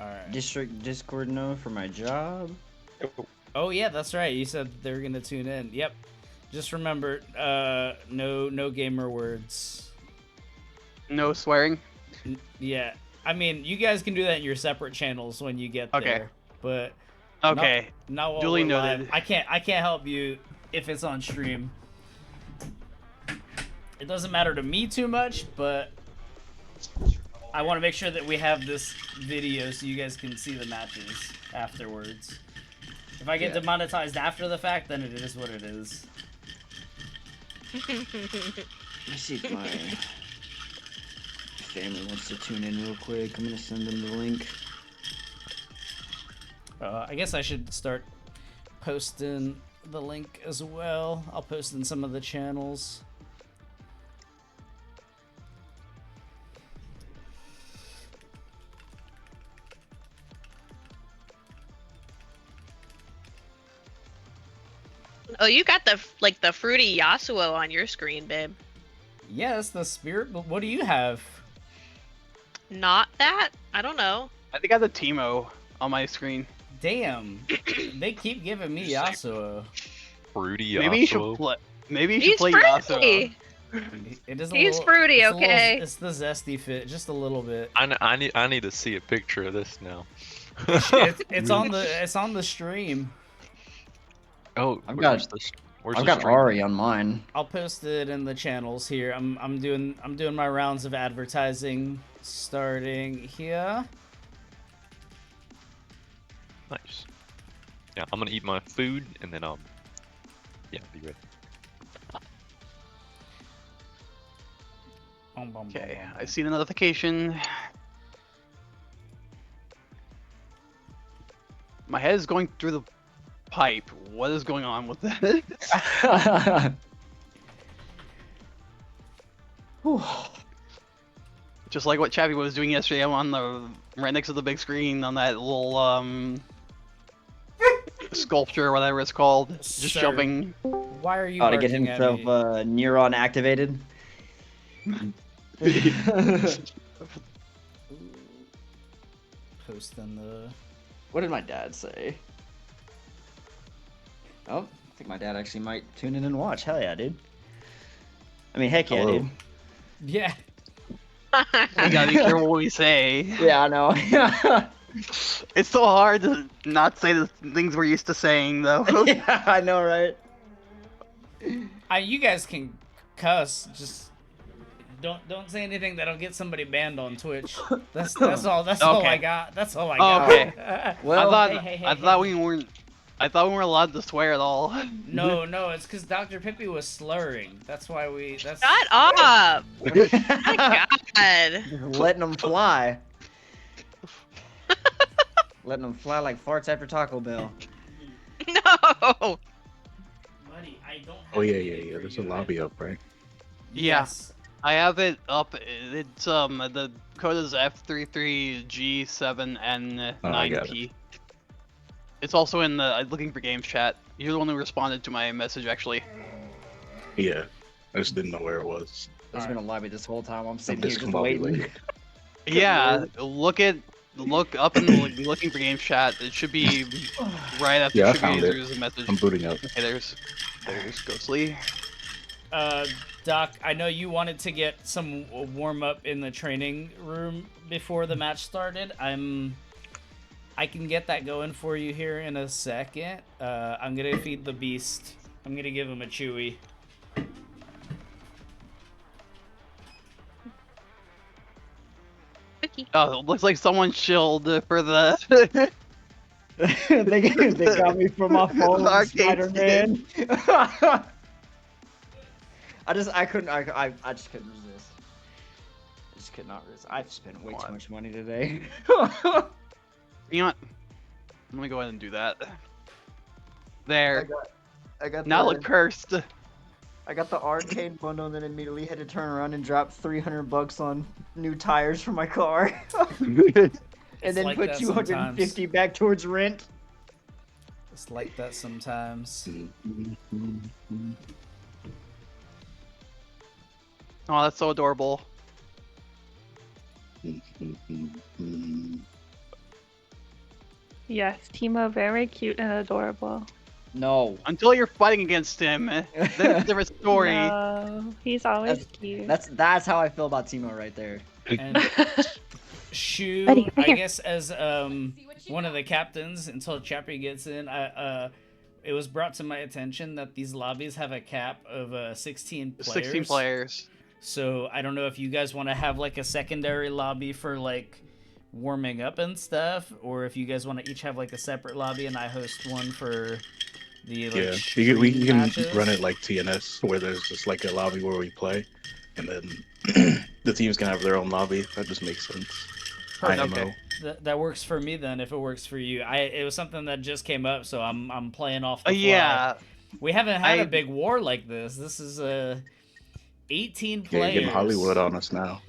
Alright. District Discord no for my job. Oh yeah, that's right. You said they were gonna tune in. Yep. Just remember, no gamer words. No swearing. Yeah. I mean, you guys can do that in your separate channels when you get Okay. there. But Okay. not while Duly we're noted. live. I can't help you if it's on stream. It doesn't matter to me too much, but I want to make sure that we have this video so you guys can see the matches afterwards. If I get demonetized after the fact, then it is what it is. Let me see if my family wants to tune in real quick. I'm gonna send them the link. I guess I should start posting the link as well. I'll post in some of the channels. Oh, you got the fruity Yasuo on your screen, babe. Yeah, that's the spirit, but what do you have? Not that? I don't know. I think I have the Teemo on my screen. Damn. They keep giving me Yasuo. Fruity Yasuo. Maybe you should play. Maybe you should He's play fruity. Yasuo. It is He's fruity, it's okay? It's the zesty fit, just a little bit. I need to see a picture of this now. It's on the stream. Oh, I've where's got the stream? Ari on mine. I'll post it in the channels here. I'm doing my rounds of advertising starting here. Nice. Yeah, I'm gonna eat my food and then yeah, be ready. Okay, I see the notification. My head is going through the pipe. What is going on with that? Just like what Chapy was doing yesterday on the right next to the big screen on that little sculpture or whatever it's called. Just Sir, jumping. Why are you Oh, to get barking at himself me? neuron activated. Posting the. What did my dad say? Oh, I think my dad actually might tune in and watch. Hell yeah, dude. I mean, heck yeah, Hello. dude. Yeah. We gotta be careful what we say. Yeah, I know. It's so hard to not say the things we're used to saying, though. Yeah, I know, right? You guys can cuss. Just don't say anything that'll get somebody banned on Twitch. That's all. That's all I Okay. got. That's all I Oh, got. okay. Well, I thought we weren't. I thought we weren't allowed to swear at all. No, it's because Dr. Pippi was slurring. That's why we. That's. Shut up! My God. Letting them fly. Letting them fly like farts after Taco Bell. No. Buddy, I don't have Oh yeah, anything for There's a you. lobby up, right? Yes. I have it up. It's the code is F33G7N9P. Oh, I got it. It's also in the looking for games chat. You're the one who responded to my message, actually. Yeah. I just didn't know where it was. There's been a lobby this whole time. I'm sitting I'm here just just lobby waiting. link. Yeah, look up in the looking for games chat. It should be right after Yeah, I found it. Shoegazer message. I'm booting up. Okay, there's Ghostly. Doc, I know you wanted to get some warm up in the training room before the match started. I can get that going for you here in a second. I'm gonna feed the beast. I'm gonna give him a chewy. Oh, it looks like someone chilled for the. they got me from my phone, Arcade Spider-Man. I just couldn't resist. I just could not resist. I've spent way too much money today. You know what? Let me go ahead and do that. There. I got Now the, look cursed. I got the arcade bundle and then immediately had to turn around and drop $300 on new tires for my car. And then like put that 250 back towards rent. It's like that sometimes. Oh, that's so adorable. Yes, Timo, very cute and adorable. No. Until you're fighting against him, then it's a different story. No, he's always cute. That's how I feel about Timo right there. And Shoe, Buddy, come I here. guess as one of the captains until Chapy gets in, it was brought to my attention that these lobbies have a cap of 16 players. 16 players. So I don't know if you guys want to have like a secondary lobby for like warming up and stuff, or if you guys want to each have like a separate lobby and I host one for the like, Yeah, we stream can matches. run it like TNS, where there's just like a lobby where we play, and then the teams can have their own lobby. That just makes sense. Perfect. IMO. That works for me then. If it works for you, it was something that just came up, so I'm playing off the fly. Yeah. We haven't had a big war like this. This is 18 Yeah, players. getting Hollywood on us now.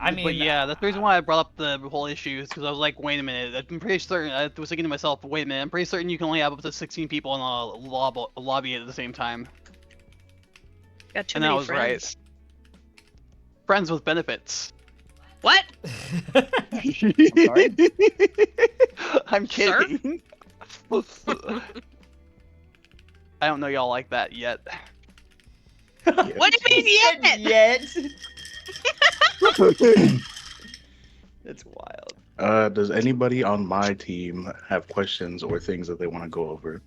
I mean, But yeah, that's the reason why I brought up the whole issue, is because I was like, wait a minute, I'm pretty certain, I was thinking to myself, wait a minute, I'm pretty certain you can only have up to 16 people in a lobby at the same time. Got too And that many was right. friends. Friends with benefits. What? Sorry? I'm Sir? kidding. I don't know y'all like that yet. What do you mean yet? Yet. It's wild. Does anybody on my team have questions or things that they want to go over?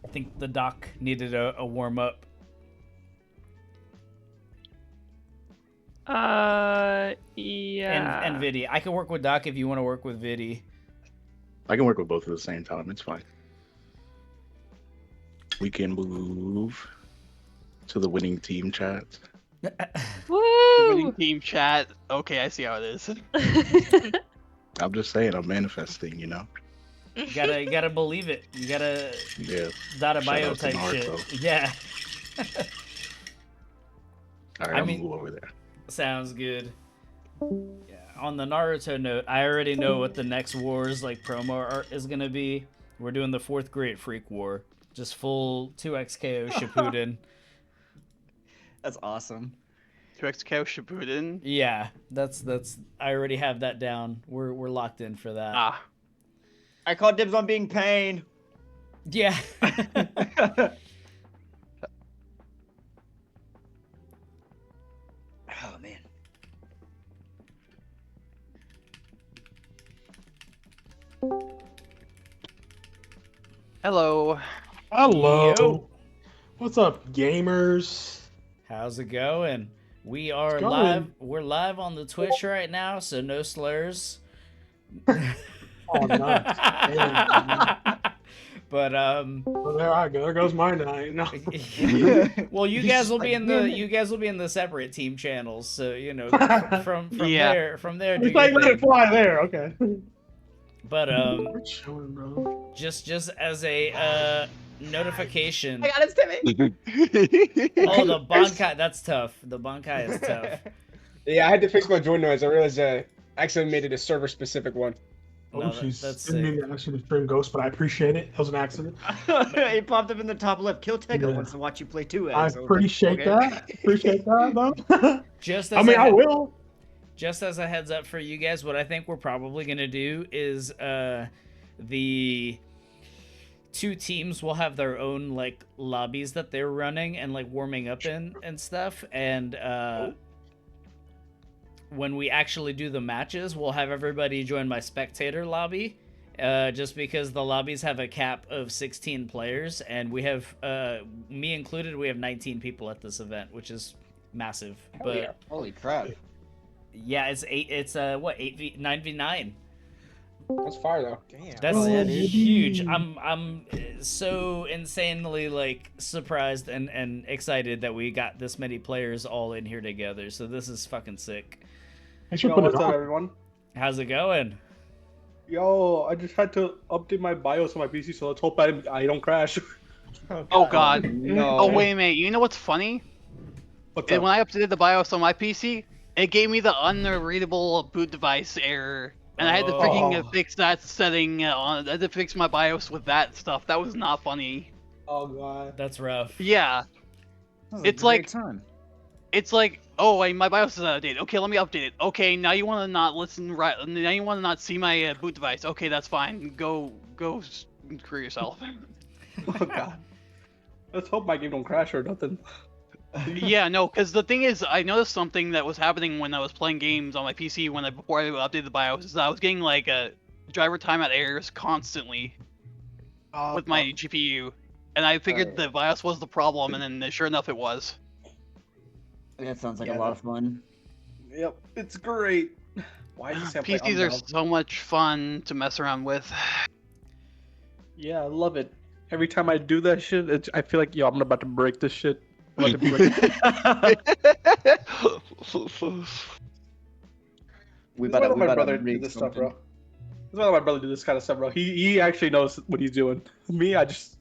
I think the doc needed a warm up. Yeah. And Viddy. I can work with Doc if you want to work with Viddy. I can work with both at the same time. It's fine. We can move to the winning team chat. Woo! Winning team chat. Okay, I see how it is. I'm just saying, I'm manifesting, you know? You gotta believe it. You gotta Yeah. data Shout bio out to type shit. Naruto. Yeah. All right, I I'm mean- gonna move over there. Sounds good. Yeah. On the Naruto note, I already know what the next war's like promo art is gonna be. We're doing the 4th Great Freak War. Just full 2xKO Shippuden. That's awesome. 2xKO Shippuden. Yeah, that's I already have that down. We're locked in for that. Ah. I call dibs on being pain. Yeah. Oh man. Hello. Hello. Yo. What's up, gamers? How's it going? We are It's going. live. We're live on the Twitch right now, so no slurs. Oh, nice. But Well, there I go. There goes my night. No. well, you He's guys just will like, be in "Damn the it." you guys will be in the separate team channels, so you know from Yeah. there. Do It's like your let it thing. fly there. Okay. But We're chilling, bro. just as a notification. I got it, Timmy. Oh, the Bankai, that's tough. The Bankai is tough. Yeah, I had to fix my join noise. I realized I accidentally made it a server specific one. Oh, No, she's that's didn't mean to actually stream Ghost, but I appreciate it. That was an accident. It popped up in the top left. Kill Tega Yeah. wants to watch you play 2 I eggs. appreciate that. Appreciate that, though. Just as I mean, a I head- will. Just as a heads up for you guys, what I think we're probably gonna do is the 2 teams will have their own like lobbies that they're running and like warming up in and stuff, and when we actually do the matches, we'll have everybody join my spectator lobby, just because the lobbies have a cap of 16 players, and we have me included, we have 19 people at this event, which is massive. But yeah. Holy crap. yeah, it's 9v9. That's fire though. Damn. That's Oh, huge. baby. I'm so insanely like surprised and excited that we got this many players all in here together. So this is fucking sick. Thanks for Yo, putting what's it up, on. everyone? How's it going? Yo, I just had to update my BIOS on my PC, so let's hope I don't crash. Oh god. No. Oh wait a minute. You know what's funny? What's And up? when I updated the BIOS on my PC, it gave me the unreadable boot device error. And I had to freaking Oh. fix that setting on. I had to fix my BIOS with that stuff. That was not funny. Oh god. That's rough. Yeah. That was a It's great like- time. it's like, oh, my BIOS is outdated. Okay, let me update it. Okay, now you want to not listen, right? Now you want to not see my boot device. Okay, that's fine. Go screw yourself. Oh god. Let's hope my game don't crash or nothing. Yeah, no, because the thing is, I noticed something that was happening when I was playing games on my PC before I updated the BIOS. Is I was getting like driver timeout errors constantly with my GPU, and I figured the BIOS was the problem, and then sure enough, it was. That sounds like a lot of fun. Yep, it's great. Why is this play PCs are Unbound? so much fun to mess around with. Yeah, I love it. Every time I do that shit, I feel like, yo, I'm about to break this shit. I'm about to break We This is why my better brother do read this stuff, something. bro. This is why my brother do this kind of stuff, bro. He actually knows what he's doing. Me, I just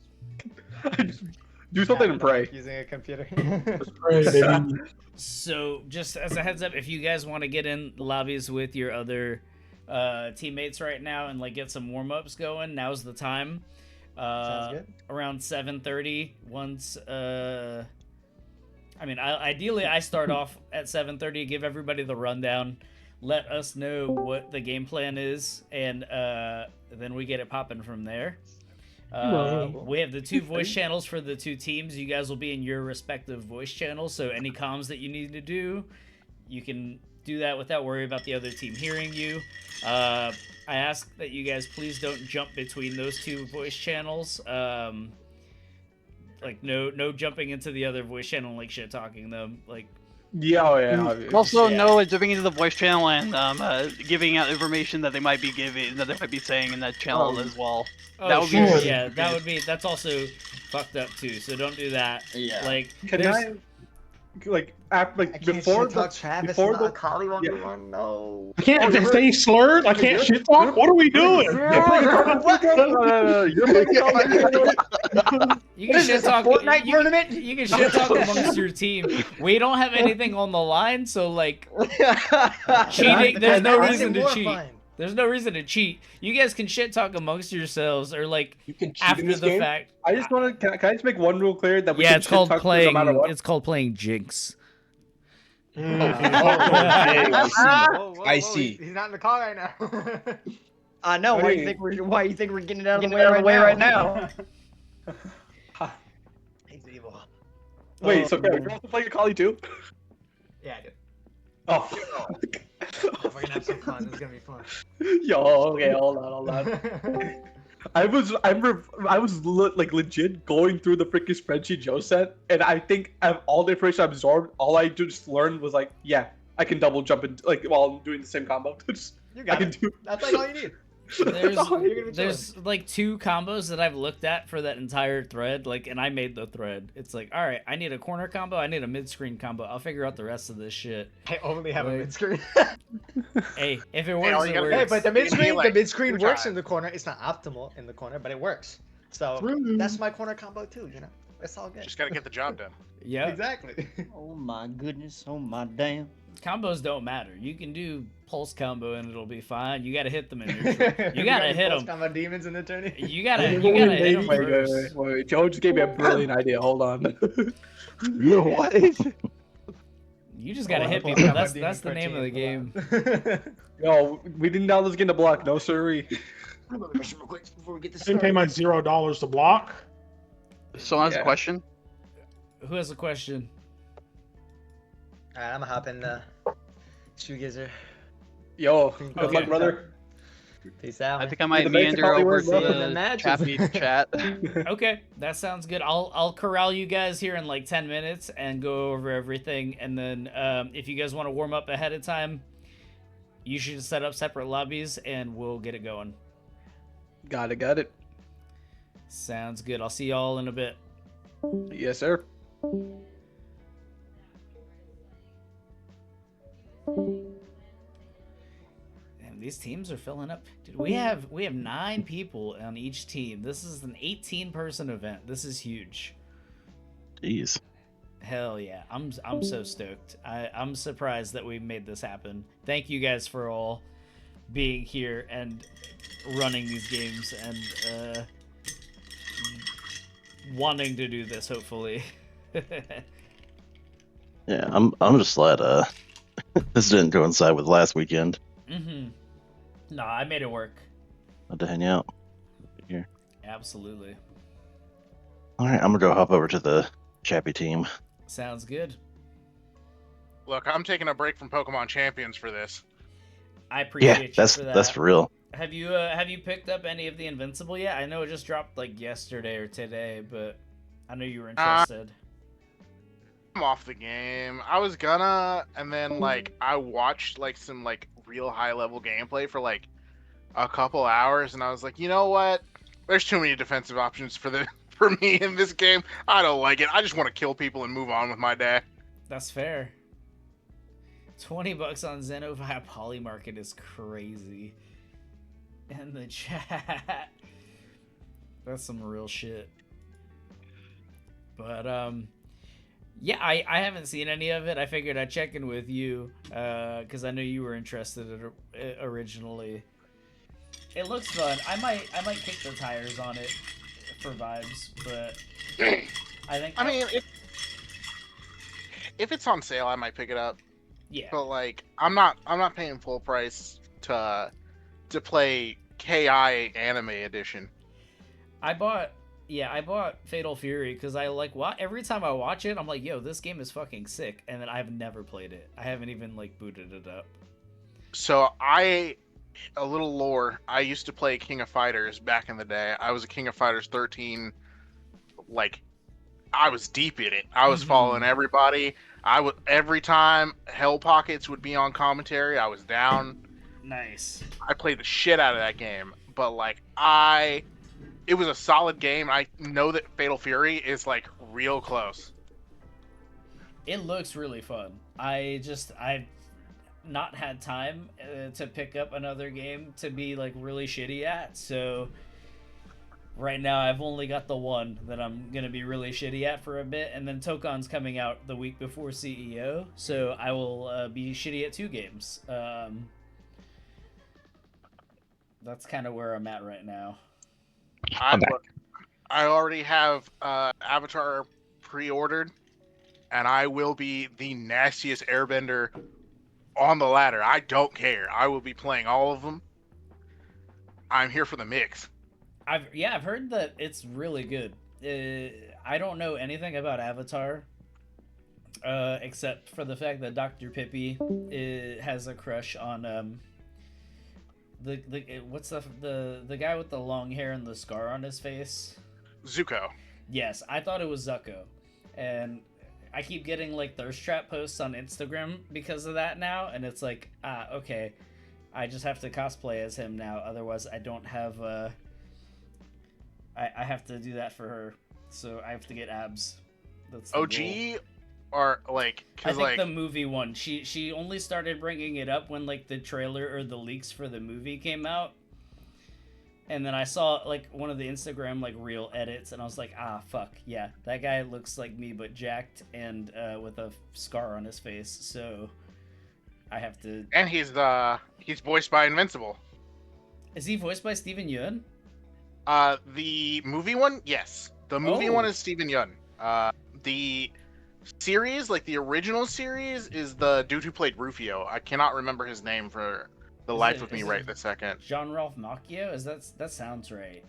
do something and pray. Using a computer. Pray, baby. So, just as a heads up, if you guys want to get in lobbies with your other teammates right now and like get some warm ups going, now's the time. Sounds good. Around 7:30. Once, ideally, I start off at 7:30, give everybody the rundown, let us know what the game plan is, and then we get it popping from there. We have the 2 voice channels for the 2 teams. You guys will be in your respective voice channels, so any comms that you need to do, you can do that without worry about the other team hearing you. I ask that you guys please don't jump between those 2 voice channels. Like no jumping into the other voice channel and like shit talking them. Like Yeah, oh yeah. Also, no jumping into the voice channel and giving out information that they might be saying in that channel as well. oh, That would sure, be yeah, that's also fucked up too. So don't do that. Yeah. Like Can there's- I, like, after, like, I can't before shit talk the, Travis, before not the, a Kali 1v1, yeah. no. I can't stay slurred. I can't shit talk. What are we doing? You can shit talk. Fortnite you, tournament? You can shit talk amongst your team. We don't have anything on the line, so like cheating. There's no That's reason to more cheat. fun. There's no reason to cheat. You guys can shit talk amongst yourselves, or like You can cheat after in this the game? fact. I just want to, can I just make one rule clear that we Yeah, can it's shit called talk playing. no matter what? It's called playing Jinx. I see. He's not in the car right now. I know. Why Hey. you think we're getting it out of the way right now? He's evil. Wait, so Greg, you also play your Kali too? Yeah, I do. Oh, fuck. We're gonna have some fun. This is gonna be fun. Yo, okay, hold on. I was like legit going through the freaking spreadsheet Joe sent, and I think all the information I absorbed, all I just learned was like, yeah, I can double jump in like while I'm doing the same combo. You I got can it. do. That's like all you need. There's like 2 combos that I've looked at for that entire thread, like, and I made the thread. It's like, all right, I need a corner combo, I need a mid-screen combo. I'll figure out the rest of this shit. I only have a Like- mid screen. Hey, if it works, it works. Hey, but the mid screen, like, the mid screen 2 works in times. the corner. It's not optimal in the corner, but it works. So that's my corner combo too. You know, it's all good. Just gotta get the job done. Yeah, Exactly. Oh my goodness. Oh my damn. combos don't matter. You can do pulse combo and it'll be fine. You gotta hit them in neutral. You gotta hit them. Combo demons in the tourney. You gotta hit them first. Wait, Joe just gave me a brilliant idea. Hold on. What? You just gotta hit Pulse people. combo That's demon the name of the game. Yo, we didn't download this game to block. No siree. I'm gonna question real quick before we get this I didn't pay my $0 to block. Someone has a Yeah. question. Who has a question? Alright, I'm gonna hop in the Shoegazer. Yo, good Okay. luck, brother. Peace out. I man. think I might the basic meander over Hollywood to brother in the the matches. Chappy chat. Okay, that sounds good. I'll corral you guys here in like 10 minutes and go over everything, and then if you guys want to warm up ahead of time, you should set up separate lobbies and we'll get it going. Got it. Sounds good. I'll see y'all in a bit. Yes, sir. Damn, these teams are filling up. Dude, we have 9 people on each team. This is an 18-person event. This is huge. Jeez. Hell yeah. I'm so stoked. I'm surprised that we made this happen. Thank you guys for all being here and running these games and wanting to do this, hopefully. Yeah, I'm just glad this didn't coincide with last weekend. Mm-hmm. No, I made it work. Had to hang out here. Absolutely. All right, I'm gonna go hop over to the Chappy team. Sounds good. Look, I'm taking a break from Pokemon Champions for this. I appreciate you that's for that. that's for real. Have you picked up any of the Invincible yet? I know it just dropped like yesterday or today, but I know you were interested. I'm off the game. I was gonna, and then like I watched like some like real high level gameplay for like a couple hours, and I was like, you know what? There's too many defensive options for me in this game. I don't like it. I just want to kill people and move on with my day. That's fair. $20 on Zeno via Polymarket is crazy. In the chat. That's some real shit. But yeah, I haven't seen any of it. I figured I'd check in with you because I know you were interested in it originally. It looks fun. I might kick the tires on it for vibes, but I mean, if it's on sale, I might pick it up. Yeah. But like, I'm not paying full price to play KI Anime Edition. I bought Fatal Fury because I like every time I watch it, I'm like, yo, this game is fucking sick, and then I've never played it. I haven't even like booted it up. So a little lore. I used to play King of Fighters back in the day. I was a King of Fighters 13. Like, I was deep in it. I was following everybody. Every time Hell Pockets would be on commentary, I was down. Nice. I played the shit out of that game, but like it was a solid game. I know that Fatal Fury is like real close. It looks really fun. I've not had time to pick up another game to be like really shitty at, so right now I've only got the one that I'm gonna be really shitty at for a bit, and then Tokon's coming out the week before CEO, so I will be shitty at 2 games. That's kind of where I'm at right now. I already have Avatar pre-ordered, and I will be the nastiest airbender on the ladder. I don't care. I will be playing all of them. I'm here for the mix. I've heard that it's really good. I don't know anything about Avatar, except for the fact that Dr. Pippi has a crush on what's the guy with the long hair and the scar on his face? Zuko. Yes, I thought it was Zuko, and I keep getting like thirst trap posts on Instagram because of that now, and it's like, okay, I just have to cosplay as him now. Otherwise, I don't have I have to do that for her, so I have to get abs. That's the OG goal. Or like, I think the movie one. She only started bringing it up when like the trailer or the leaks for the movie came out, and then I saw like one of the Instagram like reel edits, and I was like, fuck yeah, that guy looks like me but jacked and with a scar on his face. So I have to. And he's voiced by Invincible. Is he voiced by Steven Yeun? The movie one, yes. The movie one is Steven Yeun. The series, like the original series, is the dude who played Rufio. I cannot remember his name for the life of me right this second. Jean-Ralph Macchio? That sounds right.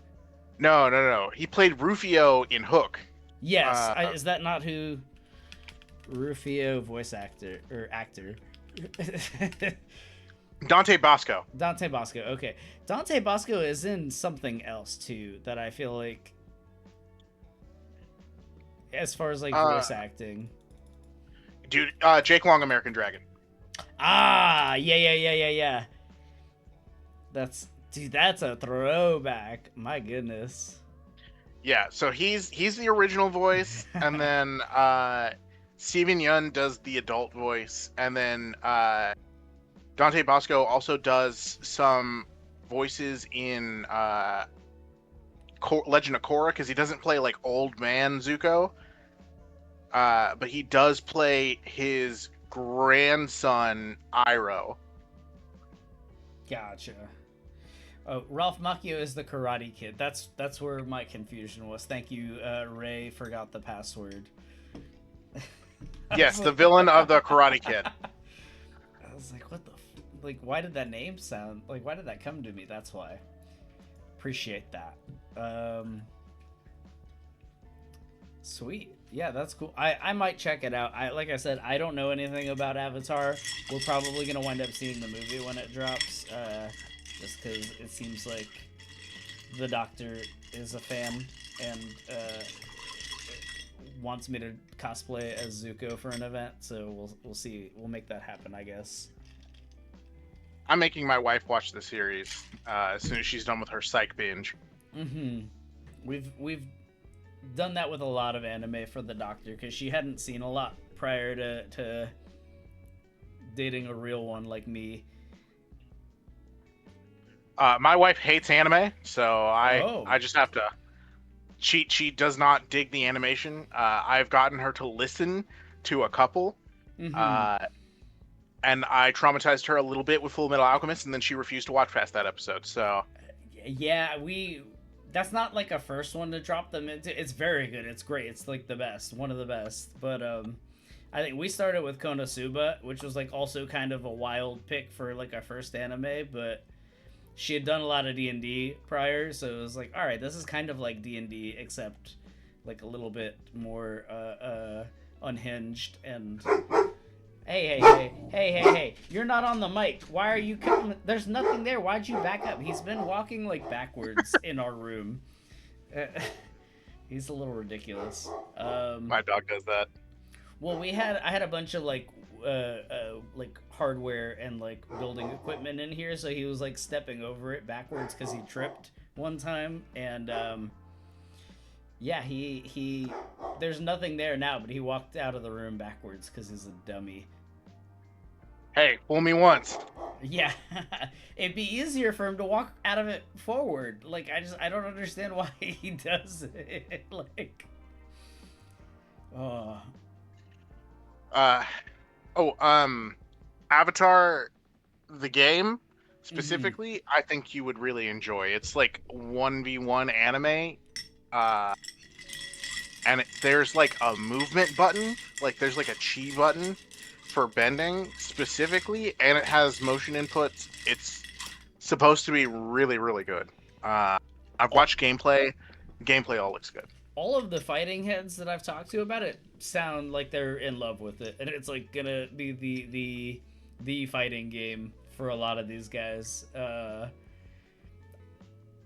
No. He played Rufio in Hook. Yes. Is that not who Rufio voice actor or actor? Dante Bosco. Dante Bosco. Okay. Dante Bosco is in something else too that I feel like, as far as like voice acting. Dude, Jake Long, American Dragon. Yeah. That's a throwback. My goodness. Yeah, so he's the original voice, and then Steven Yeun does the adult voice, and then Dante Bosco also does some voices in Legend of Korra, because he doesn't play like old man Zuko, but he does play his grandson Iroh. Gotcha. Oh, Ralph Macchio is the Karate Kid. That's where my confusion was. Thank you, Ray. Forgot the password. Yes, the villain of the Karate Kid. I was like, what the? Like, why did that name sound? Like, why did that come to me? That's why. Appreciate that. Sweet. Yeah, that's cool. I might check it out. Like I said, I don't know anything about Avatar. We're probably gonna wind up seeing the movie when it drops, just because it seems like the Doctor is a fan and wants me to cosplay as Zuko for an event. So we'll see. We'll make that happen, I guess. I'm making my wife watch the series as soon as she's done with her psych binge. Mm-hmm. We've done that with a lot of anime for the Doctor because she hadn't seen a lot prior to dating a real one like me. My wife hates anime, so I just have to. She does not dig the animation. I've gotten her to listen to a couple, and I traumatized her a little bit with Full Metal Alchemist, and then she refused to watch past that episode. So yeah, that's not like a first one to drop them into. It's very good. It's great. It's like the best, one of the best. But I think we started with Konosuba, which was like also kind of a wild pick for like our first anime, but she had done a lot of D&D prior, so it was like, all right, this is kind of like D&D except like a little bit more unhinged and Hey, you're not on the mic. Why are you coming? There's nothing there. Why'd you back up? He's been walking like backwards in our room. He's a little ridiculous. My dog does that. Well, I had a bunch of like hardware and like building equipment in here, so he was like stepping over it backwards because he tripped one time, and yeah, he there's nothing there now, but he walked out of the room backwards because he's a dummy. Hey, fool me once. Yeah, it'd be easier for him to walk out of it forward. Like, I don't understand why he does it. Like, Avatar, the game, specifically, I think you would really enjoy. It's like 1v1 anime, and there's like a movement button, like there's like a chi button for bending specifically, and it has motion inputs. It's supposed to be really, really good. I've watched gameplay. Gameplay all looks good. All of the fighting heads that I've talked to about it sound like they're in love with it, and it's like gonna be the fighting game for a lot of these guys. I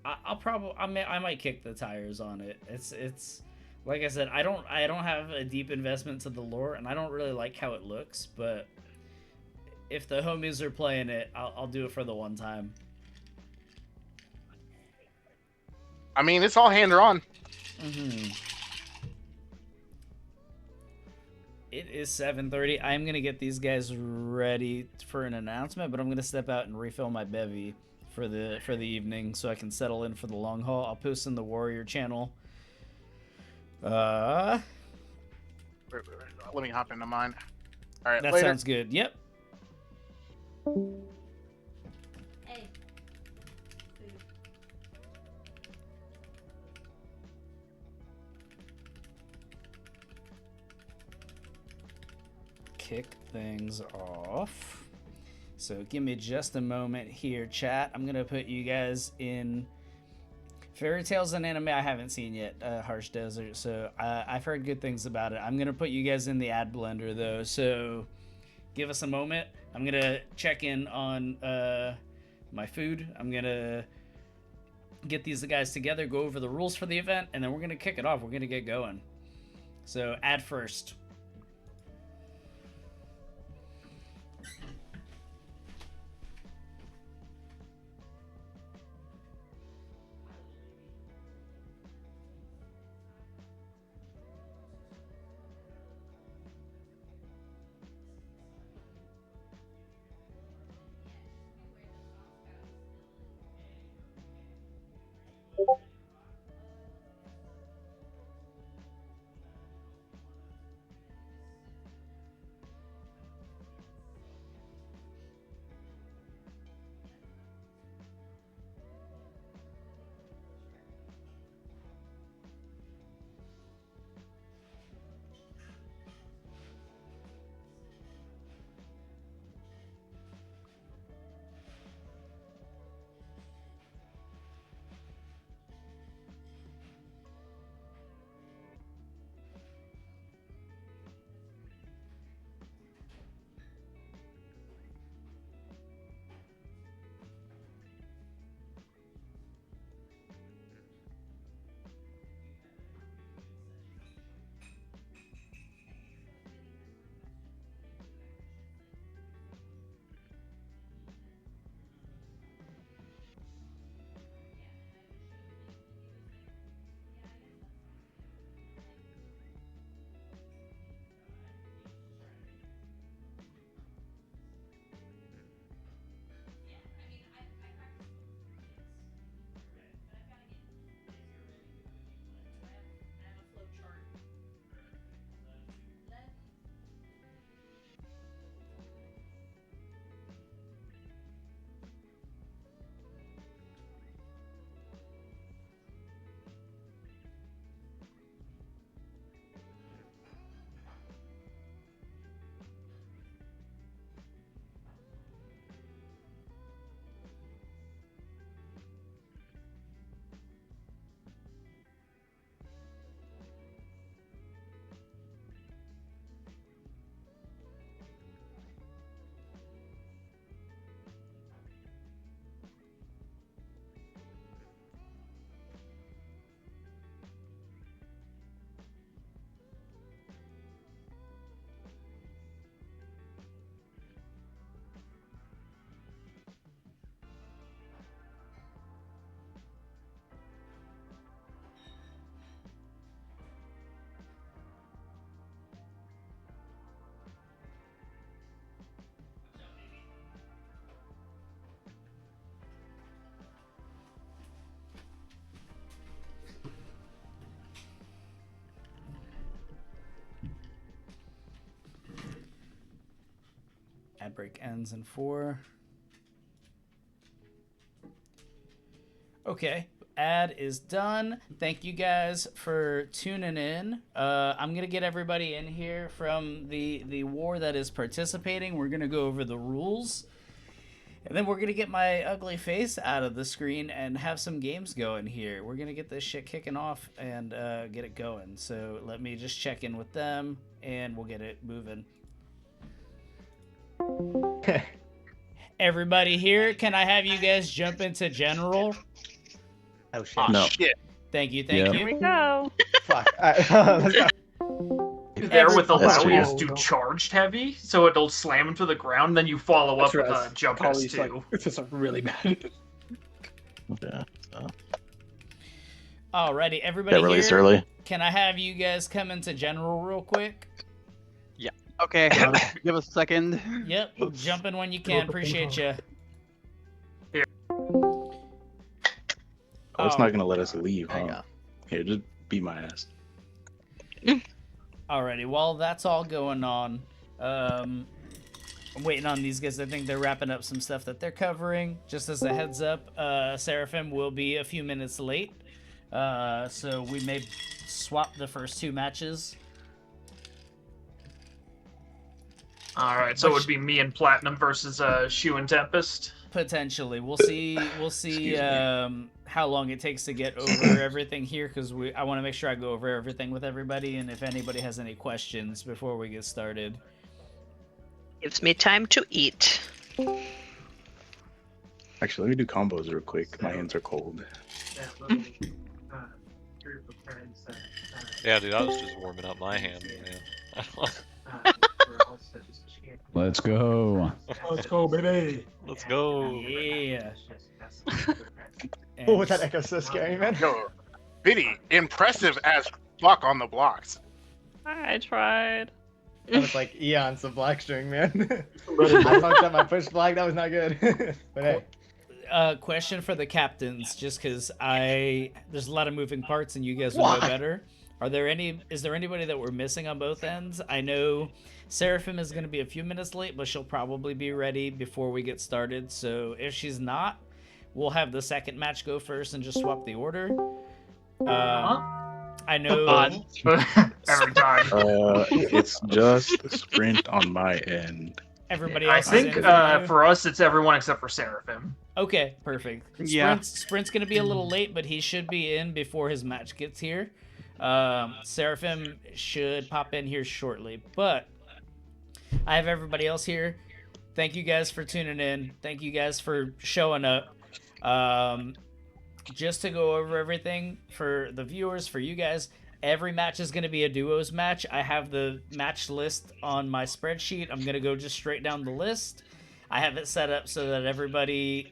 might kick the tires on it. It's like I said, I don't have a deep investment to the lore, and I don't really like how it looks, but if the homies are playing it, I'll do it for the one time. I mean, it's all hand-drawn. It is 7:30. I'm gonna get these guys ready for an announcement, but I'm gonna step out and refill my bevy for the evening so I can settle in for the long haul. I'll post in the Warrior channel. Let me hop into mine. All right, that later. sounds good. Yep. Hey. Kick things off. So give me just a moment here, chat. I'm gonna put you guys in Fairy Tales and anime I haven't seen yet, Harsh Desert, so I've heard good things about it. I'm going to put you guys in the ad blender, though, so give us a moment. I'm going to check in on my food. I'm going to get these guys together, go over the rules for the event, and then we're going to kick it off. We're going to get going. So, ad first. ad break ends in 4. Okay, ad is done. Thank you guys for tuning in. I'm gonna get everybody in here from the war that is participating. We're gonna go over the rules, and then we're gonna get my ugly face out of the screen and have some games going here. We're gonna get this shit kicking off and get it going. So let me just check in with them, and we'll get it moving. Everybody here, can I have you guys jump into general? Oh shit. Oh, No. shit. Thank you, Here thank we you. go. Fuck. Let's go. There with That's allow is true. to charged heavy, so it'll slam him to the ground, then you follow up with a jump S Kali's, like, too. it's just really bad. Yeah. So, Alrighty, everybody got released here, early. can I have you guys come into general real quick? Okay, give us a second. Yep, jump in when you can. Appreciate you. Oh, it's not gonna let us leave, There you huh? go. Here, just beat my ass. Alrighty, while that's all going on, I'm waiting on these guys. I think they're wrapping up some stuff that they're covering. Just as a heads up, Seraphim will be a few minutes late, so we may swap the first 2 matches. Alright, so it would be me and Platinum versus Shoe and Tempest. Potentially, we'll see. We'll see Excuse me. how long it takes to get over everything here, because I want to make sure I go over everything with everybody, and if anybody has any questions before we get started. Gives me time to eat. Actually, let me do combos real quick. My hands are cold. Yeah, dude, I was just warming up my hand, man. Let's go. Let's go, baby. Let's go. Yeah. Oh, that echo's so scary, man. Yo, Biddy, impressive as fuck on the blocks. I tried. That was like eons of black string, man. I fucked up my push block. That was not good. But hey. Question for the captains, just because there's a lot of moving parts and you guys will know better. Is there anybody that we're missing on both ends? I know Seraphim is going to be a few minutes late, but she'll probably be ready before we get started. So if she's not, we'll have the second match go first and just swap the order. I know. Every time. It's just sprint on my end. Everybody I else think is in for us it's everyone except for Seraphim. Okay, perfect. Yeah. Sprint's going to be a little late, but he should be in before his match gets here. Seraphim should pop in here shortly, but I have everybody else here. Thank you guys for tuning in. Thank you guys for showing up. Just to go over everything for the viewers, for you guys, every match is going to be a duos match. I have the match list on my spreadsheet. I'm going to go just straight down the list. I have it set up so that everybody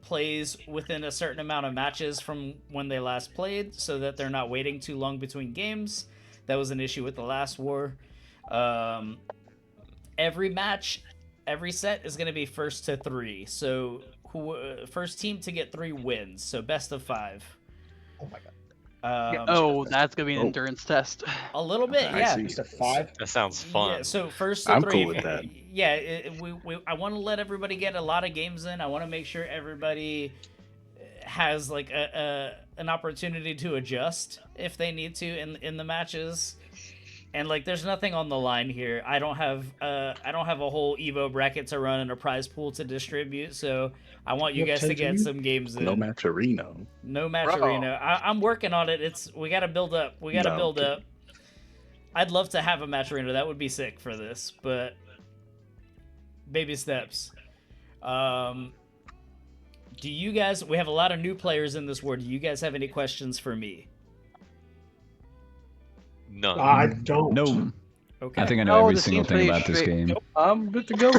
plays within a certain amount of matches from when they last played, so that they're not waiting too long between games. That was an issue with the last war. Every match, every set is going to be 1st to 3. So first team to get 3 wins. So best of 5. Oh my god. That's gonna be an endurance test. A little bit, yeah. Best of 5. That sounds fun. Yeah, so 1st to I'm 3. cool with that. Yeah, I want to let everybody get a lot of games in. I want to make sure everybody has like an opportunity to adjust if they need to in the matches. And like, there's nothing on the line here. I don't have a whole Evo bracket to run and a prize pool to distribute. So I want you guys to get some games in. No Matcherino. No Matcherino. I'm working on it. We got to build up. We got to build up. I'd love to have a Matcherino. That would be sick for this, but baby steps. Do you guys? We have a lot of new players in this war. Do you guys have any questions for me? None. I don't. No. Okay. I think I know every single thing about this game. Nope, I'm good to go.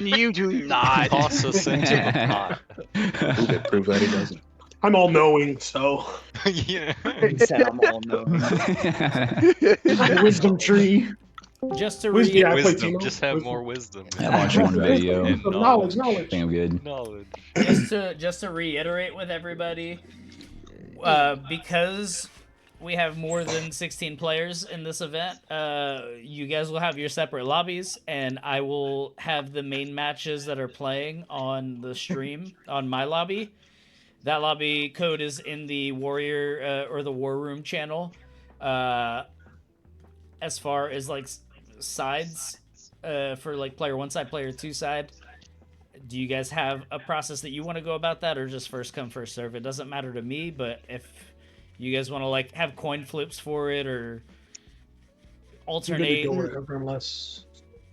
You do not. Toss us into the pot. Prove that he doesn't. I'm all knowing, so. Yeah. He said I'm all knowing. Wisdom tree. Just to Wisdom, yeah, I play Wisdom. Timo. Just have Wisdom. more wisdom. I watched one video. And Knowledge. I think I'm good. Knowledge. just to reiterate with everybody, because we have more than 16 players in this event, you guys will have your separate lobbies, and I will have the main matches that are playing on the stream on my lobby. That lobby code is in the Warrior or the War Room channel. As far as like sides for like player 1 side, player 2 side, do you guys have a process that you want to go about that, or just first come first serve? It doesn't matter to me, but if you guys want to like have coin flips for it or alternate, Go wherever unless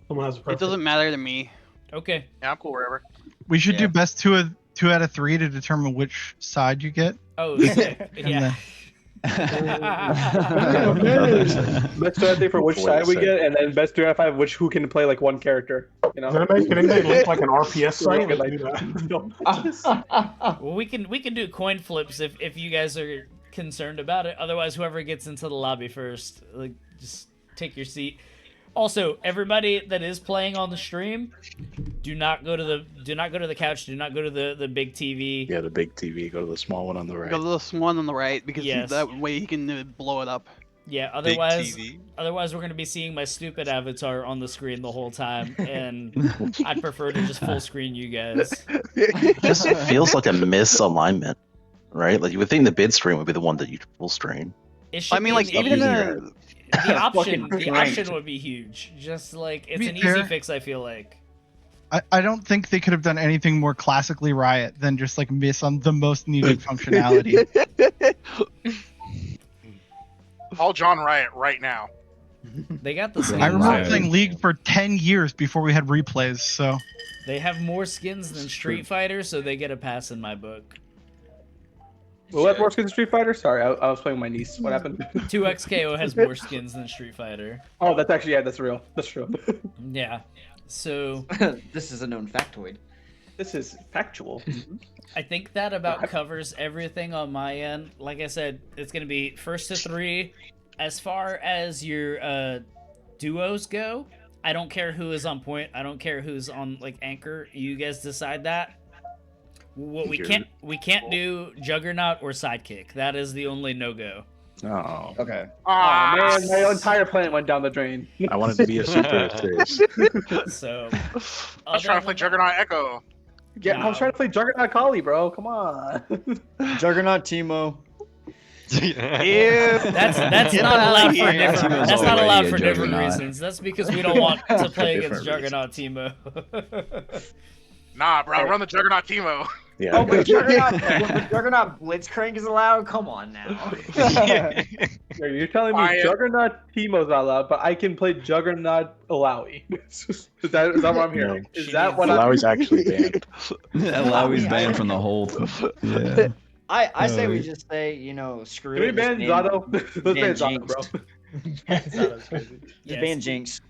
someone has a It preference. doesn't matter to me. Okay. Yeah, I'm cool wherever. We should do best two out of 3 to determine which side you get. Oh, sick. Yeah. Best 2 out of 3 for which side we get, and then best 3 out of 5 who can play like one character. You know? Can anybody link like an RPS site? Like, Like, do that. Well, we can do coin flips if you guys are concerned about it. Otherwise, whoever gets into the lobby first, like, just take your seat. Also, everybody that is playing on the stream, do not go to the couch. Do not go to the big TV. Yeah, the big TV. Go to the small one on the right. Go to the one on the right because Yes. that way he can blow it up. Yeah. Otherwise, we're gonna be seeing my stupid avatar on the screen the whole time, and I'd prefer to just full screen you guys. It just feels like a misalignment, right? Like you would think the bid stream would be the one that you full screen. It should I mean, be like even in easier. a the option Fucking option would be huge. Just like it's be an fair- easy fix, I feel like. I don't think they could have done anything more classically Riot than just like miss on the most needed functionality. Call John Riot right now. They got the I remember Riot. playing League for 10 years before we had replays, so They have more skins than Street Fighter, so they get a pass in my book. Who has more skins in Street Fighter? Sorry, I was playing with my niece. What happened? 2XKO has more skins than Street Fighter. Oh, that's actually that's real. That's true. Yeah. So This is a known factoid. This is factual. I think that about covers everything on my end. Like I said, it's gonna be first to 3. As far as your duos go, I don't care who is on point. I don't care who's on like anchor. You guys decide that. What we can't do Juggernaut or Sidekick. That is the only no-go. Oh. Okay. Oh man, my entire planet went down the drain. I wanted to be a super assist. So I was trying to play Juggernaut Echo. Yeah, I was trying to play Juggernaut Kali, bro. Come on. Juggernaut Teemo. That's not allowed for different. That's not allowed for different reasons. That's because we don't want to play against Juggernaut Teemo. Nah, bro, run the Juggernaut Teemo. Yeah. Oh, but Juggernaut Blitzcrank is allowed? Come on now. You're telling me Juggernaut Teemo's not allowed, but I can play Juggernaut Alawi. is that what I'm hearing? No. Is that what Alawi's actually banned. Alawi's banned from the whole. Yeah. I say we just say, you know, screw Can we it. ban Zato? Let's ban Zato, Jinx. bro. Just ban Jinx.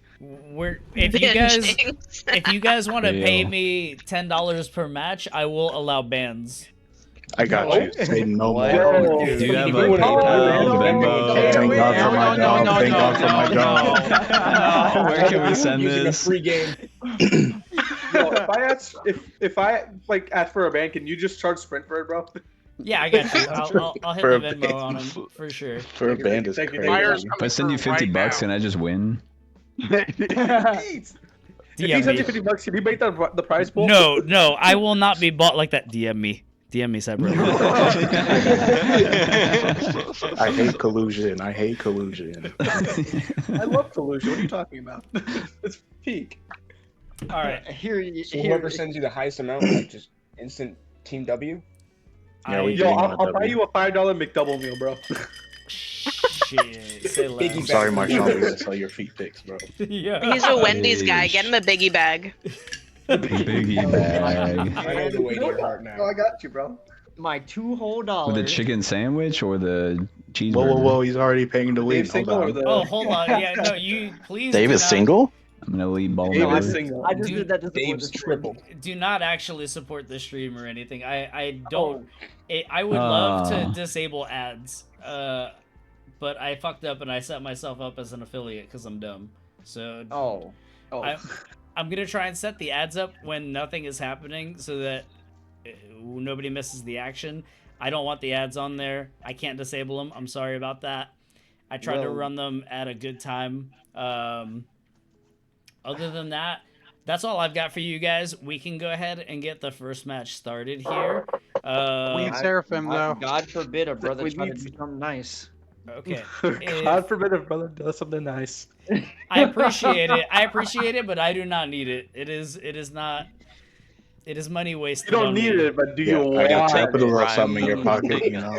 If you guys want to pay me $10 per match, I will allow bans. I got you. Say no more. Do you have a PayPal, Venmo? Thank God for my dog. Thank God for my dog. Where can we send Using a this? free game. Yo, if I like ask for a ban, can you just charge Sprint for it, bro? Yeah, I got you. I'll hit For the a Venmo band. on him for sure. For a band is Thank you. crazy. If I send you $50, can I just win? If he DM sends me. you $50, can you make the prize pool? No, I will not be bought like that. DM me separately. I hate collusion. I hate collusion. I love collusion. What are you talking about? It's peak. All right. So whoever sends you the highest amount, like just instant Team W. Yeah, we Yo, do I'll buy you a $5 McDouble meal, bro. Shit. Say less. I'm sorry, Marshawn. We gotta sell your feet pics, bro. Yeah. He's a Wendy's guy. Get him a biggie bag. Biggie bag. I know the way to your heart Oh, now. I got you, bro. My $2 whole. With a chicken sandwich or the cheeseburger? Whoa! He's already paying to leave. Hold single or on. the- Oh, hold on. Yeah, no, you please. Dave do is not- single? I'm gonna leave ball. Dave over. is single. I just did that to support Dave's the stream. triple. Do not actually support the stream or anything. I don't. I would love to disable ads. But I fucked up and I set myself up as an affiliate because I'm dumb. So Oh. I'm gonna try and set the ads up when nothing is happening so that nobody misses the action. I don't want the ads on there. I can't disable them. I'm sorry about that. I tried to Well- run them at a good time. Other than that, that's all I've got for you guys. We can go ahead and get the first match started here. We need Seraphim, though. God forbid a brother We try to need- do something nice. Okay. God forbid if brother does something nice. I appreciate it. I appreciate it, but I do not need it. It is not. It is money wasted. You don't on need me. it, but do Yeah, you I got want capital it? or something in your pocket, you know.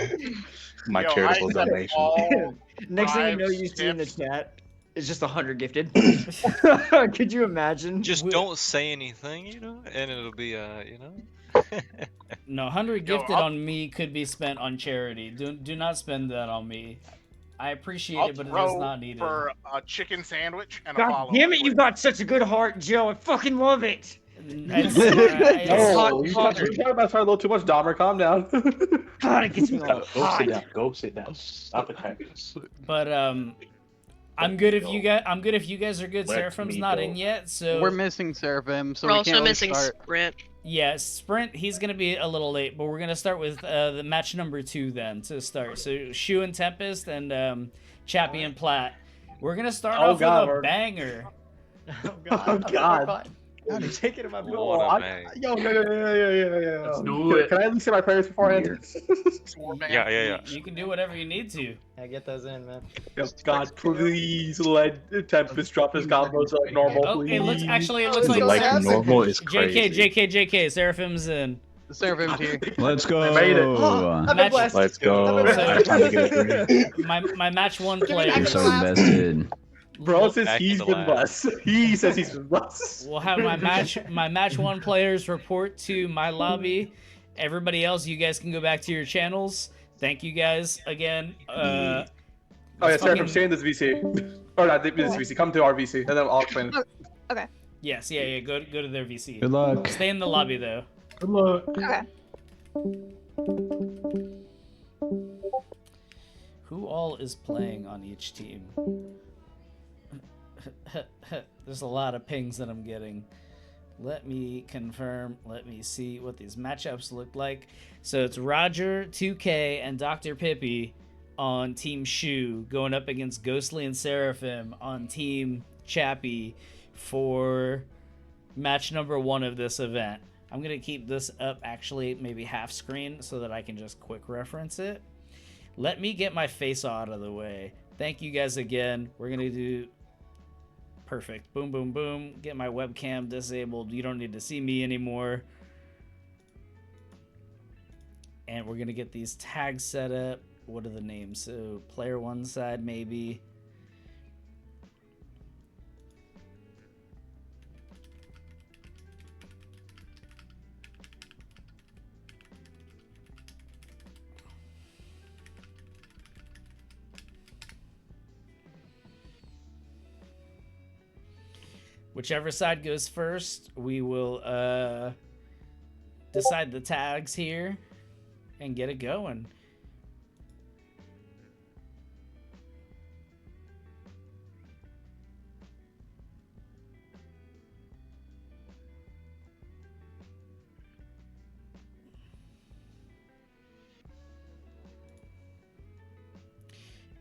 My Yo, charitable I accept donation. all Next thing you know, bribes, you see in the tips. chat, it's just 100 gifted. Could you imagine? Just don't say anything, you know, and it'll be, you know. No, 100 Yo, gifted I'll- on me could be spent on charity. Do not spend that on me. I appreciate I'll it, but it is throw not needed. for a chicken sandwich and a God follow. damn it, you got such a good heart, Joe. I fucking love it. It's, No, you talking about trying a little too much, Dahmer. Calm down. God, it gets me all Go hot. sit down. Go sit down. Stop attacking. But I'm good if you guys. I'm good if you guys are good. Let Seraphim's me not go. in yet, so We're missing Seraphim, so We're we also can't really missing start. Sprint. yeah, Sprint. He's gonna be a little late, but we're gonna start with the match number 2 then to start. So Shoe and Tempest and Chappy and Platt. We're gonna start Oh, off God, with a we're- banger. Oh God. Oh, God. God, he's taking it my What boy. a bang. Yo, yeah. Let's do it. Can I at least say my prayers beforehand? Yeah. You can do whatever you need to. Yeah, get those in, man. Yo, God, please let Tempest drop his combos like normal, Oh, please. it looks like Like normal is crazy. JK. Seraphim's in. Seraphim's here. Let's go. I made it. I've been Match- blessed. Let's go. I've been So- I'm trying to get a three. My match 1 me player. I'm so invested. Bro says Back he's in the been lab. blessed. He says he's been blessed. We'll have my match 1 players report to my lobby. Everybody else, you guys can go back to your channels. Thank you guys again. Oh yeah, Seraphim, stay in this VC. Or not this VC. Come to our VC, and then I'll explain it. Okay. Yes, yeah. Go to their VC. Good luck. Stay in the lobby though. Good luck. Okay. Who all is playing on each team? There's a lot of pings that I'm getting. Let me confirm. Let me see what these matchups look like. So it's Roger, 2K, and Dr. Pippi on Team Shoe going up against Ghostly and Seraphim on Team Chappy for match number 1 of this event. I'm going to keep this up actually maybe half screen so that I can just quick reference it. Let me get my face out of the way. Thank you guys again. We're going to do... Perfect. Boom, boom, boom. Get my webcam disabled. You don't need to see me anymore. And we're going to get these tags set up. What are the names? So player 1 side maybe. Whichever side goes first, we will decide the tags here and get it going.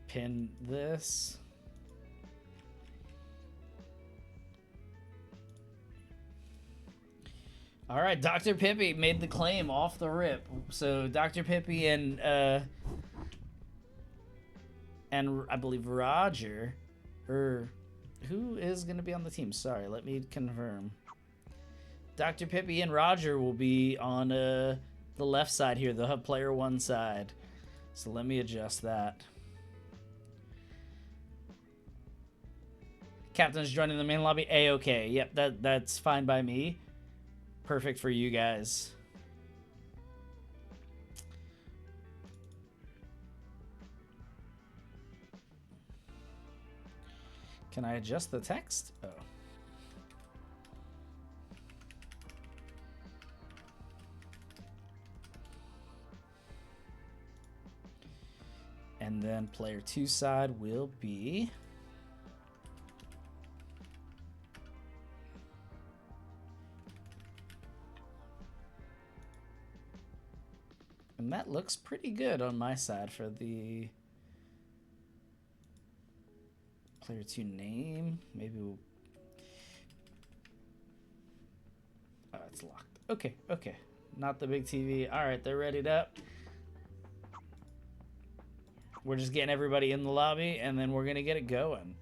Pin this. All right, Dr. Pippi made the claim off the rip. So Dr. Pippi and I believe Roger, or who is going to be on the team? Sorry, let me confirm. Dr. Pippi and Roger will be on the left side here, the player 1 side. So let me adjust that. Captain's joining the main lobby. A-okay. Yep, that's fine by me. Perfect for you guys. Can I adjust the text? Oh. And then player 2 side will be... And that looks pretty good on my side for the player 2 name. Maybe we'll... Oh, it's locked. Okay, okay. Not the big TV. All right, they're readied up. We're just getting everybody in the lobby, and then we're going to get it going.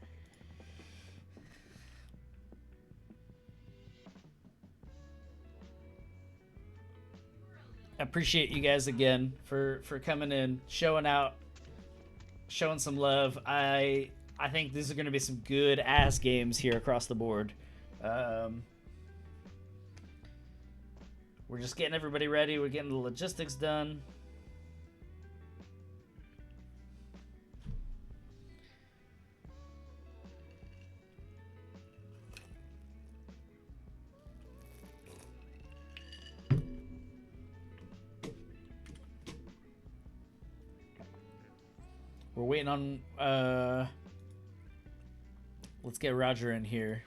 I appreciate you guys again for coming in, showing out, showing some love. I think these are going to be some good ass games here across the board. We're just getting everybody ready. We're getting the logistics done. We're waiting on, let's get Roger in here.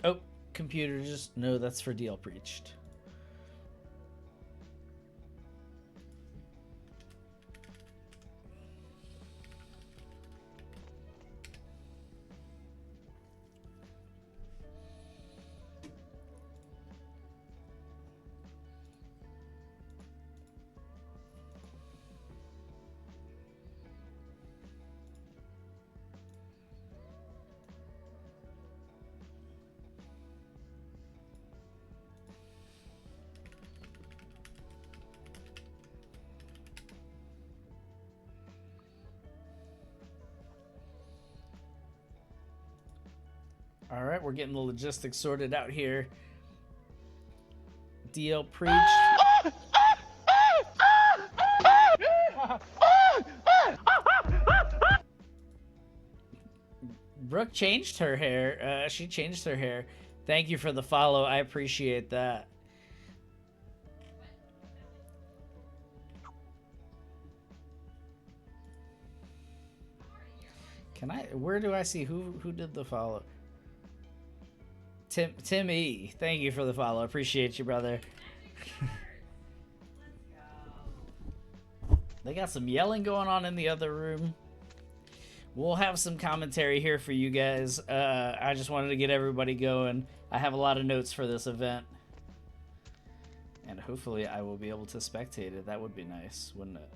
Oh, computer, just no, that's for DL Preached. All right, we're getting the logistics sorted out here. DL Preached. Brooke changed her hair. She changed her hair. Thank you for the follow. I appreciate that. Can I? Where do I see who did the follow? Tim E. Thank you for the follow. Appreciate you, brother. They got some yelling going on in the other room. We'll have some commentary here for you guys. I just wanted to get everybody going. I have a lot of notes for this event. And hopefully I will be able to spectate it. That would be nice, wouldn't it?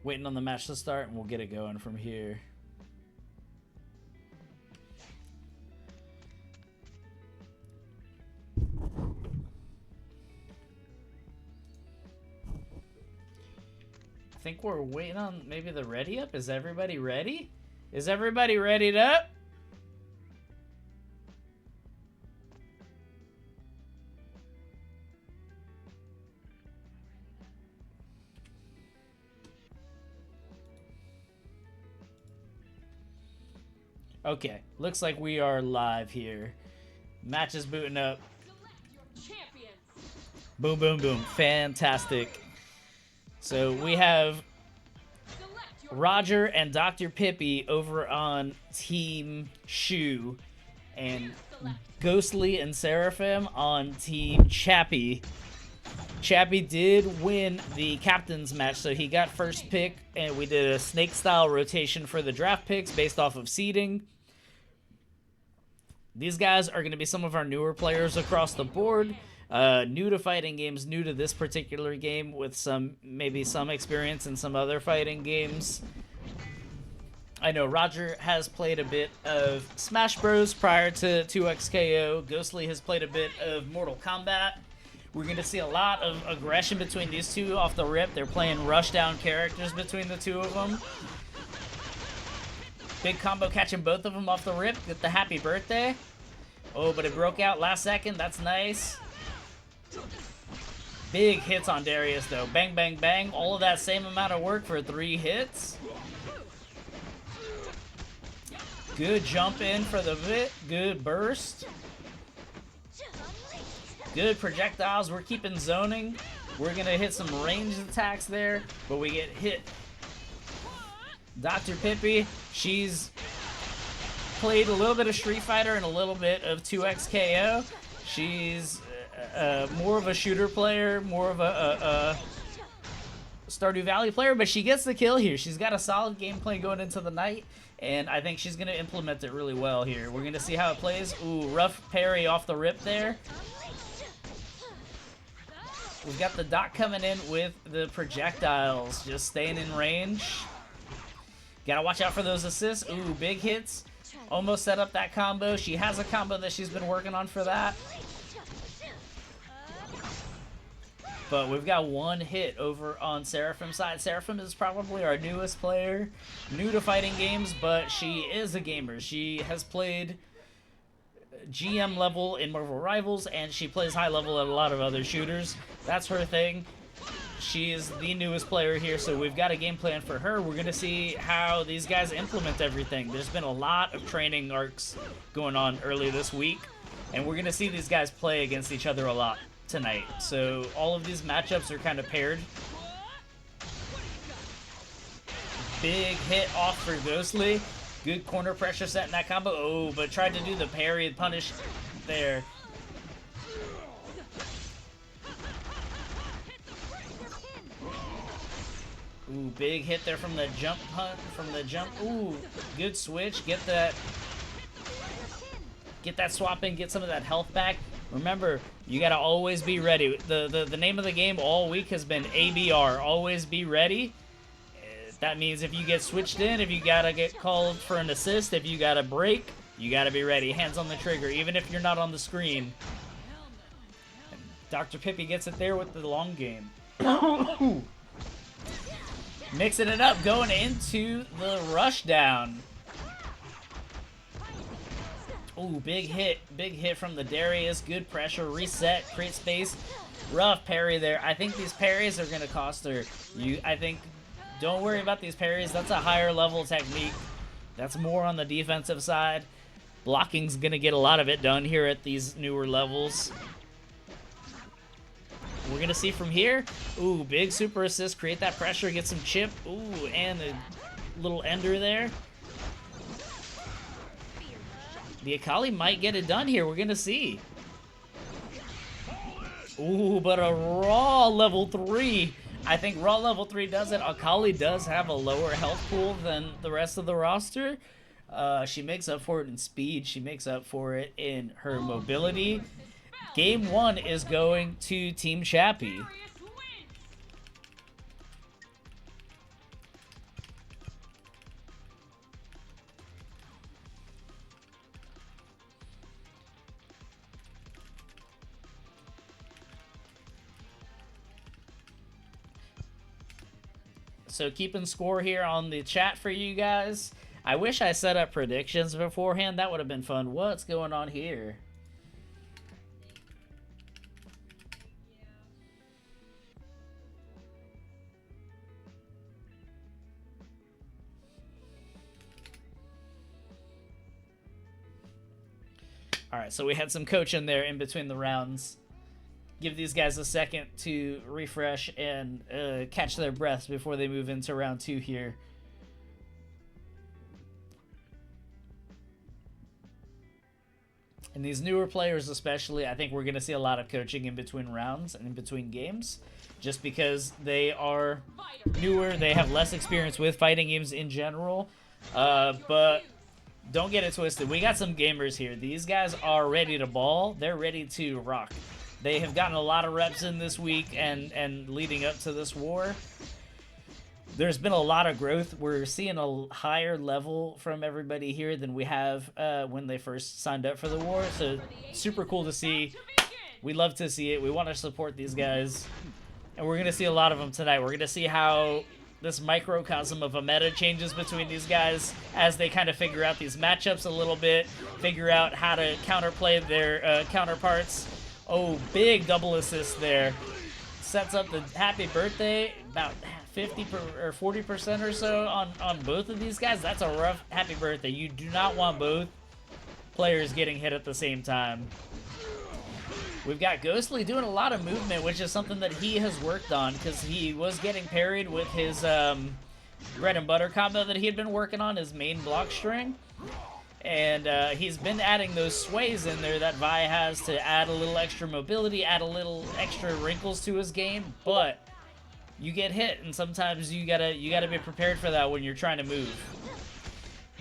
Waiting on the match to start, and we'll get it going from here. I think we're waiting on maybe the ready up. Is everybody ready? Is everybody readied up? Okay, looks like we are live here. Match is booting up. Boom, boom, boom. Fantastic. So we have Roger and Dr. Pippi over on Team Shoe, and Ghostly and Seraphim on Team Chapy. Chapy did win the captain's match, so he got first pick, and we did a snake-style rotation for the draft picks based off of seeding. These guys are going to be some of our newer players across the board. New to fighting games, new to this particular game, with maybe some experience in some other fighting games. I know Roger has played a bit of Smash Bros prior to 2XKO. Ghostly has played a bit of Mortal Kombat. We're going to see a lot of aggression between these two off the rip. They're playing rushdown characters between the two of them. Big combo catching both of them off the rip. Get the happy birthday. Oh, but it broke out last second. That's nice. Big hits on Darius, though. Bang, bang, bang. All of that same amount of work for 3 hits. Good jump in for the bit. Good burst. Good projectiles. We're keeping zoning. We're going to hit some ranged attacks there, but we get hit. Dr. Pippi, she's played a little bit of Street Fighter and a little bit of 2X KO. She's more of a shooter player, more of a Stardew Valley player, but she gets the kill here. She's got a solid gameplay going into the night, and I think she's going to implement it really well here. We're going to see how it plays. Ooh, rough parry off the rip there. We've got the Doc coming in with the projectiles, just staying in range. Gotta watch out for those assists. Ooh, big hits. Almost set up that combo. She has a combo that she's been working on for that. But we've got one hit over on Seraphim's side. Seraphim is probably our newest player. New to fighting games, but she is a gamer. She has played GM level in Marvel Rivals, and she plays high level at a lot of other shooters. That's her thing. She is the newest player here, so we've got a game plan for her. We're going to see how these guys implement everything. There's been a lot of training arcs going on early this week, and we're going to see these guys play against each other a lot tonight. So all of these matchups are kind of paired. Big hit off for Ghostly. Good corner pressure set in that combo. Oh, but tried to do the parry and punish there. Ooh, big hit there from the jump punt, from the jump. Ooh, good switch. Get that swap in, get some of that health back. Remember, you gotta always be ready. The name of the game all week has been ABR, always be ready. That means if you get switched in, if you gotta get called for an assist, if you gotta break, you gotta be ready. Hands on the trigger, even if you're not on the screen. And Dr. Pippi gets it there with the long game. Mixing it up, going into the rush down. Ooh, big hit from the Darius. Good pressure, reset, create space. Rough parry there. I think these parries are gonna cost her. Don't worry about these parries. That's a higher level technique. That's more on the defensive side. Blocking's gonna get a lot of it done here at these newer levels. We're gonna see from here. Ooh, big super assist. Create that pressure. Get some chip. Ooh, and a little ender there. The Akali might get it done here. We're gonna see. Ooh, but a raw level 3. I think raw level 3 does it. Akali does have a lower health pool than the rest of the roster. She makes up for it in speed. She makes up for it in her mobility. Game 1 is going to Team Chapy. So keeping score here on the chat for you guys. I wish I set up predictions beforehand. That would have been fun. What's going on here? Alright, so we had some coaching there in between the rounds. Give these guys a second to refresh and catch their breaths before they move into round 2 here. And these newer players especially, I think we're going to see a lot of coaching in between rounds and in between games. Just because they are newer, they have less experience with fighting games in general. But don't get it twisted. We got some gamers here. These guys are ready to ball. They're ready to rock. They have gotten a lot of reps in this week and leading up to this war. There's been a lot of growth. We're seeing a higher level from everybody here than we have when they first signed up for the war. So super cool to see. We love to see it. We want to support these guys. And we're going to see a lot of them tonight. We're going to see how this microcosm of a meta changes between these guys as they kind of figure out these matchups a little bit, figure out how to counterplay their counterparts. Oh, big double assist there. Sets up the happy birthday. About 50 or 40% or so on both of these guys, that's a rough happy birthday. You do not want both players getting hit at the same time. We've got Ghostly doing a lot of movement, which is something that he has worked on because he was getting parried with his bread and butter combo that he had been working on, his main block string. And he's been adding those sways in there that Vi has to add a little extra mobility, add a little extra wrinkles to his game, but you get hit, and sometimes you gotta be prepared for that when you're trying to move.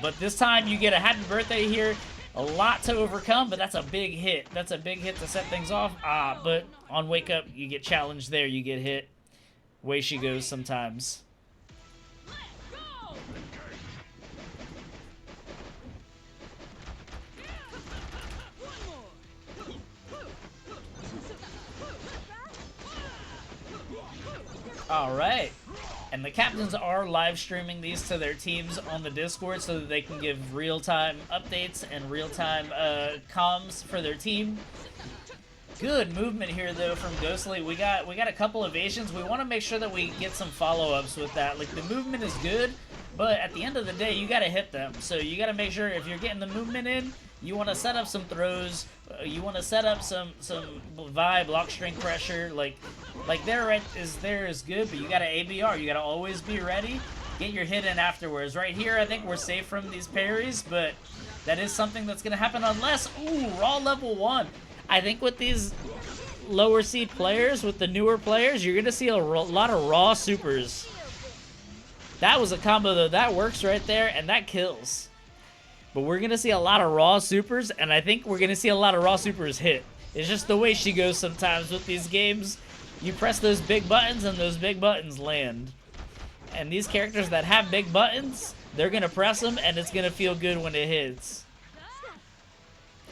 But this time you get a happy birthday here. A lot to overcome, but that's a big hit. That's a big hit to set things off. But on Wake Up, you get challenged there. You get hit. Way she goes sometimes. All right. And the captains are live streaming these to their teams on the Discord so that they can give real-time updates and real-time comms for their team. Good movement here though from Ghostly. We got a couple evasions. We want to make sure that we get some follow-ups with that. Like the movement is good, but at the end of the day, you got to hit them. So you got to make sure if you're getting the movement in, you want to set up some throws. You want to set up some Vi block string pressure. Like there is good, but you got to ABR. You got to always be ready. Get your hit in afterwards. Right here, I think we're safe from these parries, but that is something that's going to happen unless, ooh, raw level 1. I think with these lower seed players, with the newer players, you're going to see a lot of raw supers. That was a combo, though. That works right there, and that kills. But we're going to see a lot of raw supers, and I think we're going to see a lot of raw supers hit. It's just the way she goes sometimes with these games. You press those big buttons, and those big buttons land. And these characters that have big buttons, they're going to press them, and it's going to feel good when it hits.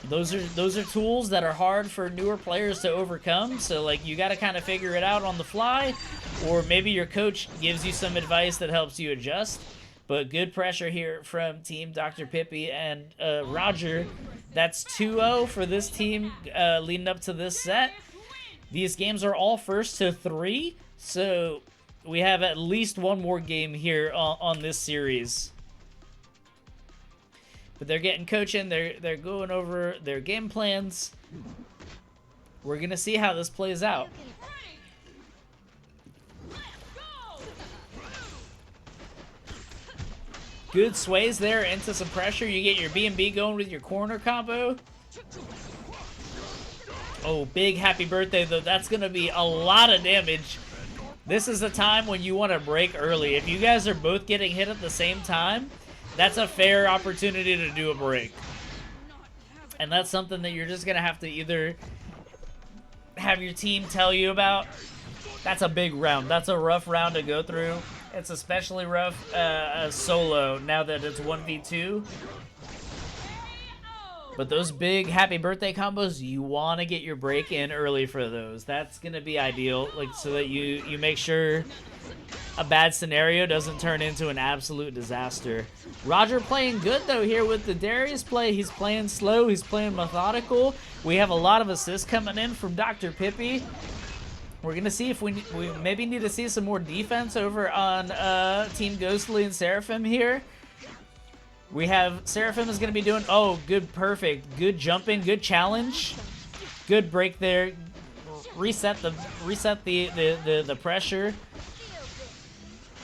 Those are tools that are hard for newer players to overcome, so like you got to kind of figure it out on the fly, or maybe your coach gives you some advice that helps you adjust. But good pressure here from Team Dr. Pippi and Roger. That's 2-0 for this team leading up to this set. These games are all first to 3, so we have at least one more game here on this series. But they're getting coaching, they're going over their game plans. We're gonna see how this plays out. Good sways there into some pressure. You get your B&B going with your corner combo. Oh, big happy birthday though. That's gonna be a lot of damage. This is a time when you want to break early. If you guys are both getting hit at the same time, that's a fair opportunity to do a break. And that's something that you're just going to have to either have your team tell you about. That's a big round. That's a rough round to go through. It's especially rough solo now that it's 1v2. But those big happy birthday combos, you want to get your break in early for those. That's going to be ideal, like so that you make sure a bad scenario doesn't turn into an absolute disaster. Roger playing good though here with the Darius play. He's playing slow, he's playing methodical. We have a lot of assists coming in from Dr. Pippi. We're gonna see if we maybe need to see some more defense over on Team Ghostly and Seraphim here. We have Seraphim is gonna be doing good, perfect, good jumping, good challenge, good break there. Reset the pressure.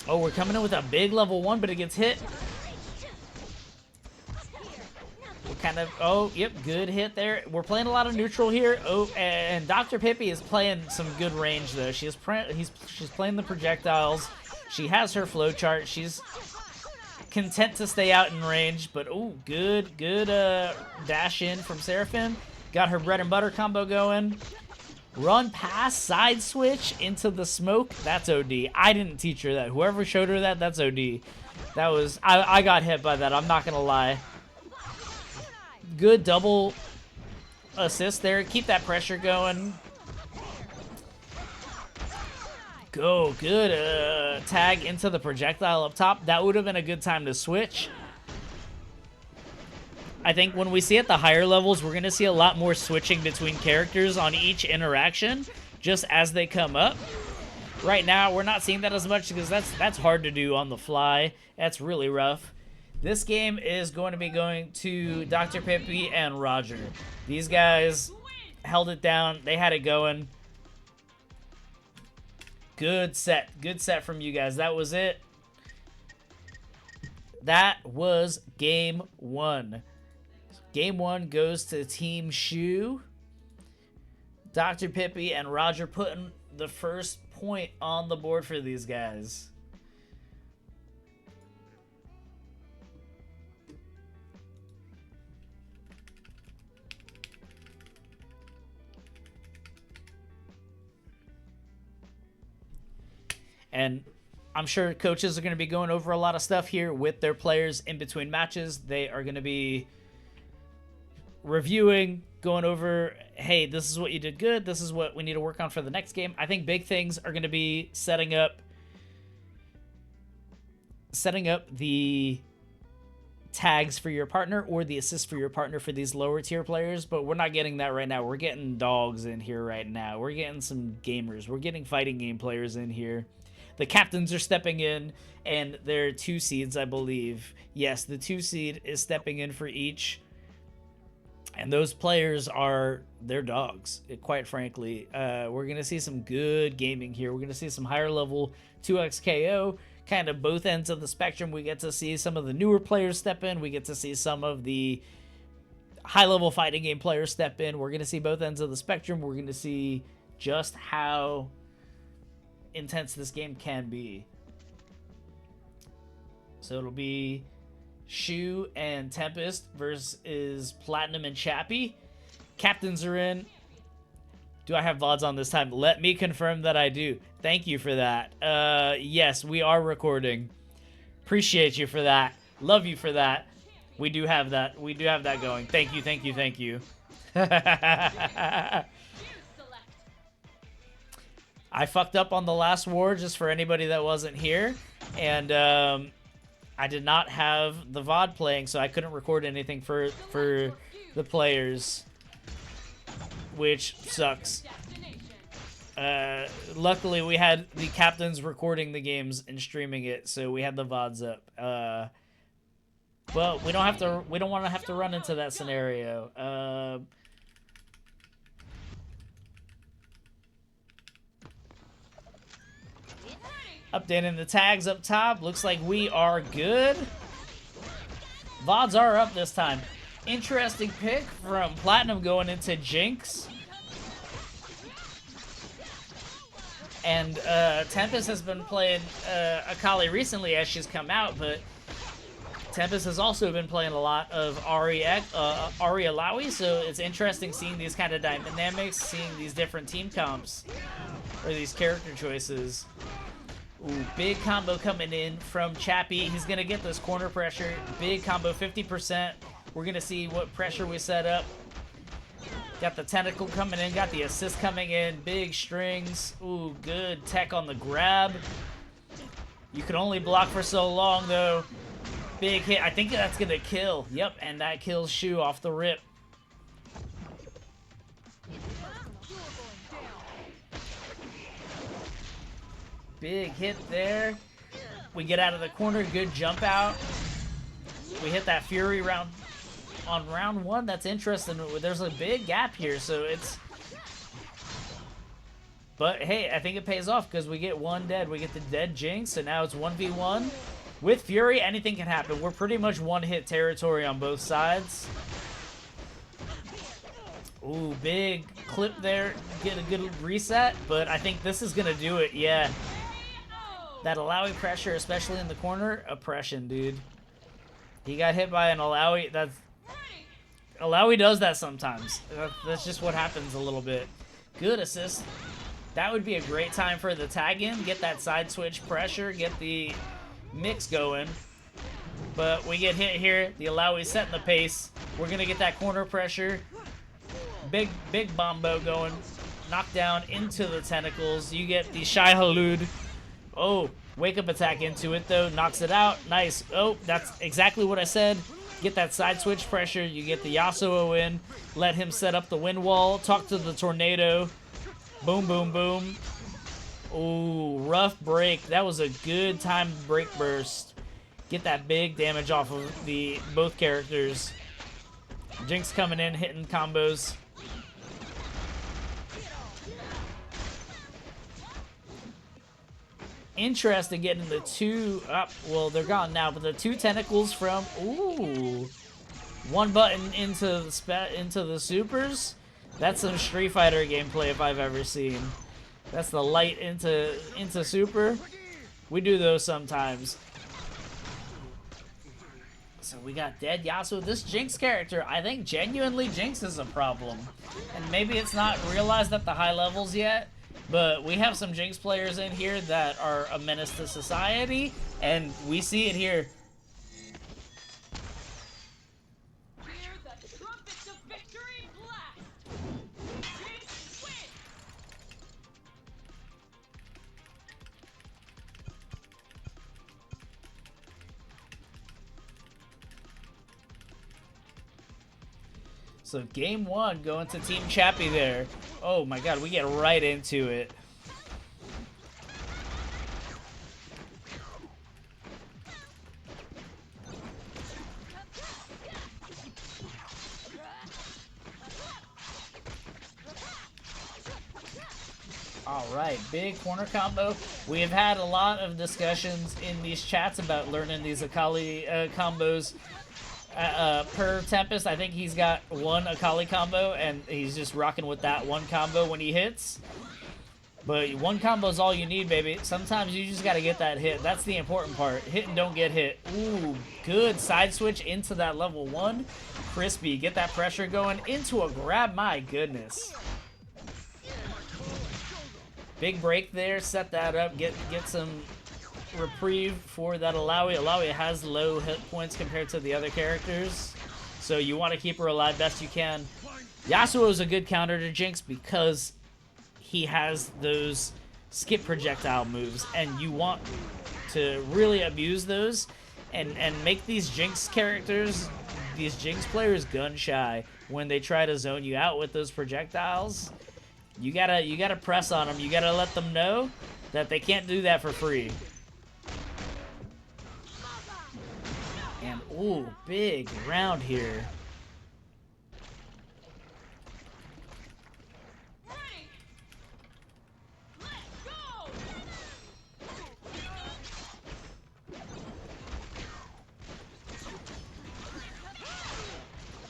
Oh, we're coming in with a big level 1, but it gets hit. We're kind of, yep, good hit there. We're playing a lot of neutral here. Oh, and Dr. Pippi is playing some good range though. She's playing the projectiles. She has her flow chart. She's content to stay out in range, but good dash in from Seraphim. Got her bread and butter combo going. Run past, side switch into the smoke. That's OD. I didn't teach her that. Whoever showed her that, that's OD. That was, I got hit by that. I'm not going to lie. Good double assist there. Keep that pressure going. Go. Good tag into the projectile up top. That would have been a good time to switch. I think when we see at the higher levels, we're going to see a lot more switching between characters on each interaction, just as they come up. Right now, we're not seeing that as much because that's hard to do on the fly. That's really rough. This game is going to be going to Dr. Pippy and Roger. These guys held it down. They had it going. Good set. Good set from you guys. That was it. That was game 1. Game 1 goes to Team Shoe. Dr. Pippy and Roger putting the first point on the board for these guys. And I'm sure coaches are going to be going over a lot of stuff here with their players in between matches. They are going to be reviewing, going over, hey, this is what you did good. This is what we need to work on for the next game. I think big things are going to be setting up the tags for your partner or the assists for your partner for these lower tier players, but we're not getting that right now. We're getting dogs in here right now. We're getting some gamers. We're getting fighting game players in here. The captains are stepping in, and they're 2 seeds, I believe. Yes, the 2 seed is stepping in for each. And those players are, they're dogs, quite frankly. We're going to see some good gaming here. We're going to see some higher level 2x KO, kind of both ends of the spectrum. We get to see some of the newer players step in. We get to see some of the high level fighting game players step in. We're going to see both ends of the spectrum. We're going to see just how intense this game can be. So it'll be Shoe and Tempest versus Platinum and Chapy. Captains are in. Do I have VODs on this time? Let me confirm that I do. Thank you for that. Yes, we are recording. Appreciate you for that. Love you for that. We do have that. We do have that going. Thank you, thank you, thank you. I fucked up on the last war, just for anybody that wasn't here. And I did not have the VOD playing, so I couldn't record anything for the players, which sucks. Luckily, we had the captains recording the games and streaming it, so we had the VODs up. But we don't have to. We don't want to have to run into that scenario. Updating the tags up top. Looks like we are good. VODs are up this time. Interesting pick from Platinum going into Jinx. And Tempest has been playing Akali recently as she's come out, but Tempest has also been playing a lot of Ari Alawi, so it's interesting seeing these kind of dynamics, seeing these different team comps, or these character choices. Ooh, big combo coming in from Chapy. He's going to get this corner pressure. Big combo, 50%. We're going to see what pressure we set up. Got the tentacle coming in. Got the assist coming in. Big strings. Ooh, good tech on the grab. You can only block for so long, though. Big hit. I think that's going to kill. Yep, and that kills Shoe off the rip. Big hit there. We get out of the corner. Good jump out. We hit that Fury round on round 1. That's interesting. There's a big gap here, so it's... But hey, I think it pays off because we get 1 dead. We get the dead Jinx, and now it's 1v1. With Fury, anything can happen. We're pretty much one-hit territory on both sides. Ooh, big clip there. Get a good reset, but I think this is going to do it. Yeah. That Alawi pressure, especially in the corner, oppression, dude. He got hit by an Alawi. Alawi does that sometimes. That's just what happens a little bit. Good assist. That would be a great time for the tag in. Get that side switch pressure. Get the mix going. But we get hit here. The Alawi setting the pace. We're going to get that corner pressure. Big bombo going. Knockdown into the tentacles. You get the Shai Halud. Oh, wake up attack into it, though. Knocks it out. Nice. Oh, that's exactly what I said. Get that side switch pressure. You get the Yasuo in. Let him set up the wind wall. Talk to the tornado. Boom, boom, boom. Ooh, rough break. That was a good timed break burst. Get that big damage off of both characters. Jinx coming in, hitting combos. Interesting getting the two up. Well, they're gone now, but the two tentacles from one button into the supers. That's some Street Fighter gameplay if I've ever seen. That's the light into super. We do those sometimes. So we got dead Yasuo. This Jinx character, I think genuinely Jinx is a problem. And maybe it's not realized at the high levels yet, but we have some Jinx players in here that are a menace to society, and we see it here. So game one going to Team Chapy there. Oh my god, we get right into it. Alright, big corner combo. We have had a lot of discussions in these chats about learning these Akali combos. Per Tempest, I think he's got one Akali combo, and he's just rocking with that one combo when he hits. But one combo is all you need, baby. Sometimes you just gotta get that hit. That's the important part. Hit and don't get hit. Ooh, good side switch into that level 1. Crispy, get that pressure going into a grab. My goodness. Big break there. Set that up. Get some reprieve for that Alawi. Alawi has low hit points compared to the other characters, so you want to keep her alive best you can. Yasuo is a good counter to Jinx because he has those skip projectile moves, and you want to really abuse those and make these Jinx characters, these Jinx players, gun shy when they try to zone you out with those projectiles. You gotta press on them. You gotta let them know that they can't do that for free. And, ooh, big round here.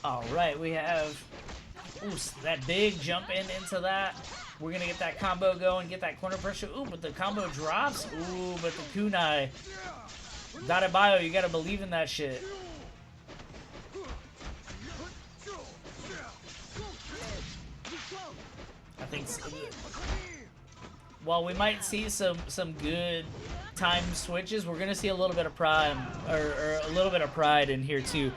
Alright, we have that big jump into that. We're gonna get that combo going, get that corner pressure. Ooh, but the combo drops. Ooh, but the kunai. Dadabayo, you gotta believe in that shit. I think while we might see some good time switches, we're gonna see a little bit of pride or a little bit of pride in here too.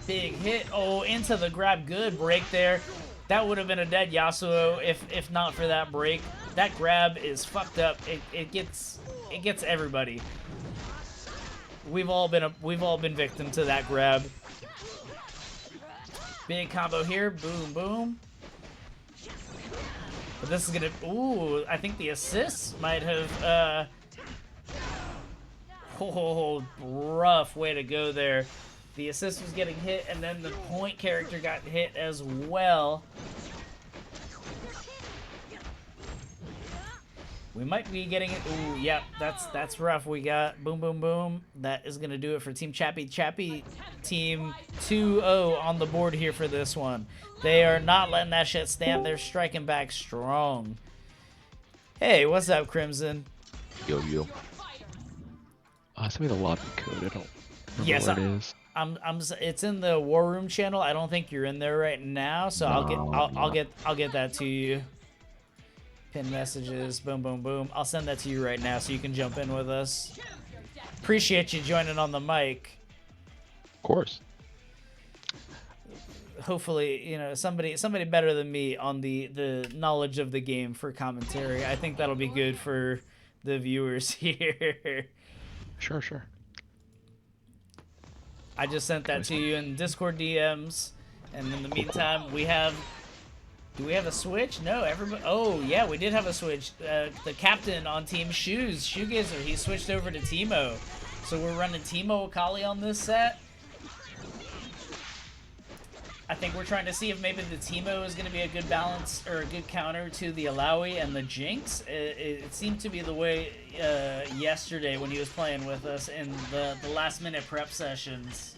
Big hit. Oh, into the grab. Good break there. That would have been a dead Yasuo if not for that break. That grab is fucked up. It gets everybody. We've all been victim to that grab. Big combo here. Boom, boom. But this is gonna. Ooh, I think the assists might have. Oh, rough way to go there. The assist was getting hit, and then the point character got hit as well. We might be getting it. Ooh, yep, that's rough. We got boom, boom, boom. That is gonna do it for Team Chapy. Chapy team 2-0 on the board here for this one. They are not letting that shit stand. They're striking back strong. Hey, what's up, Crimson? Yo. Send me the lobby code. I don't remember where it is. It's in the War Room channel. I don't think you're in there right now, so I'll get that to you. Pin messages, boom, boom, boom. I'll send that to you right now so you can jump in with us. Appreciate you joining on the mic. Of course. Hopefully, you know, somebody better than me on the knowledge of the game for commentary. I think that'll be good for the viewers here. Sure. I just sent that to you in Discord DMs. And in the meantime, we have... Do we have a switch? No, everybody... Oh, yeah, we did have a switch. The captain on Team Shoegazer, he switched over to Teemo. So we're running Teemo Akali on this set. I think we're trying to see if maybe the Teemo is going to be a good balance or a good counter to the Alawi and the Jinx. It seemed to be the way yesterday when he was playing with us in the last minute prep sessions.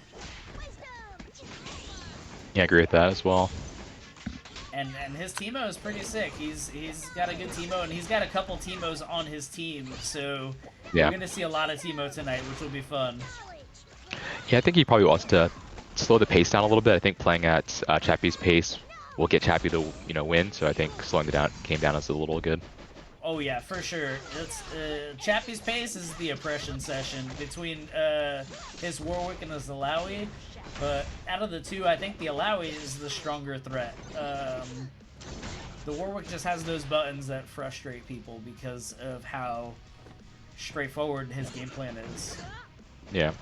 Yeah, I agree with that as well. And his Teemo is pretty sick. He's got a good Teemo, and he's got a couple Teemos on his team. So Yeah. we're going to see a lot of Teemo tonight, which will be fun. Yeah, I think he probably wants to slow the pace down a little bit. I think playing at Chapy's pace will get Chapy to win. So I think slowing the game down is a little good. Oh yeah, for sure. It's Chappy's pace is the oppression session between his Warwick and his Alawi. But out of the two, I think the Alawi is the stronger threat. The Warwick just has those buttons that frustrate people because of how straightforward his game plan is. Yeah.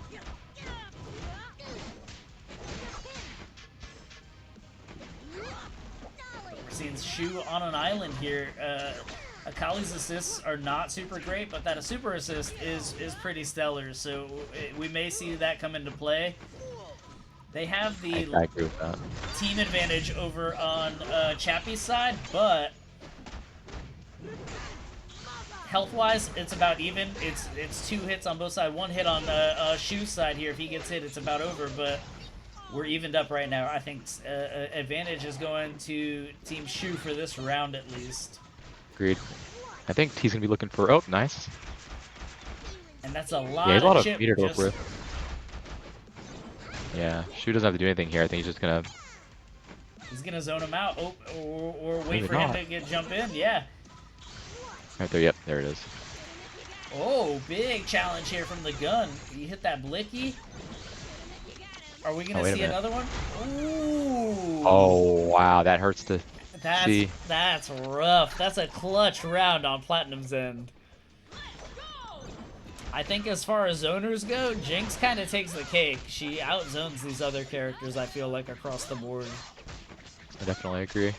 We're seeing Shu on an island here. Akali's assists are not super great, but that a super assist is pretty stellar. So we may see that come into play. They have the I agree with that. team advantage over on Chappy's side, but health-wise, it's about even. It's 2 hits on both sides. 1 hit on Shu's side here. If he gets hit, it's about over, but we're evened up right now. I think advantage is going to Team Shu for this round at least. Agreed. I think he's gonna be looking for. Oh, nice. And that's a lot. Yeah, he's a lot of chip meter to work just- with. Yeah, Shu doesn't have to do anything here. I think he's just gonna. He's gonna zone him out, or wait Maybe for him not. to jump in. Yeah. Right there. Yep, there it is. Oh, big challenge here from the gun. You hit that blicky. Are we gonna wait a see minute. another one? Ooh. Oh wow, that hurts to see. That's rough. That's a clutch round on Platinum's end. I think as far as zoners go, Jinx kind of takes the cake. She outzones these other characters, I feel like, across the board. I definitely agree.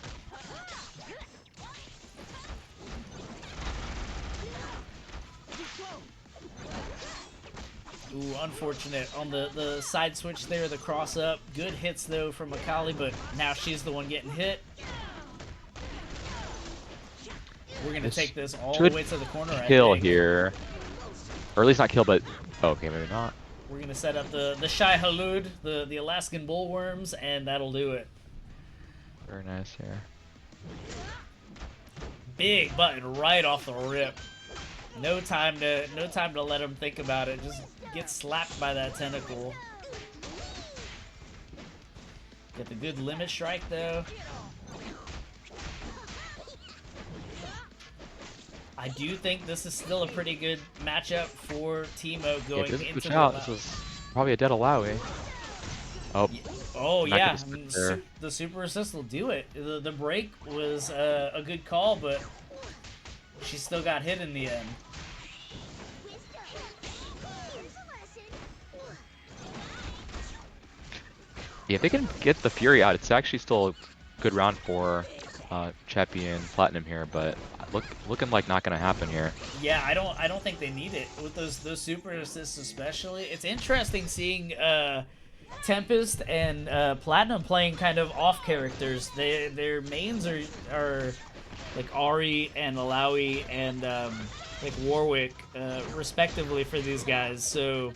Ooh, unfortunate. On the side switch there, the cross up. Good hits, though, from Akali, but now she's the one getting hit. We're going to This take this all the should way to the corner, I Kill think. here, or at least not kill, but oh, okay, maybe not. We're going to set up the Shai Halud, the Alaskan bullworms, and that'll do it. Very nice here. Big button right off the rip. No time to let him think about it. Just get slapped by that tentacle. Get the good limit strike though. I do think this is still a pretty good matchup for Teemo Yeah, going didn't into switch the out. This was probably a dead Alawi. Oh. Oh not yeah, gonna switch there. the super assist will do it. The break was a good call, but she still got hit in the end. Yeah, if they can get the Fury out, it's actually still a good round for Chapy and Platinum here, but looking like not gonna happen here. Yeah, I don't think they need it with those super assists especially. It's interesting seeing Tempest and Platinum playing kind of off characters. Their mains are like Ari and Alawi and like Warwick respectively for these guys. So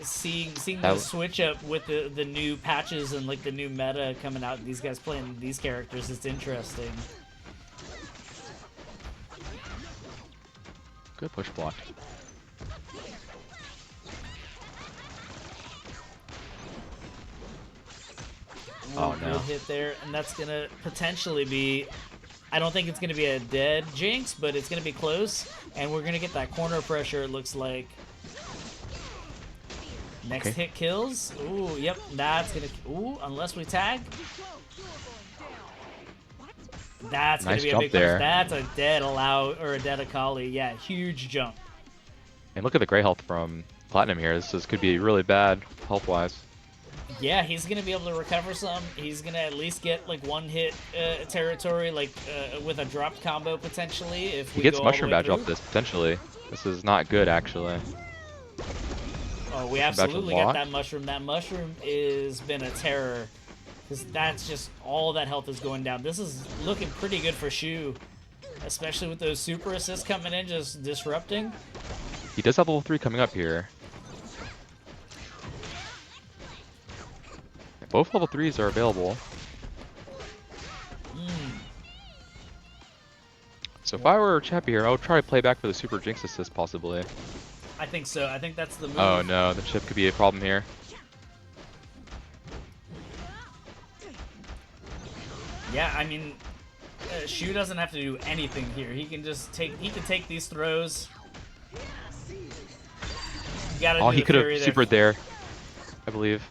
seeing the switch up with the new patches and like the new meta coming out, these guys playing these characters, it's interesting. Good push block. Oh Good no. hit there, and that's gonna potentially be. I don't think it's gonna be a dead Jinx, but it's gonna be close, and we're gonna get that corner pressure. It looks like. Next Okay. hit kills. Ooh, yep, that's gonna. Ooh, unless we tag. That's Nice gonna be a jump big there. punish. That's a dead or a dead Akali. Yeah, huge jump. And look at the gray health from Platinum here. This could be really bad health-wise. Yeah, he's gonna be able to recover some. He's gonna at least get like one hit territory, like with a dropped combo potentially. If He we gets go all the Mushroom way Badge through. off this, potentially. This is not good, actually. Oh, we Mushroom Badge absolutely got unlocked. that mushroom. That mushroom has been a terror. Because that's just all that health is going down. This is looking pretty good for Shoe. Especially with those super assists coming in, just disrupting. He does have level 3 coming up here. Both level 3s are available. So if I were Chapy here, I would try to play back for the super Jinx assist, possibly. I think so. I think that's the move. Oh no, the chip could be a problem here. Yeah, I mean, Shu doesn't have to do anything here. He can just take. He can take these throws. You gotta Oh, do he the could have fury supered there, I believe.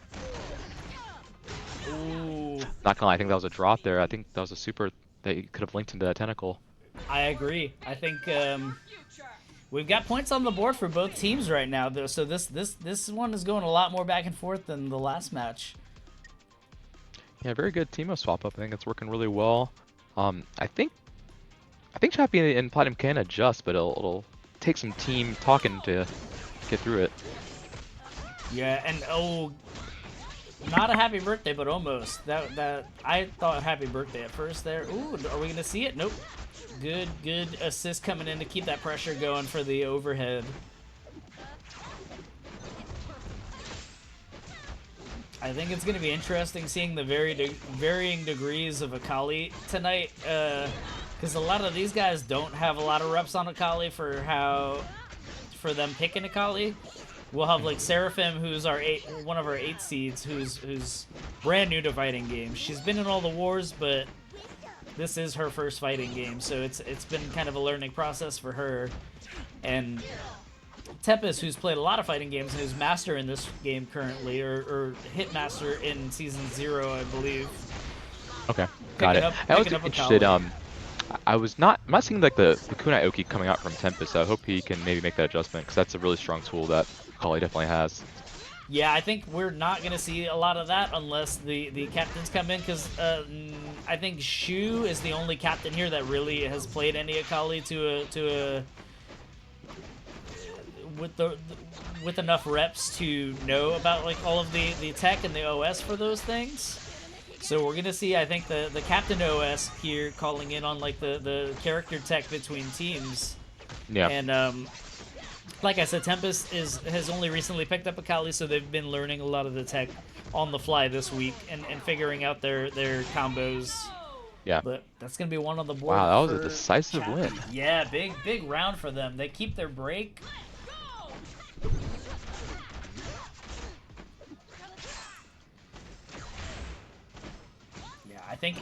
Ooh, Not gonna lie, I think that was a drop there. I think that was a super that he could have linked into that tentacle. I agree. I think we've got points on the board for both teams right now, though. So this one is going a lot more back and forth than the last match. Yeah, very good Teemo swap up. I think it's working really well. I think Chapy and Platinum can adjust, but it'll take some team talking to get through it. Yeah, and oh, not a happy birthday, but almost. That I thought happy birthday at first there. Ooh, are we gonna see it? Nope. Good assist coming in to keep that pressure going for the overhead. I think it's going to be interesting seeing the varying degrees of Akali tonight, because a lot of these guys don't have a lot of reps on Akali for them picking Akali. We'll have like Seraphim, who's one of our 8 seeds, who's brand new to fighting games. She's been in all the wars, but this is her first fighting game, so it's been kind of a learning process for her. And Tempest, who's played a lot of fighting games and is master in this game currently, or hit master in season 0, I believe. Okay, got it. I was interested. I'm not seeing like the Kunai Oki coming out from Tempest. So I hope he can maybe make that adjustment because that's a really strong tool that Akali definitely has. Yeah, I think we're not going to see a lot of that unless the captains come in, because I think Shu is the only captain here that really has played any Akali with enough reps to know about like all of the tech and the OS for those things. So we're gonna see, I think, the captain OS here calling in on like the character tech between teams. Yeah. And like I said, Tempest has only recently picked up Akali, so they've been learning a lot of the tech on the fly this week and figuring out their combos. Yeah. But that's gonna be one on the board. Wow, that was a for decisive Chapy. win. Yeah, big round for them. They keep their break. Yeah, I think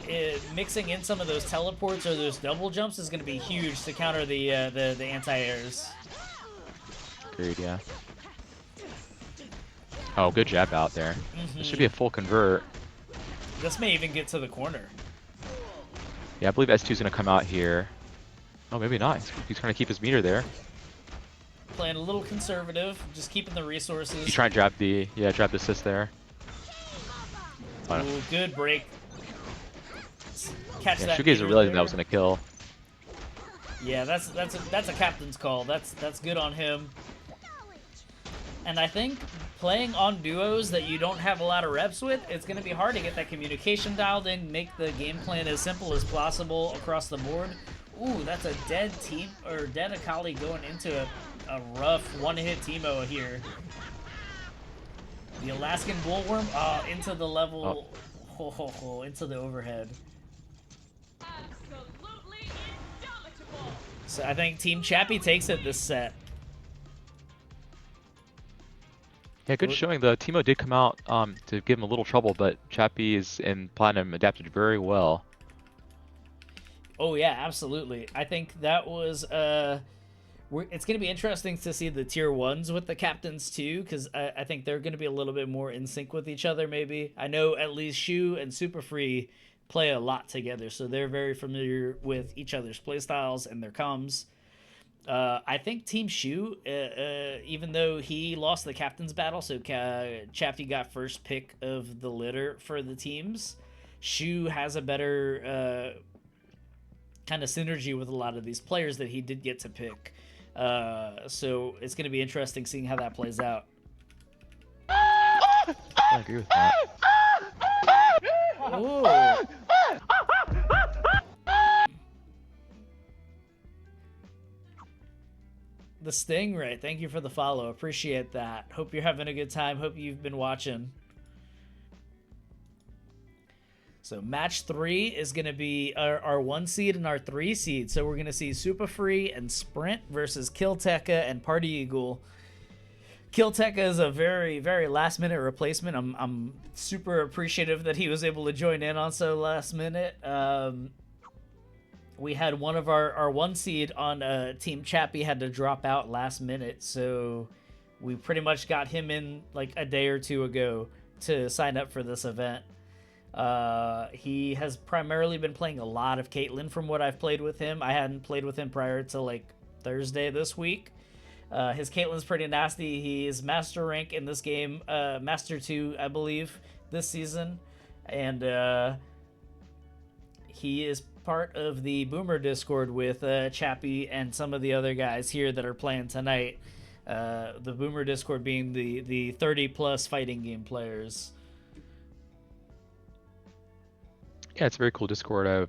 mixing in some of those teleports or those double jumps is going to be huge to counter the anti-airs. Agreed, yeah. Oh, good jab out there. This should be a full convert. This may even get to the corner. Yeah, I believe S2 is going to come out here. Oh, maybe not. He's trying to keep his meter there. Playing a little conservative, just keeping the resources. He's trying to grab the assist there. Oh, no. Ooh, good break. Catch Yeah, that. Shoegazer realizing that was going to kill. Yeah, that's a captain's call. That's good on him. And I think playing on duos that you don't have a lot of reps with, it's going to be hard to get that communication dialed in, make the game plan as simple as possible across the board. Ooh, that's a dead team, or dead Akali going into a rough one-hit Teemo here. The Alaskan Bullworm, into the level, into the overhead. So I think Team Chapy takes it this set. Yeah, good showing. The Teemo did come out to give him a little trouble, but Chapy is in Platinum adapted very well. Oh yeah, absolutely. I think that was it's going to be interesting to see the tier 1s with the captains too, because I think they're going to be a little bit more in sync with each other maybe. I know at least Shu and Super Free play a lot together, so they're very familiar with each other's playstyles and their comms. I think Team Shoe, even though he lost the captain's battle, so Chapy got first pick of the litter for the teams, Shoe has a better kind of synergy with a lot of these players that he did get to pick. So it's going to be interesting seeing how that plays out. I agree with that. Ooh. The Stingray, thank you for the follow. Appreciate that. Hope you're having a good time. Hope you've been watching. So match 3 is going to be our 1 seed and our 3 seed. So we're going to see Super Free and Sprint versus Kilteka and Party Eagle. Kilteka is a very, very last minute replacement. I'm super appreciative that he was able to join in on so last minute. We had one of our 1 seed on Team Chapy had to drop out last minute, so we pretty much got him in like a day or 2 ago to sign up for this event. He has primarily been playing a lot of Caitlyn from what I've played with him. I hadn't played with him prior to like Thursday this week. His Caitlyn's pretty nasty. He is Master rank in this game, Master 2, I believe, this season. And he is part of the Boomer Discord with Chapy and some of the other guys here that are playing tonight. The Boomer Discord being the 30-plus fighting game players. Yeah, it's a very cool Discord. I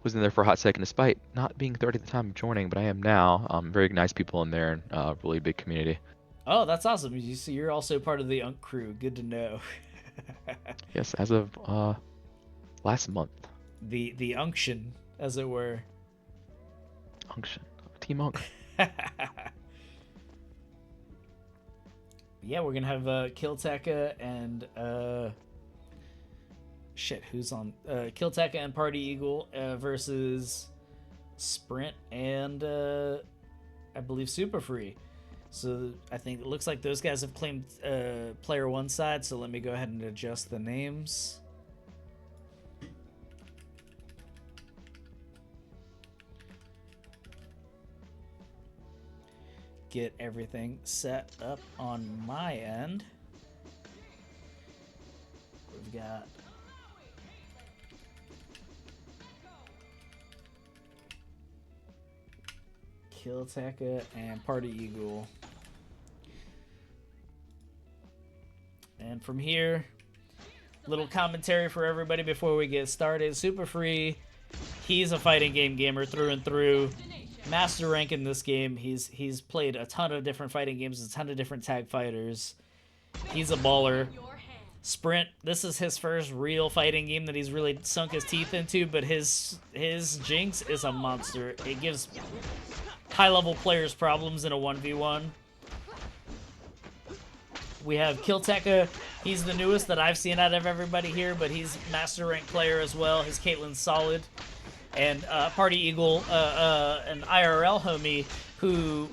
was in there for a hot second, despite not being 30 at the time of joining, but I am now. Very nice people in there, and really big community. Oh, that's awesome. You see, you're also part of the Unk crew. Good to know. Yes, as of last month. The unction, as it were. Unction. Team Unk. Yeah, we're gonna have Kilteka and who's on Kilteka and Party Eagle versus Sprint and I believe Super Free. So I think it looks like those guys have claimed player 1 side, so let me go ahead and adjust the names. Get everything set up on my end. We've got Kilteka and Party Eagle. And from here, little commentary for everybody before we get started. Super Free, he's a fighting game gamer through and through. Master rank in this game. He's played a ton of different fighting games, a ton of different tag fighters. He's a baller. Sprint, this is his first real fighting game that he's really sunk his teeth into, but his Jinx is a monster. It gives high-level players problems in a 1v1. We have Kilteka. He's the newest that I've seen out of everybody here, but he's master rank player as well. His Caitlyn's solid. And Party Eagle, an IRL homie who,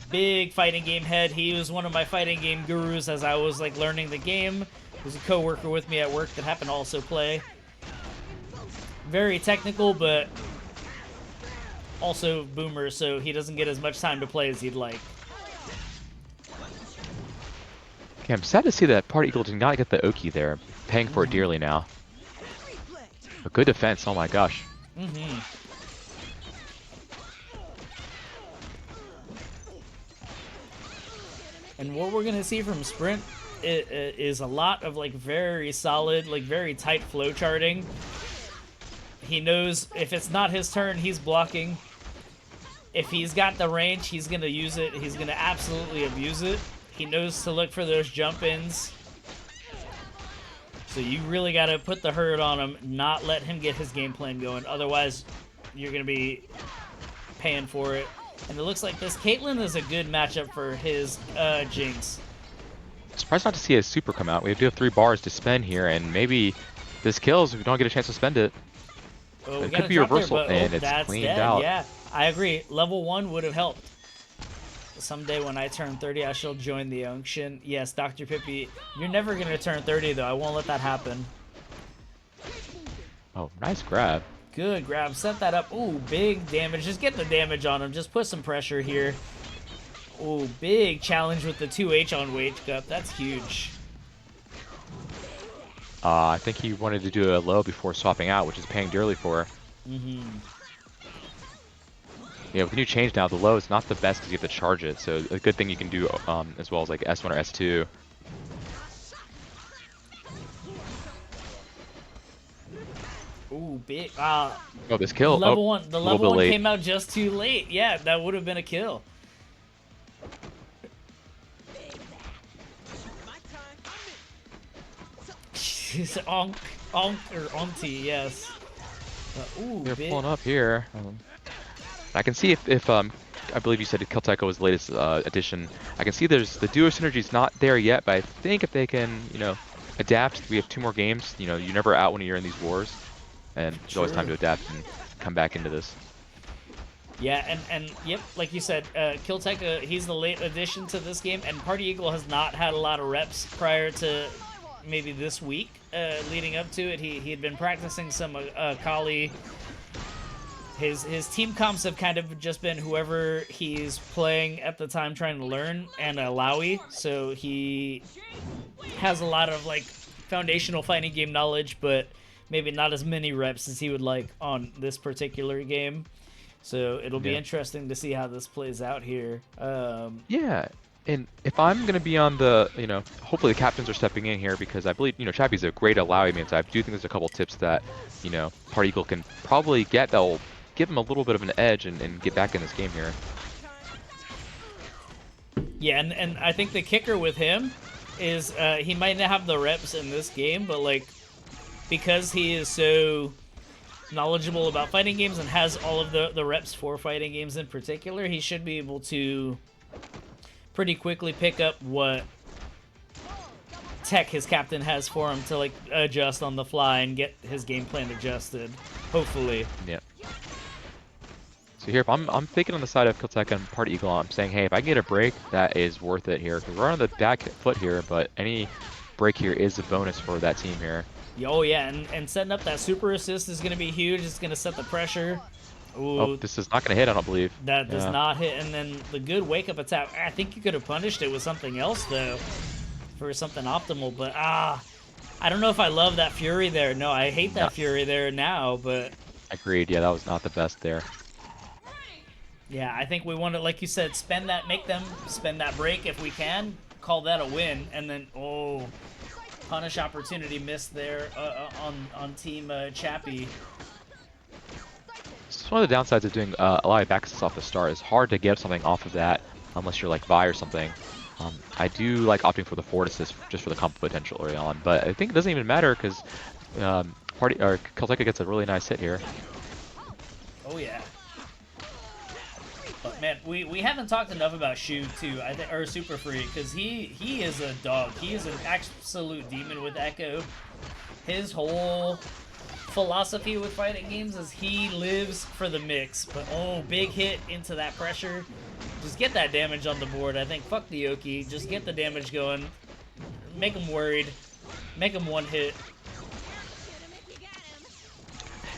big fighting game head. He was one of my fighting game gurus as I was like learning the game. He was a co-worker with me at work that happened to also play. Very technical, but also boomer, so he doesn't get as much time to play as he'd like. Okay, I'm sad to see that Party Eagle did not get the Oki there. Paying for it dearly now. A good defense, oh my gosh. And what we're gonna see from Sprint is a lot of like very solid, like very tight flow charting. He knows if it's not his turn, he's blocking. If he's got the range, he's gonna use it. He's gonna absolutely abuse it. He knows to look for those jump ins. So you really got to put the hurt on him, not let him get his game plan going. Otherwise, you're going to be paying for it. And it looks like this Caitlyn is a good matchup for his Jinx. Surprised not to see a super come out. We do have 3 bars to spend here, and maybe this kills if we don't get a chance to spend it. Oh, it could be reversal, there, and it's cleaned out. Yeah, I agree. Level 1 would have helped. Someday when I turn 30, I shall join the unction. Yes, Dr. Pippi, you're never going to turn 30, though. I won't let that happen. Oh, nice grab. good grab. Set that up. Ooh, big damage. Just get the damage on him. Just put some pressure here. Ooh, big challenge with the 2H on Wage Cup. That's huge. I think he wanted to do a low before swapping out, which is paying dearly for. Mm-hmm. Yeah, with the new change now, the low is not the best because you have to charge it. So a good thing you can do as well as like S1 or S2. Ooh, big. Oh, this kill. Level oh, one. The a little level bit one late. came out just too late. Yeah, that would have been a kill. Onk or auntie, yes. Ooh, They're big. pulling up here. I can see if I believe you said Kelteco was the latest addition. I can see there's the duo synergy's not there yet, but I think if they can, adapt. We have 2 more games. You're never out when you're in these wars, and there's always time to adapt and come back into this. Yeah, and yep, like you said, Kilteka, he's the late addition to this game, and Party Eagle has not had a lot of reps prior to maybe this week leading up to it. He had been practicing some Kali. His team comps have kind of just been whoever he's playing at the time trying to learn, and Laui, so he has a lot of like foundational fighting game knowledge, but maybe not as many reps as he would like on this particular game. So it'll be interesting to see how this plays out here. Yeah, and if I'm going to be on the, hopefully the captains are stepping in here because I believe, Chappy's a great Alawi man, so I do think there's a couple tips that, Party Eagle can probably get that will give him a little bit of an edge and get back in this game here. Yeah, and I think the kicker with him is he might not have the reps in this game, but like because he is so knowledgeable about fighting games and has all of the reps for fighting games in particular, he should be able to pretty quickly pick up what tech his captain has for him to like adjust on the fly and get his game plan adjusted, hopefully. Yeah. So here, if I'm thinking on the side of Kilteka and Party Eagle, I'm saying, hey, if I can get a break, that is worth it here. Because we're on the back foot here, but any break here is a bonus for that team here. Oh yeah, and setting up that super assist is going to be huge. It's going to set the pressure. Ooh, oh, this is not going to hit, I don't believe. That does not hit. And then the good wake-up attack, I think you could have punished it with something else, though, for something optimal. But, I don't know if I love that Fury there. No, I hate that Fury there now, but... Agreed, yeah, that was not the best there. Yeah, I think we want to, like you said, make them spend that break if we can, call that a win, and then, punish opportunity missed there on Team Chappy. It's one of the downsides of doing a lot of backassists off the start. It's hard to get something off of that unless you're like Vi or something. I do like opting for the forward assist just for the combo potential early on, but I think it doesn't even matter because Kilteka gets a really nice hit here. Oh yeah. But man, we haven't talked enough about Shu too. I think, or Super Free, because he is a dog. He is an absolute demon with Echo. His whole philosophy with fighting games is he lives for the mix. But big hit into that pressure. Just get that damage on the board. I think fuck the Yoki. Just get the damage going. Make him worried. Make him one hit.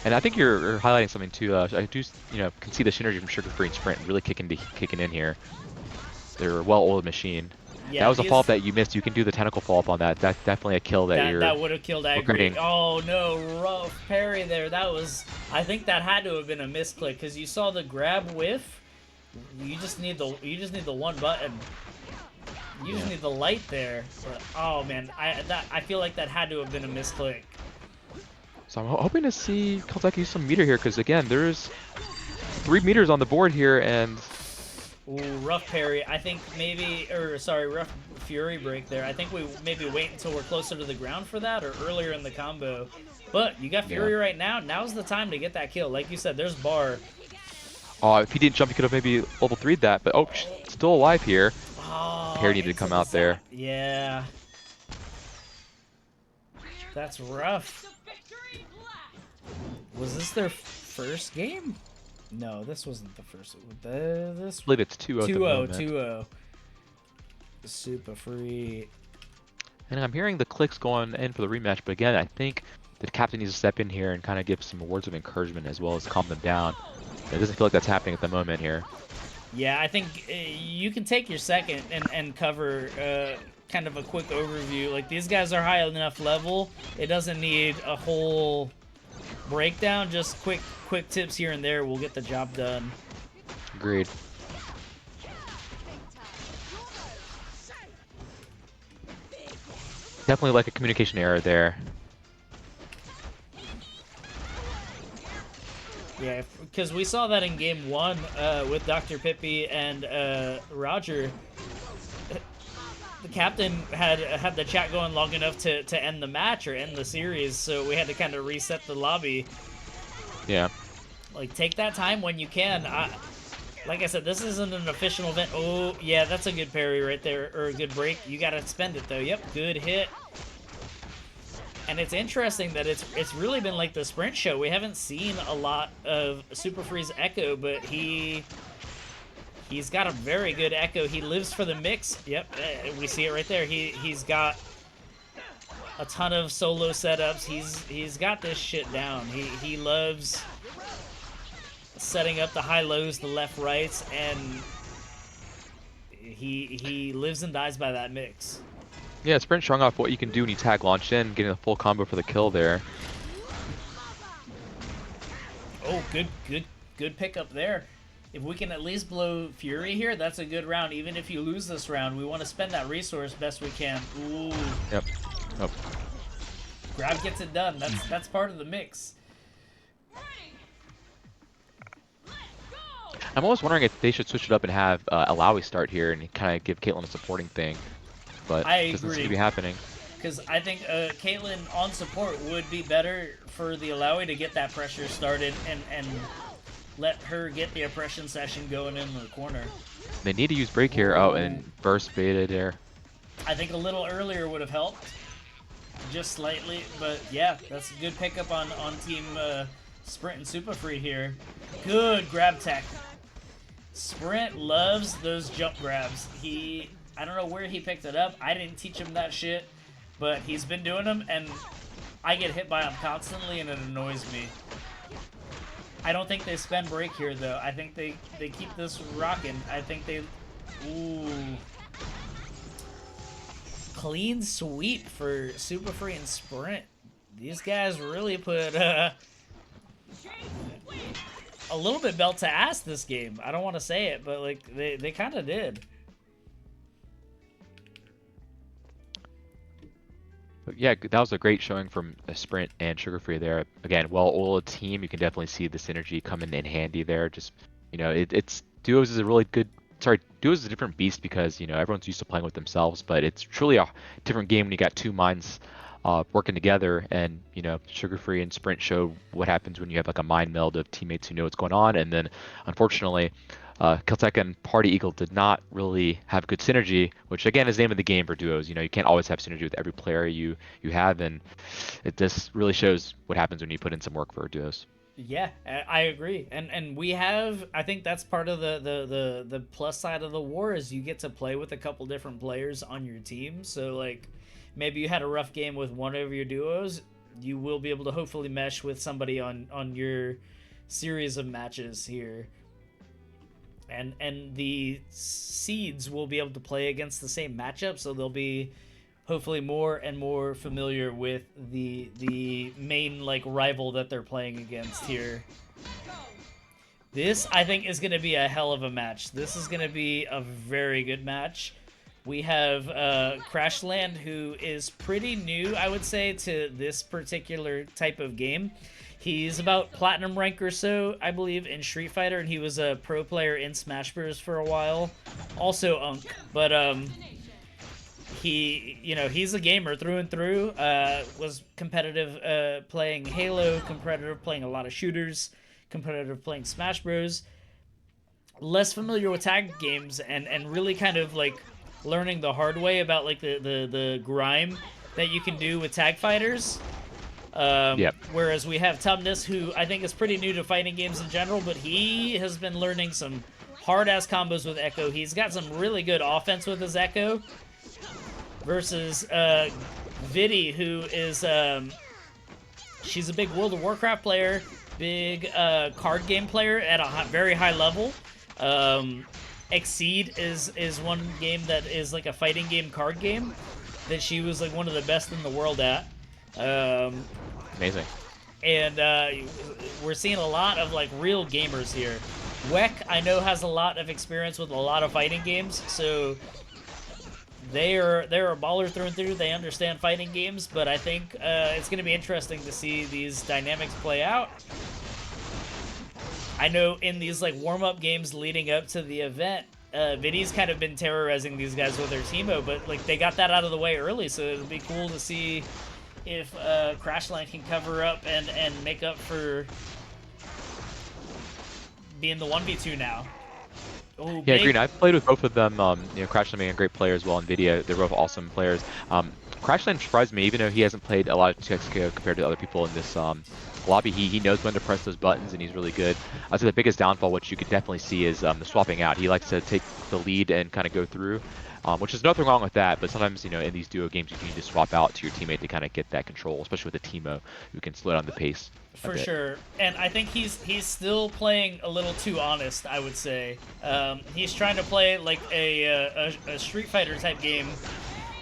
And I think you're highlighting something too. I do, can see the synergy from Sugar Free and Sprint really kicking in here. They're a well-oiled machine. Yeah, that was a follow-up that you missed. You can do the tentacle follow-up on that. That's definitely a kill that would have killed. I agree. Oh no, rough parry there. That was. I think that had to have been a misclick because you saw the grab whiff. You just need the one button. You just need the light there. But, oh man, I feel like that had to have been a misclick. So I'm hoping to see Kilteka use some meter here, because again, there's 3 meters on the board here, and... Ooh, rough parry. I think rough Fury break there. I think we maybe wait until we're closer to the ground for that, or earlier in the combo. But you got Fury right now. Now's the time to get that kill. Like you said, there's bar. Oh, if he didn't jump, he could have maybe level 3'd that, but still alive here. Parry needed to come out there. Yeah. That's rough. Was this their first game? No, this wasn't the first. I believe it's 2-0. 2-0. Super Free. And I'm hearing the clicks going in for the rematch, but again, I think the captain needs to step in here and kind of give some words of encouragement as well as calm them down. It doesn't feel like that's happening at the moment here. Yeah, I think you can take your second and cover kind of a quick overview. Like, these guys are high enough level. It doesn't need a whole breakdown. Just quick tips here and there will get the job done. Agreed. Definitely like a communication error there. Yeah, because we saw that in game 1 with Dr. Pippi and Roger. The captain had the chat going long enough to end the match or end the series, so we had to kind of reset the lobby. Yeah. Like, take that time when you can. Like I said, this isn't an official event. Oh, yeah, that's a good parry right there, or a good break. You gotta spend it, though. Yep, good hit. And it's interesting that it's really been like the sprint show. We haven't seen a lot of Super Free's Echo, but he's got a very good Echo. He lives for the mix. Yep, we see it right there. He's got a ton of solo setups. He's got this shit down. He loves setting up the high lows, the left rights, and he lives and dies by that mix. Yeah, sprint showing off what you can do when you tag launch in, getting a full combo for the kill there. Oh, good pickup there. If we can at least blow Fury here, that's a good round. Even if you lose this round, we want to spend that resource best we can. Ooh. Yep. Oh. Grab gets it done. That's part of the mix. I'm always wondering if they should switch it up and have Alawi start here and kind of give Caitlyn a supporting thing. But it doesn't seem to be happening. Because I think Caitlyn on support would be better for the Alawi to get that pressure started and let her get the oppression session going in the corner. They need to use break here. Oh, and burst beta there. I think a little earlier would have helped. Just slightly. But yeah, that's a good pickup on Team Sprint and Super Free here. Good grab tech. Sprint loves those jump grabs. I don't know where he picked it up. I didn't teach him that shit, but he's been doing them, and I get hit by him constantly, and it annoys me. I don't think they spend break here, though. I think they keep this rocking. I think they... Ooh. Clean sweep for Super Free and Sprint. These guys really put a little bit belt to ass this game. I don't want to say it, but like they kind of did. But yeah, that was a great showing from Sprint and Sugar Free there. Again, well-oiled team. You can definitely see the synergy coming in handy there. Just, you know, it's Duos is a really good. Sorry, Duos is a different beast because, you know, everyone's used to playing with themselves, but it's truly a different game when you got two minds working together. And, you know, Sugar Free and Sprint show what happens when you have like a mind meld of teammates who know what's going on. And then, unfortunately, Keltec and Party Eagle did not really have good synergy, which again is the name of the game for duos. You know, you can't always have synergy with every player you have, and it just really shows what happens when you put in some work for duos. Yeah, I agree, and we have. I think that's part of the plus side of the war is you get to play with a couple different players on your team. So like, maybe you had a rough game with one of your duos, you will be able to hopefully mesh with somebody on your series of matches here. And the seeds will be able to play against the same matchup, so they'll be hopefully more and more familiar with the main like rival that they're playing against here. This, I think, is going to be a hell of a match. This is going to be a very good match. We have Crashland, who is pretty new, I would say, to this particular type of game. He's about platinum rank or so, I believe, in Street Fighter, and he was a pro player in Smash Bros. For a while. Also Unk, but he's a gamer through and through. Was competitive playing Halo, competitive playing a lot of shooters, competitive playing Smash Bros. Less familiar with tag games, and really kind of like learning the hard way about like the grime that you can do with tag fighters. Whereas we have Tumnus, who I think is pretty new to fighting games in general, but he has been learning some hard-ass combos with Echo. He's got some really good offense with his Echo. Versus Vidi, who is she's a big World of Warcraft player, big card game player at a very high level. Exceed is one game that is like a fighting game card game that she was like one of the best in the world at. Amazing. And we're seeing a lot of like real gamers here. Weck, I know, has a lot of experience with a lot of fighting games, so they're a baller through and through. They understand fighting games, but I think it's going to be interesting to see these dynamics play out. I know in these like warm-up games leading up to the event, Vidi's kind of been terrorizing these guys with their Teemo, but like they got that out of the way early, so it'll be cool to see if Crashline can cover up and make up for being the 1v2 now. Ooh, Yeah, Green. I've played with both of them. You know, Crashline being a great player as well, and Nvidia, they're both awesome players. Crashline surprised me, even though he hasn't played a lot of 2XKO compared to other people in this lobby. He knows when to press those buttons, and he's really good. I'd say the biggest downfall, which you could definitely see, is the swapping out. He likes to take the lead and kind of go through, which is nothing wrong with that. But sometimes, you know, in these duo games, you need to swap out to your teammate to kind of get that control, especially with a Teemo who can slow down the pace. For sure, and I think he's still playing a little too honest, I would say. He's trying to play like a Street Fighter type game,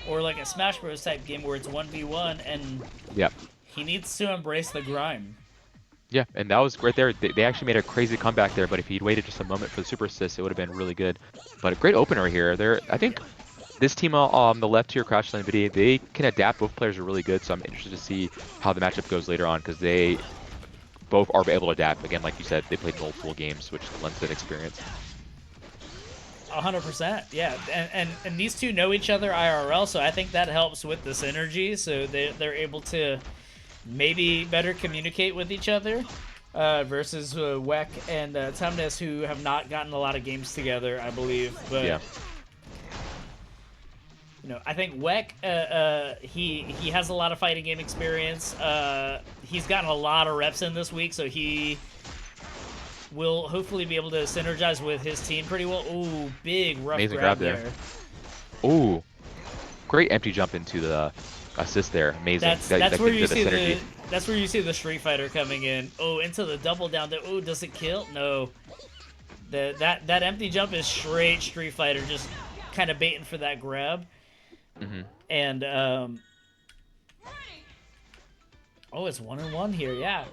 or like a Smash Bros type game where it's 1v1, and yeah, he needs to embrace the grime. Yeah, and that was right there. They actually made a crazy comeback there, but if he'd waited just a moment for the super assist, it would have been really good. But a great opener here. I think this team on the left here, Crashline Nvidia, they can adapt. Both players are really good, so I'm interested to see how the matchup goes later on, because they both are able to adapt. Again, like you said, they played multiple games, which lends to that experience. 100%, yeah. And these two know each other IRL, so I think that helps with the synergy. So they're able to maybe better communicate with each other versus Weck and Tumnus, who have not gotten a lot of games together, I believe. But yeah. You know, I think Weck, he has a lot of fighting game experience. He's gotten a lot of reps in this week, so he will hopefully be able to synergize with his team pretty well. Ooh, big rough Amazing grab there. there. Ooh, great empty jump into the assist there. Amazing. That's where you see that's where you see the Street Fighter coming in. Oh, into the double down there. Oh, does it kill? No. That empty jump is straight Street Fighter, just kind of baiting for that grab. Mm-hmm. And oh, it's 1-1 here, yeah.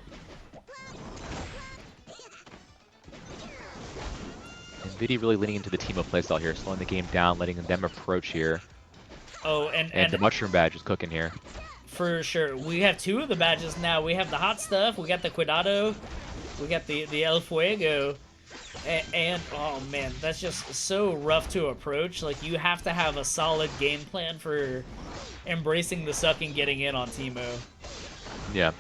And Vidi really leaning into the Teemo playstyle here, slowing the game down, letting them approach here. Oh, and the mushroom badge is cooking here. For sure. We have two of the badges now. We have the hot stuff, we got the Cuidado, we got the El Fuego. And oh man, that's just so rough to approach. Like, you have to have a solid game plan for embracing the suck and getting in on Teemo. Yeah.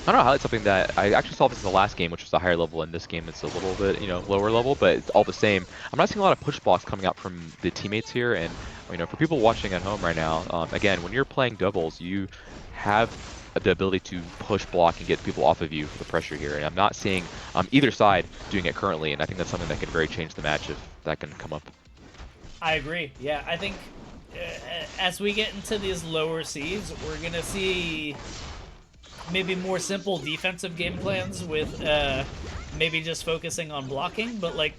I want to highlight something that I actually saw this in the last game, which was a higher level. In this game, it's a little bit, you know, lower level, but it's all the same. I'm not seeing a lot of push blocks coming out from the teammates here, and you know, for people watching at home right now, again, when you're playing doubles, you have the ability to push block and get people off of you for the pressure here, and I'm not seeing either side doing it currently, and I think that's something that can very change the match if that can come up. I agree. Yeah, I think as we get into these lower seeds, we're gonna see maybe more simple defensive game plans with maybe just focusing on blocking, but like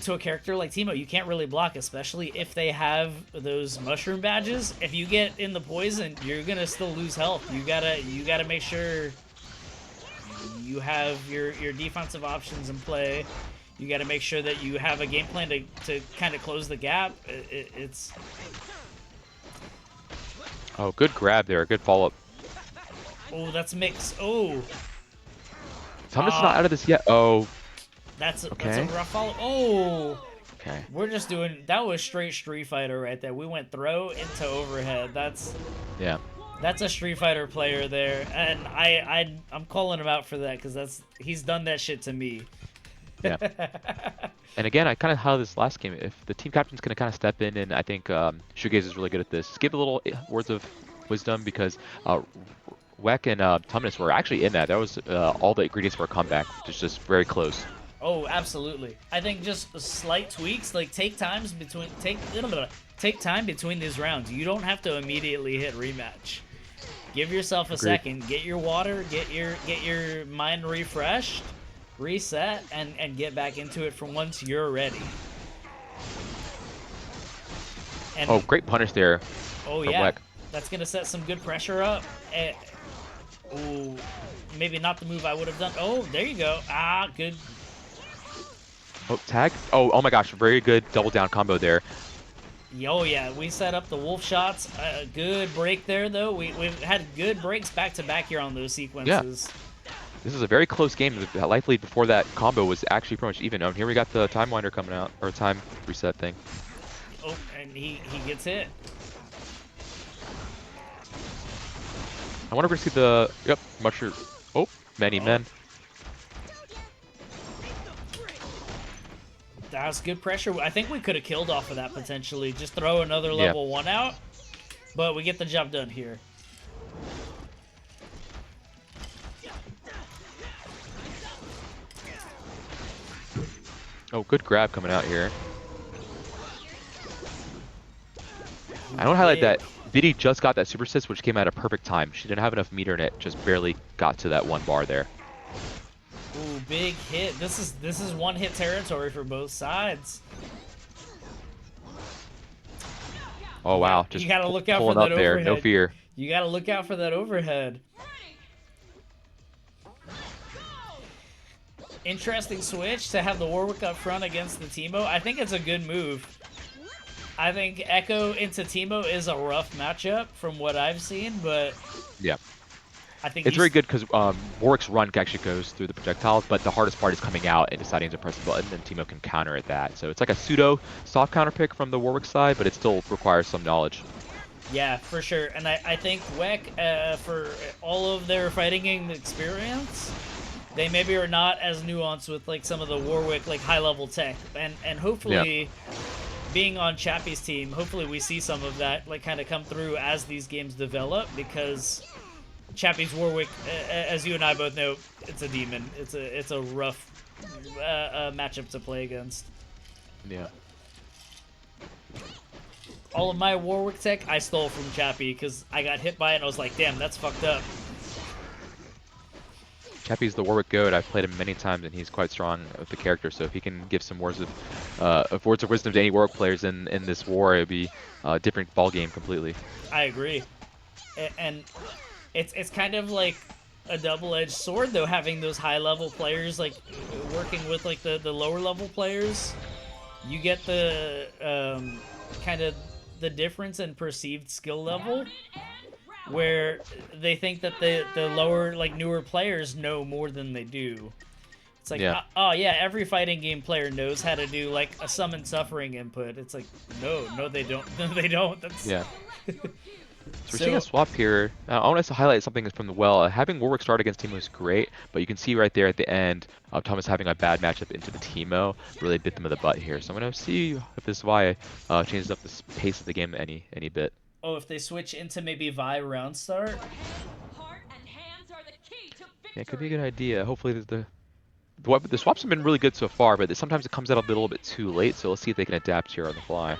to a character like Teemo, you can't really block, especially if they have those mushroom badges. If you get in the poison, you're gonna still lose health. You gotta make sure you have your defensive options in play. You gotta make sure that you have a game plan to kind of close the gap. It's Oh, good grab there, good follow up. Oh, that's mix. Oh, Thomas is not out of this yet. Oh. That's a okay. rough follow. Oh. Okay. We're just doing, that was straight Street Fighter right there. We went throw into overhead. That's a Street Fighter player there, and I'm calling him out for that because he's done that shit to me. Yeah. And again, I kind of highlighted this last game. If the team captain's gonna kind of step in, and I think Shoegazer is really good at this. Just give a little words of wisdom, because Weck and Tumnus were actually in that. That was all the ingredients for a comeback. Just very close. Oh, absolutely. I think just slight tweaks, like take time between these rounds. You don't have to immediately hit rematch. Give yourself a Agreed. second. Get your water. Get your mind refreshed, reset, and get back into it from once you're ready. And, Oh, great punish there. Oh from yeah, Weck. that's gonna set some good pressure up. Ooh, maybe not the move I would have done. Oh, there you go. Ah, good. Oh, tag. Oh my gosh, very good double down combo there. Oh yeah, we set up the wolf shots. Good break there though. We've had good breaks back to back here on those sequences. This is a very close game. The life lead before that combo was actually pretty much even. Here we got the time winder coming out, or time reset thing. Oh, and he gets hit. I wonder if we see the mushroom. Oh, many men. That was good pressure. I think we could have killed off of that potentially. Just throw another level 1 out. But we get the job done here. Oh, good grab coming out here. I want to highlight that Biddy just got that super assist, which came at a perfect time. She didn't have enough meter in it, just barely got to that 1 bar there. Ooh, big hit. This is one-hit territory for both sides. Oh wow, just you gotta look out for pulling that up there, overhead. no fear. You gotta look out for that overhead. Interesting switch to have the Warwick up front against the Teemo. I think it's a good move. I think Echo into Teemo is a rough matchup from what I've seen, but Yeah. I think It's very good because Warwick's run actually goes through the projectiles, but the hardest part is coming out and deciding to press the button, and Teemo can counter at that. So it's like a pseudo soft counter pick from the Warwick side, but it still requires some knowledge. Yeah, for sure. And I think WEC, for all of their fighting game experience, they maybe are not as nuanced with like some of the Warwick like high-level tech. And hopefully, being on Chapy's team, hopefully we see some of that like kind of come through as these games develop, because Chapy's Warwick, as you and I both know, it's a demon. It's a rough matchup to play against. Yeah. All of my Warwick tech I stole from Chapy because I got hit by it and I was like, damn, that's fucked up. Chappy's the Warwick goat. I've played him many times, and he's quite strong with the character. So if he can give some words of wisdom to any Warwick players in this war, it'd be a different ball game completely. I agree, and it's kind of like a double-edged sword though, having those high-level players like working with like the lower-level players. You get the kind of the difference in perceived skill level, where they think that the lower, like newer players know more than they do. It's like, oh yeah, every fighting game player knows how to do like a summon suffering input. It's like, no, they don't. No, they don't. That's... Yeah. So we're seeing a swap here. I want us to highlight something from the well. Having Warwick start against Teemo is great, but you can see right there at the end, Thomas having a bad matchup into the Teemo really bit them in the butt here. So I'm going to see if this Vi changes up the pace of the game any bit. Oh, if they switch into maybe Vi round start? Yeah, it could be a good idea. Hopefully the swaps have been really good so far, but sometimes it comes out a little bit too late, so let's see if they can adapt here on the fly.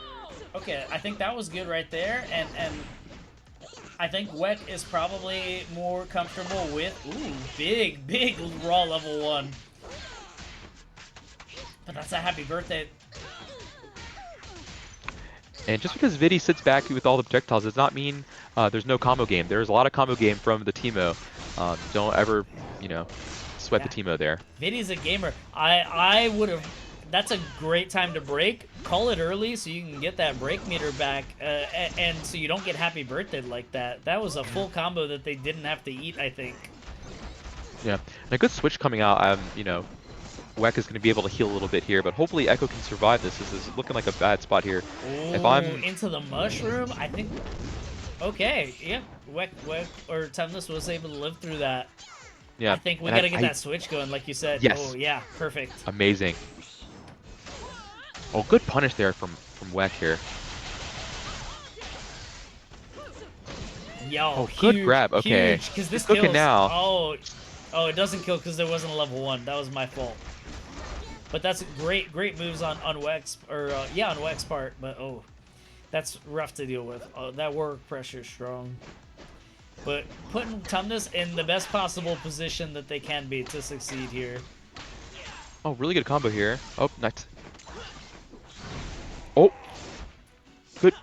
Okay, I think that was good right there, and I think WEC is probably more comfortable with, big raw level 1. But that's a happy birthday. And just because Viddy sits back with all the projectiles does not mean there's no combo game. There's a lot of combo game from the Teemo. Don't ever, sweat the Teemo there. Viddy's a gamer. I would have... That's a great time to break. Call it early so you can get that break meter back, and so you don't get happy birthday like that. That was a full combo that they didn't have to eat, I think. Yeah, and a good switch coming out. WEC is going to be able to heal a little bit here, but hopefully Echo can survive this. This is looking like a bad spot here. Ooh, if I'm into the mushroom, I think. Okay, yeah, WEC or Temness was able to live through that. Yeah, I think we gotta get that switch going, like you said. Yes. Oh yeah, perfect. Amazing. Oh, good punish there from WEC here. Yo, oh, good grab. Okay, because this cooking kills. now. Oh, it doesn't kill because there wasn't a level 1. That was my fault. But that's great moves on WEC's on WEC's part. But that's rough to deal with. Oh, that work pressure is strong. but putting Tumnus in the best possible position that they can be to succeed here. Oh, really good combo here. Oh, nice. Oh, good.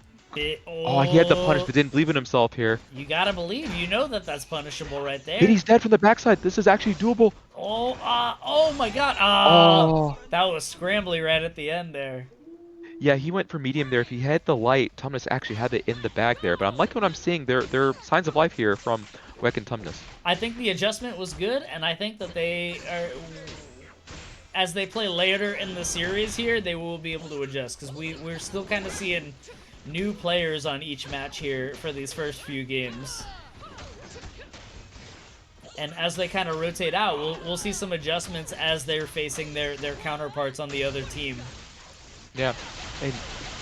Oh, he had the punish, but didn't believe in himself here. You gotta believe. You know that that's punishable right there. But he's dead from the backside. This is actually doable. Oh my god. That was scrambly right at the end there. Yeah, he went for medium there. If he had the light, Tumnus actually had it in the bag there. But I'm liking what I'm seeing. There are signs of life here from Weck and Tumnus. I think the adjustment was good, and I think that they are, as they play later in the series here, they will be able to adjust, because we're still kind of seeing new players on each match here for these first few games. And as they kind of rotate out, we'll see some adjustments as they're facing their counterparts on the other team. Yeah, and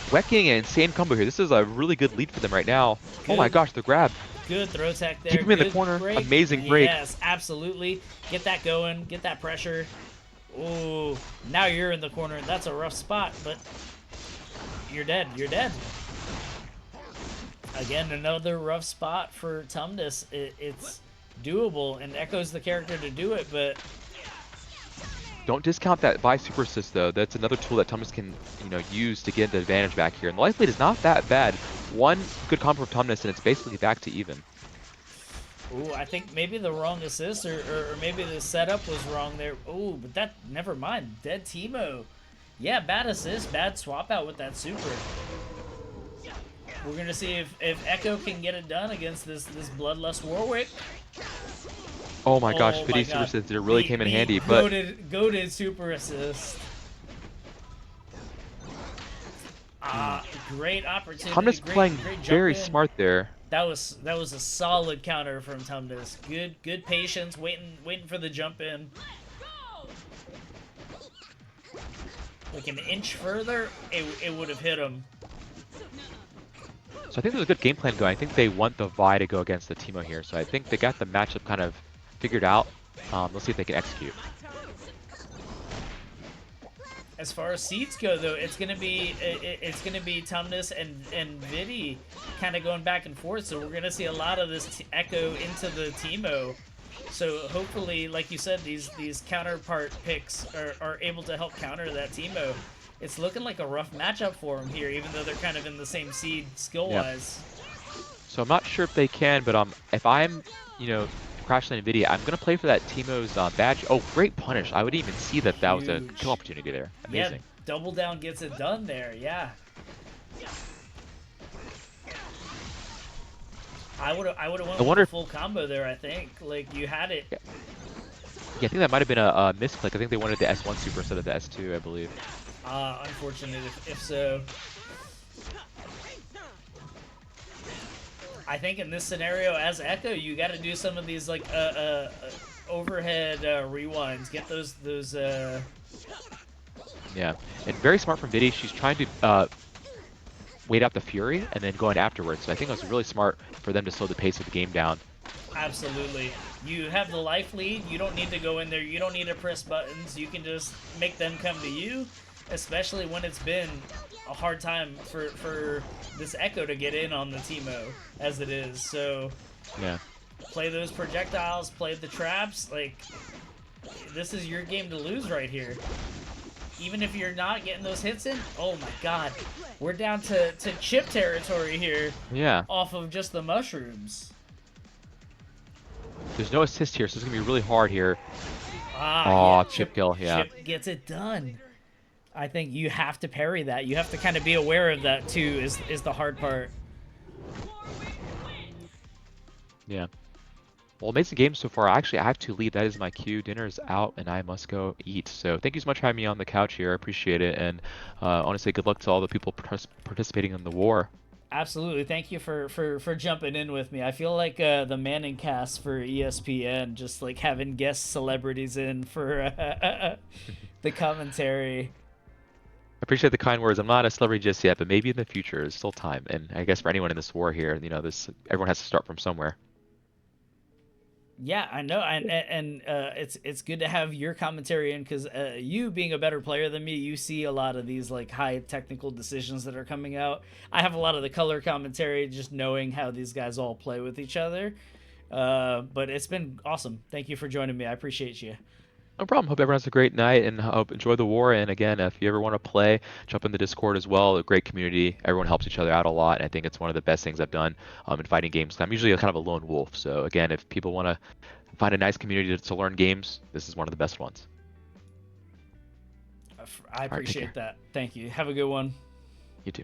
Weck getting an insane combo here. This is a really good lead for them right now. Good. Oh my gosh, the grab. Good throw tech there. Keep him in the Good corner. break. Amazing break. Yes, absolutely. Get that going. Get that pressure. Ooh, now you're in the corner. That's a rough spot, but you're dead. You're dead. Again, another rough spot for Tumnus. It's doable, and Echo's the character to do it, but Don't discount that buy super assist though. That's another tool that Tumnus can, use to get the advantage back here. And the life lead is not that bad. One good combo from Tumnus, and it's basically back to even. ooh, I think maybe the wrong assist, or maybe the setup was wrong there. Ooh, but that, never mind. Dead Teemo. Yeah, bad assist, bad swap out with that super. We're gonna see if Echo can get it done against this Bloodlust Warwick. Oh my gosh, Oh Pity my super God. assist really came in handy, but Goated super assist. Great opportunity. Tumnus playing great jump very in. smart there. That was a solid counter from Tumnus. Good patience, waiting for the jump in. Like an inch further, it would have hit him. So I think there's a good game plan going. I think they want the Vi to go against the Teemo here. So I think they got the matchup kind of figured out. Let's see if they can execute. As far as seeds go, though, it's gonna be Tumnus and Vidi kind of going back and forth. So we're gonna see a lot of this Echo into the Teemo. So hopefully, like you said, these counterpart picks are able to help counter that Teemo. It's looking like a rough matchup for them here, even though they're kind of in the same seed skill-wise. So I'm not sure if they can, but if I'm, Crash Land Nvidia, I'm gonna play for that Teemo's badge. Oh, great punish! I would even see that was a kill opportunity there. Amazing. Yeah, double down gets it done there. Yeah. I would have went with the full combo there. I think like you had it. Yeah, I think that might have been a misclick. I think they wanted the S1 super instead of the S2, I believe. Unfortunate if so. I think in this scenario, as Echo, you got to do some of these like overhead rewinds. Get those. Yeah, and very smart from Vidi. She's trying to wait out the Fury and then going afterwards. So I think it was really smart for them to slow the pace of the game down. Absolutely. You have the life lead. You don't need to go in there. You don't need to press buttons. You can just make them come to you, especially when it's been a hard time for this Echo to get in on the Teemo as it is. So yeah, play those projectiles, play the traps. Like, this is your game to lose right here. Even if you're not getting those hits in, oh my god, we're down to chip territory here. Yeah. Off of just the mushrooms. There's no assist here, so it's gonna be really hard here. Yeah, chip kill, yeah. Chip gets it done. I think you have to parry that. You have to kind of be aware of that too. Is the hard part. Yeah. Well, amazing game so far. Actually, I have to leave. That is my cue. Dinner's out, and I must go eat. So thank you so much for having me on the couch here. I appreciate it, and honestly, good luck to all the people participating in the war. Absolutely. Thank you for jumping in with me. I feel like the Manning cast for ESPN, just like having guest celebrities in for the commentary. I appreciate the kind words. I'm not a celebrity just yet, but maybe in the future. There's still time. And I guess for anyone in this war here, everyone has to start from somewhere. Yeah, I know, and it's good to have your commentary in, because you being a better player than me, you see a lot of these like high technical decisions that are coming out. I have a lot of the color commentary, just knowing how these guys all play with each other. But it's been awesome. Thank you for joining me. I appreciate you. No problem. Hope everyone has a great night and hope enjoy the war. And again, if you ever want to play, jump in the Discord as well. A great community. Everyone helps each other out a lot. And I think it's one of the best things I've done in fighting games. I'm usually kind of a lone wolf. So again, if people want to find a nice community to learn games, this is one of the best ones. I appreciate that. Thank you. Have a good one. You too.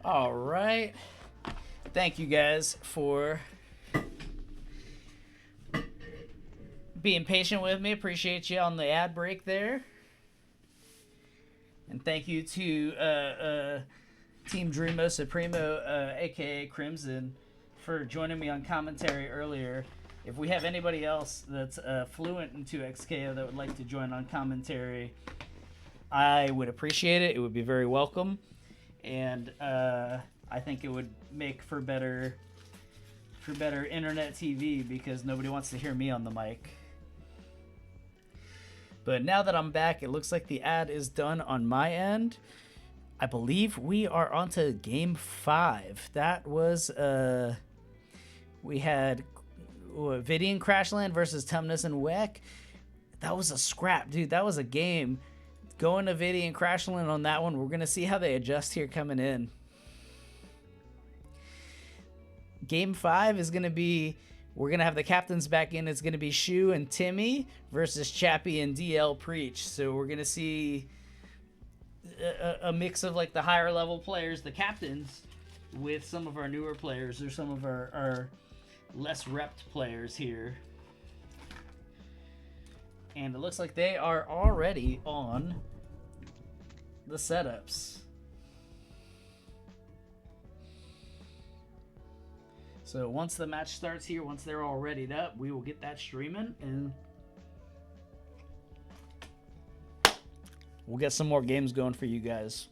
All right. Thank you guys for being patient with me. Appreciate you on the ad break there. And thank you to Team Dreamo Supremo, aka Crimson, for joining me on commentary earlier. If we have anybody else that's fluent into XKO that would like to join on commentary, I would appreciate it. It would be very welcome, and I think it would make for better internet TV because nobody wants to hear me on the mic. But now that I'm back, it looks like the ad is done on my end. I believe we are on to Game 5. That was, we had Vidian Crashland versus Tumnus and Weck. That was a scrap, dude. That was a game. Going to Vidian Crashland on that one. We're going to see how they adjust here coming in. Game 5 is going to be, we're going to have the captains back in. It's going to be Shoe and Timmy versus Chapy and DL Preach. So we're going to see a mix of like the higher level players, the captains, with some of our newer players or some of our less repped players here. And it looks like they are already on the setups. So once the match starts here, once they're all readied up, we will get that streaming and we'll get some more games going for you guys.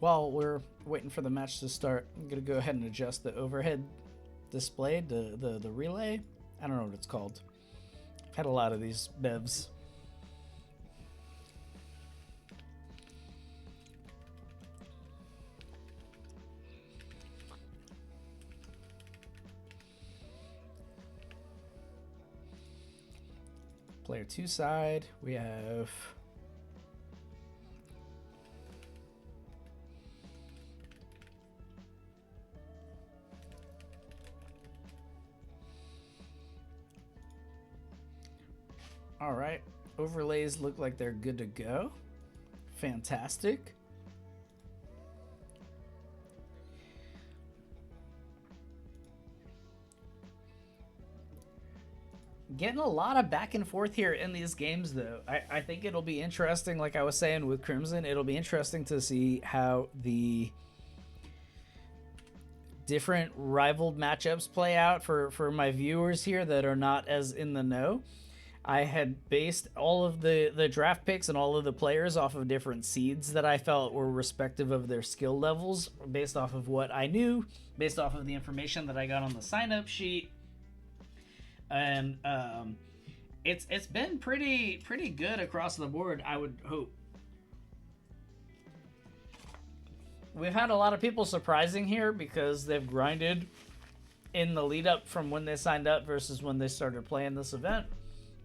While we're waiting for the match to start, I'm going to go ahead and adjust the overhead display, the relay. I don't know what it's called. I've had a lot of these bevs. Player 2 side, we have all right, overlays look like they're good to go. Fantastic. Getting a lot of back and forth here in these games, though. I think it'll be interesting, like I was saying with Crimson, it'll be interesting to see how the different rivaled matchups play out for my viewers here that are not as in the know. I had based all of the draft picks and all of the players off of different seeds that I felt were respective of their skill levels, based off of what I knew, based off of the information that I got on the sign-up sheet. And it's been pretty good across the board, I would hope. We've had a lot of people surprising here because they've grinded in the lead up from when they signed up versus when they started playing this event,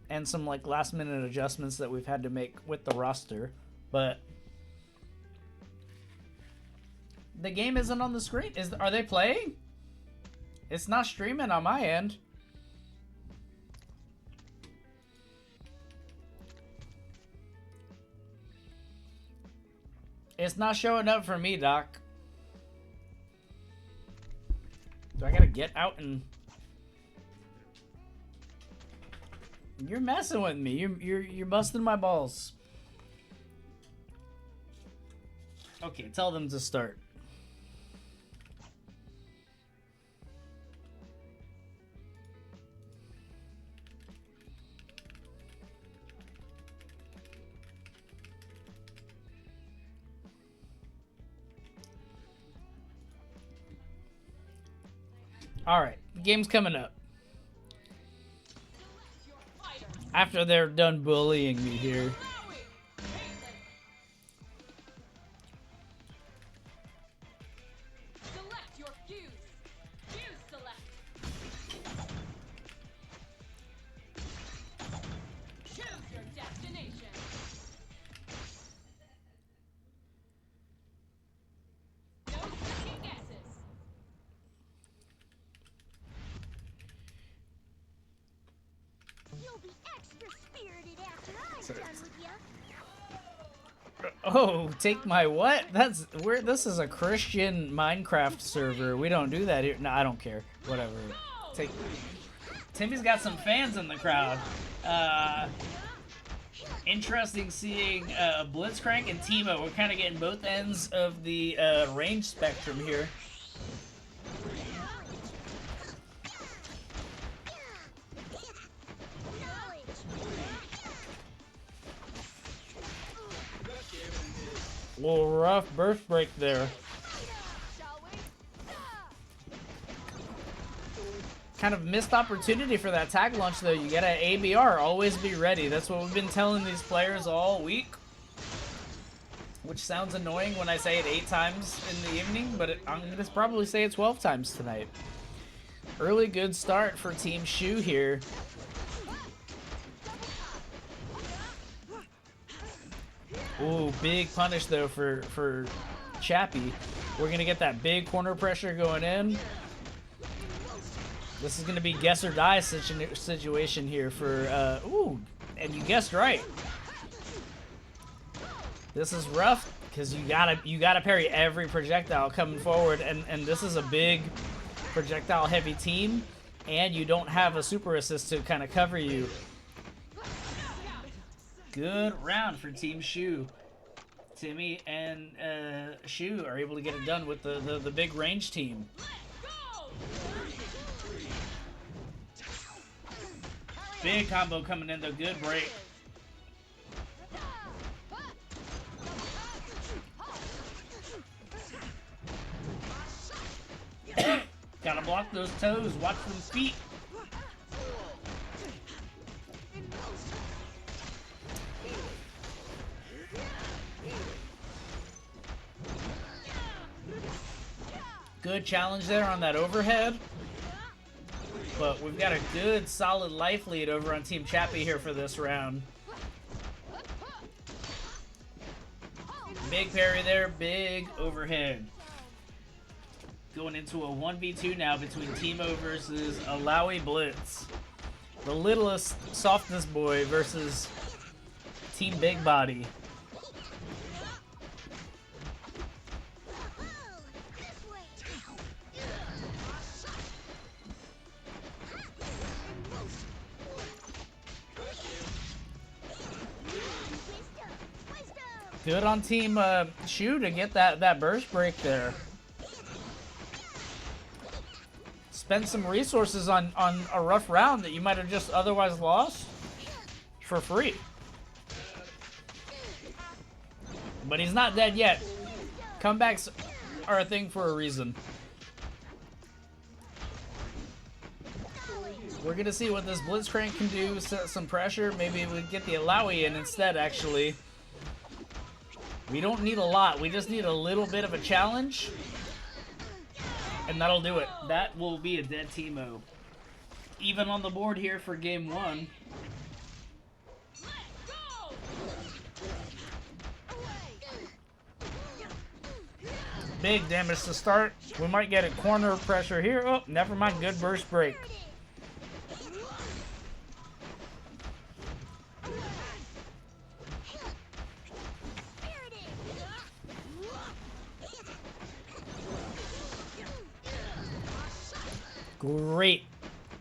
and some like last minute adjustments that we've had to make with the roster. But the game isn't on the screen. Are they playing? It's not streaming on my end. It's not showing up for me, Doc. Do I gotta get out and... You're messing with me. You're busting my balls. Okay, tell them to start. All right, the game's coming up. After they're done bullying me here. Select your fuse. Fuse select. Choose your destination. No second guesses. You'll be extra spirited after I'm done with ya. Oh, take my what? That's where this is a Christian Minecraft server. We don't do that here. No, I don't care. Whatever. Take. Timmy's got some fans in the crowd. Interesting seeing Blitzcrank and Timo. We're kind of getting both ends of the range spectrum here. Little rough burst break there. Kind of missed opportunity for that tag launch though. You gotta ABR, always be ready. That's what we've been telling these players all week. Which sounds annoying when I say it 8 times in the evening, but I'm gonna probably say it 12 times tonight. Early good start for Team Shoe here. Ooh, big punish though for Chapy. We're gonna get that big corner pressure going in. This is gonna be guess or die situation here for ooh, and you guessed right. This is rough because you gotta parry every projectile coming forward, and this is a big projectile heavy team, and you don't have a super assist to kind of cover you. Good round for Team Shoe. Timmy and Shoe are able to get it done with the big range team. Big combo coming in though, good break. Gotta block those toes, watch them feet. Good challenge there on that overhead. But we've got a good, solid life lead over on Team Chapy here for this round. Big parry there, big overhead. Going into a 1v2 now between Teemo versus Alawi Blitz. The littlest softness boy versus Team Big Body. Good on Team Shoe to get that burst break there. Spend some resources on a rough round that you might have just otherwise lost for free. But he's not dead yet. Comebacks are a thing for a reason. We're gonna see what this Blitzcrank can do, set some pressure. Maybe we get the Alawi in instead, actually. We don't need a lot, we just need a little bit of a challenge. And that'll do it. That will be a dead Teemo. Even on the board here for game 1. Big damage to start. We might get a corner pressure here. Oh, never mind. Good burst break. Great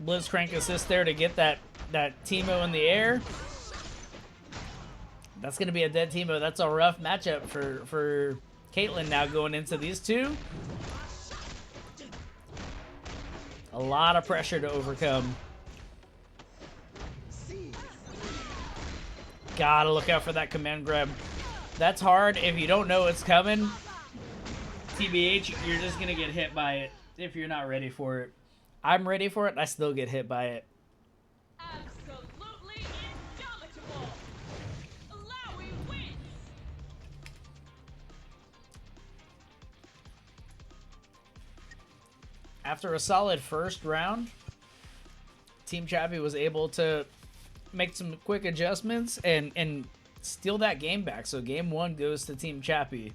Blitzcrank assist there to get that Teemo in the air. That's going to be a dead Teemo. That's a rough matchup for Caitlyn now going into these two. A lot of pressure to overcome. Gotta look out for that command grab. That's hard if you don't know it's coming. TBH, you're just going to get hit by it if you're not ready for it. I'm ready for it, and I still get hit by it. Absolutely indomitable. Alawi wins. After a solid first round, Team Chapy was able to make some quick adjustments and steal that game back. So game 1 goes to Team Chapy.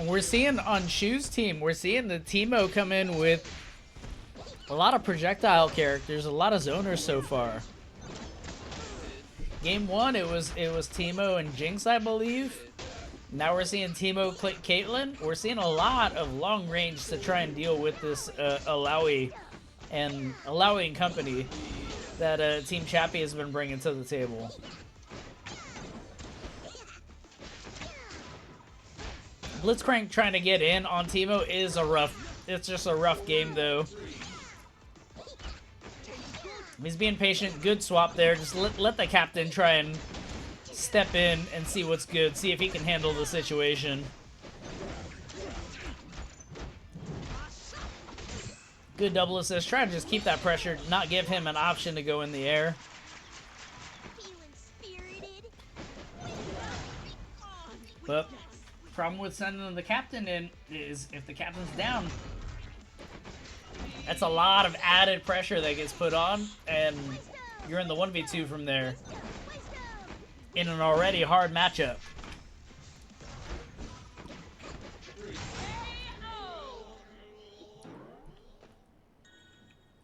We're seeing on Shoe's team, we're seeing the Teemo come in with a lot of projectile characters, a lot of zoners so far. Game 1, it was Teemo and Jinx, I believe. Now we're seeing Teemo click Caitlyn. We're seeing a lot of long range to try and deal with this Alawi and company that Team Chapy has been bringing to the table. Blitzcrank trying to get in on Teemo is it's just a rough game though. He's being patient, good swap there. Just let the captain try and step in and see what's good, see if he can handle the situation. Good double assist, try to just keep that pressure, not give him an option to go in the air. But problem with sending the captain in is if the captain's down, that's a lot of added pressure that gets put on, and you're in the 1v2 from there in an already hard matchup.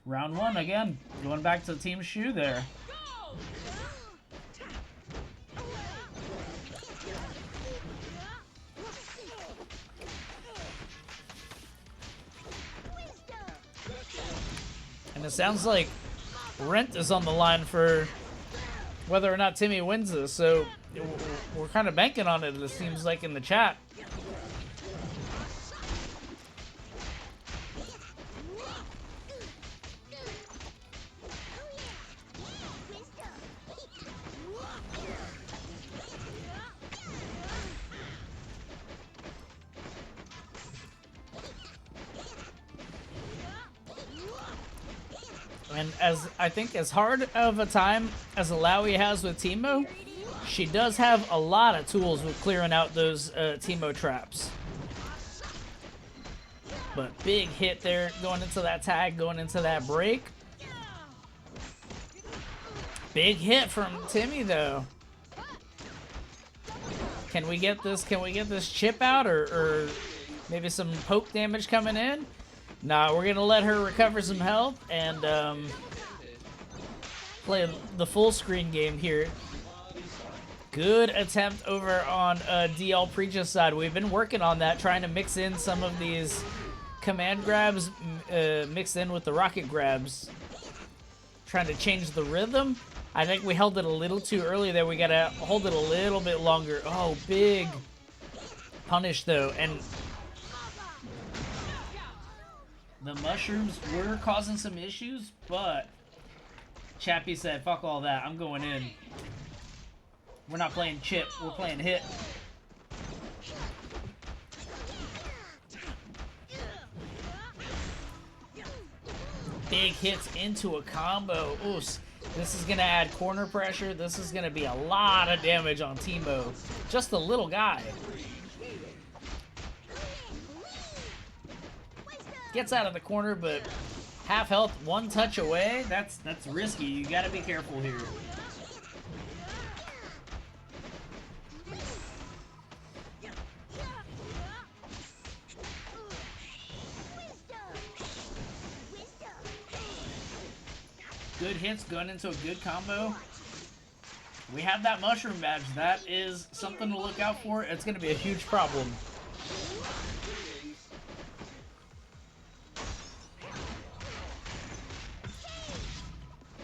Round 1 again, going back to Team Shoe there. And it sounds like rent is on the line for whether or not Timmy wins this, so we're kind of banking on it, it seems like, in the chat. And I think as hard of a time as Alawi has with Teemo, she does have a lot of tools with clearing out those Teemo traps. But big hit there, going into that tag, going into that break. Big hit from Timmy though. Can we get this chip out, or maybe some poke damage coming in? Nah, we're gonna let her recover some health and play the full screen game here. Good attempt over on DL Preach's side. We've been working on that, trying to mix in some of these command grabs mixed in with the rocket grabs. Trying to change the rhythm. I think we held it a little too early there. We gotta hold it a little bit longer. Oh, big punish though. And the mushrooms were causing some issues, but Chappy said, fuck all that, I'm going in. We're not playing chip, we're playing hit. Big hits into a combo. Ooh, this is gonna add corner pressure. This is gonna be a lot of damage on Teemo. Just a little guy. Gets out of the corner, but half health, one touch away. That's risky. You gotta be careful here. Good hits going into a good combo. We have that mushroom badge. That is something to look out for. It's gonna be a huge problem.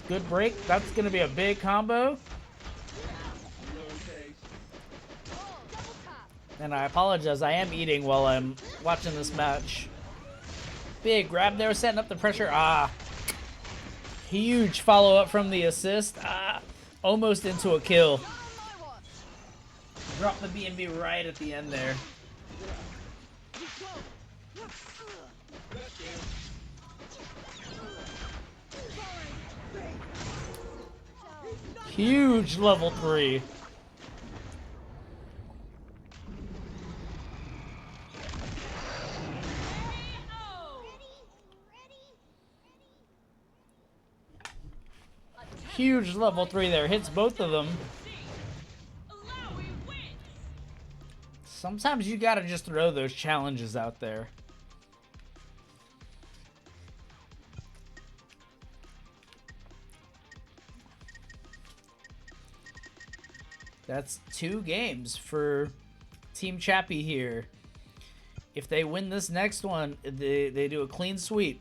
Good break. That's going to be a big combo. And I apologize. I am eating while I'm watching this match. Big grab there, setting up the pressure. Ah. Huge follow-up from the assist. Ah. Almost into a kill. Drop the B&B right at the end there. Huge level 3. Huge level 3 there. Hits both of them. Sometimes you gotta just throw those challenges out there. That's 2 games for Team Chapy here. If they win this next one, they do a clean sweep.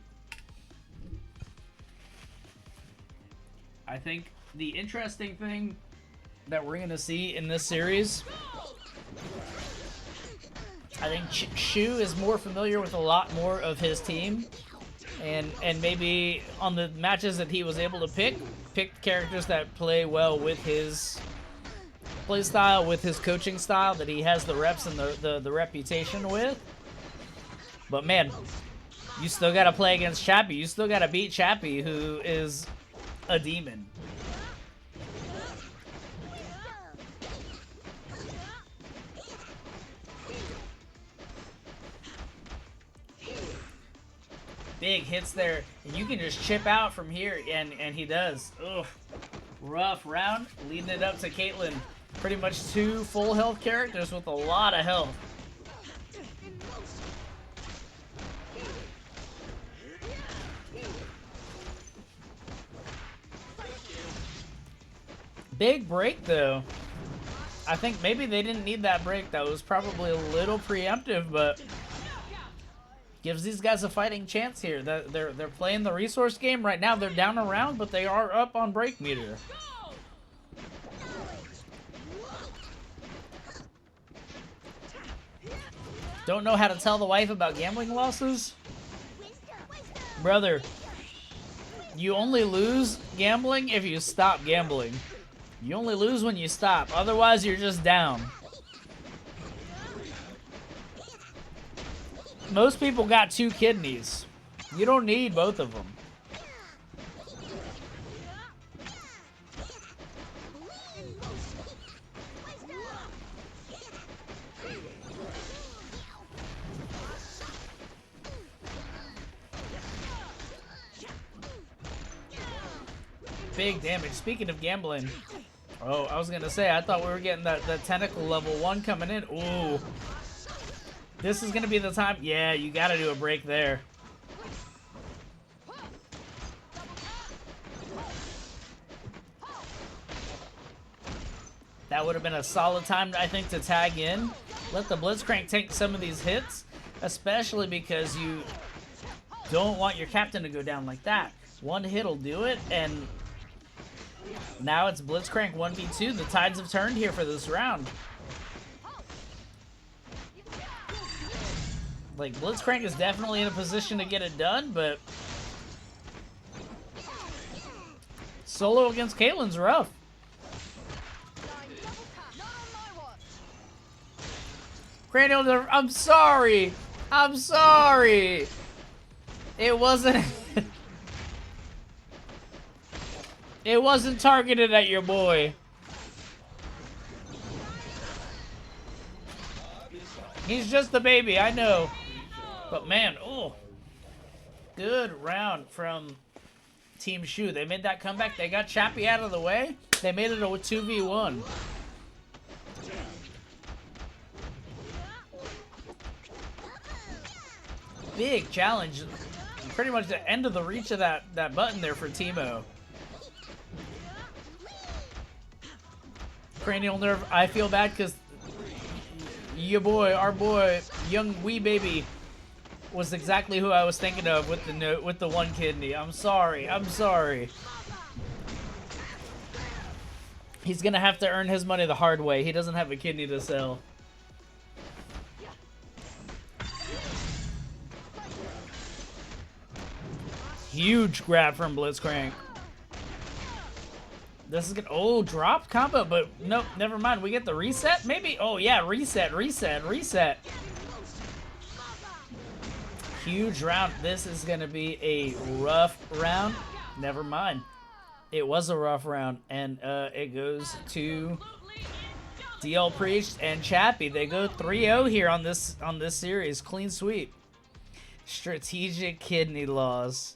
I think the interesting thing that we're going to see in this series, I think Shu is more familiar with a lot more of his team. And maybe on the matches that he was able to pick characters that play well with his play style, with his coaching style, that he has the reps and the reputation with. But man, you still got to play against Chapy. You still got to beat Chapy, who is a demon. Big hits there, and you can just chip out from here, and he does. Ugh. Rough round, leading it up to Caitlyn. Pretty much 2 full health characters with a lot of health. Big break though. I think maybe they didn't need that break. That was probably a little preemptive, but gives these guys a fighting chance here. They're playing the resource game right now. They're down a round, but they are up on break meter. Don't know how to tell the wife about gambling losses? Brother, you only lose gambling if you stop gambling. You only lose when you stop. Otherwise, you're just down. Most people got 2 kidneys. You don't need both of them. Big damage. Speaking of gambling. Oh, I was going to say, I thought we were getting that tentacle level 1 coming in. Ooh. This is going to be the time. Yeah, you got to do a break there. That would have been a solid time, I think, to tag in. Let the Blitzcrank take some of these hits, especially because you don't want your captain to go down like that. 1 hit will do it, and now it's Blitzcrank 1v2. The tides have turned here for this round. Like, Blitzcrank is definitely in a position to get it done, but solo against Caitlyn's rough. Cranial nerve, I'm sorry. I'm sorry. It wasn't... It wasn't targeted at your boy. He's just a baby, I know. But man, oh. Good round from Team Shu. They made that comeback. They got Chapy out of the way. They made it a 2v1. Big challenge. Pretty much the end of the reach of that button there for Teemo. Cranial nerve, I feel bad because your boy, our boy, young wee baby, was exactly who I was thinking of with the 1 kidney. I'm sorry. I'm sorry. He's gonna have to earn his money the hard way. He doesn't have a kidney to sell. Huge grab from Blitzcrank. This is good. Oh, dropped combo, but nope, never mind. We get the reset, maybe? Oh, yeah, reset. Huge round. This is going to be a rough round. Never mind. It was a rough round, and it goes to DL Priest and Chapy. They go 3-0 here on this series. Clean sweep. Strategic kidney loss.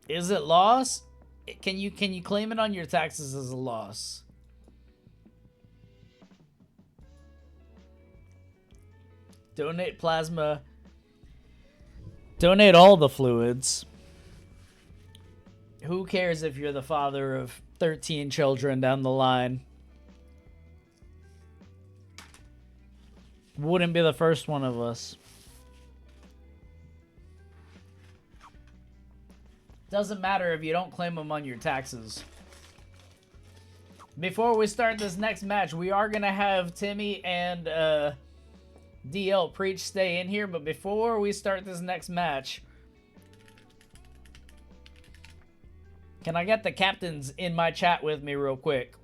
Is it loss? Can you claim it on your taxes as a loss? Donate plasma. Donate all the fluids. Who cares if you're the father of 13 children down the line. Wouldn't be the first one of us. Doesn't matter if you don't claim them on your taxes. Before we start this next match, we are going to have Timmy and DL Preach stay in here. But before we start this next match, can I get the captains in my chat with me real quick?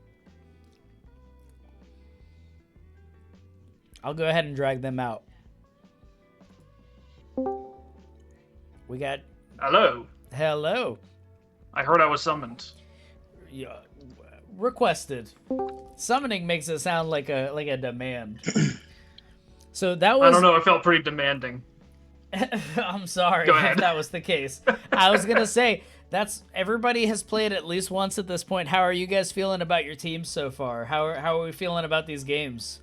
I'll go ahead and drag them out. We got... Hello. Hello. I heard I was summoned. Yeah, requested. Summoning makes it sound like a demand. So that was... I don't know, it felt pretty demanding. I'm sorry Go ahead. if that was the case. I was going to say, everybody has played at least once at this point. How are you guys feeling about your teams so far? How are we feeling about these games?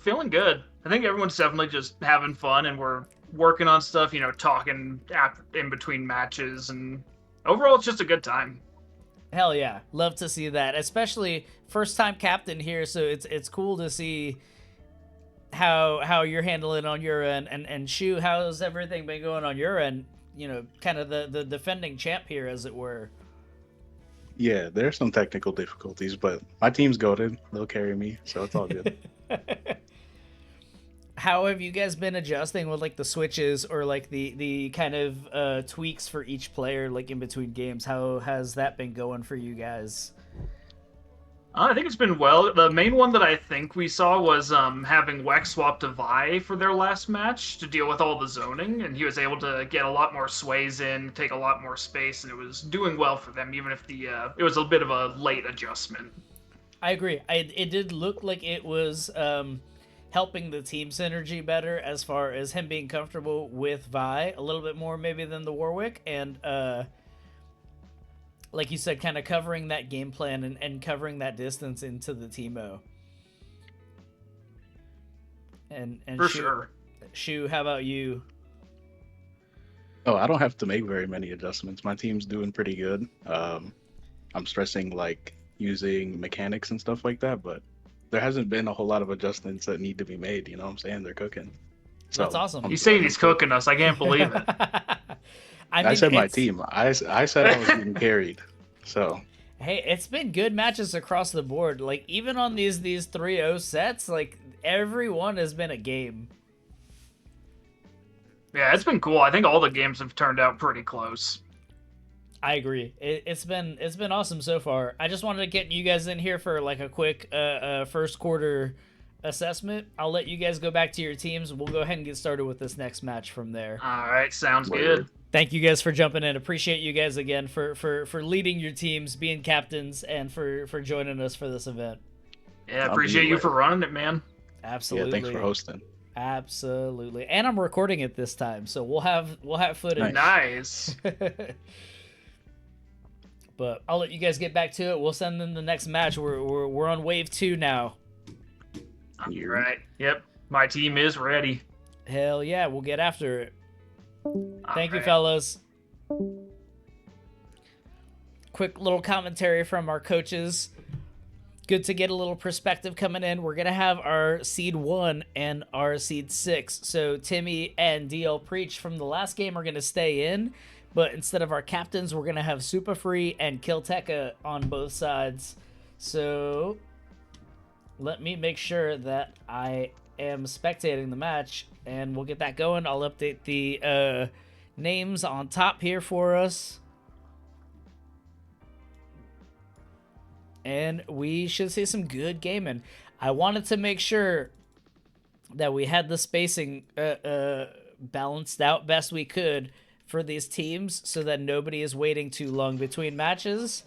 Feeling good. I think everyone's definitely just having fun, and we're working on stuff, you know, talking in between matches, and overall it's just a good time. Hell yeah. Love to see that. Especially first time captain here, so it's cool to see how you're handling on your end. And Shoe, how's everything been going on your end? You know, kind of the defending champ here, as it were. Yeah, there's some technical difficulties, but my team's goated. They'll carry me, so it's all good. How have you guys been adjusting with like the switches or like the kind of tweaks for each player, like in between games? How has that been going for you guys? I think it's been well. The main one that I think we saw was having Wex swap to Vi for their last match to deal with all the zoning, and he was able to get a lot more sways in, take a lot more space, and it was doing well for them, even if it was a bit of a late adjustment. I agree. It did look like it was helping the team synergy better as far as him being comfortable with Vi a little bit more maybe than the Warwick, and like you said, kind of covering that game plan and covering that distance into the Teemo. And for Shu, sure. Shu, how about you? Oh, I don't have to make very many adjustments. My team's doing pretty good. I'm stressing like using mechanics and stuff like that, but there hasn't been a whole lot of adjustments that need to be made. You know what I'm saying? They're cooking. So, that's awesome. He's saying he's cooking us. I can't believe it. I said my team. I said I was getting carried. So. Hey, it's been good matches across the board. Like even on these 3-0 sets, like everyone has been a game. Yeah, it's been cool. I think all the games have turned out pretty close. I agree. It's been awesome so far. I just wanted to get you guys in here for like a quick first quarter assessment. I'll let you guys go back to your teams. We'll go ahead and get started with this next match from there. All right, sounds good. Thank you guys for jumping in. Appreciate you guys again for leading your teams, being captains, and for joining us for this event. Yeah, appreciate you for running it, man. Absolutely. Yeah, thanks for hosting. Absolutely. And I'm recording it this time, so we'll have footage. Nice. But I'll let you guys get back to it. We'll send them the next match. We're on wave 2 now. You're right. Yep. My team is ready. Hell yeah, we'll get after it. Thank you, right. fellas. Quick little commentary from our coaches. Good to get a little perspective coming in. We're going to have our Seed 1 and our Seed 6. So Timmy and DL Preach from the last game are going to stay in. But instead of our captains, we're going to have Super Free and Kilteka on both sides. So let me make sure that I am spectating the match, and we'll get that going. I'll update the names on top here for us. And we should see some good gaming. I wanted to make sure that we had the spacing balanced out best we could for these teams so that nobody is waiting too long between matches.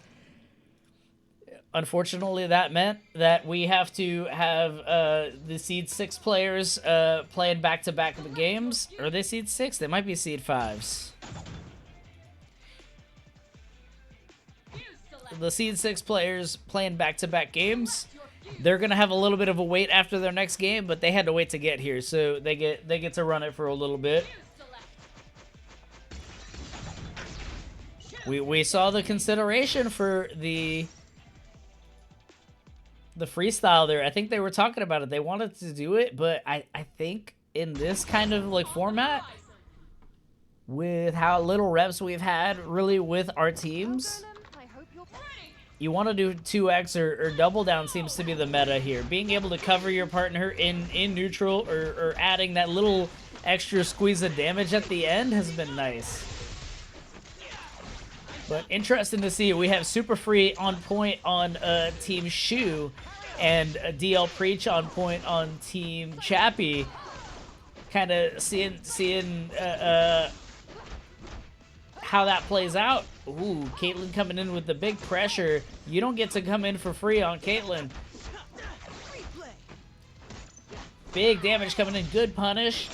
Unfortunately, that meant that we have to have the Seed 6 players playing back-to-back games. Are they Seed 6? They might be Seed 5s. The Seed 6 players playing back-to-back games. They're going to have a little bit of a wait after their next game, but they had to wait to get here, so they get to run it for a little bit. We saw the consideration for the freestyle there. I think they were talking about it. They wanted to do it, but I think in this kind of like format, with how little reps we've had really with our teams, you want to do 2x or double down seems to be the meta here. Being able to cover your partner in neutral or adding that little extra squeeze of damage at the end has been nice. But interesting to see. We have Super Free on point on Team Shoe and DL Preach on point on Team Chapy. Kind of seeing how that plays out. Ooh, Caitlyn coming in with the big pressure. You don't get to come in for free on Caitlyn. Big damage coming in. Good punish.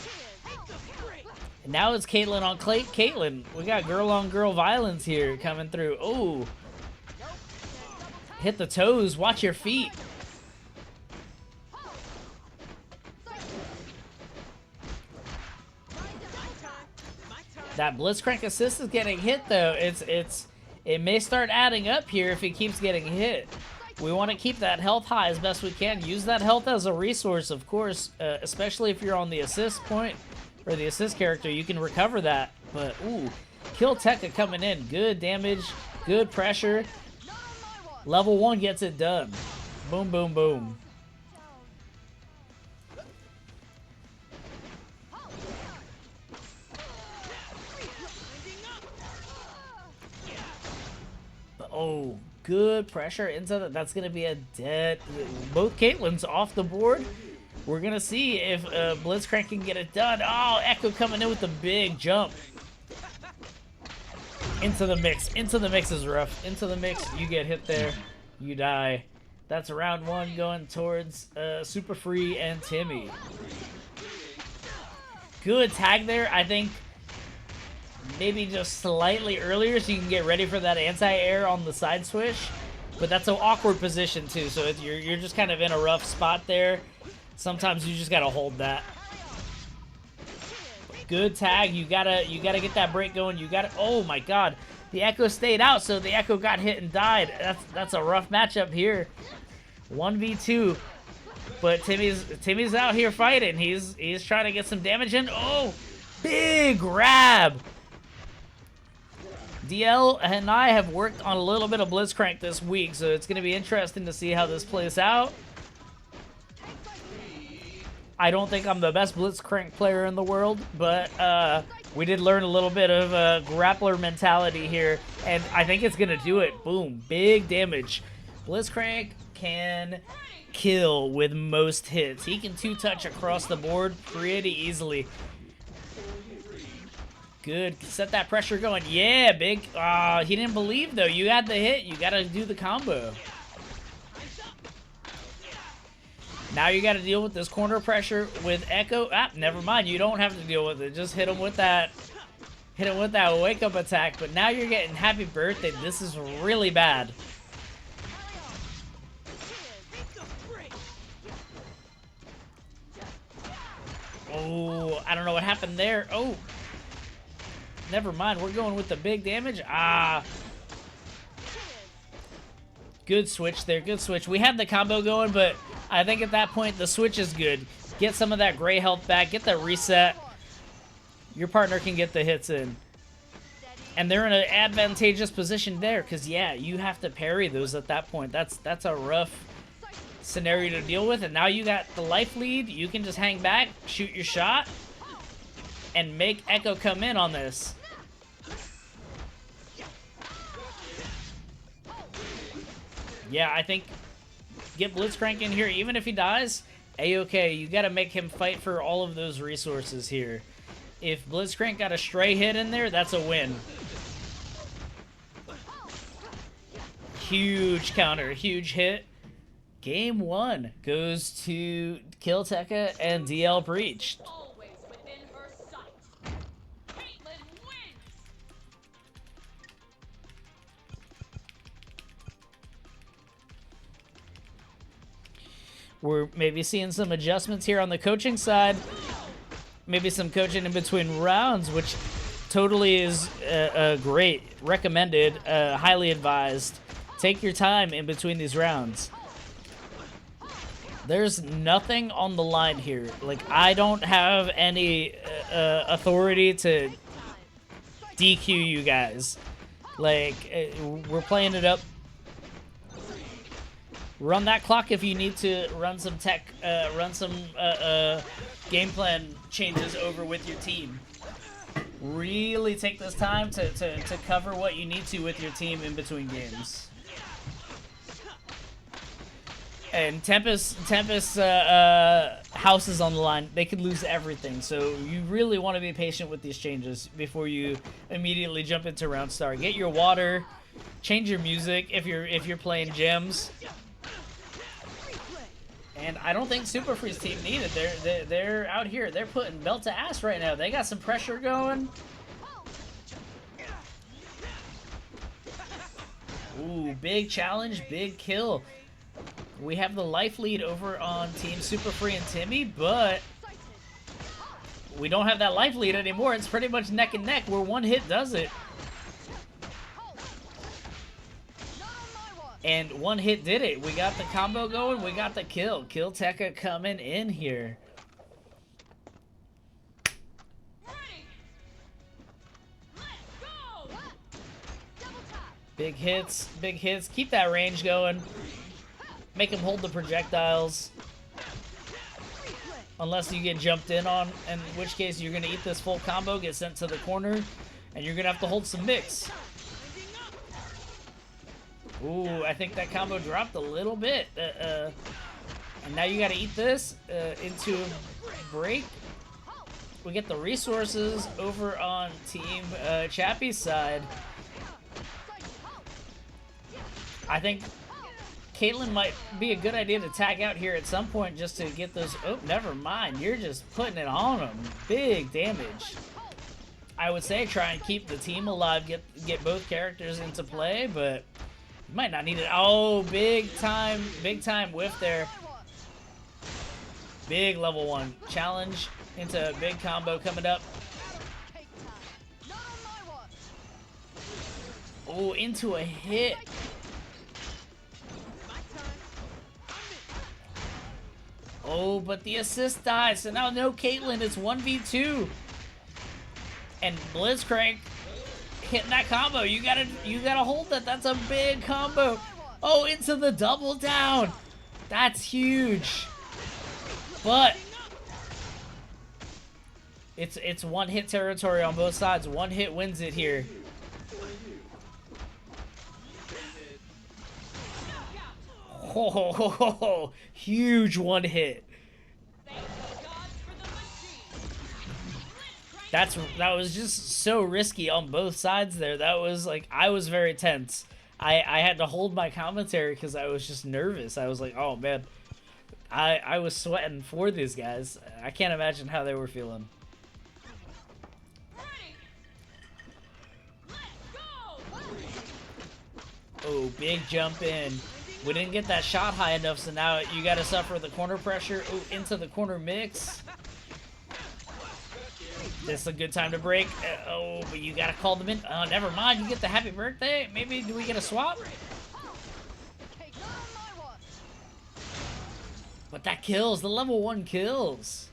And now it's Caitlyn on Caitlyn. We got girl-on-girl violence here coming through. Ooh. Hit the toes. Watch your feet. That Blitzcrank assist is getting hit though. It may start adding up here if it keeps getting hit. We want to keep that health high as best we can. Use that health as a resource, of course, especially if you're on the assist point or the assist character. You can recover that. But ooh, Kill Tekka coming in. Good damage, good pressure. Level 1 gets it done. Boom, boom, boom. Oh, good pressure into that. That's going to be a dead... Both Caitlyns off the board. We're going to see if Blitzcrank can get it done. Oh, Echo coming in with the big jump. Into the mix. Into the mix is rough. Into the mix, you get hit there. You die. That's round 1 going towards Super Free and Timmy. Good tag there. I think... maybe just slightly earlier so you can get ready for that anti-air on the side switch. But that's an awkward position too, so you're just kind of in a rough spot there. Sometimes you just gotta hold that. Good tag. You gotta get that break going. You gotta. Oh my God, the Echo stayed out, so the Echo got hit and died. That's a rough matchup here. 1v2, but Timmy's out here fighting. He's trying to get some damage in. Oh, big grab. DL and I have worked on a little bit of Blitzcrank this week, so it's going to be interesting to see how this plays out. I don't think I'm the best Blitzcrank player in the world, but we did learn a little bit of grappler mentality here, and I think it's going to do it. Boom. Big damage. Blitzcrank can kill with most hits. He can two-touch across the board pretty easily. Good. Set that pressure going. Yeah, big. He didn't believe, though. You had the hit. You got to do the combo. Now you got to deal with this corner pressure with Echo. Never mind. You don't have to deal with it. Just hit him with that. Hit him with that wake-up attack. But now you're getting happy birthday. This is really bad. Oh, I don't know what happened there. Oh. Never mind, we're going with the big damage. Good switch there, good switch. We had the combo going, but I think at that point the switch is good. Get some of that gray health back, get that reset. Your partner can get the hits in. And they're in an advantageous position there, because yeah, you have to parry those at that point. That's a rough scenario to deal with, and now you got the life lead. You can just hang back, shoot your shot, and make Echo come in on this. Yeah, I think get Blitzcrank in here, even if he dies, A-okay. You gotta make him fight for all of those resources here. If Blitzcrank got a stray hit in there, that's a win. Huge counter, huge hit. Game 1 goes to Kill Tekka and DL Breach. We're maybe seeing some adjustments here on the coaching side. Maybe some coaching in between rounds, which totally is great, recommended, highly advised. Take your time in between these rounds. There's nothing on the line here. Like, I don't have any authority to DQ you guys. Like, we're playing it up. Run that clock if you need to run some game plan changes over with your team. Really take this time to cover what you need to with your team in between games. And Tempest house is on the line. They could lose everything, so you really want to be patient with these changes before you immediately jump into round start. Get your water, change your music if you're playing gems. And I don't think Super Freeze team need it. They're out here. They're putting belt to ass right now. They got some pressure going. Ooh, big challenge, big kill. We have the life lead over on Team Super Free and Timmy, but we don't have that life lead anymore. It's pretty much neck and neck where one hit does it. And one hit did it. We got the combo going. We got the kill. Kill Tekka coming in here. Big hits. Big hits. Keep that range going. Make him hold the projectiles. Unless you get jumped in on, in which case you're going to eat this full combo, get sent to the corner, and you're going to have to hold some mix. Ooh, I think that combo dropped a little bit. And now you got to eat this into a break. We get the resources over on Team Chappy's side. I think Caitlyn might be a good idea to tag out here at some point just to get those. Oh, never mind. You're just putting it on them. Big damage. I would say try and keep the team alive, get both characters into play, but you might not need it. Oh, big time whiff there. Big level 1 challenge into a big combo coming up. Oh, into a hit. Oh, but the assist died, so now no Caitlyn, it's 1v2. And Blitzcrank hitting that combo. You gotta hold that. That's a big combo. Oh, into the double down. That's huge. But it's one hit territory on both sides. One hit wins it here. Oh, huge one hit. That was just so risky on both sides there. That was like, I was very tense. I had to hold my commentary because I was just nervous. I was like, oh man, I was sweating for these guys. I can't imagine how they were feeling. Oh, big jump in. We didn't get that shot high enough, so now you got to suffer the corner pressure. Oh, into the corner mix. This is a good time to break. Oh, but you got to call them in. Oh, never mind. You get the happy birthday. Maybe do we get a swap? But that kills. The level 1 kills.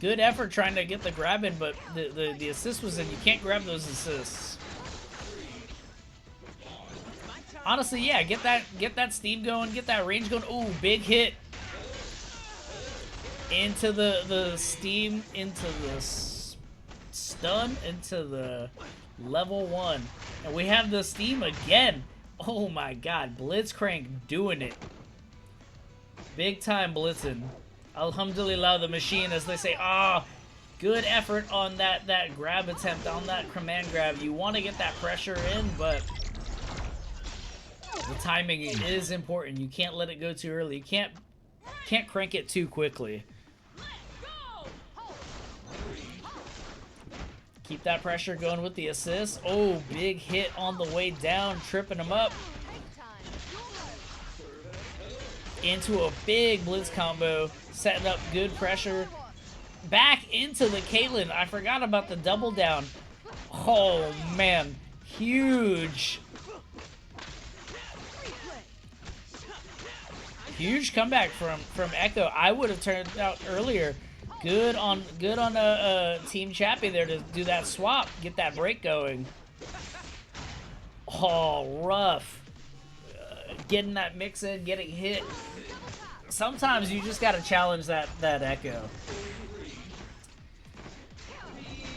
Good effort trying to get the grab in, but the assist was in. You can't grab those assists. Honestly, yeah, get that steam going, get that range going. Ooh, big hit. Into the steam, into the stun, into the level 1. And we have the steam again. Oh my god, Blitzcrank doing it. Big time blitzing. Alhamdulillah, the machine, as they say. Ah, good effort on that grab attempt, on that command grab. You want to get that pressure in, but the timing is important. You can't let it go too early. You can't crank it too quickly. Keep that pressure going with the assist. Oh, big hit on the way down, tripping him up. Into a big blitz combo, setting up good pressure. Back into the Caitlyn. I forgot about the double down. Oh, man. Huge. Huge comeback from Echo. I would have turned out earlier. Good on Team Chapy there to do that swap, get that break going. Oh, rough. Getting that mix in, getting hit. Sometimes you just gotta challenge that Echo.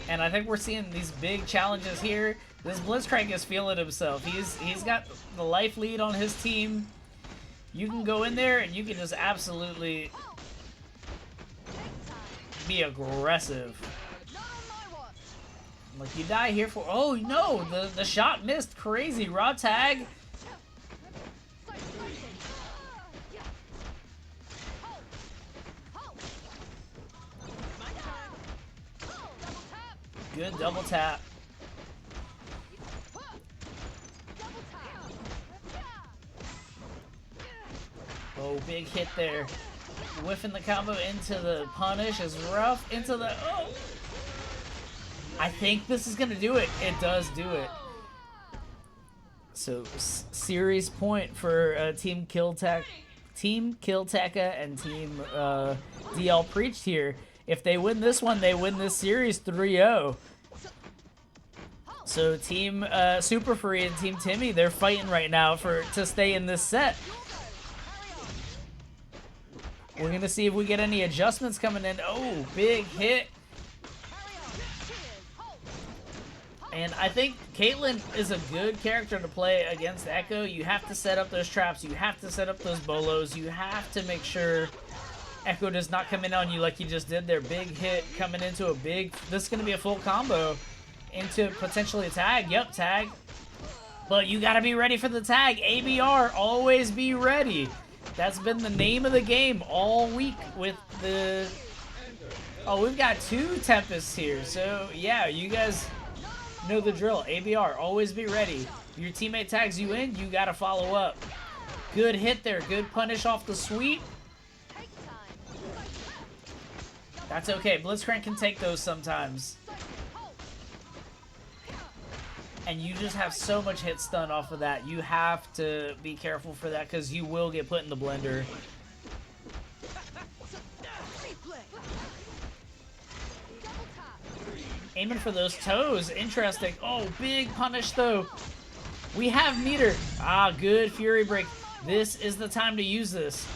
And I think we're seeing these big challenges here. This Blitzcrank is feeling himself. He's got the life lead on his team. You can go in there and you can just absolutely be aggressive. Like, you die here for... Oh, no! The shot missed. Crazy. Raw tag. Good double tap. Oh, big hit there. Whiffing the combo into the punish is rough. Into the... Oh! I think this is going to do it. It does do it. So, series point for Team Killteka and Team DL Preached here. If they win this one, they win this series 3-0. So Team Super Free and Team Timmy, they're fighting right now to stay in this set. We're going to see if we get any adjustments coming in. Oh, big hit. And I think Caitlyn is a good character to play against Echo. You have to set up those traps. You have to set up those bolos. You have to make sure Echo does not come in on you like he just did there. Big hit coming into a big... This is going to be a full combo into potentially a tag. Yep, tag. But you got to be ready for the tag. ABR, always be ready. That's been the name of the game all week with the... Oh, we've got 2 Tempests here. So, yeah, you guys know the drill. ABR, always be ready. If your teammate tags you in, you got to follow up. Good hit there. Good punish off the sweep. That's okay. Blitzcrank can take those sometimes. And you just have so much hit stun off of that. You have to be careful for that because you will get put in the blender. Aiming for those toes. Interesting. Oh, big punish though. We have meter. Ah, good Fury break. This is the time to use this.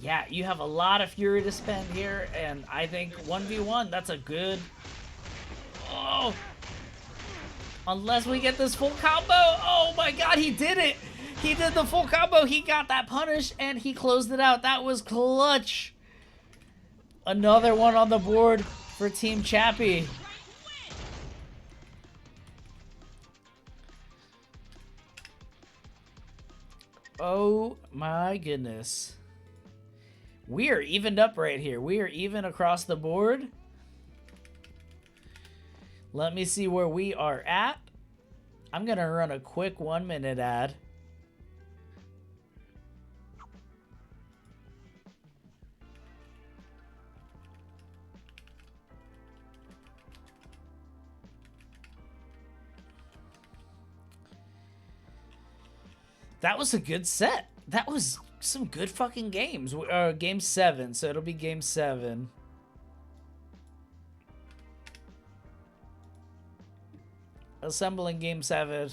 Yeah, you have a lot of Fury to spend here, and I think 1v1, that's a good... Oh! Unless we get this full combo. Oh my god, he did it! He did the full combo. He got that punish, and he closed it out. That was clutch. Another one on the board for Team Chapy. Oh my goodness. We are evened up right here. We are even across the board. Let me see where we are at. I'm going to run a quick 1-minute ad. That was a good set. That was some good fucking games. Game 7, so it'll be game 7. Assembling game 7.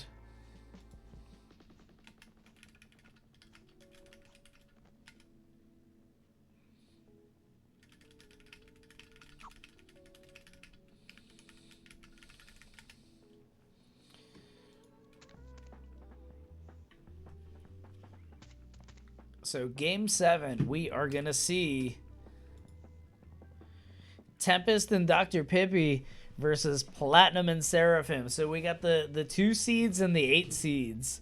So game 7, we are gonna see Tempest and Dr. Pippi versus Platinum and Seraphim. So we got the 2 seeds and the 8 seeds.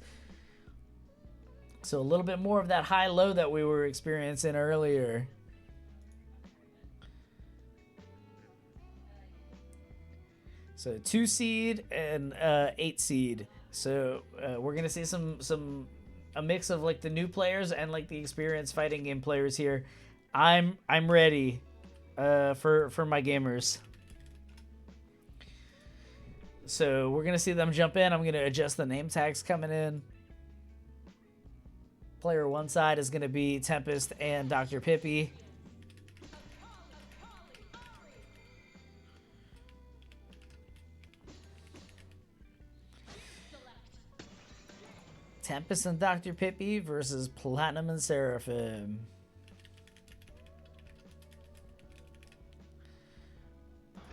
So a little bit more of that high-low that we were experiencing earlier. So 2 seed and 8 seed. So we're gonna see a mix of like the new players and like the experienced fighting game players here. I'm ready for my gamers. So we're gonna see them jump in. I'm gonna adjust the name tags coming in. Player 1 side is gonna be Tempest and Dr. Pippi. Tempest and Dr. Pippi versus Platinum and Seraphim.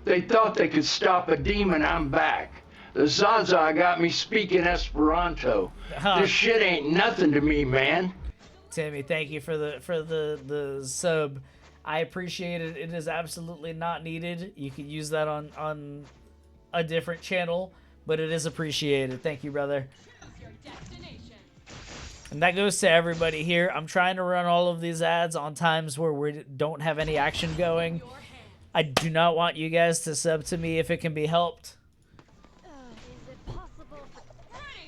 They thought they could stop a demon, I'm back. The Zaza got me speaking Esperanto. This shit ain't nothing to me, man. Timmy, thank you for the sub. I appreciate it. It is absolutely not needed. You could use that on a different channel, but it is appreciated. Thank you, brother. And that goes to everybody here. I'm trying to run all of these ads on times where we don't have any action going. I do not want you guys to sub to me if it can be helped.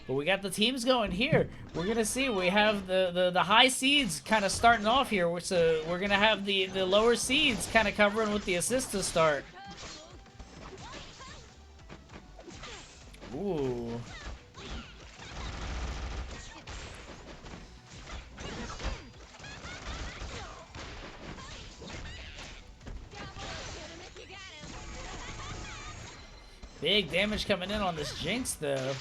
But we got the teams going here. We're going to see. We have the high seeds kind of starting off here. So we're going to have the lower seeds kind of covering with the assist to start. Ooh. Big damage coming in on this Jinx, though.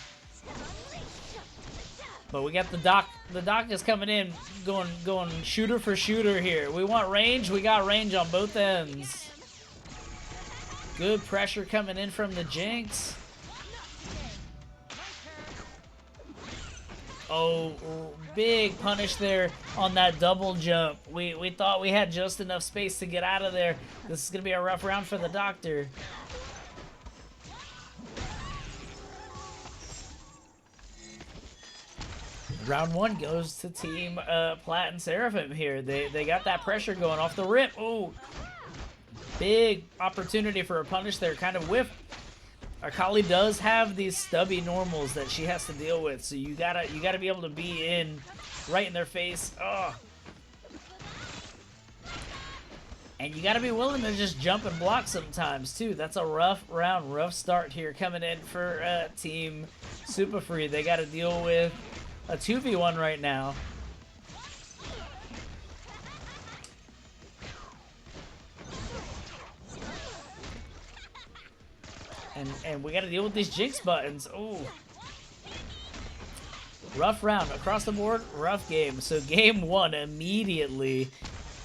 But we got the Doc. The Doc is coming in, going shooter for shooter here. We want range. We got range on both ends. Good pressure coming in from the Jinx. Oh, big punish there on that double jump. We thought we had just enough space to get out of there. This is going to be a rough round for the Doctor. Round 1 goes to Team Plat and Seraphim here. They got that pressure going off the rip. Oh, big opportunity for a punish there. Kind of whiff. Akali does have these stubby normals that she has to deal with, so you gotta be able to be in right in their face. Oh. And you gotta be willing to just jump and block sometimes too. That's a rough round, rough start here coming in for Team Super Free. They gotta deal with a 2v1 right now. And we got to deal with these Jinx buttons. Oh, rough round across the board, rough game. So game 1 immediately,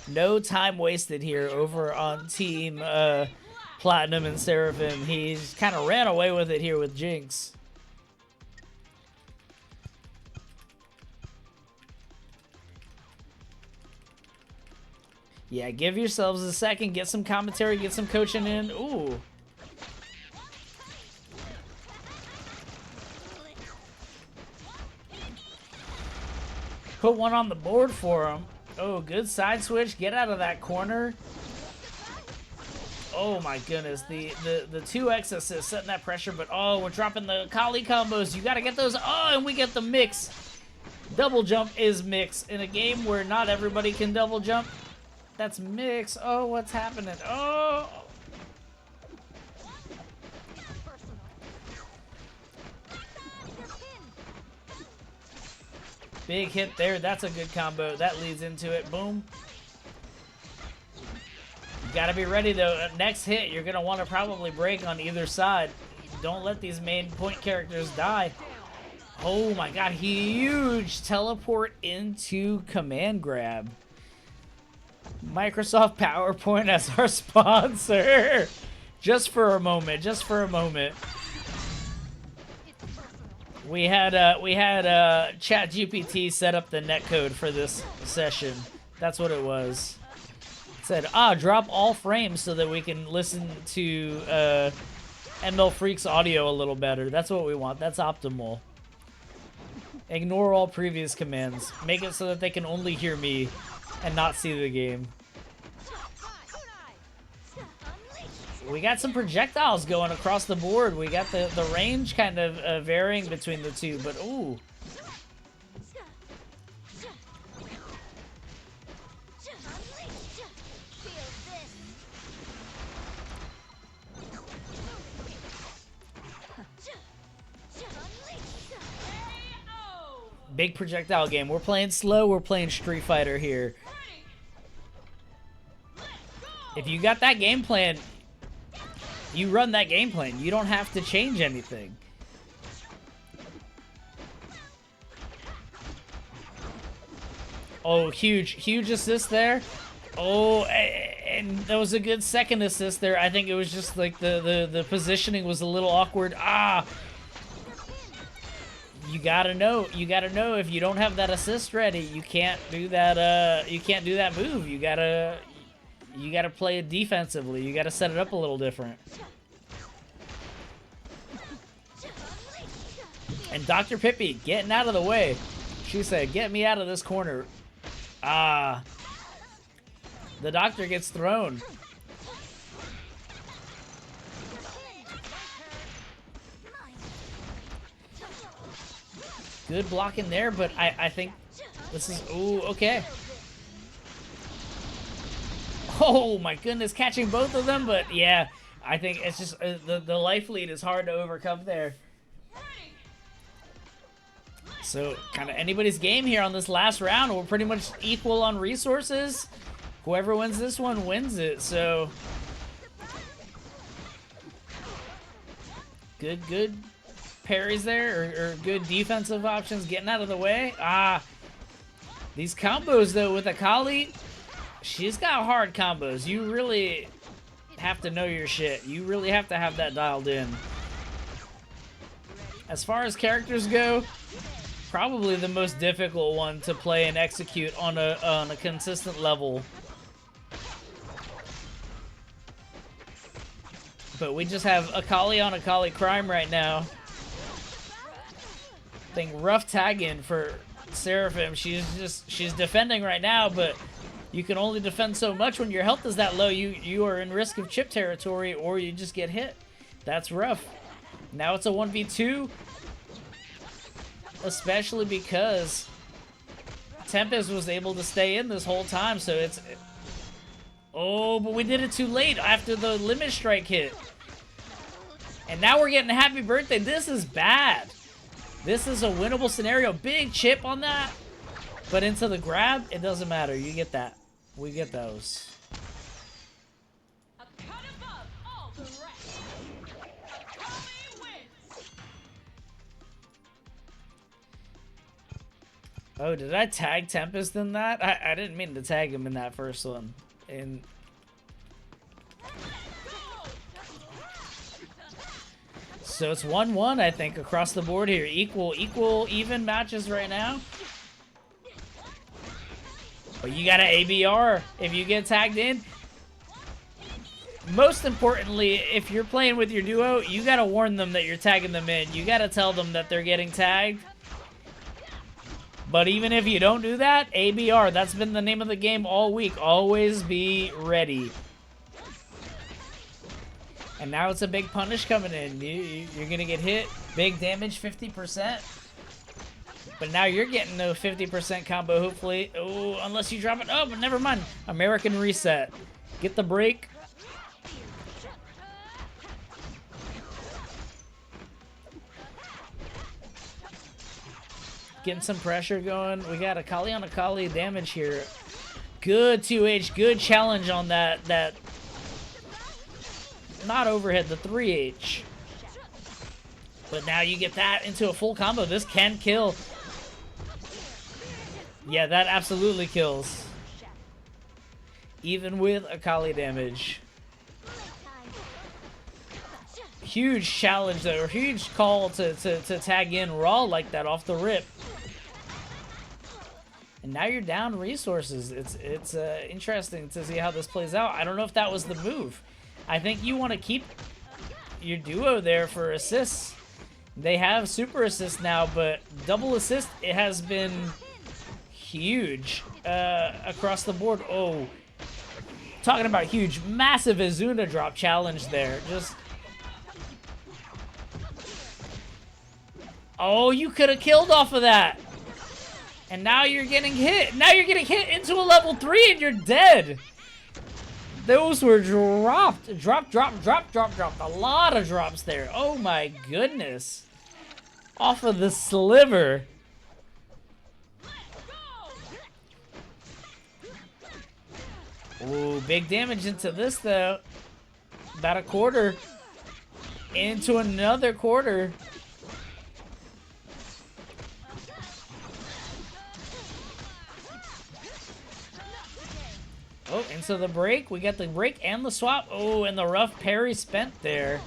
no time wasted here over on Team Platinum and Seraphim. He's kind of ran away with it here with Jinx. Yeah, give yourselves a second, get some commentary, get some coaching in. Ooh. Put one on the board for him. Oh, good side switch. Get out of that corner. Oh my goodness. The 2x assist setting that pressure, but oh, we're dropping the Kali combos. You gotta get those. Oh, and we get the mix. Double jump is mix. In a game where not everybody can double jump, that's mix. Oh, what's happening? Oh. Big hit there. That's a good combo. That leads into it. Boom. You gotta be ready though. Next hit, you're gonna want to probably break on either side. Don't let these main point characters die. Oh my god, huge teleport into command grab. Microsoft PowerPoint as our sponsor. Just for a moment, just for a moment. We had ChatGPT set up the netcode for this session. That's what it was. It said, drop all frames so that we can listen to ML Freak's audio a little better. That's what we want. That's optimal. Ignore all previous commands. Make it so that they can only hear me and not see the game. we got some projectiles going across the board. We got the range kind of varying between the two, but ooh. Big projectile game. We're playing slow. We're playing Street Fighter here. If you got that game plan, you run that game plan. You don't have to change anything. Oh, huge assist there. Oh, and that was a good second assist there. I think it was just like the positioning was a little awkward. Ah. You gotta know if you don't have that assist ready, you can't do that move. You gotta play it defensively. You gotta set it up a little different. And Dr. Pippi getting out of the way. She said, "Get me out of this corner." Ah. The doctor gets thrown. Good blocking there, but I think this is... Ooh, okay. Oh, my goodness, catching both of them, but yeah, I think it's just... the life lead is hard to overcome there. So, kind of anybody's game here on this last round. We're pretty much equal on resources. Whoever wins this one wins it, so... Good parries there, or good defensive options, getting out of the way. Ah, these combos though with Akali, she's got hard combos. You really have to know your shit. You really have to have that dialed in. As far as characters go, probably the most difficult one to play and execute on a consistent level. But we just have Akali on Akali Crime right now. Rough tag in for Seraphim. She's defending right now, but you can only defend so much when your health is that low. You are in risk of chip territory, or you just get hit. That's rough. Now it's a 1v2, especially because Tempest was able to stay in this whole time. So it's... Oh, but we did it too late after the limit strike hit. And now we're getting a happy birthday. This is bad. This is a winnable scenario. Big chip on that. But into the grab, it doesn't matter. You get that. We get those. Oh, did I tag Tempest in that? I didn't mean to tag him in that first one. And... So it's 1-1, I think, across the board here. Even matches right now. But you got an ABR if you get tagged in. Most importantly, if you're playing with your duo, you got to warn them that you're tagging them in. You got to tell them that they're getting tagged. But even if you don't do that, ABR, that's been the name of the game all week. Always be ready. And now it's a big punish coming in. You're going to get hit. Big damage, 50%. But now you're getting a 50% combo, hopefully. Oh, unless you drop it. Oh, but never mind. American reset. Get the break. Getting some pressure going. We got Akali on Akali damage here. Good 2H. Good challenge on that not overhead, the 3H. But now you get that into a full combo. This can kill. Yeah, that absolutely kills. Even with Akali damage. Huge challenge though, or huge call to tag in raw like that off the rip. And now you're down resources. It's interesting to see how this plays out. I don't know if that was the move. I think you want to keep your duo there for assists. They have super assist now, but double assist, it has been huge across the board. Oh, talking about huge, massive Azuna drop challenge there. Just... Oh, you could have killed off of that. And now you're getting hit. Now you're getting hit into a level 3 and you're dead. Those were dropped. Drop. A lot of drops there. Oh my goodness. Off of the sliver. Ooh, big damage into this though. About a quarter. Into another quarter. Oh, and so the break. We got the break and the swap. Oh, and the rough parry spent there.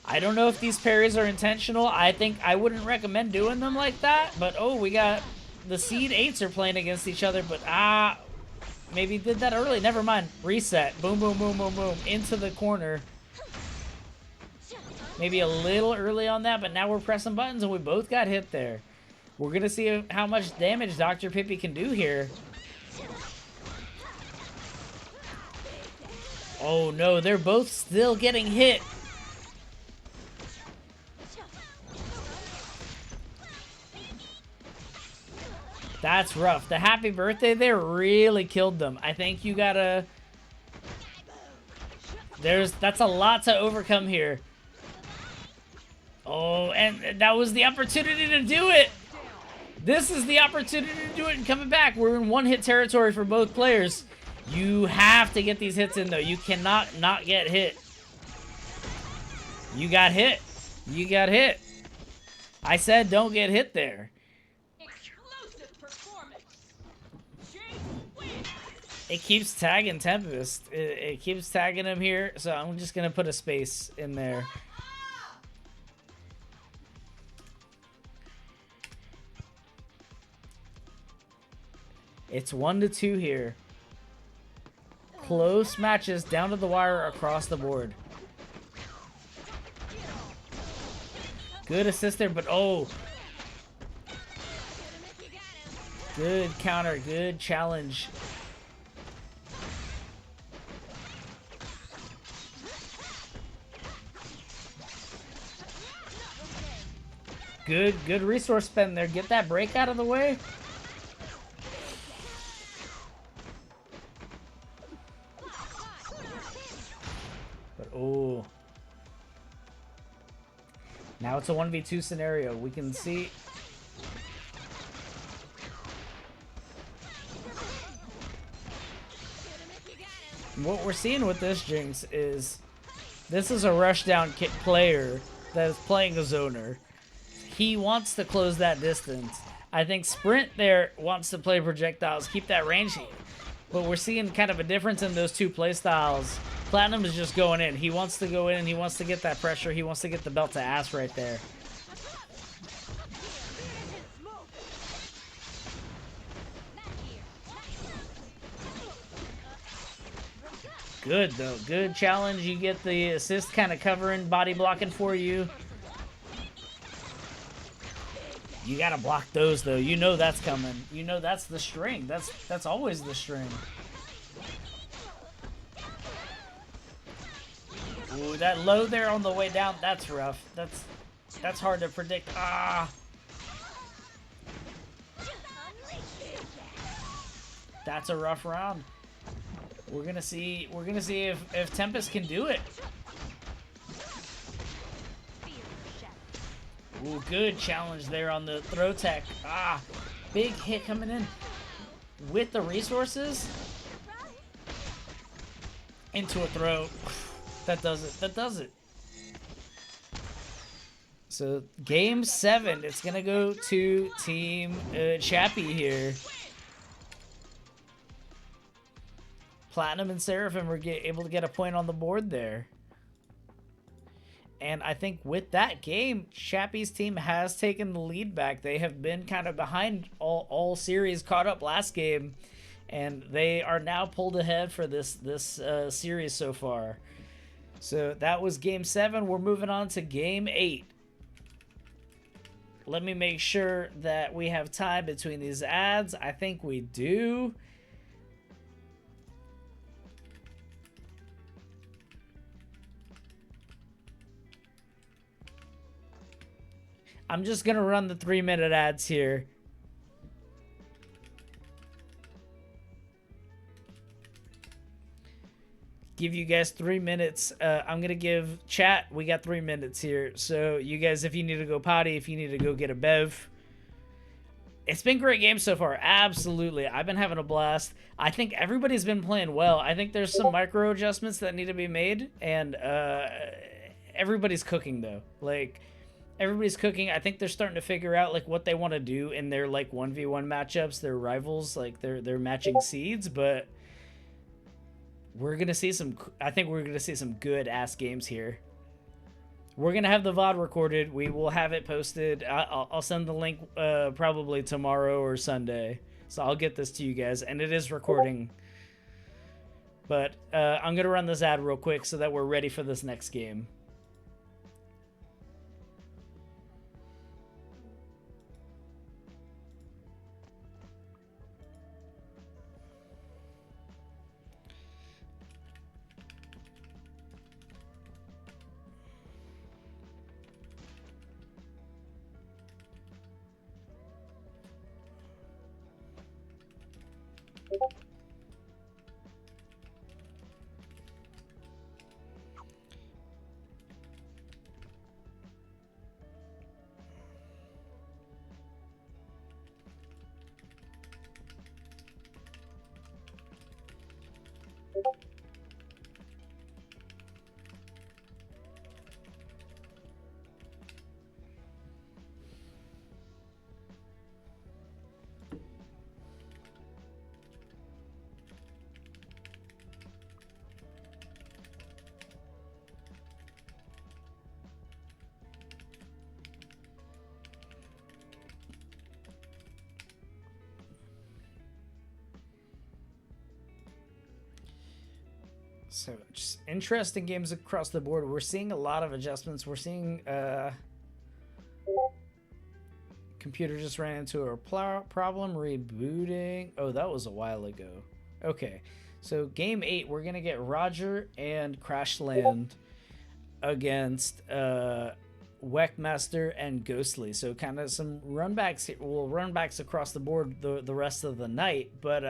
I don't know if these parries are intentional. I think I wouldn't recommend doing them like that. But, oh, we got the Seed 8s are playing against each other. But, maybe did that early. Never mind. Reset. Boom, boom, boom, boom, boom. Into the corner. Maybe a little early on that, but now we're pressing buttons and we both got hit there. We're going to see how much damage Dr. Pippi can do here. Oh no, they're both still getting hit. That's rough. The happy birthday there really killed them. I think you gotta... That's a lot to overcome here. Oh, and that was the opportunity to do it. This is the opportunity to do it and coming back. We're in one-hit territory for both players. You have to get these hits in, though. You cannot not get hit. You got hit. You got hit. I said don't get hit there. It keeps tagging Tempest. It keeps tagging him here, so I'm just going to put a space in there. It's 1-2 here. Close matches down to the wire across the board. Good assist there, but oh. Good counter, good challenge. Good resource spend there. Get that break out of the way. But oh. Now it's a 1v2 scenario. We can see. What we're seeing with this Jinx is this is a rushdown player that is playing a zoner. He wants to close that distance. I think Sprint there wants to play projectiles, keep that range. But we're seeing kind of a difference in those two play styles. Platinum is just going in. He wants to go in and he wants to get that pressure. He wants to get the belt to ass right there. Good though. Good challenge. You get the assist kind of covering, body blocking for you. You gotta block those though. You know that's coming. You know that's the string. That's always the string. Ooh, that low there on the way down, that's rough. That's hard to predict. Ah. That's a rough round. We're gonna see if Tempest can do it. Ooh, good challenge there on the throw tech. Ah, big hit coming in with the resources into a throw. That does it. That does it. So game 7, it's gonna go to Team Chapy here. Platinum and Seraphim were able to get a point on the board there. And I think with that game, Chapy's team has taken the lead back. They have been kind of behind all series, caught up last game, and they are now pulled ahead for this series so far. So that was game 7. We're moving on to game 8. Let me make sure that we have time between these ads. I think we do. I'm just gonna run the 3-minute ads here. Give you guys 3 minutes. I'm gonna give chat. We got 3 minutes here. So you guys, if you need to go potty, if you need to go get a bev. It's been great games so far. Absolutely. I've been having a blast. I think everybody's been playing well. I think there's some micro adjustments that need to be made, and everybody's cooking though. Like, everybody's cooking. I think they're starting to figure out like what they want to do in their like 1v1 matchups, their rivals, like they're matching seeds, but we're going to see some I think we're going to see some good ass games here. We're going to have the VOD recorded. We will have it posted. I'll send the link probably tomorrow or Sunday. So I'll get this to you guys. And it is recording. But I'm going to run this ad real quick so that we're ready for this next game. So just interesting games across the board. We're seeing a lot of adjustments. We're seeing computer just ran into a problem rebooting. Oh, that was a while ago. Okay, so game 8, we're gonna get Roger and Crashland against Weckmaster and Ghostly. So kind of some runbacks here. Well, runbacks across the board the rest of the night, but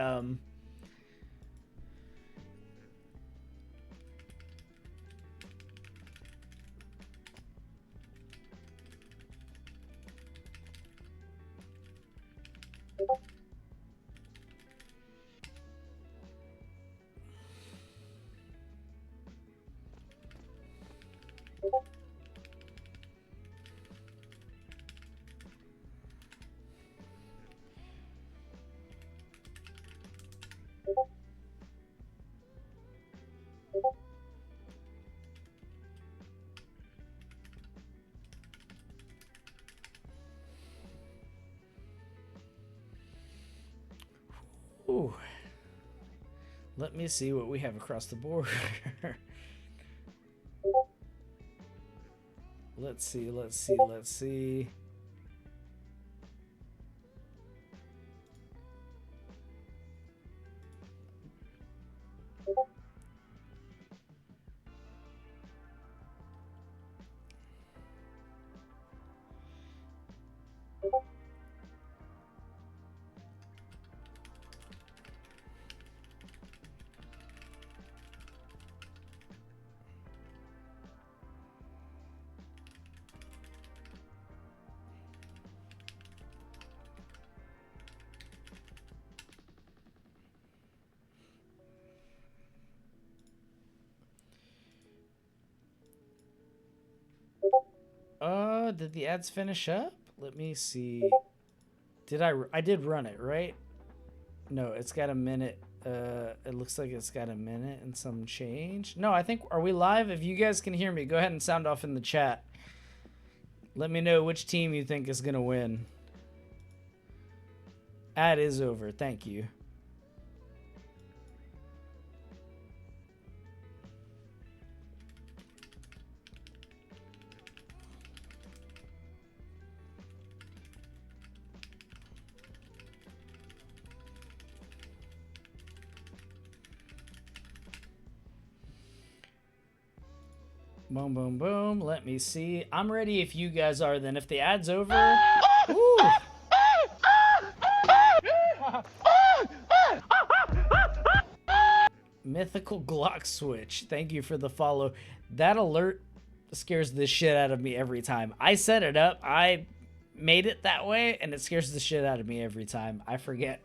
ooh. Let me see what we have across the board. Let's see. Did the ads finish up? Let me see. I did run it, right? No, it's got a minute. It looks like it's got a minute and some change. No, I think, are we live? If you guys can hear me, go ahead and sound off in the chat. Let me know which team you think is gonna win. Ad is over. Thank you. Boom, boom, boom. Let me see. I'm ready if you guys are then. If the ad's over... Ooh. Mythical Glock switch. Thank you for the follow. That alert scares the shit out of me every time. I set it up. I made it that way, and it scares the shit out of me every time. I forget,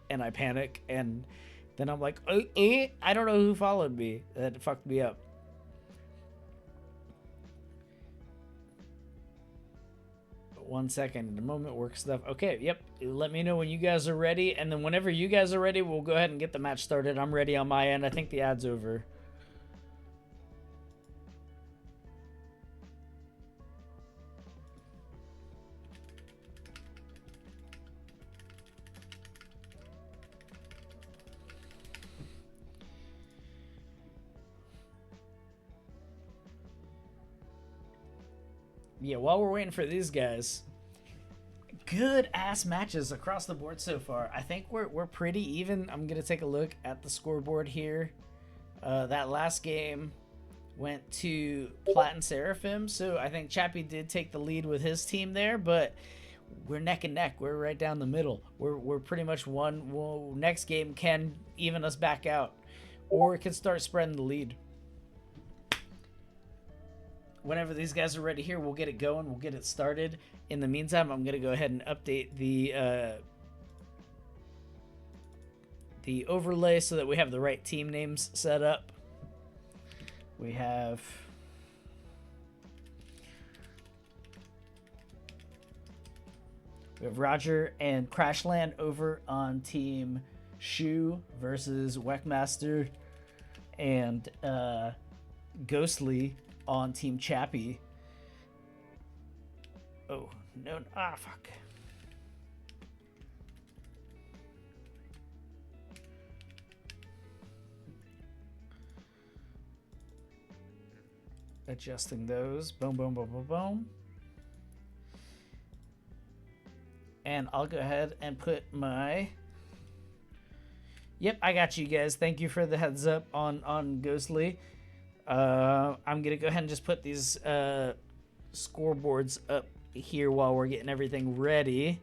and I panic, and then I'm like, I don't know who followed me. That fucked me up. One second. The moment work stuff. Okay, yep. Let me know when you guys are ready, and then whenever you guys are ready, we'll go ahead and get the match started. I'm ready on my end. I think the ad's over. Yeah, while we're waiting for these guys, good ass matches across the board so far. I think we're pretty even. I'm gonna take a look at the scoreboard here. That last game went to Plat and Seraphim, so I think Chapy did take the lead with his team there, but we're neck and neck. We're right down the middle. We're pretty much one. Well, next game can even us back out, or it can start spreading the lead. Whenever these guys are ready here, we'll get it going. We'll get it started. In the meantime, I'm going to go ahead and update the overlay so that we have the right team names set up. We have Roger and Crashland over on Team Shoe versus Weckmaster and Ghostly on Team Chapy. Oh, no. Ah, fuck. Adjusting those. Boom, boom, boom, boom, boom. And I'll go ahead and put my... Yep, I got you guys. Thank you for the heads up on Ghostly. I'm gonna go ahead and just put these scoreboards up here while we're getting everything ready.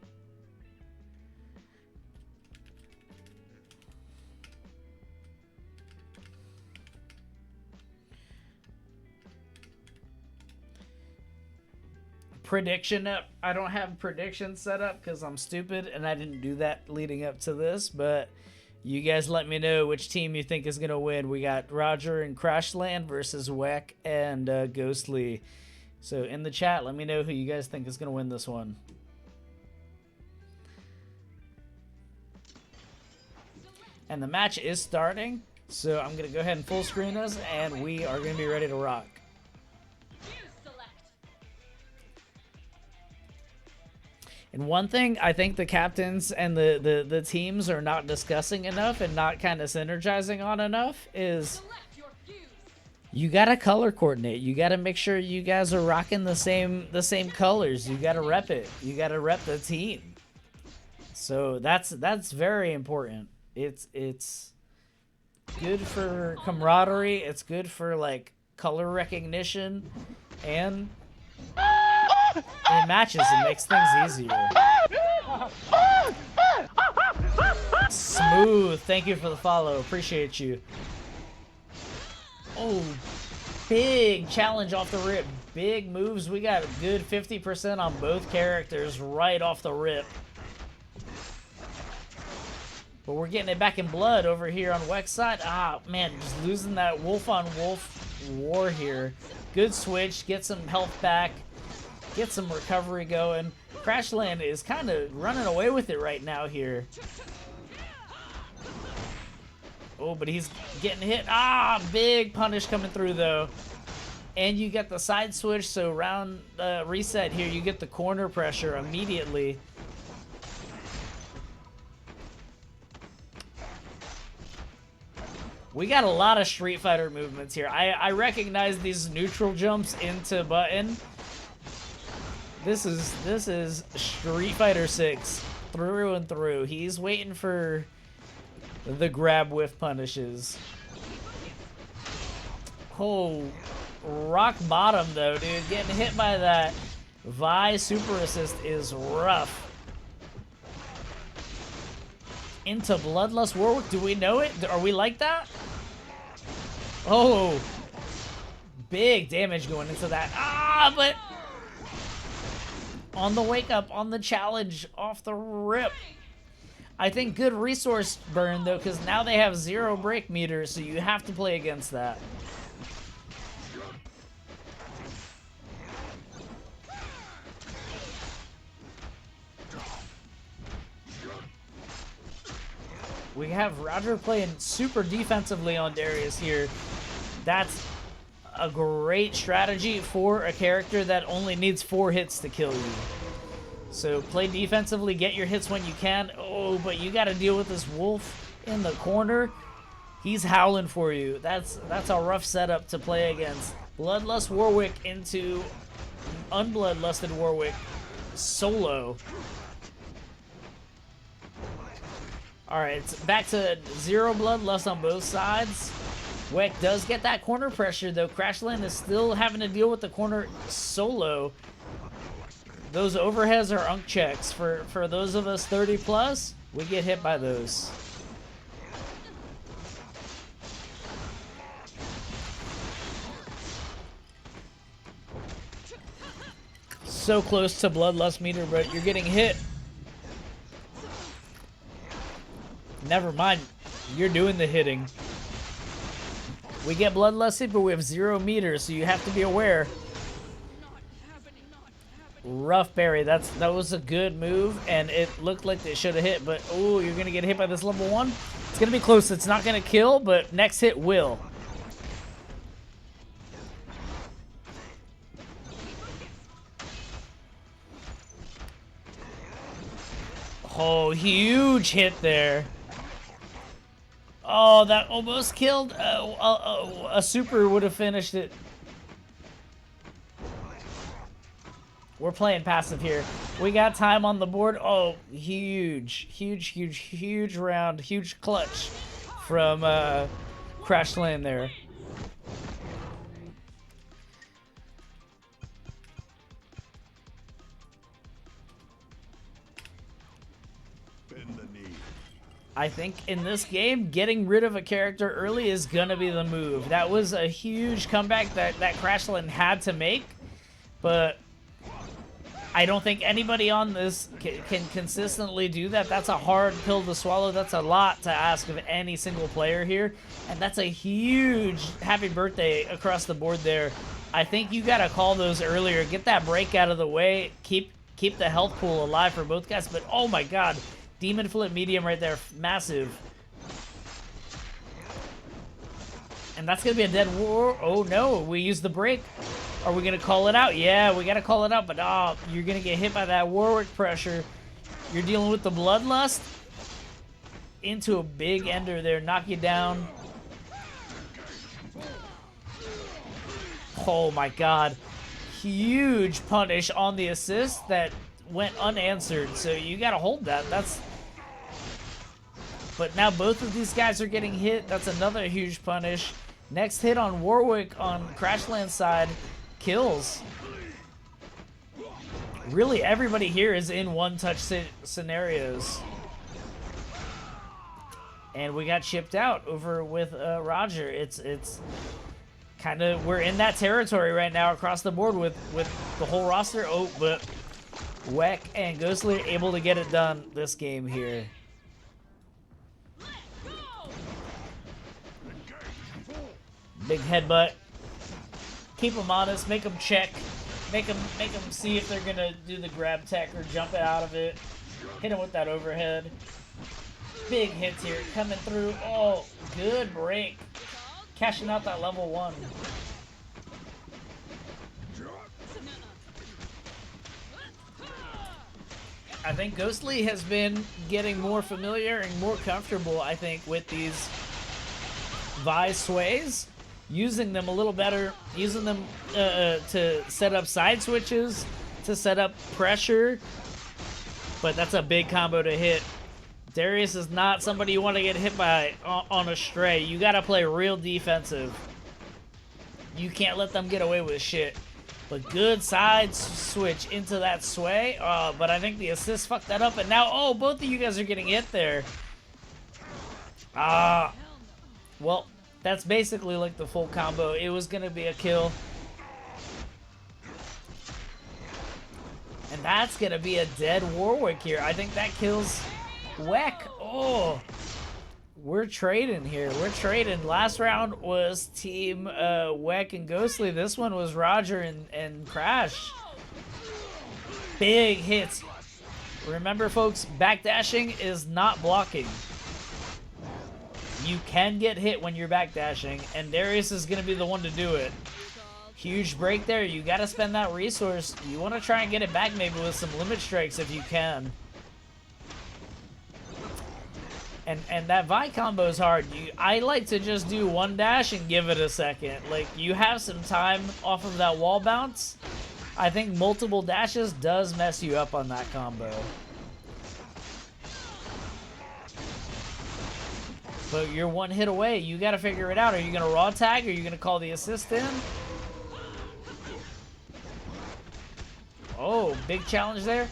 Prediction up. I don't have prediction set up because I'm stupid and I didn't do that leading up to this, but you guys let me know which team you think is going to win. We got Roger and Crashland versus Weck and Ghostly. So in the chat, let me know who you guys think is going to win this one. And the match is starting. So I'm going to go ahead and full screen us, and we are going to be ready to rock. And one thing I think the captains and the teams are not discussing enough and not kind of synergizing on enough is you gotta color coordinate. You gotta make sure you guys are rocking the same colors. You gotta rep it. You gotta rep the team. So that's very important. It's good for camaraderie. It's good for like color recognition, and in matches, it makes things easier. Smooth. Thank you for the follow. Appreciate you. Oh, big challenge off the rip. Big moves. We got a good 50% on both characters right off the rip. But we're getting it back in blood over here on Weck's side. Ah, man, just losing that wolf on wolf war here. Good switch. Get some health back. Get some recovery going. Crashland is kind of running away with it right now here. Oh, but he's getting hit. Ah, big punish coming through, though. And you get the side switch, so round reset here, you get the corner pressure immediately. We got a lot of Street Fighter movements here. I recognize these neutral jumps into button. This is Street Fighter 6 through and through. He's waiting for the grab whiff punishes. Oh, rock bottom though, dude. Getting hit by that Vi super assist is rough. Into Bloodlust Warwick. Do we know it? Are we like that? Oh. Big damage going into that. Ah, but on the wake up, on the challenge, off the rip. I think good resource burn though, because now they have 0 break meter, so you have to play against that. We have Roger playing super defensively on Darius here. That's a great strategy for a character that only needs 4 hits to kill you. So play defensively, get your hits when you can. Oh, but you got to deal with this wolf in the corner. He's howling for you. That's a rough setup to play against. Bloodlust Warwick into Unbloodlusted Warwick solo. Alright, it's back to 0 bloodlust on both sides. Weck does get that corner pressure, though. Crashland is still having to deal with the corner solo. Those overheads are unk checks. For those of us 30 plus, we get hit by those. So close to bloodlust meter, but you're getting hit. Never mind, you're doing the hitting. We get bloodlusted, but we have 0 meters, so you have to be aware. Rough berry. That was a good move, and it looked like it should have hit, but oh, you're gonna get hit by this level 1. It's gonna be close. It's not gonna kill, but next hit will. Oh, huge hit there. Oh, that almost killed. A super would have finished it. We're playing passive here. We got time on the board. Oh, huge round. Huge clutch from Crashland there. I think in this game, getting rid of a character early is gonna be the move. That was a huge comeback that Crashland had to make, but I don't think anybody on this can consistently do that. That's a hard pill to swallow. That's a lot to ask of any single player here, and that's a huge happy birthday across the board there. I think you gotta call those earlier. Get that break out of the way. Keep the health pool alive for both guys, but oh my god. Demon flip medium right there, massive. And that's gonna be a dead war. Oh no, we used the break. Are we gonna call it out? Yeah, we gotta call it out, but oh, you're gonna get hit by that Warwick pressure. You're dealing with the bloodlust. Into a big ender there, knock you down. Oh my god. Huge punish on the assist that went unanswered, so you gotta hold that. But now both of these guys are getting hit. That's another huge punish. Next hit on Warwick on Crashland's side kills. Really, everybody here is in one-touch scenarios. And we got chipped out over with Roger. It's kind of, we're in that territory right now across the board with the whole roster. Oh, but Weck and Ghostly are able to get it done this game here. Big headbutt. Keep them honest. Make them check. Make them see if they're gonna do the grab tech or jump out of it. Hit them with that overhead. Big hits here coming through. Oh, good break. Cashing out that level 1. I think Ghostly has been getting more familiar and more comfortable, I think, with these Vi sways. Using them a little better, using them to set up side switches, to set up pressure. But that's a big combo to hit. Darius is not somebody you want to get hit by on a stray. You got to play real defensive. You can't let them get away with shit. But good side switch into that sway. But I think the assist fucked that up. And now, oh, both of you guys are getting hit there. Well, that's basically like the full combo. It was going to be a kill. And that's going to be a dead Warwick here. I think that kills Weck. Oh, we're trading here. We're trading. Last round was Team Weck and Ghostly. This one was Roger and Crash. Big hits. Remember, folks, backdashing is not blocking. You can get hit when you're backdashing, and Darius is going to be the one to do it. Huge break there. You got to spend that resource. You want to try and get it back maybe with some limit strikes if you can. And that Vi combo is hard. I like to just do one dash and give it a second. Like, you have some time off of that wall bounce. I think multiple dashes does mess you up on that combo. But you're one hit away. You got to figure it out. Are you going to raw tag? Or are you going to call the assist in? Oh, big challenge there.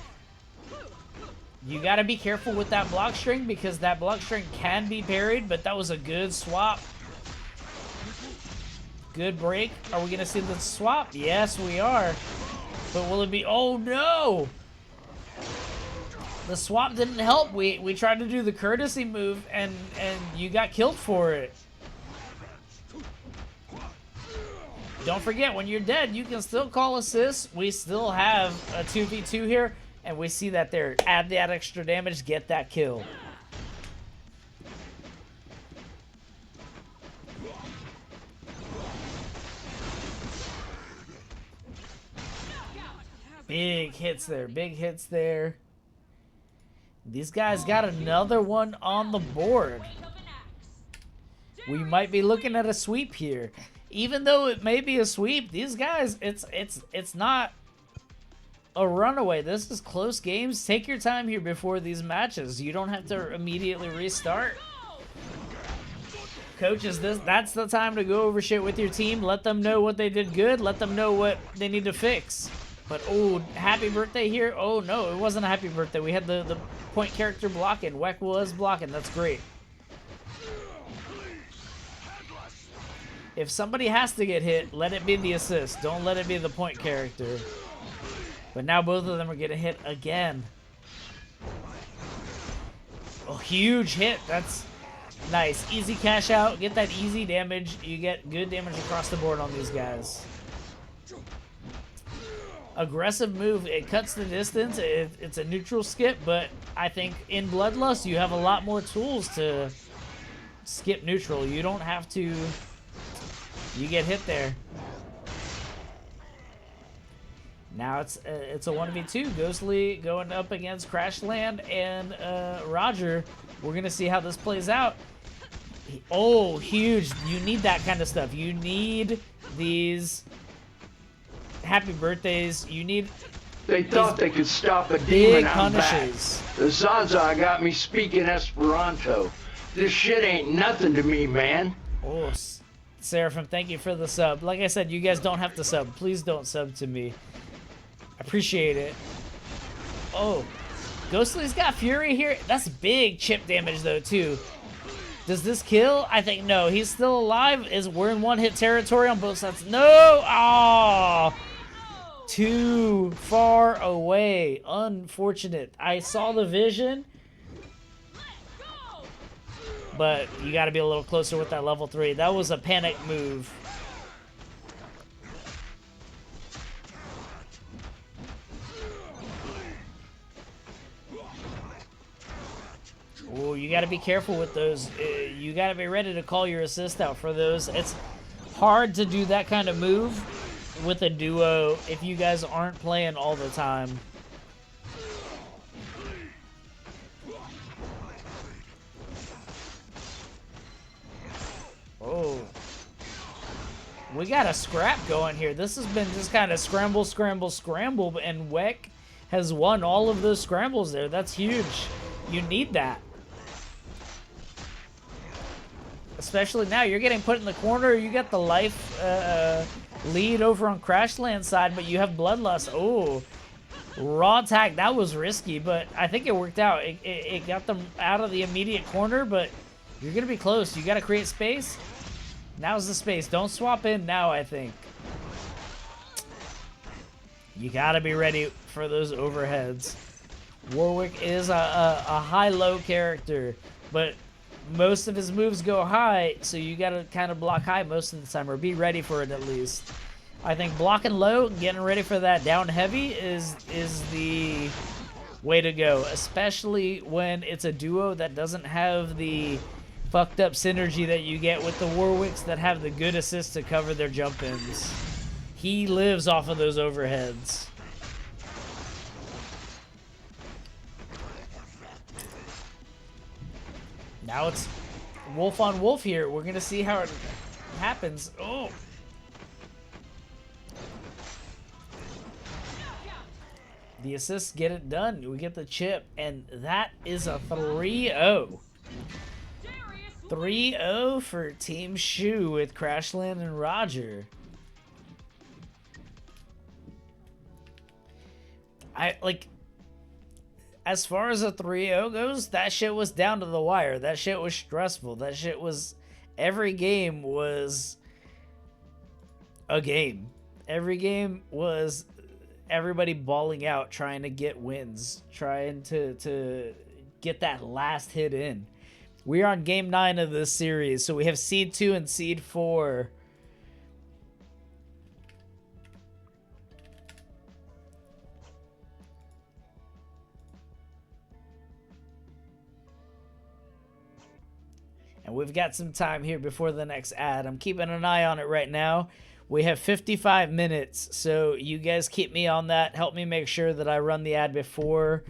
You got to be careful with that block string because that block string can be parried, but that was a good swap. Good break. Are we going to see the swap? Yes, we are. But will it be... Oh, no! The swap didn't help. We tried to do the courtesy move, and you got killed for it. Don't forget, when you're dead, you can still call assists. We still have a 2v2 here, and we see that there. Add that extra damage, get that kill. Big hits there, big hits there. These guys got another one on the board. We might be looking at a sweep here. Even though it may be a sweep, these guys, it's not a runaway. This is close games. Take your time here before these matches. You don't have to immediately restart. Coaches, that's the time to go over shit with your team. Let them know what they did good. Let them know what they need to fix. But, oh, happy birthday here. Oh, no, it wasn't a happy birthday. We had the point character blocking. Weck was blocking. That's great. If somebody has to get hit, let it be the assist. Don't let it be the point character. But now both of them are getting hit again. Oh, huge hit. That's nice. Easy cash out. Get that easy damage. You get good damage across the board on these guys. Aggressive move. It cuts the distance. It's a neutral skip, but I think in Bloodlust you have a lot more tools to skip neutral. You don't have to... You get hit there. Now it's a 1v2. Ghostly going up against Crashland and Roger. We're going to see how this plays out. Oh, huge. You need that kind of stuff. You need these happy birthdays. You need... They thought they could stop a demon. I'm back. Punishes. The Zaza got me speaking Esperanto. This shit ain't nothing to me, man. Oh, Seraphim, thank you for the sub. Like I said, you guys don't have to sub. Please don't sub to me. I appreciate it. Oh, Ghostly's got Fury here. That's big chip damage, though, too. Does this kill? I think no. He's still alive. We're in one-hit territory on both sides. No! Oh! Too far away. Unfortunate. I saw the vision. But you got to be a little closer with that level 3. That was a panic move. Oh, you got to be careful with those. You got to be ready to call your assist out for those. It's hard to do that kind of move with a duo if you guys aren't playing all the time. Oh. We got a scrap going here. This has been just kind of scramble, scramble, scramble, and Weck has won all of those scrambles there. That's huge. You need that. Especially now, you're getting put in the corner. You got the life lead over on Crashland side, but you have Bloodlust. Oh, raw attack. That was risky, but I think it worked out. It got them out of the immediate corner, but you're going to be close. You got to create space. Now's the space. Don't swap in now, I think. You got to be ready for those overheads. Warwick is a high-low character, but most of his moves go high, so you got to kind of block high most of the time, or be ready for it at least. I think blocking low, getting ready for that down heavy is the way to go, especially when it's a duo that doesn't have the fucked up synergy that you get with the Warwicks that have the good assists to cover their jump ins. He lives off of those overheads. Now it's wolf on wolf here. We're gonna see how it happens. Oh. The assists get it done. We get the chip, and that is a 3-0. 3-0 for Team Shoe with Crashland and Roger. As far as a 3-0 goes, that shit was down to the wire. That shit was stressful. That shit was... Every game was a game. Every game was everybody balling out, trying to get wins, trying to get that last hit in. We are on game 9 of this series, so we have Seed 2 and Seed 4. And we've got some time here before the next ad. I'm keeping an eye on it right now. We have 55 minutes, so you guys keep me on that. Help me make sure that I run the ad before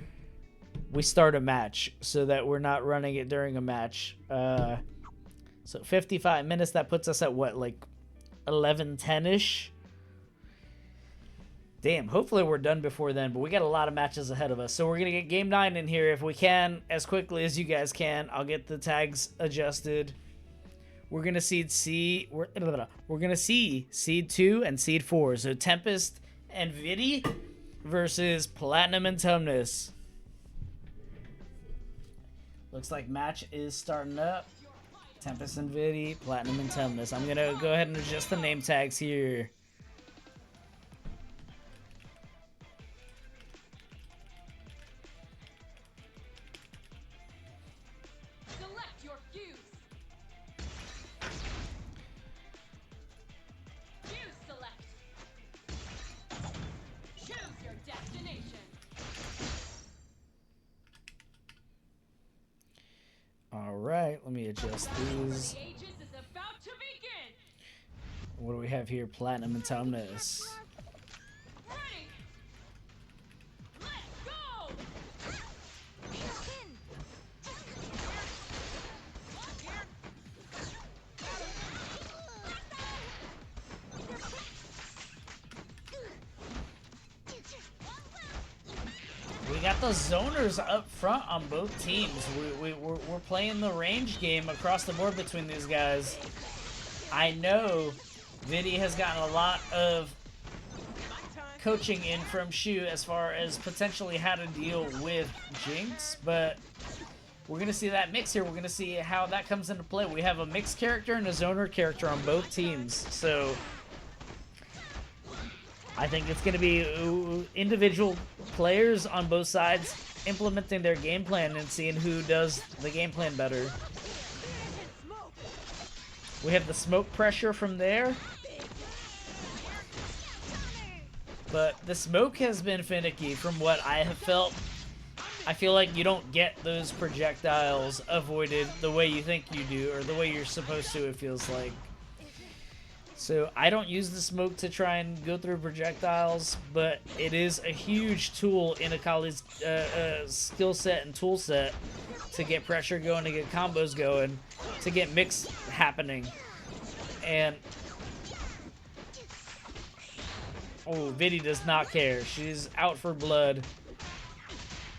we start a match, so that we're not running it during a match. So 55 minutes, that puts us at what, like 11:10-ish? Damn, hopefully we're done before then, but we got a lot of matches ahead of us. So we're going to get game 9 in here if we can, as quickly as you guys can. I'll get the tags adjusted. We're going to see we're going to see Seed 2 and Seed 4. So Tempest and Vidi versus Platinum and Tumnus. Looks like match is starting up. Tempest and Vidi, Platinum and Tumnus. I'm going to go ahead and adjust the name tags here. Alright, let me adjust these. What do we have here? Platinum and Tumnus. We got the zoners up front on both teams. We're playing the range game across the board between these guys. I know Vidi has gotten a lot of coaching in from Shu as far as potentially how to deal with Jinx, but we're going to see that mix here. We're going to see how that comes into play. We have a mixed character and a zoner character on both teams, so I think it's going to be individual players on both sides implementing their game plan and seeing who does the game plan better. We have the smoke pressure from there. But the smoke has been finicky from what I have felt. I feel like you don't get those projectiles avoided the way you think you do, or the way you're supposed to, it feels like. So I don't use the smoke to try and go through projectiles, but it is a huge tool in Akali's skill set and tool set to get pressure going, to get combos going, to get mix happening. And oh, Vidi does not care. She's out for blood.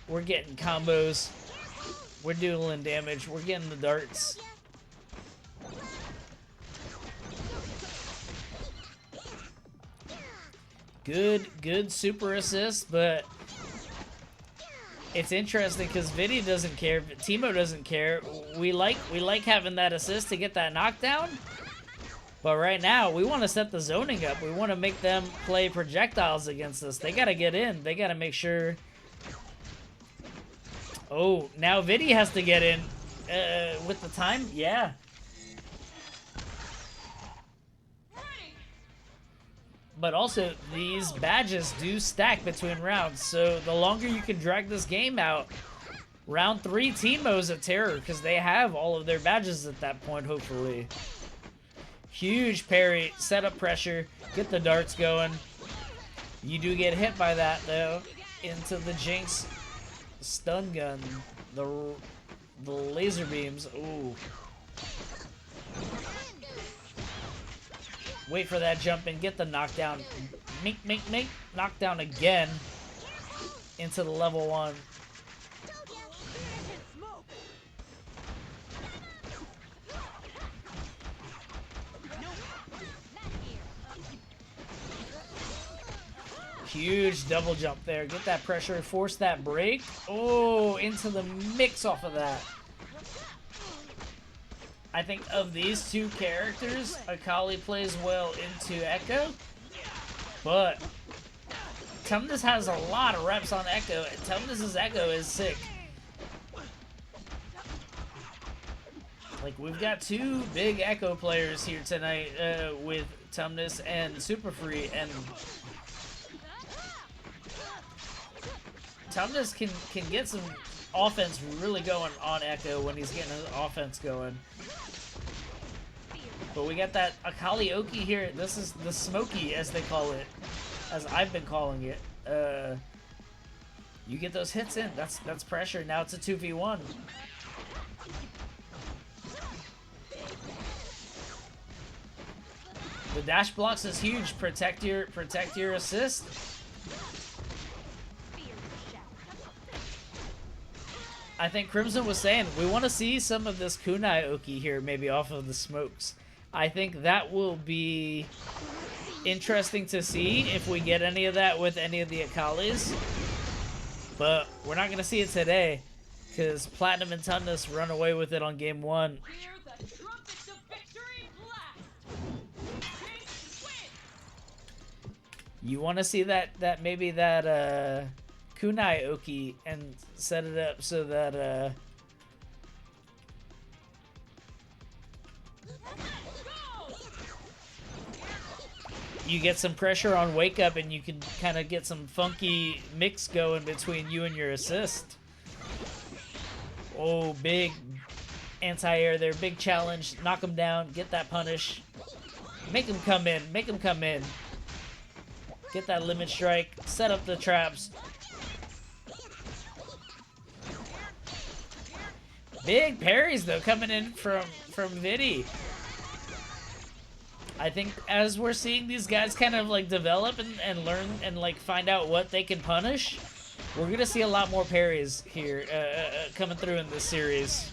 We're getting combos. We're dealing damage. We're getting the darts. Good super assist, but it's interesting because Vidi doesn't care, but Teemo doesn't care. We like having that assist to get that knockdown, but right now we want to set the zoning up. We want to make them play projectiles against us. They gotta get in. They gotta make sure. Oh, now Vidi has to get in with the time. Yeah. But also, these badges do stack between rounds, so the longer you can drag this game out, round 3 Teemo's a terror, because they have all of their badges at that point, hopefully. Huge parry, set up pressure, get the darts going. You do get hit by that, though, into the Jinx stun gun, the laser beams. Ooh. Wait for that jump and get the knockdown. Mink. Knockdown again into the level 1. Huge double jump there. Get that pressure, force that break. Oh, into the mix off of that. I think of these two characters, Akali plays well into Echo, but Tumnus has a lot of reps on Echo, and Tumnus' Echo is sick. Like, we've got 2 big Echo players here tonight with Tumnus and Super Free, and Tumnus can get some offense really going on Echo when he's getting his offense going. But we got that Akali Oki here. This is the Smoky, as they call it, as I've been calling it. You get those hits in. That's pressure. Now it's a 2v1. The dash blocks is huge. Protect your assist. I think Crimson was saying we want to see some of this Kunai Oki here, maybe off of the smokes. I think that will be interesting to see if we get any of that with any of the Akalis. But we're not going to see it today because Platinum and Tumnus run away with it on game 1. You want to see that maybe that Kunai Oki and set it up so that you get some pressure on Wake Up and you can kind of get some funky mix going between you and your assist. Oh, big anti-air there, big challenge. Knock him down, get that punish. Make him come in, make him come in. Get that limit strike, set up the traps. Big parries though coming in from Vidi. I think as we're seeing these guys kind of like develop and learn and like find out what they can punish, we're gonna see a lot more parries here coming through in this series.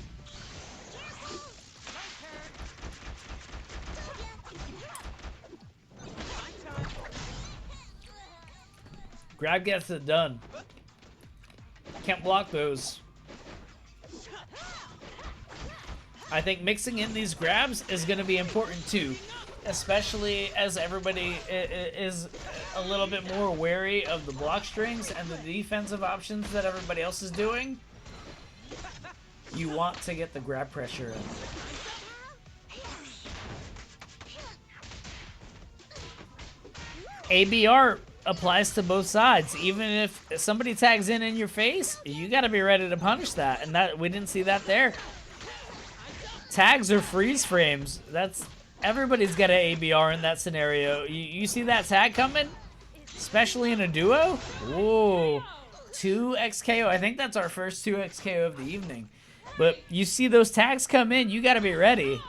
Grab gets it done. Can't block those. I think mixing in these grabs is going to be important too, especially as everybody is a little bit more wary of the block strings and the defensive options that everybody else is doing. You want to get the grab pressure in. ABR applies to both sides. Even if somebody tags in your face, you got to be ready to punish that, and that we didn't see that there. Tags or freeze frames. That's everybody's got an ABR in that scenario. You see that tag coming, especially in a duo. Whoa, 2 XKO. I think that's our first 2 XKO of the evening. But you see those tags come in, you got to be ready.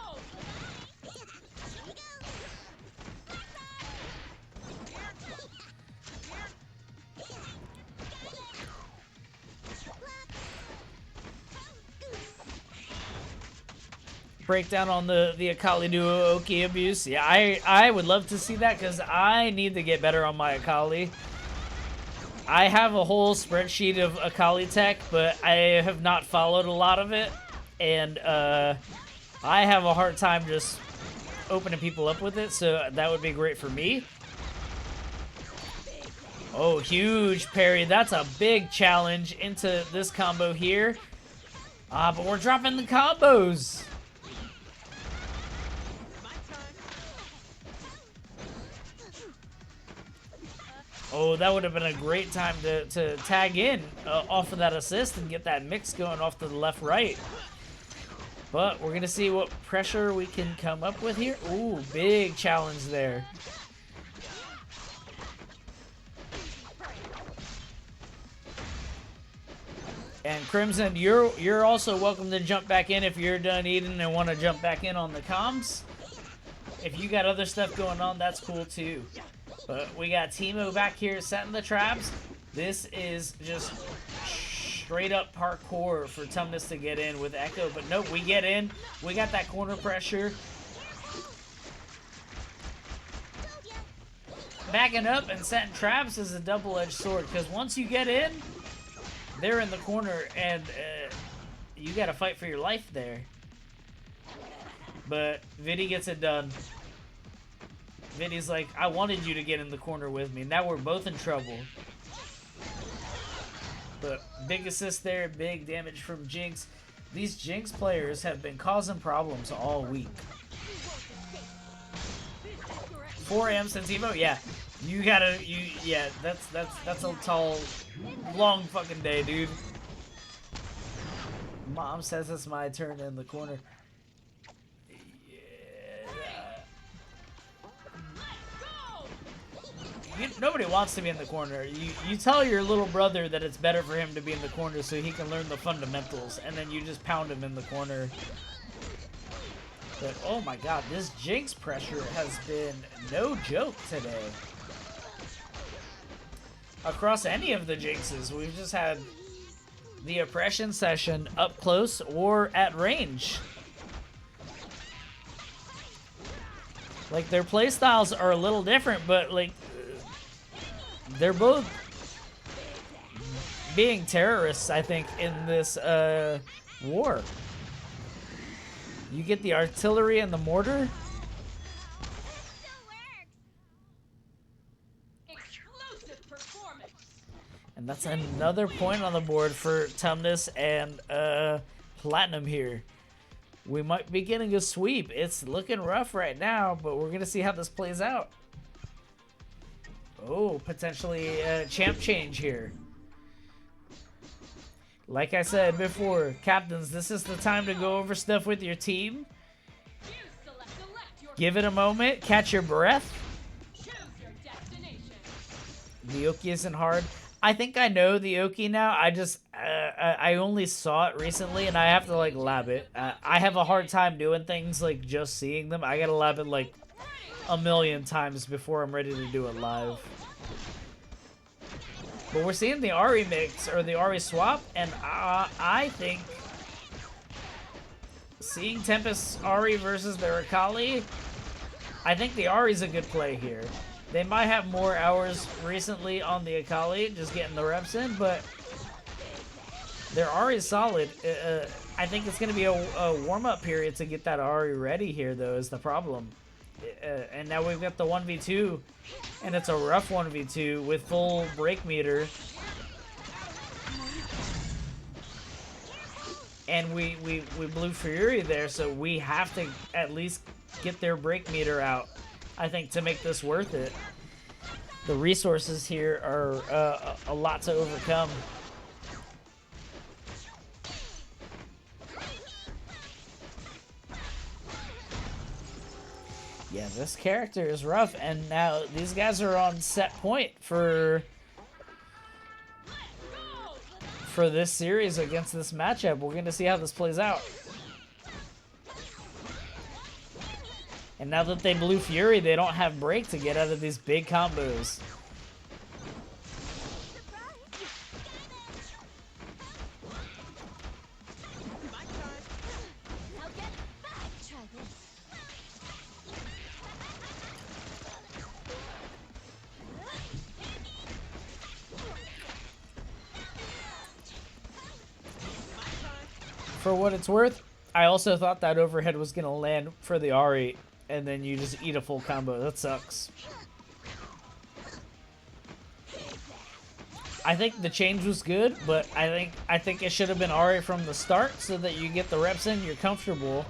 breakdown on the Akali duo Oki abuse. Yeah, I would love to see that because I need to get better on my Akali. I have a whole spreadsheet of Akali tech, but I have not followed a lot of it, and I have a hard time just opening people up with it, so that would be great for me. Oh, huge parry. That's a big challenge into this combo here. But we're dropping the combos. Oh, that would have been a great time to tag in off of that assist and get that mix going off to the left-right. But we're going to see what pressure we can come up with here. Ooh, big challenge there. And Crimson, you're also welcome to jump back in if you're done eating and want to jump back in on the comms. If you got other stuff going on, that's cool too. But we got Teemo back here setting the traps. This is just straight up parkour for Tumnus to get in with Echo. But nope, we get in. We got that corner pressure. Backing up and setting traps is a double-edged sword because once you get in, they're in the corner and you got to fight for your life there. But Viddy gets it done. Viddy's like, I wanted you to get in the corner with me. Now we're both in trouble. But big assist there, big damage from Jinx. These Jinx players have been causing problems all week. 4 AM since Evo? Yeah. You gotta, yeah, that's a tall, long fucking day, dude. Mom says it's my turn in the corner. Nobody wants to be in the corner. You tell your little brother that it's better for him to be in the corner so he can learn the fundamentals, and then you just pound him in the corner. But oh my god, this Jinx pressure has been no joke today. Across any of the Jinxes, we've just had the oppression session up close or at range. Like, their playstyles are a little different, but like, they're both being terrorists, I think, in this war. You get the artillery and the mortar. And that's another point on the board for Tumnus and Platinum here. We might be getting a sweep. It's looking rough right now, but we're going to see how this plays out. Oh, potentially a champ change here. Like I said before, captains, this is the time to go over stuff with your team. Give it a moment, catch your breath. The Oki isn't hard. I think I know the Oki now. I only saw it recently, and I have to like lab it. I have a hard time doing things like just seeing them. I gotta lab it like a million times before I'm ready to do it live. But we're seeing the Ahri mix, or the Ahri swap, and I think seeing Tempest Ahri versus their Akali, I think the Ahri's a good play here. They might have more hours recently on the Akali, just getting the reps in, but their Ahri's solid. I think it's going to be a warm-up period to get that Ahri ready here, though, is the problem. And now we've got the 1v2, and it's a rough 1v2 with full break meter. And we blew Fury there, so we have to at least get their break meter out, I think, to make this worth it. The resources here are a lot to overcome. Yeah, this character is rough, and now these guys are on set point for this series against this matchup. We're going to see how this plays out. And now that they blew Fury, they don't have break to get out of these big combos. for what it's worth, I also thought that overhead was gonna land for the Ari, and then you just eat a full combo. That sucks. I think the change was good, but I think it should have been Ari from the start so that you get the reps in, you're comfortable.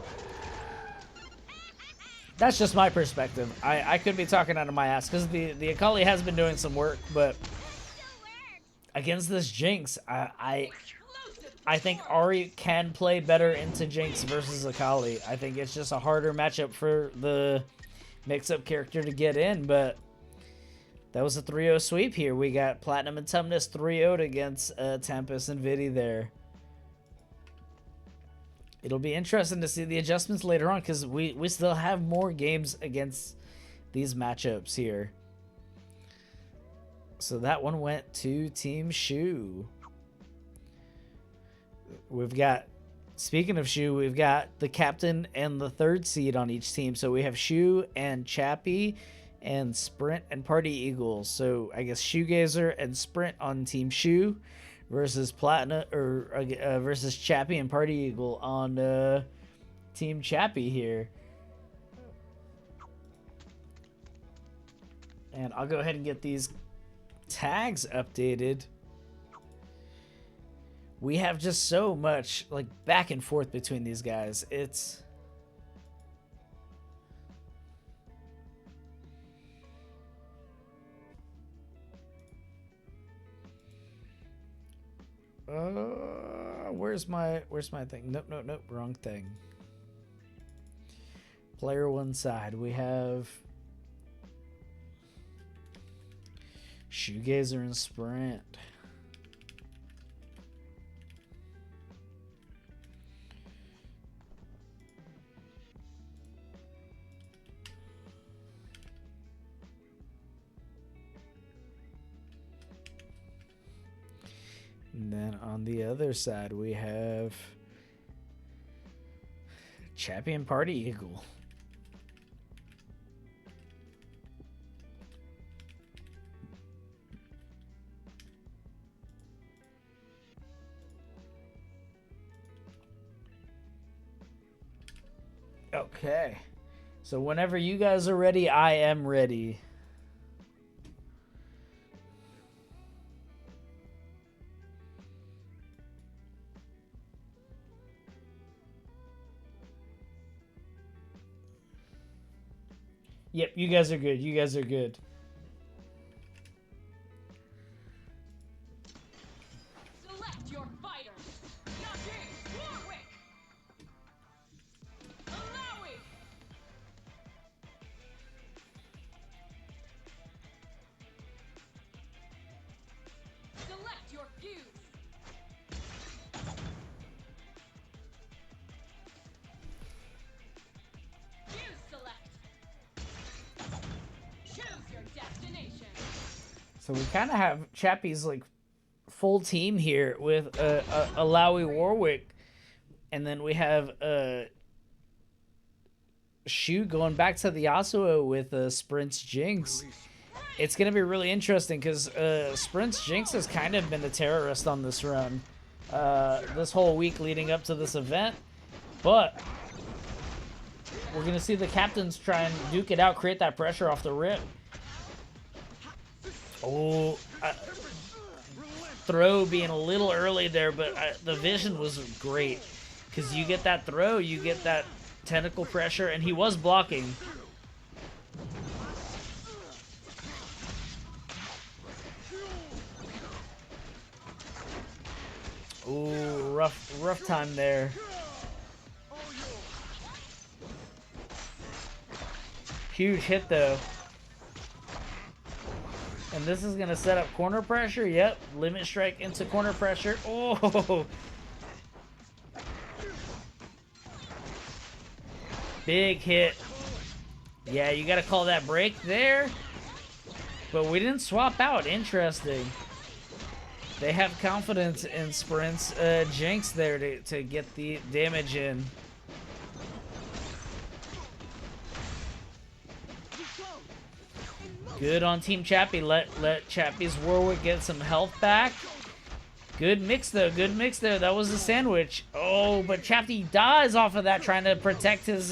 That's just my perspective. I could be talking out of my ass because the Akali has been doing some work, but against this Jinx, I think Ari can play better into Jinx versus Akali. I think it's just a harder matchup for the mix-up character to get in, but that was a 3-0 sweep here. We got Platinum and Tumnus 3-0'd against Tempest and Vidi there. It'll be interesting to see the adjustments later on because we still have more games against these matchups here. So that one went to Team Shu. We've got, speaking of Shu, we've got the captain and the third seed on each team. So we have Shu and Chapy and Sprint and Party Eagle. So I guess Shoegazer and Sprint on Team Shu versus Platinum versus Chapy and Party Eagle on Team Chapy here. And I'll go ahead and get these tags updated. We have just so much like back and forth between these guys. It's where's my thing? Nope, wrong thing. Player one side, we have Shoegazer and Sprint. And then on the other side, we have Chapy and Party Eagle. Okay. So whenever you guys are ready, I am ready. Yep, you guys are good. You guys are good. Select your fighter. Chapy, Warwick. Malawi. Select your fuse. Fuse select. Choose your destination. So we kind of have Chappy's like full team here with Alawi Warwick, and then we have Shu going back to the Yasuo with Sprint's Jinx. It's gonna be really interesting because Sprint's Jinx has kind of been a terrorist on this run, this whole week leading up to this event, but we're gonna see the captains try and duke it out, create that pressure off the rip. Oh, throw being a little early there, but the vision was great because you get that throw, you get that tentacle pressure, and he was blocking. Ooh, rough time there. Huge hit though. And this is going to set up corner pressure. Yep. Limit strike into corner pressure. Oh. Big hit. Yeah, you got to call that break there. But we didn't swap out. Interesting. They have confidence in Sprint's Jinx there to get the damage in. Good on Team Chapy. Let Chappy's Warwick get some health back. Good mix though. Good mix there. That was a sandwich. Oh, but Chapy dies off of that trying to protect his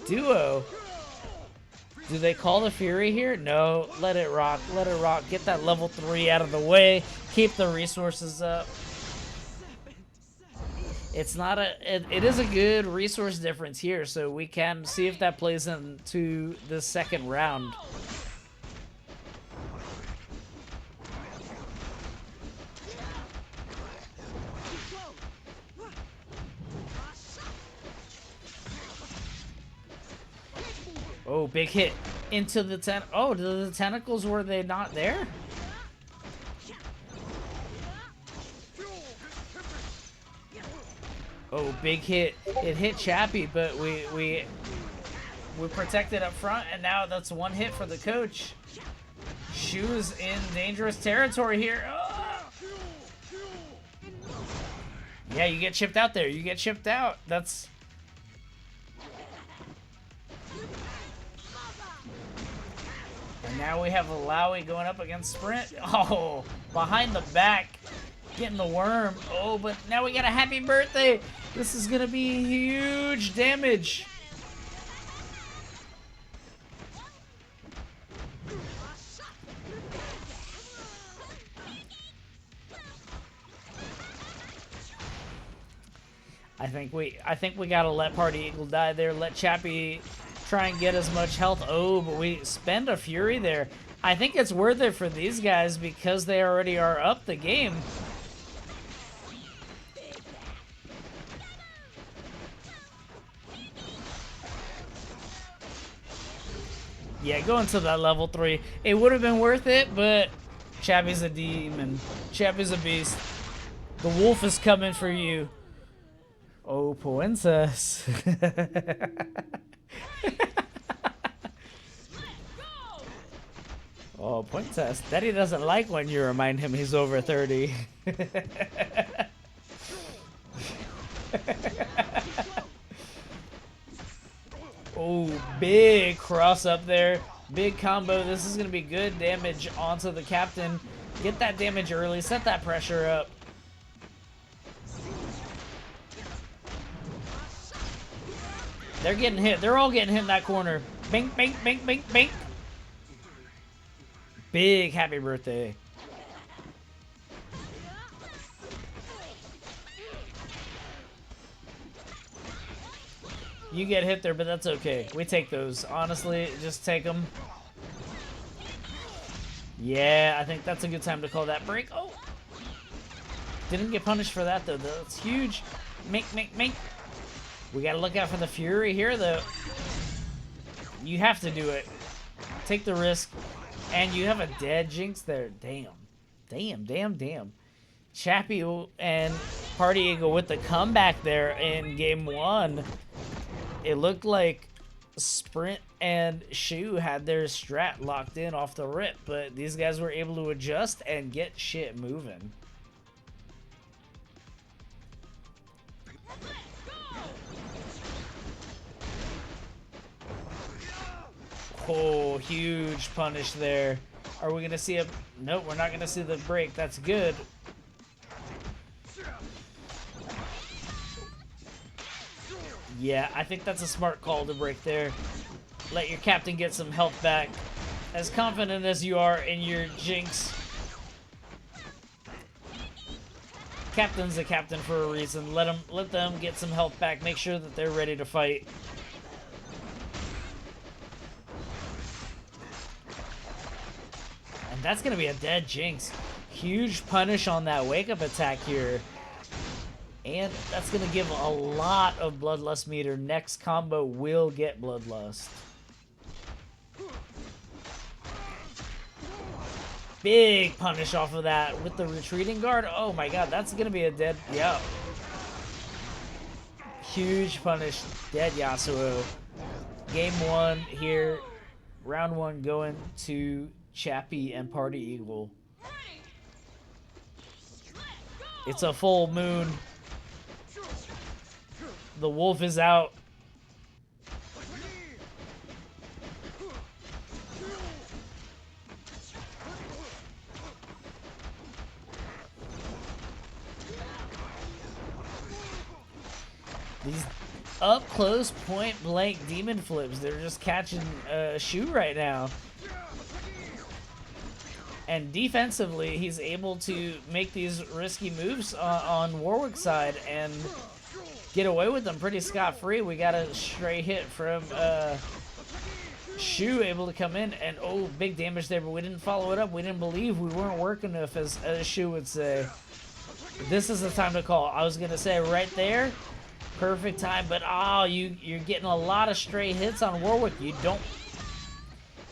duo. Do they call the Fury here? No. Let it rock. Let it rock. Get that level 3 out of the way. Keep the resources up. It's not a... It is a good resource difference here, so we can see if that plays into the second round. Oh, big hit into the Oh, the tentacles, were they not there? Oh, big hit. It hit Chapy, but we protected up front, and now that's one hit for the coach. Shoe's in dangerous territory here. Oh! Yeah, you get chipped out there. You get chipped out. That's... And now we have Alawi going up against Sprint. Oh, behind the back. Getting the worm. Oh, but now we got a happy birthday. This is going to be huge damage. I think we got to let Party Eagle die there. Let Chapy try and get as much health. Oh, but we spend a Fury there. I think it's worth it for these guys because they already are up the game. Yeah, going to that level 3. It would have been worth it, but Chapy's a demon. Chapy's a beast. The wolf is coming for you. Oh, princess. Oh, princess. Daddy doesn't like when you remind him he's over 30. Oh, big cross up there. Big combo. This is going to be good damage onto the captain. Get that damage early. Set that pressure up. They're getting hit. They're all getting hit in that corner. Bink, bink, bink, bink, bink. Big happy birthday. You get hit there, but that's okay. We take those. Honestly, just take them. Yeah, I think that's a good time to call that break. Oh! Didn't get punished for that, though. That's huge. Mink, mink, mink. We gotta look out for the Fury here, though. You have to do it. Take the risk. And you have a dead Jinx there. Damn. Damn, damn, damn. Chapy and Party Eagle with the comeback there in game 1. It looked like Sprint and Shoe had their strat locked in off the rip, but these guys were able to adjust and get shit moving. Oh, huge punish there. Are we gonna see a... Nope, we're not gonna see the break. That's good. Yeah, I think that's a smart call to break there. Let your captain get some health back. As confident as you are in your Jinx. Captain's a captain for a reason. Let them get some health back. Make sure that they're ready to fight. And that's gonna be a dead Jinx. Huge punish on that wake-up attack here. And that's going to give a lot of Bloodlust meter. Next combo will get Bloodlust. Big punish off of that with the retreating guard. Oh my god, that's going to be a dead... Yeah. Huge punish. Dead Yasuo. Game 1 here. Round 1 going to Chapy and Party Eagle. It's a full moon. The wolf is out. These up close, point blank demon flips. They're just catching Shoe right now. And defensively, he's able to make these risky moves on Warwick's side and get away with them pretty scot-free. We got a stray hit from Shoe able to come in, and oh, big damage there, but we didn't follow it up. We didn't believe we weren't working enough, as Shoe would say. This is the time to call. I was going to say right there, perfect time, but oh, you're getting a lot of stray hits on Warwick. You don't.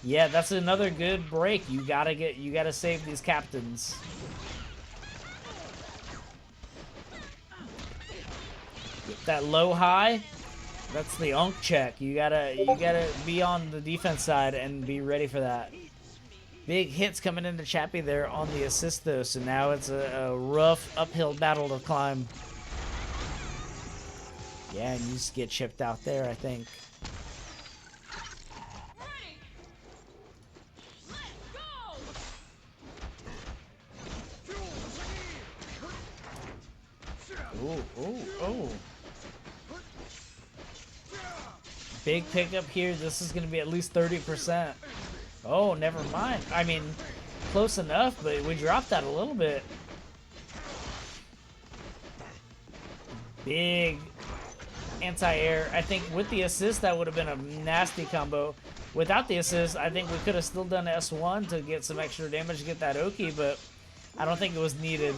Yeah, that's another good break. You gotta save these captains. Get that low high. That's the unk check. You gotta be on the defense side and be ready for that. Big hits coming into Chapy there on the assist though, so now it's a rough uphill battle to climb. Yeah, and you just get chipped out there, I think. Oh. Big pickup here. This is going to be at least 30%. Oh, never mind. I mean, close enough, but we dropped that a little bit. Big anti-air. I think with the assist, that would have been a nasty combo. Without the assist, I think we could have still done S1 to get some extra damage to get that Oki, but I don't think it was needed.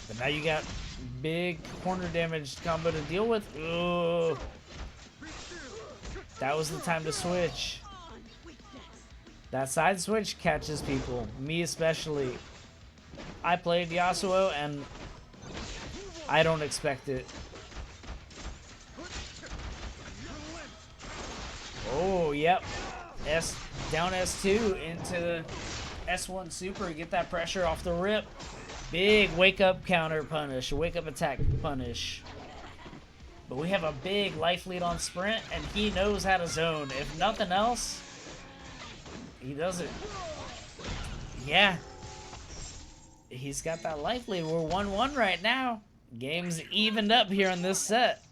But now you got big corner damage combo to deal with. Ooh. That was the time to switch. That side switch catches people. Me especially. I played Yasuo and I don't expect it. Oh, yep. Down S2 into S1 super. Get that pressure off the rip. Big wake up counter punish, wake up attack punish. But we have a big life lead on Sprint, and he knows how to zone. If nothing else, he does it. Yeah. He's got that life lead. We're 1-1 right now. Game's evened up here in this set.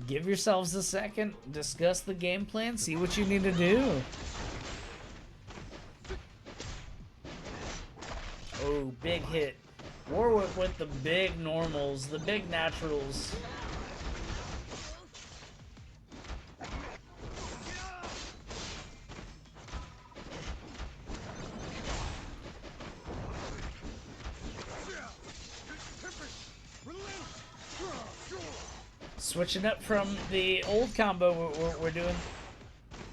Give yourselves a second, discuss the game plan, see what you need to do. Oh, big hit. Warwick with the big normals, the big naturals. Switching up from the old combo, we're doing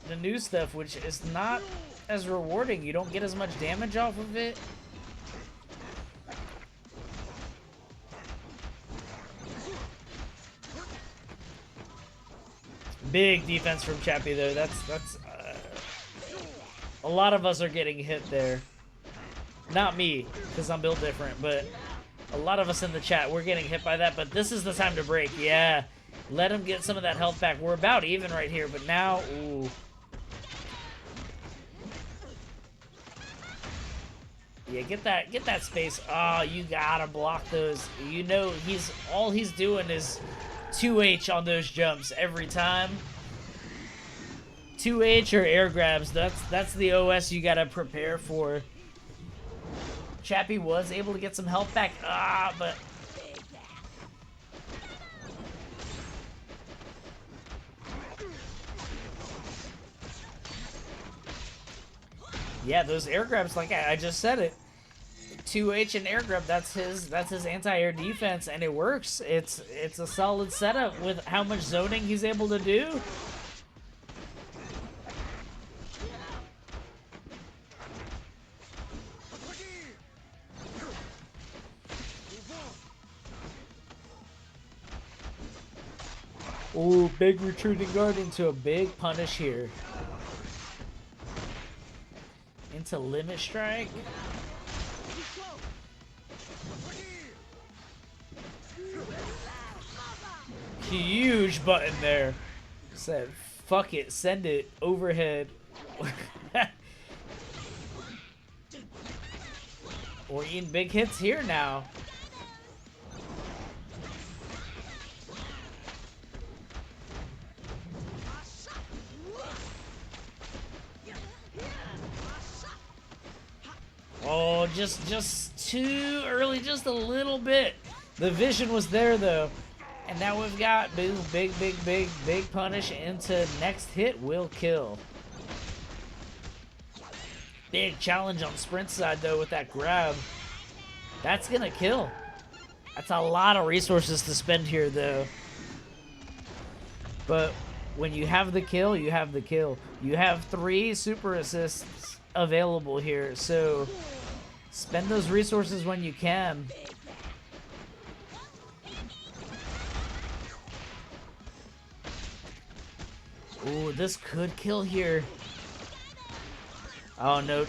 the new stuff, which is not as rewarding. You don't get as much damage off of it. Big defense from Chapy though. That's a lot of us are getting hit there. Not me, because I'm built different, but a lot of us in the chat, we're getting hit by that. But this is the time to break. Yeah. Let him get some of that health back. We're about even right here, but now, ooh. Yeah, get that space. Oh, you gotta block those. You know, all he's doing is 2H on those jumps every time. 2H or air grabs. That's the OS you gotta prepare for. Chapy was able to get some health back. But yeah, those air grabs, like I just said it. 2H and air grab, that's his anti-air defense, and it works. It's a solid setup with how much zoning he's able to do. Ooh, big retreating guard into a big punish here. Into limit strike. Huge button there. Said, fuck it, send it overhead. We're eating big hits here now. Oh, just too early, just a little bit. The vision was there though. And now we've got boom, big punish into next hit will kill. Big challenge on sprint side though with that grab. That's gonna kill. That's a lot of resources to spend here though. But when you have the kill, you have the kill. You have 3 super assists available here, so spend those resources when you can. Ooh, this could kill here. Oh no.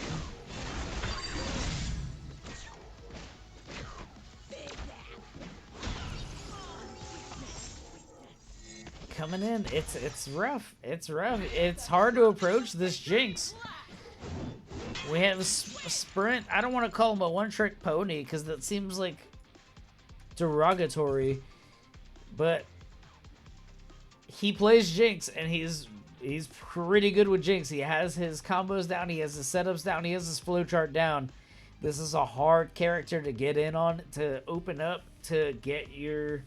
Coming in, it's rough. It's rough. It's hard to approach this Jinx. We have a sprint. I don't want to call him a one-trick pony because that seems like derogatory, but he plays Jinx and he's pretty good with Jinx. He has his combos down, he has his setups down, he has his flowchart down. This is a hard character to get in on, to open up, to get your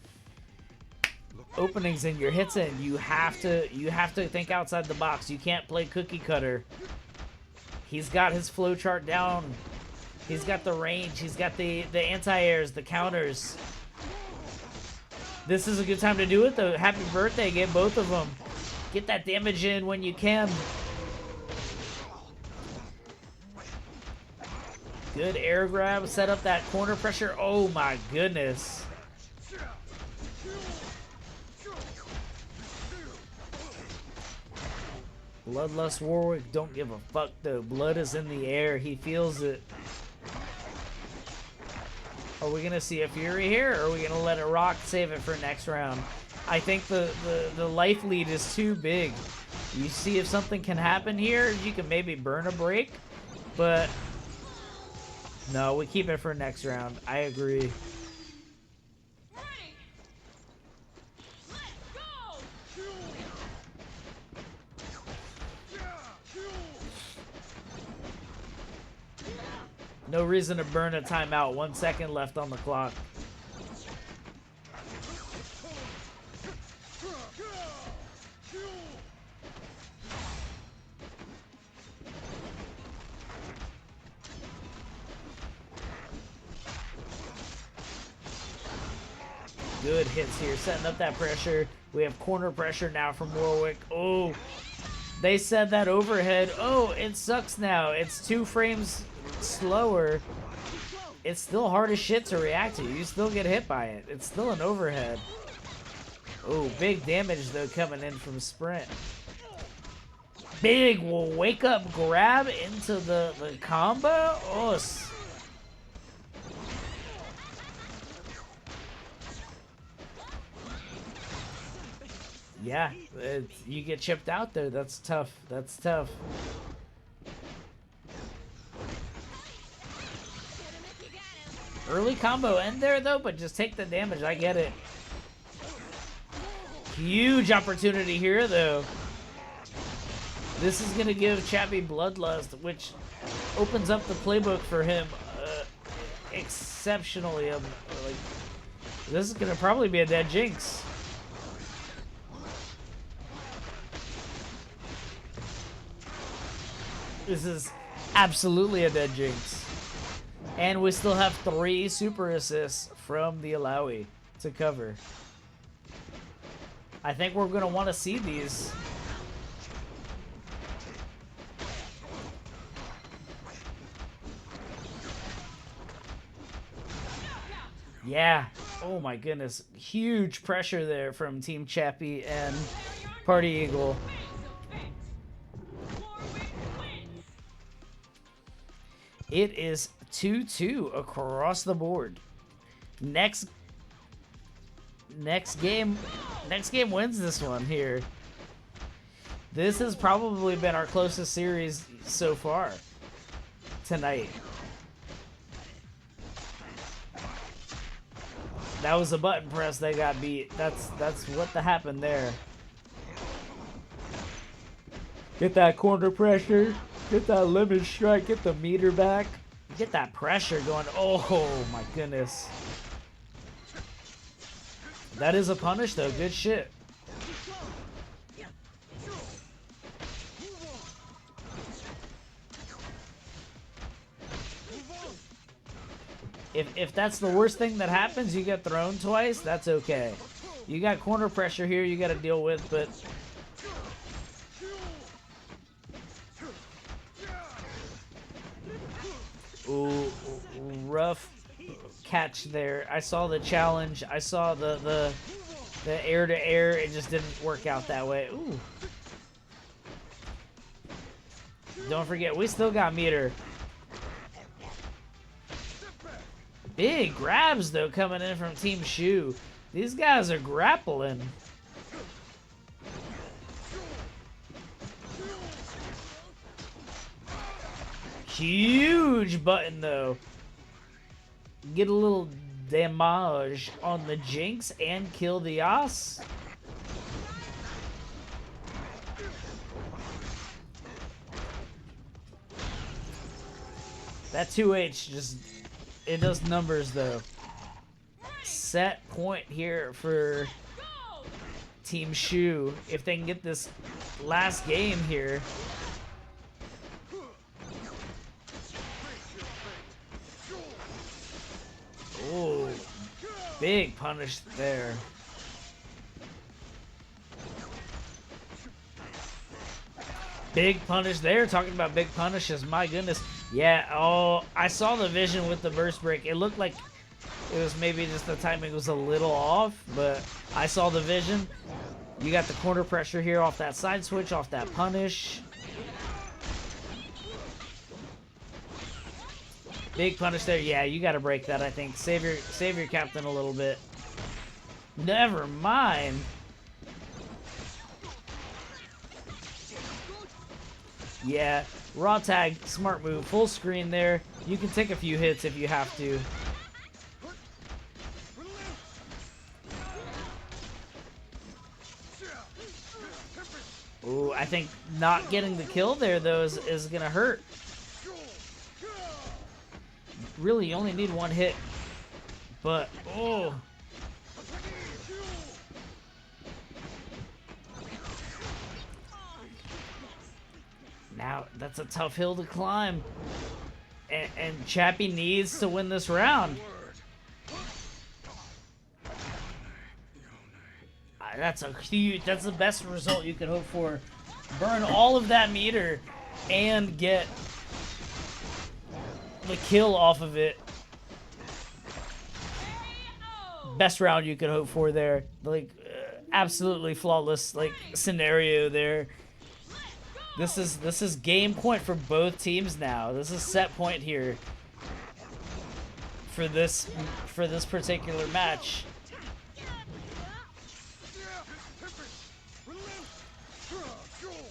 openings and your hits in. You have to think outside the box. You can't play cookie cutter. He's got his flowchart down. He's got the range. He's got the anti-airs, the counters. This is a good time to do it though. Happy birthday, get both of them. Get that damage in when you can. Good air grab, set up that corner pressure. Oh my goodness. Bloodlust Warwick don't give a fuck though. Blood is in the air. He feels it. Are we gonna see a Fury here, or are we gonna let it rock, save it for next round? I think the life lead is too big. You see if something can happen here, you can maybe burn a break, but no, we keep it for next round. I agree. No reason to burn a timeout. 1 second left on the clock. Good hits here, setting up that pressure. We have corner pressure now from Warwick. Oh, they said that overhead. Oh, it sucks now. It's 2 frames slower. It's still hard as shit to react to. You still get hit by it. It's still an overhead. Oh, big damage though coming in from Sprint. Big will wake up grab into the combo. Oh, yeah, you get chipped out there. That's tough. That's tough. Early combo end there though, but just take the damage. I get it. Huge opportunity here though. This is gonna give Chapy Bloodlust, which opens up the playbook for him exceptionally. Like, this is gonna probably be a dead Jinx. This is absolutely a dead Jinx. And we still have 3 super assists from the Alawi to cover. I think we're going to want to see these. Yeah. Oh my goodness. Huge pressure there from Team Chapy and Party Eagle. It is 2-2 across the board. Next game wins this one here. This has probably been our closest series so far tonight. That was a button press they got beat. That's what happened there. Get that corner pressure. Get that lemon strike. Get the meter back. Get that pressure going. Oh my goodness. That is a punish though. Good shit. If that's the worst thing that happens, you get thrown twice, that's okay. You got corner pressure here you got to deal with, but... Ooh, rough catch there. I saw the challenge. I saw the air to air. It just didn't work out that way. Ooh. Don't forget, we still got meter. Big grabs, though, coming in from Team Shoe. These guys are grappling. Huge button, though. Get a little damage on the Jinx and kill the Yas. That 2H just... It does numbers, though. Set point here for Team Shoe. If they can get this last game here. Oh, big punish there. Big punish there. Talking about big punishes. My goodness. Yeah, oh, I saw the vision with the burst break. It looked like it was maybe just the timing was a little off, but I saw the vision. You got the corner pressure here off that side switch, off that punish. Big punish there. Yeah, you got to break that, I think. Save your captain a little bit. Never mind. Yeah, raw tag, smart move, full screen there. You can take a few hits if you have to. Ooh, I think not getting the kill there, though, is going to hurt. Really, you only need one hit. But, oh... Now, that's a tough hill to climb. And Chapy needs to win this round. That's a huge, that's the best result you could hope for. Burn all of that meter and get the kill off of it. Best round you could hope for there. Like, absolutely flawless, like, scenario there. This is game point for both teams now. This is set point here for this particular match.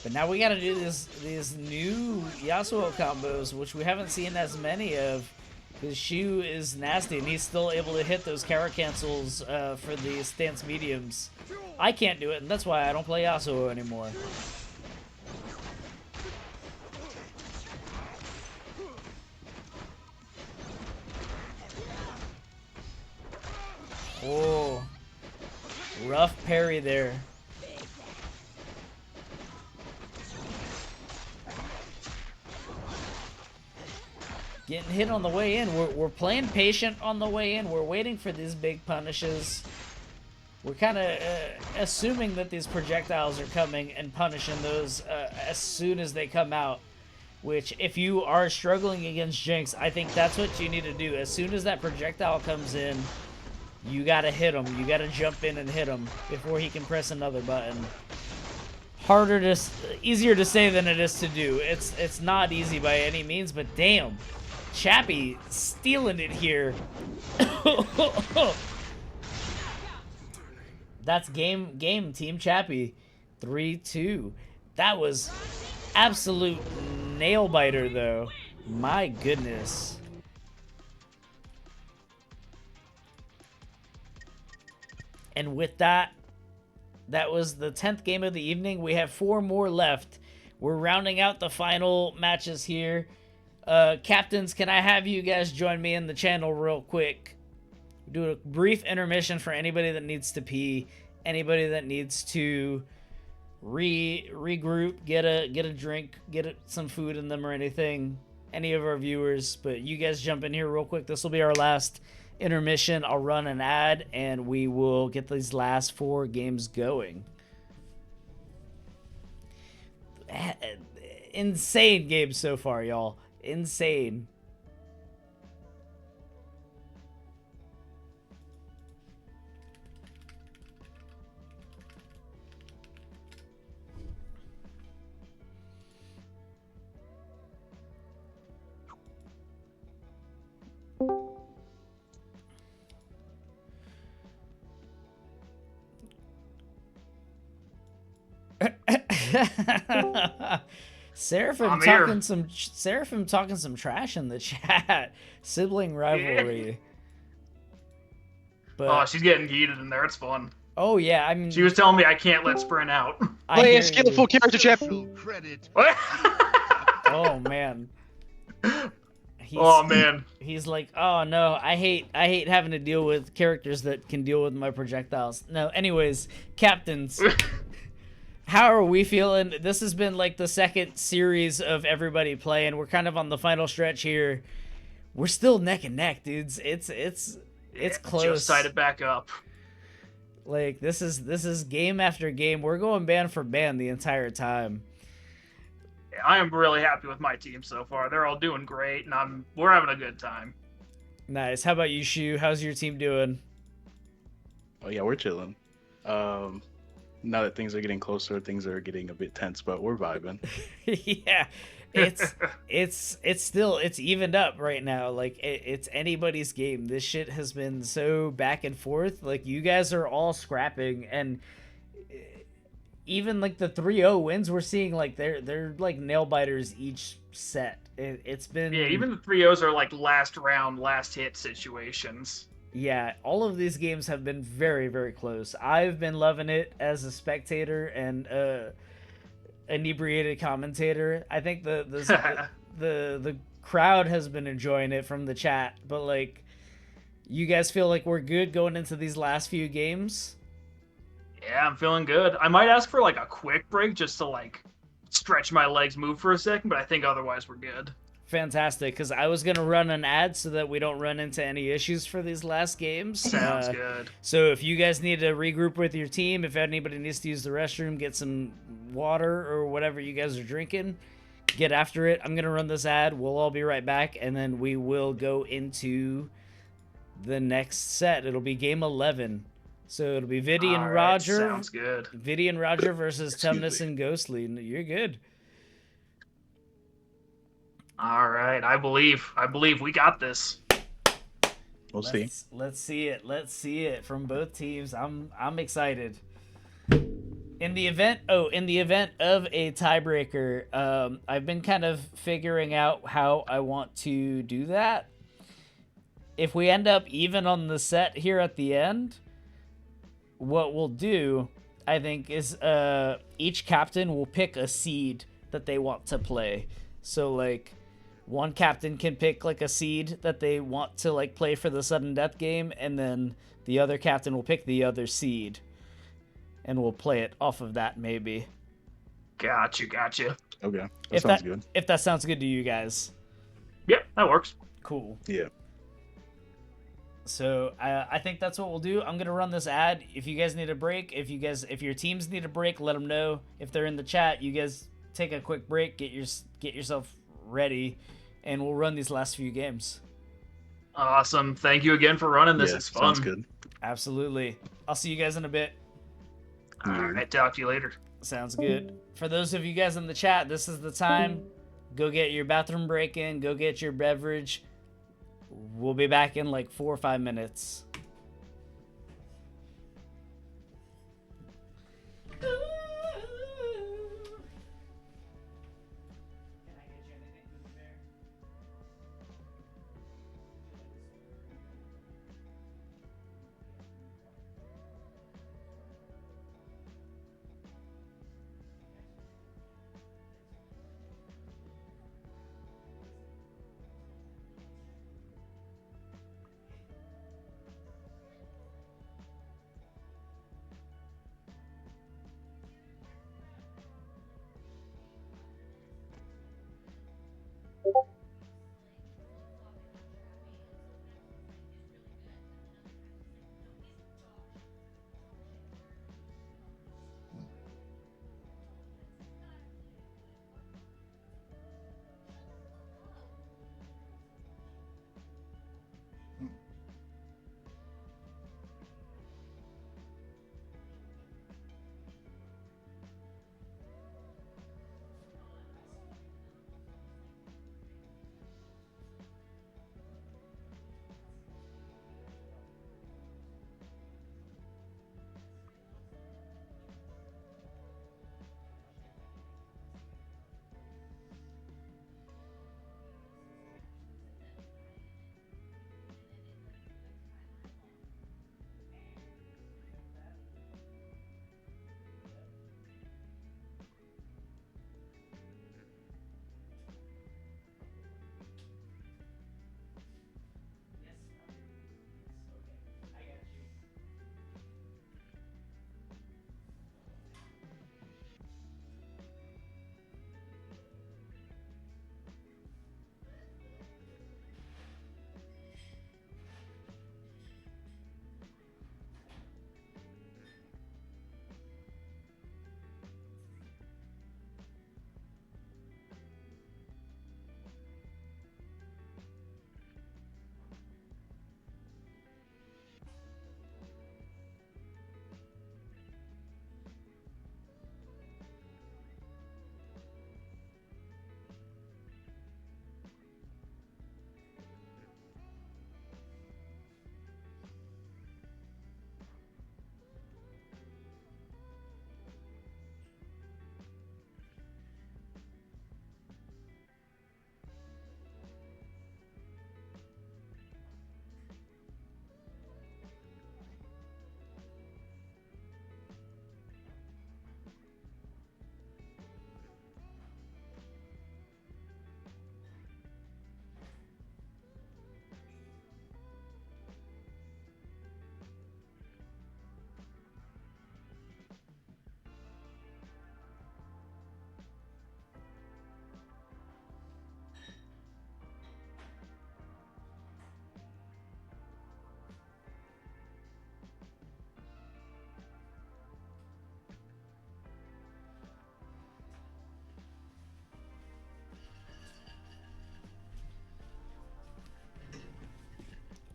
But now we gotta do these new Yasuo combos, which we haven't seen as many of. His Shoe is nasty, and he's still able to hit those counter cancels for the stance mediums. I can't do it, and that's why I don't play Yasuo anymore. Oh, rough parry there. Getting hit on the way in. We're playing patient on the way in. We're waiting for these big punishes. We're kind of assuming that these projectiles are coming and punishing those as soon as they come out. Which, if you are struggling against Jinx, I think that's what you need to do. As soon as that projectile comes in, you gotta hit him. You gotta jump in and hit him before he can press another button. Easier to say than it is to do. It's not easy by any means, but damn, Chapy stealing it here. That's game Team Chapy. 3-2. That was absolute nail biter, though. My goodness. And with that, that was the 10th game of the evening. We have 4 more left. We're rounding out the final matches here. Captains, can I have you guys join me in the channel real quick? Do a brief intermission for anybody that needs to pee, anybody that needs to regroup, get a drink, some food in them or anything. Any of our viewers, but you guys jump in here real quick. This will be our last intermission. I'll run an ad and we will get these last 4 games going. Insane games so far, y'all. Insane. Seraphim talking some trash in the chat. Sibling rivalry. But, oh, she's getting heated in there. It's fun. Oh yeah, I mean, she was telling me I can't let Sprint out. Play a skillful character, Chap. Oh man. He's like, oh no, I hate having to deal with characters that can deal with my projectiles. No, anyways, captains. How are we feeling? This has been like the second series of everybody playing. We're kind of on the final stretch here. We're still neck and neck, dudes. It's close. Just tied it back up. Like this is game after game. We're going band for band the entire time. Yeah, I am really happy with my team so far. They're all doing great, and we're having a good time. Nice. How about you, Shu? How's your team doing? Oh yeah, we're chilling. Now that things are getting closer, things are getting a bit tense, but we're vibing. Yeah, it's evened up right now. Like it's anybody's game. This shit has been so back and forth. Like you guys are all scrapping, and even like the 3-0 wins we're seeing, like they're like nail biters each set. It's been, yeah, even the 3-0s are like last round, last hit situations. Yeah, all of these games have been very, very close. I've been loving it as a spectator and inebriated commentator. I think the crowd has been enjoying it from the chat, but like, you guys feel like we're good going into these last few games? Yeah, I'm feeling good. I might ask for like a quick break just to like stretch my legs, move for a second, but I think otherwise we're good. Fantastic, because I was going to run an ad so that we don't run into any issues for these last games. Sounds good. So if you guys need to regroup with your team, if anybody needs to use the restroom, get some water or whatever you guys are drinking, get after it. I'm going to run this ad. We'll all be right back, and then we will go into the next set. It'll be game 11. So it'll be Viddy and Roger. Sounds good. Viddy and Roger versus Tumnus and Ghostly. You're good. All right, I believe we got this. We'll see. Let's see it. Let's see it from both teams. I'm excited. In the event of a tiebreaker, I've been kind of figuring out how I want to do that. If we end up even on the set here at the end, what we'll do, I think, is each captain will pick a seed that they want to play. So like, one captain can pick like a seed that they want to like play for the sudden death game, and then the other captain will pick the other seed, and we'll play it off of that maybe. Gotcha. Okay, that sounds good. If that sounds good to you guys. Yep, that works. Cool. Yeah. So I think that's what we'll do. I'm gonna run this ad. If you guys need a break, if your teams need a break, let them know. If they're in the chat, you guys take a quick break, get yourself ready, and we'll run these last few games. Awesome. Thank you again for running this. It's fun. Sounds good. Absolutely. I'll see you guys in a bit. All right, talk to you later. Sounds good. For those of you guys in the chat, this is the time. Go get your bathroom break in. Go get your beverage. We'll be back in like 4 or 5 minutes.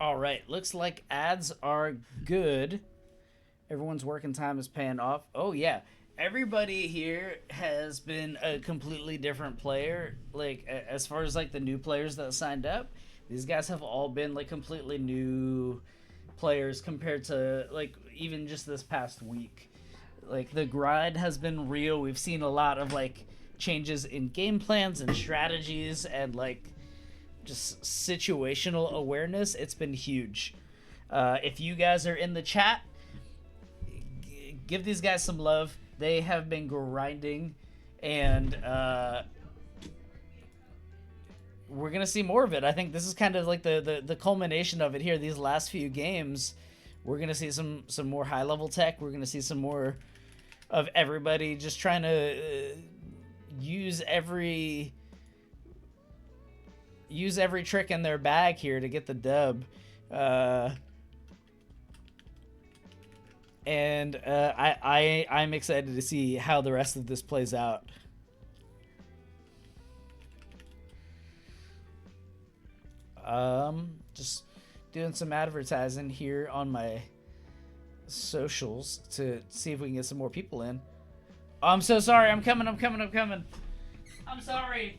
All right, looks like ads are good. Everyone's working time is paying off. Oh yeah, everybody here has been a completely different player. Like as far as like the new players that signed up, these guys have all been like completely new players compared to like even just this past week. Like the grind has been real. We've seen a lot of like changes in game plans and strategies and like just situational awareness. It's been huge. If you guys are in the chat, give these guys some love. They have been grinding, and we're gonna see more of it. I think this is kind of like the culmination of it here. These last few games, we're gonna see some more high level tech. We're gonna see some more of everybody just trying to use every trick in their bag here to get the dub. And I'm excited to see how the rest of this plays out. Just doing some advertising here on my socials to see if we can get some more people in. Oh, I'm so sorry. I'm coming. I'm sorry.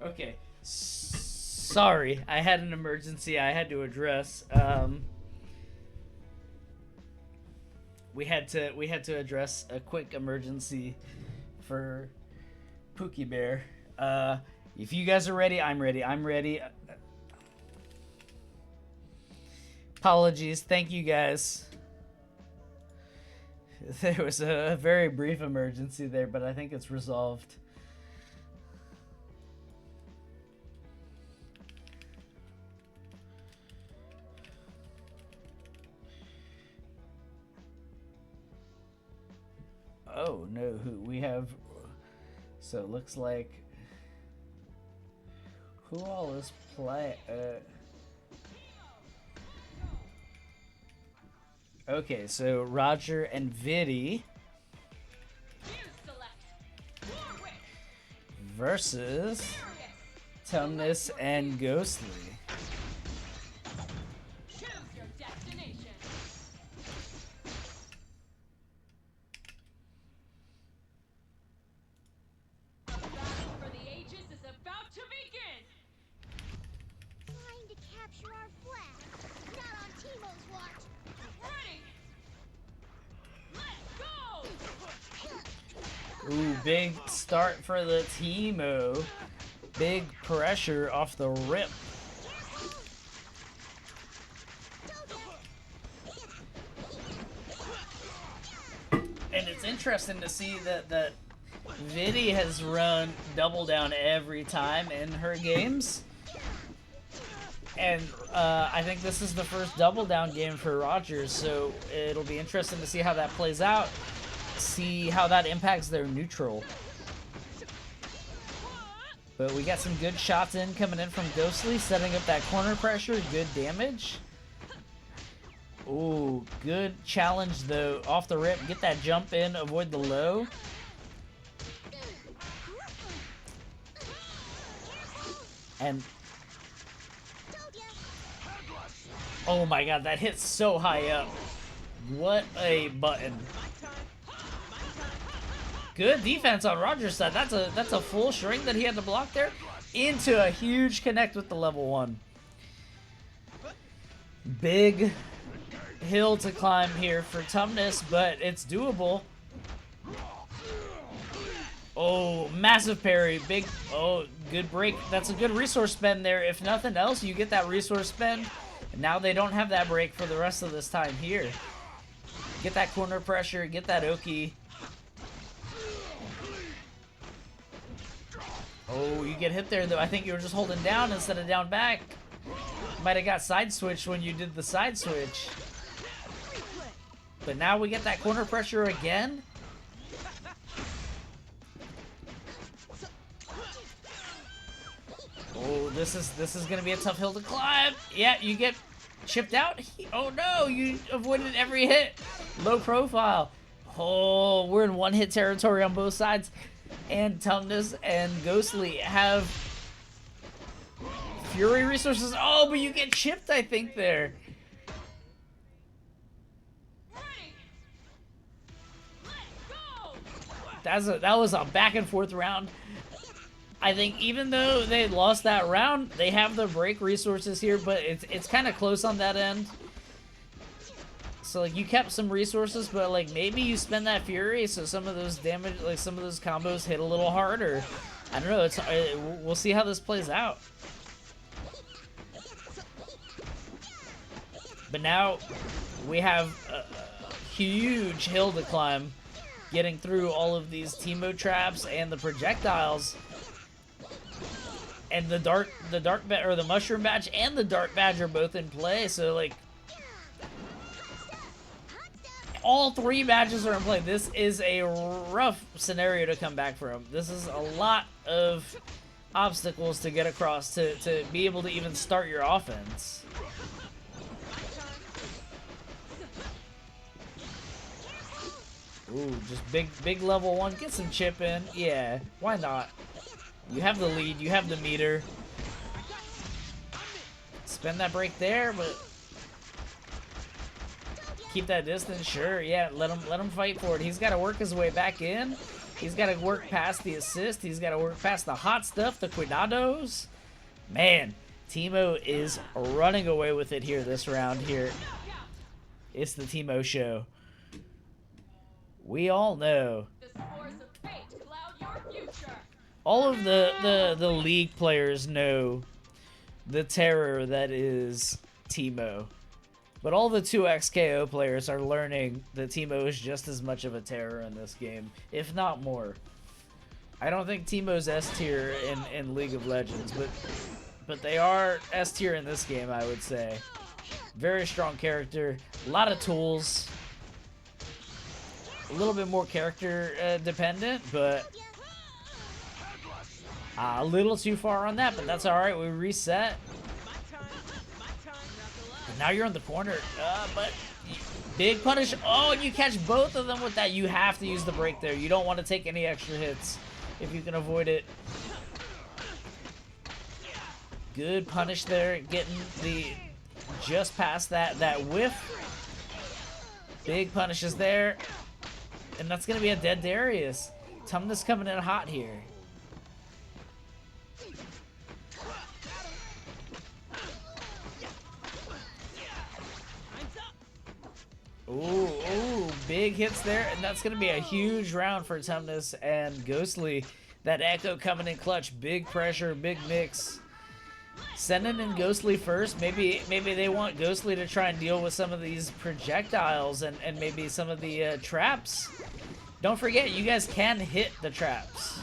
Okay, sorry, I had an emergency I had to address. We had to address a quick emergency for Pookie Bear. If you guys are ready, I'm ready. Apologies, thank you guys. There was a very brief emergency there, but I think it's resolved. Oh no, who we have? So it looks like who all is play? Okay, so Roger and Viddy versus Tumnus and Ghostly. Ooh, big start for the Teemo. Big pressure off the rip. And it's interesting to see that Viddy has run double down every time in her games. And I think this is the first double down game for Rogers, so it'll be interesting to see how that plays out. See how that impacts their neutral. But we got some good shots coming in from Ghostly, setting up that corner pressure, good damage. Ooh, good challenge though, off the rip, get that jump in, avoid the low. And oh my god, that hits so high up. What a button. Good defense on Roger's side. That's a full shrink that he had to block there into a huge connect with the level 1. Big hill to climb here for Tumnus, but it's doable. Oh, massive parry. Big, oh, good break. That's a good resource spend there. If nothing else, you get that resource spend. And now they don't have that break for the rest of this time here. Get that corner pressure, get that Oki. Oh, you get hit there though. I think you were just holding down instead of down back. Might have got side switched when you did the side switch. But now we get that corner pressure again. Oh, this is gonna be a tough hill to climb. Yeah, you get chipped out. Oh no, you avoided every hit. Low profile. Oh, we're in one hit territory on both sides. And Tumnus and Ghostly have Fury resources. Oh, but you get chipped, I think, there. That was a back and forth round. I think even though they lost that round, they have the break resources here, but it's kind of close on that end. So like you kept some resources, but like maybe you spend that Fury so some of those damage, like some of those combos hit a little harder. I don't know. We'll see how this plays out. But now we have a huge hill to climb, getting through all of these Teemo traps and the projectiles. And the mushroom badge and the dark badge are both in play, so like all three badges are in play. This is a rough scenario to come back from. This is a lot of obstacles to get across to be able to even start your offense. Ooh, just big level 1. Get some chip in. Yeah, why not? You have the lead, you have the meter. Spend that break there, but keep that distance, sure. Yeah, let him fight for it. He's got to work his way back in. He's got to work past the assist. He's got to work past the hot stuff, the cuidados. Man, Teemo is running away with it here this round here. It's the Teemo show. We all know. All of the league players know the terror that is Teemo. But all the 2xKO players are learning that Teemo is just as much of a terror in this game, if not more. I don't think Teemo's S tier in League of Legends, but they are S tier in this game, I would say. Very strong character, a lot of tools, a little bit more character dependent, but a little too far on that, but that's alright, we reset. And now you're in the corner, but big punish. Oh, and you catch both of them with that. You have to use the break there. You don't want to take any extra hits if you can avoid it. Good punish there, getting the just past that whiff. Big punishes there, and that's gonna be a dead Darius. Tumnus coming in hot here. Ooh, big hits there, and that's gonna be a huge round for Tumnus and Ghostly. That Echo coming in clutch, big pressure, big mix. Sending in Ghostly first. Maybe they want Ghostly to try and deal with some of these projectiles and maybe some of the traps. Don't forget, you guys can hit the traps.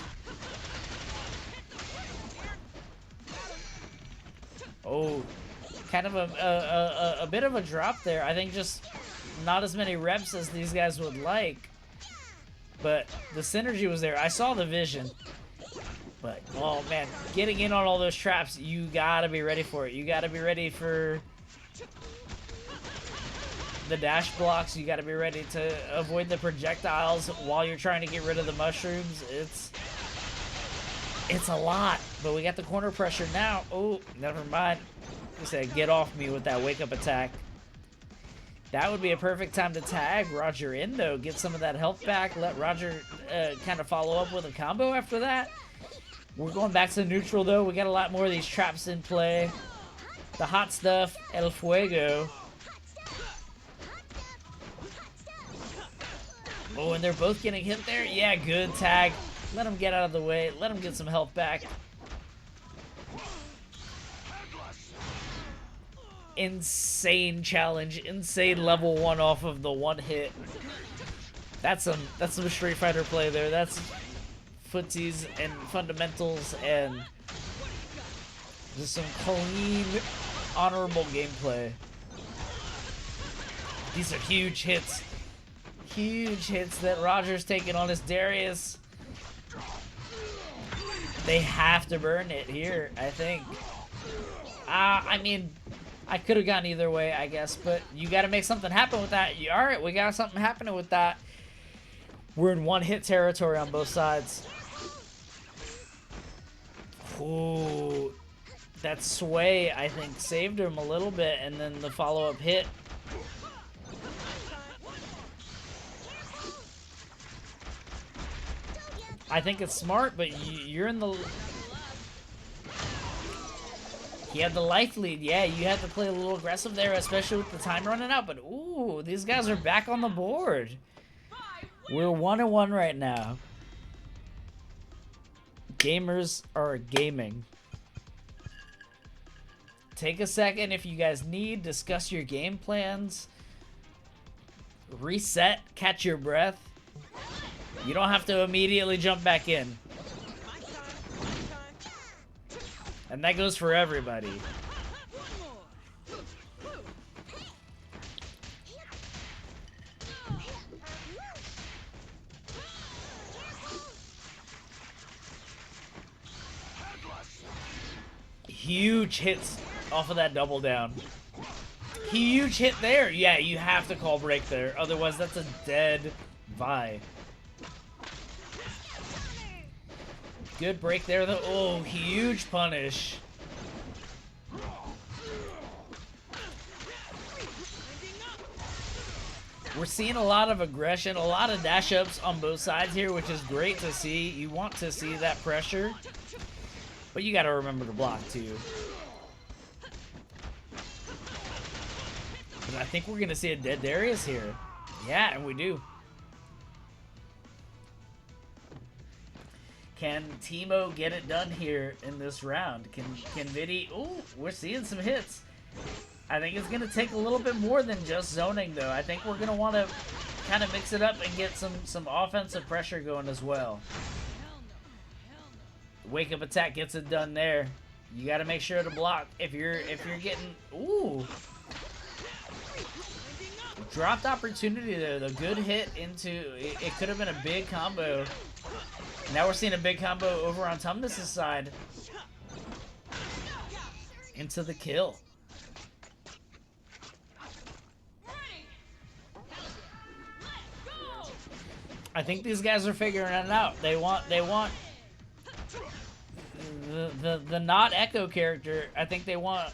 Oh, kind of a bit of a drop there. I think just not as many reps as these guys would like, but the synergy was there. I saw the vision, but oh man, getting in on all those traps, you gotta be ready for it. You gotta be ready for the dash blocks. You gotta be ready to avoid the projectiles while you're trying to get rid of the mushrooms. It's a lot, but we got the corner pressure now. Oh, never mind. I said get off me with that wake up attack. That would be a perfect time to tag Roger in, though. Get some of that health back. Let Roger kind of follow up with a combo after that. We're going back to neutral, though. We got a lot more of these traps in play. The hot stuff, El Fuego. Oh, and they're both getting hit there? Yeah, good tag. Let them get out of the way. Let them get some health back. Insane challenge, insane level 1 off of the one hit. That's some Street Fighter play there. That's footsies and fundamentals and just some clean, honorable gameplay. These are huge hits. Huge hits that Roger's taking on his Darius. They have to burn it here, I think. I mean, I could have gone either way, I guess, but you got to make something happen with that. All right, we got something happening with that. We're in one-hit territory on both sides. Ooh, that sway, I think, saved him a little bit, and then the follow-up hit. I think it's smart, but you're in the... He had the life lead. Yeah, you had to play a little aggressive there, especially with the time running out. But, ooh, these guys are back on the board. We're 1-1 right now. Gamers are gaming. Take a second if you guys need. Discuss your game plans. Reset. Catch your breath. You don't have to immediately jump back in. And that goes for everybody. Huge hits off of that double down. Huge hit there. Yeah, you have to call break there. Otherwise, that's a dead Vi. Good break there, though. Oh, huge punish. We're seeing a lot of aggression, a lot of dash-ups on both sides here, which is great to see. You want to see that pressure, but you got to remember to block, too. But I think we're going to see a dead Darius here. Yeah, and we do. Can Teemo get it done here in this round? Can Vidi... Ooh, we're seeing some hits. I think it's going to take a little bit more than just zoning, though. I think we're going to want to kind of mix it up and get some offensive pressure going as well. Wake up attack gets it done there. You got to make sure to block if you're getting... Ooh. Dropped opportunity there, the good hit into... It could have been a big combo. Now we're seeing a big combo over on Tumnus' side. Into the kill. I think these guys are figuring it out. They want the not Echo character. I think they want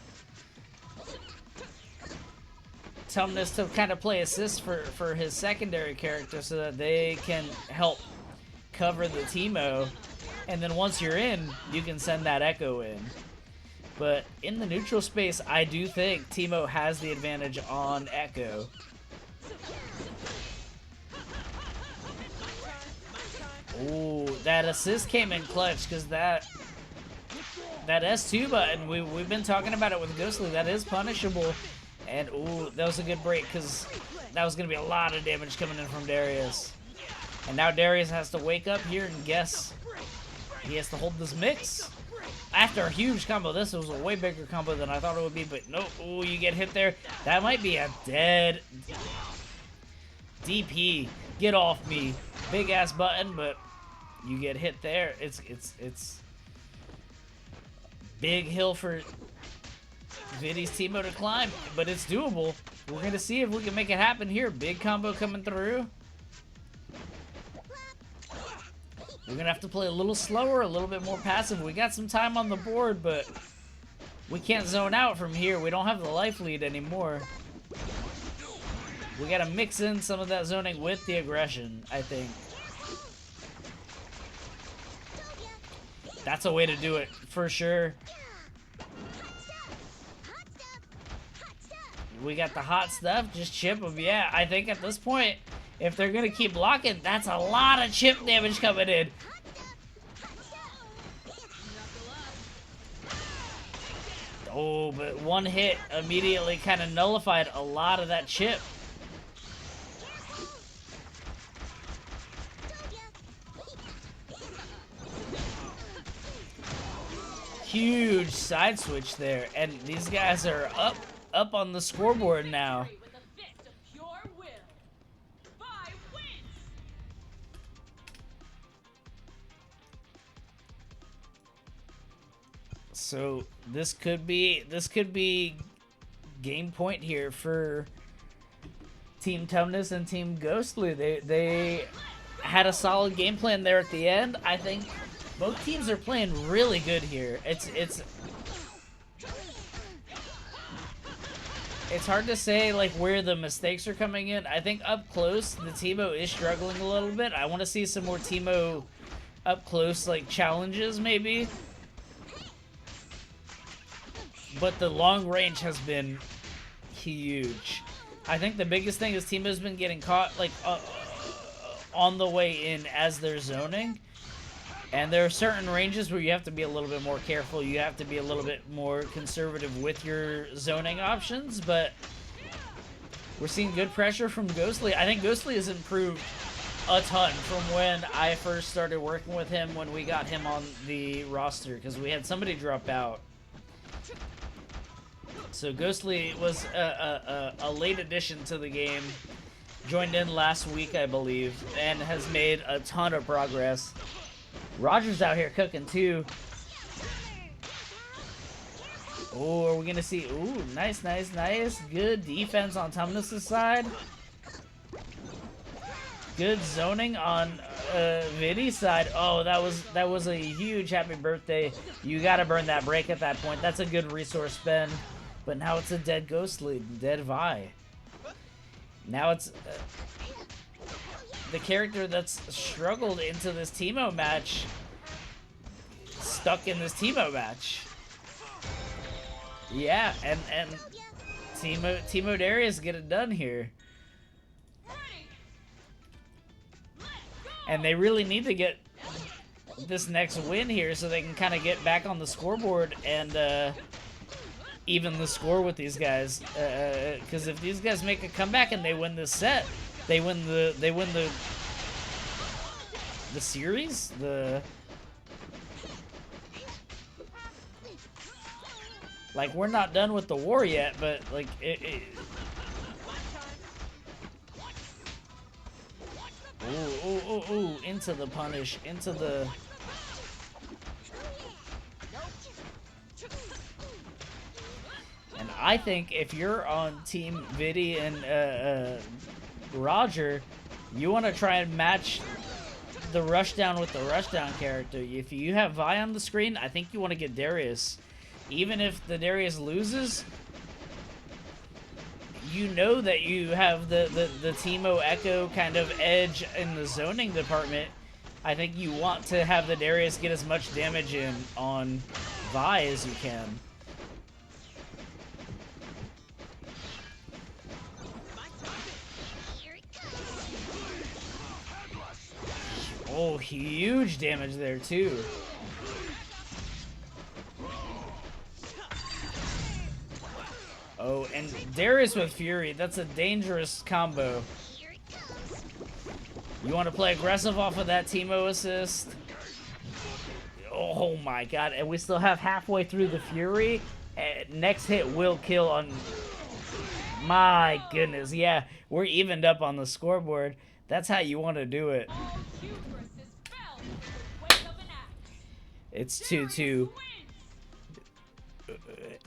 Tumnus to kind of play assist for his secondary character so that they can help cover the Teemo, and then once you're in, you can send that Echo in. But in the neutral space, I do think Teemo has the advantage on Echo. Ooh, that assist came in clutch because that S2 button, we've been talking about it with Ghostly, that is punishable. And ooh, that was a good break because that was going to be a lot of damage coming in from Darius. And now Darius has to wake up here and guess. He has to hold this mix. After a huge combo, this was a way bigger combo than I thought it would be, but no, ooh, you get hit there. That might be a dead DP. Get off me. Big ass button, but you get hit there. It's big hill for Vidi's Teemo to climb, but it's doable. We're gonna see if we can make it happen here. Big combo coming through. We're gonna have to play a little slower, a little bit more passive. We got some time on the board, but we can't zone out from here. We don't have the life lead anymore. We gotta mix in some of that zoning with the aggression, I think. That's a way to do it, for sure. We got the hot stuff, just chip them. Yeah, I think at this point, if they're gonna keep blocking, that's a lot of chip damage coming in. Oh, but one hit immediately kind of nullified a lot of that chip. huge side switch there, and these guys are up on the scoreboard now. So this could be game point here for Team Tumnus and Team Ghostly. They had a solid game plan there at the end. I think both teams are playing really good here. It's hard to say like where the mistakes are coming in. I think up close the Teemo is struggling a little bit. I want to see some more Teemo up close like challenges maybe. But the long range has been huge. I think the biggest thing is Teemo's been getting caught like on the way in as they're zoning. And there are certain ranges where you have to be a little bit more careful. You have to be a little bit more conservative with your zoning options. But we're seeing good pressure from Ghostly. I think Ghostly has improved a ton from when I first started working with him when we got him on the roster. Because we had somebody drop out. So Ghostly was a late addition to the game, joined in last week I believe, and has made a ton of progress. Roger's out here cooking too. Oh, are we gonna see? Ooh, nice. Good defense on Tumnus' side. Good zoning on Vidi's side. Oh, that was a huge happy birthday. You gotta burn that break at that point. That's a good resource spend. But now it's a dead Ghostly, dead Vi. Now it's the character that's struggled into this Teemo match, stuck in this Teemo match. Yeah, and Teemo Darius get it done here. And they really need to get this next win here so they can kind of get back on the scoreboard and even the score with these guys, because if these guys make a comeback and they win this set, they win the series. Like we're not done with the war yet, but like ooh, into the punish, into the. And I think if you're on Team Vidi and Roger, you want to try and match the rushdown with the rushdown character. If you have Vi on the screen, I think you want to get Darius. Even if the Darius loses, you know that you have the Teemo Echo kind of edge in the zoning department. I think you want to have the Darius get as much damage in on Vi as you can. Oh, huge damage there, too. Oh, and Darius with Fury. That's a dangerous combo. You want to play aggressive off of that Teemo assist? Oh my god. And we still have halfway through the Fury. Next hit will kill on... My goodness. Yeah, we're evened up on the scoreboard. That's how you want to do it. It's 2-2.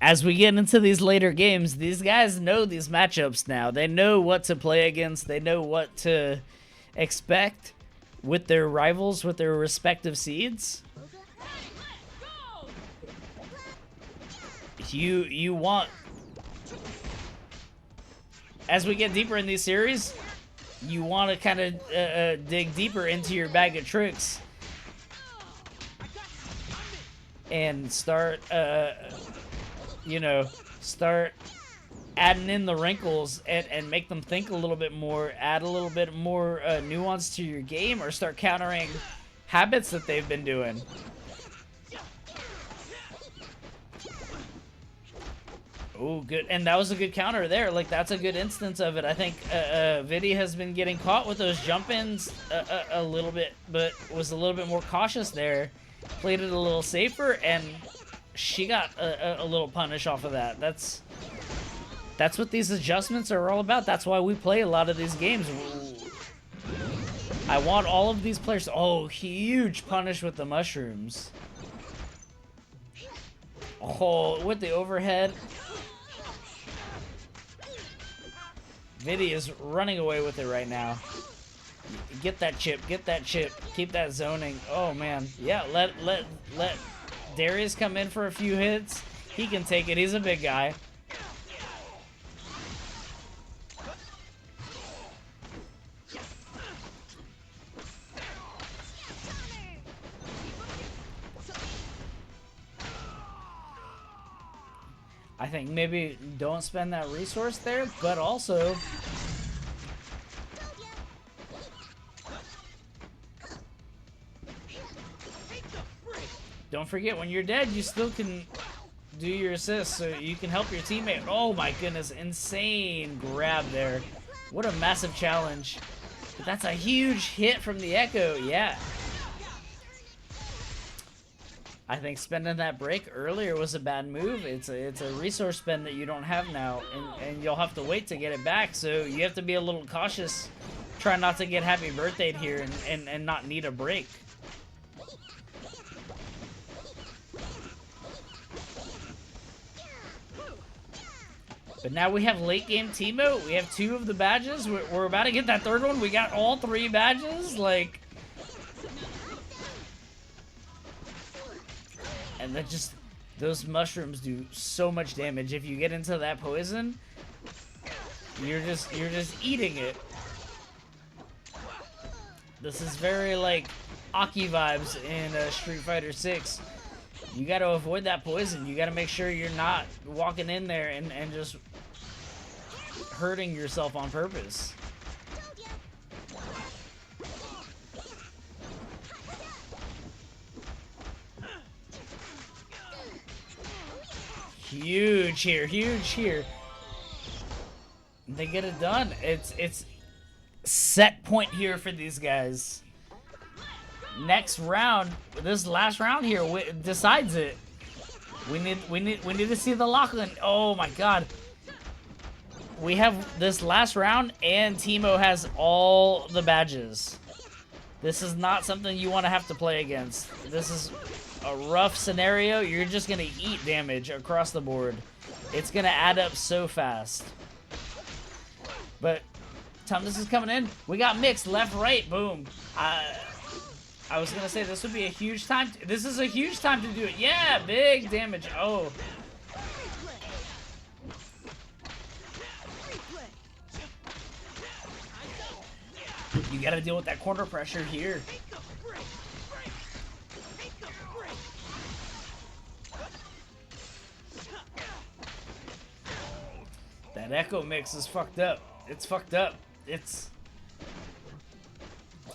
As we get into these later games, these guys know these matchups now. They know what to play against. They know what to expect with their rivals, with their respective seeds. You want... As we get deeper in these series, you want to kind of dig deeper into your bag of tricks and start, you know, start adding in the wrinkles and make them think a little bit more, add a little bit more nuance to your game, or start countering habits that they've been doing. Oh, good. And that was a good counter there. Like, that's a good instance of it. I think Vidi has been getting caught with those jump-ins a little bit, but was a little bit more cautious there. Played it a little safer, and she got a little punish off of that. That's what these adjustments are all about. That's why we play a lot of these games. I want all of these players. Oh, huge punish with the mushrooms. Oh, with the overhead. Viddy is running away with it right now. Get that chip. Get that chip. Keep that zoning. Oh, man. Yeah, let Darius come in for a few hits. He can take it. He's a big guy. I think maybe don't spend that resource there, but also don't forget when you're dead, you still can do your assists, so you can help your teammate. Oh my goodness, insane grab there. What a massive challenge. But that's a huge hit from the Echo, yeah. I think spending that break earlier was a bad move. It's a resource spend that you don't have now, and you'll have to wait to get it back, so you have to be a little cautious. Try not to get happy birthdayed here and not need a break. But now we have late game Teemo. We have 2 of the badges. We're about to get that 3rd one. We got all 3 badges. Like, and then just those mushrooms do so much damage. If you get into that poison, you're just eating it. This is very like Aki vibes in Street Fighter 6. You got to avoid that poison. You got to make sure you're not walking in there and just hurting yourself on purpose. Huge here, huge here. They get it done. It's set point here for these guys. Next round, this last round here decides it. We need to see the lock-in. Oh my god. We have this last round and Teemo has all the badges. This is not something you want to have to play against. This is a rough scenario. You're just gonna eat damage across the board. It's gonna add up so fast. But Tumnus is coming in. We got mixed left, right, boom. I was gonna say this would be a huge time. This is a huge time to do it. Yeah, big damage. Oh. You gotta deal with that corner pressure here. That Echo mix is fucked up. It's fucked up.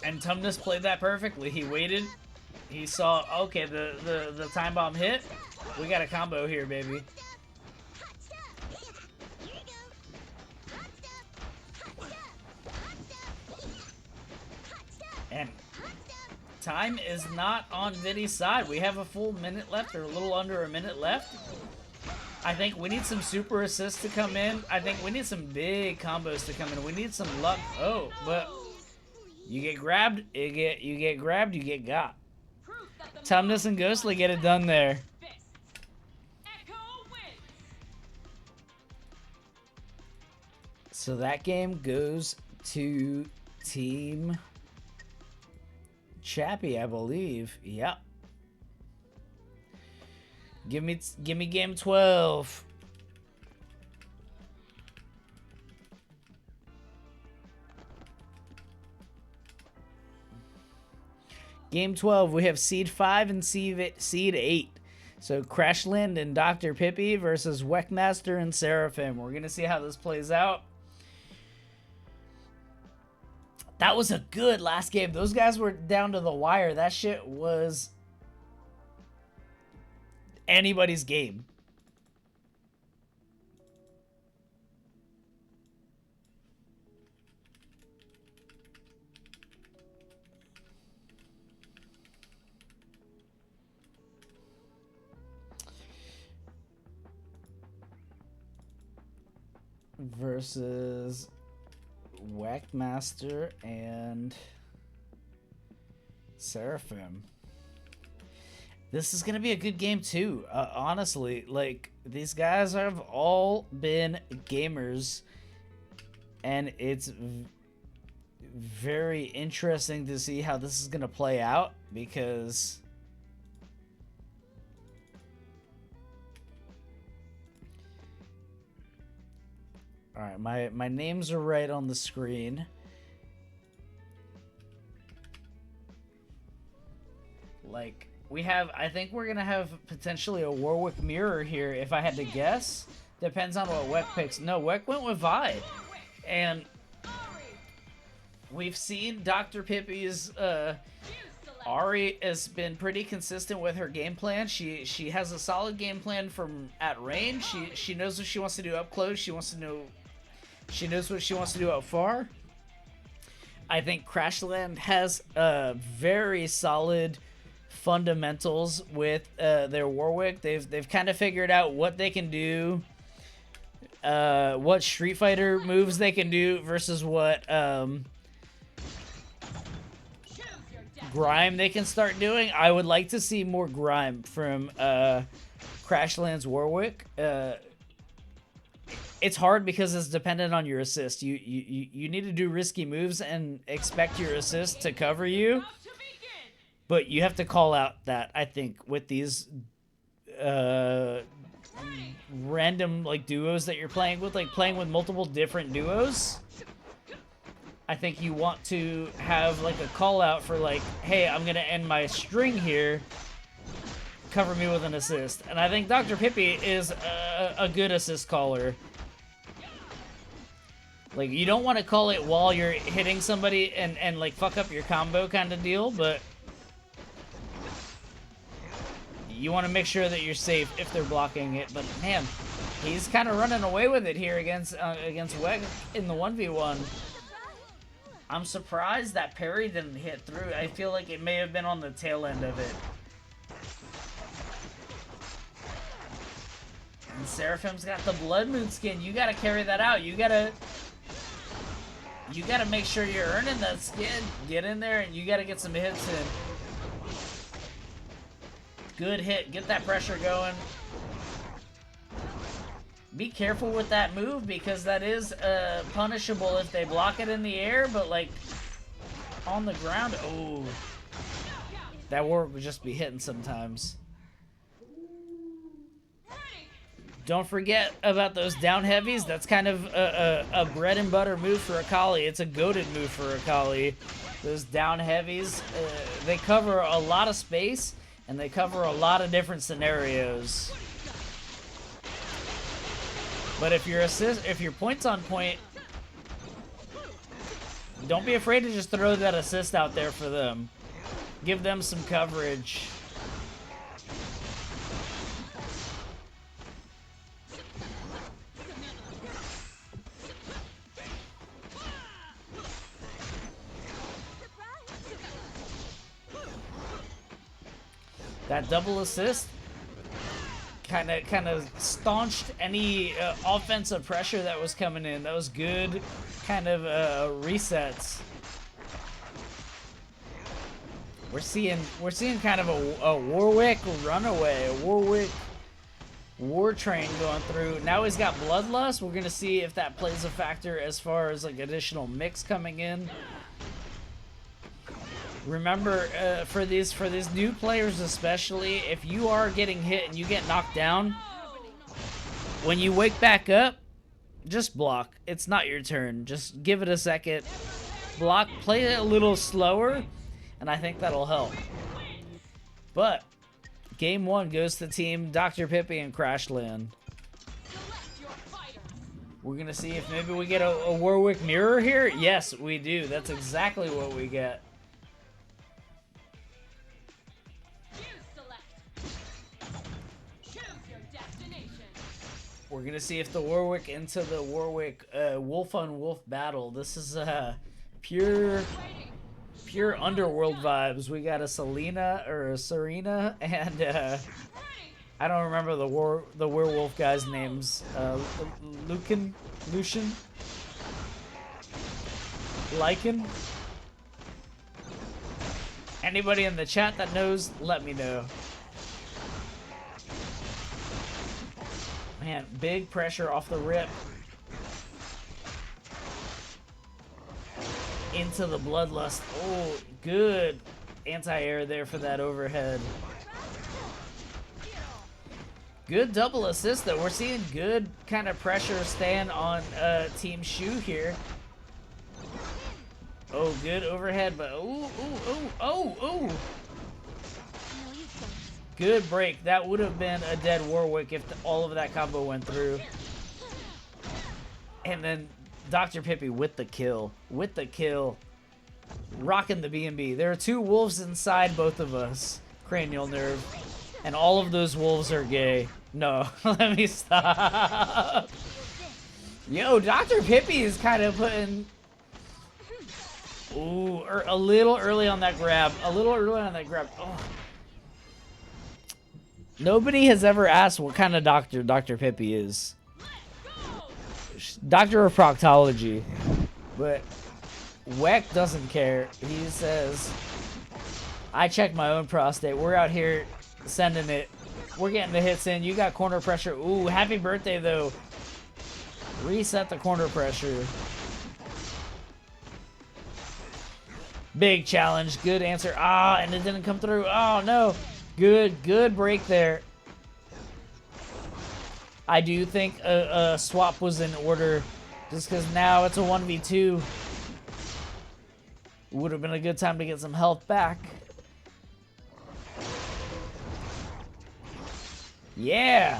And Tumnus played that perfectly. He waited. He saw, okay, the time bomb hit. We got a combo here, baby. And time is not on Viddy's side. We have a full minute left, or a little under a minute left. I think we need some super assists to come in. I think we need some big combos to come in. We need some luck. Oh, but you get grabbed, you get grabbed, you get got. Tumnus and Ghostly get it done there. So that game goes to Team Chapy, I believe. Yep. Give me game 12. Game 12, we have Seed 5 and Seed 8. So Crashland and Dr. Pippi versus Weckmaster and Seraphim. We're going to see how this plays out. That was a good last game. Those guys were down to the wire. That shit was anybody's game. versus Whackmaster and Seraphim. This is gonna be a good game too. Honestly, like, these guys have all been gamers, and it's very interesting to see how this is gonna play out, because all right, my names are right on the screen. Like, we have, I think we're gonna have potentially a Warwick mirror here, if I had to guess. Depends on what Weck picks. No, Weck went with Vi. And we've seen Dr. Pippi's, Ari has been pretty consistent with her game plan. She has a solid game plan from at range. She knows what she wants to do up close. She knows what she wants to do out far. I think Crashland has very solid fundamentals with their Warwick. They've kind of figured out what they can do, what Street Fighter moves they can do versus what Grime they can start doing. I would like to see more Grime from Crashland's Warwick. It's hard because it's dependent on your assist. You need to do risky moves and expect your assist to cover you. But you have to call out that, I think, with these random, like, duos that you're playing with, like playing with multiple different duos, I think you want to have, like, a call out for, like, hey, I'm gonna end my string here, cover me with an assist. And I think Dr. Pippi is a good assist caller. Like, you don't want to call it while you're hitting somebody and like, fuck up your combo kind of deal, but you want to make sure that you're safe if they're blocking it. But man, he's kind of running away with it here against Weg in the 1v1. I'm surprised that parry didn't hit through. I feel like it may have been on the tail end of it. And Seraphim's got the Blood Moon skin. You gotta carry that out. You gotta make sure you're earning that skin. Get in there and you gotta get some hits in. Good hit. Get that pressure going. Be careful with that move because that is punishable if they block it in the air, but like on the ground, oh, that Warwick would just be hitting sometimes. Don't forget about those down heavies. That's kind of a bread and butter move for Akali. It's a goated move for Akali. Those down heavies, they cover a lot of space and they cover a lot of different scenarios. But if your point's on point, don't be afraid to just throw that assist out there for them. Give them some coverage. That double assist kind of staunched any offensive pressure that was coming in. That was good kind of resets. We're seeing kind of a Warwick runaway, a Warwick war train going through. Now he's got Bloodlust. We're gonna see if that plays a factor as far as like additional mix coming in. Remember, for these new players especially, if you are getting hit and you get knocked down, when you wake back up, just block. It's not your turn. Just give it a second. Block, play it a little slower, and I think that'll help. But game one goes to team Dr. Pippi and Crashland. We're going to see if maybe we get a Warwick mirror here. Yes, we do. That's exactly what we get. We're gonna see if the Warwick into the Warwick wolf on wolf battle. This is pure underworld vibes. We got a Selena or a Serena and I don't remember the werewolf guy's names. Lucan. Lucian? Lycan? Anybody in the chat that knows, let me know. Man, big pressure off the rip. Into the bloodlust. Oh, good anti-air there for that overhead. Good double assist though. We're seeing good kind of pressure stand on Team Shoe here. Oh, good overhead, but oh. Good break. That would have been a dead Warwick if all of that combo went through. And then Dr. Pippi with the kill. With the kill. Rocking the B&B. There are two wolves inside both of us. Cranial nerve. And all of those wolves are gay. No, let me stop. Yo, Dr. Pippi is kind of putting... Ooh, a little early on that grab. A little early on that grab. Oh. Nobody has ever asked what kind of doctor Dr. Pippi is. Doctor of proctology. But Weck doesn't care. He says, I check my own prostate. We're out here sending it. We're getting the hits in. You got corner pressure. Ooh, happy birthday, though. Reset the corner pressure. Big challenge. Good answer. Ah, and it didn't come through. Oh, no. Good break there. I do think a swap was in order just because now it's a 1v2. Would have been a good time to get some health back. Yeah.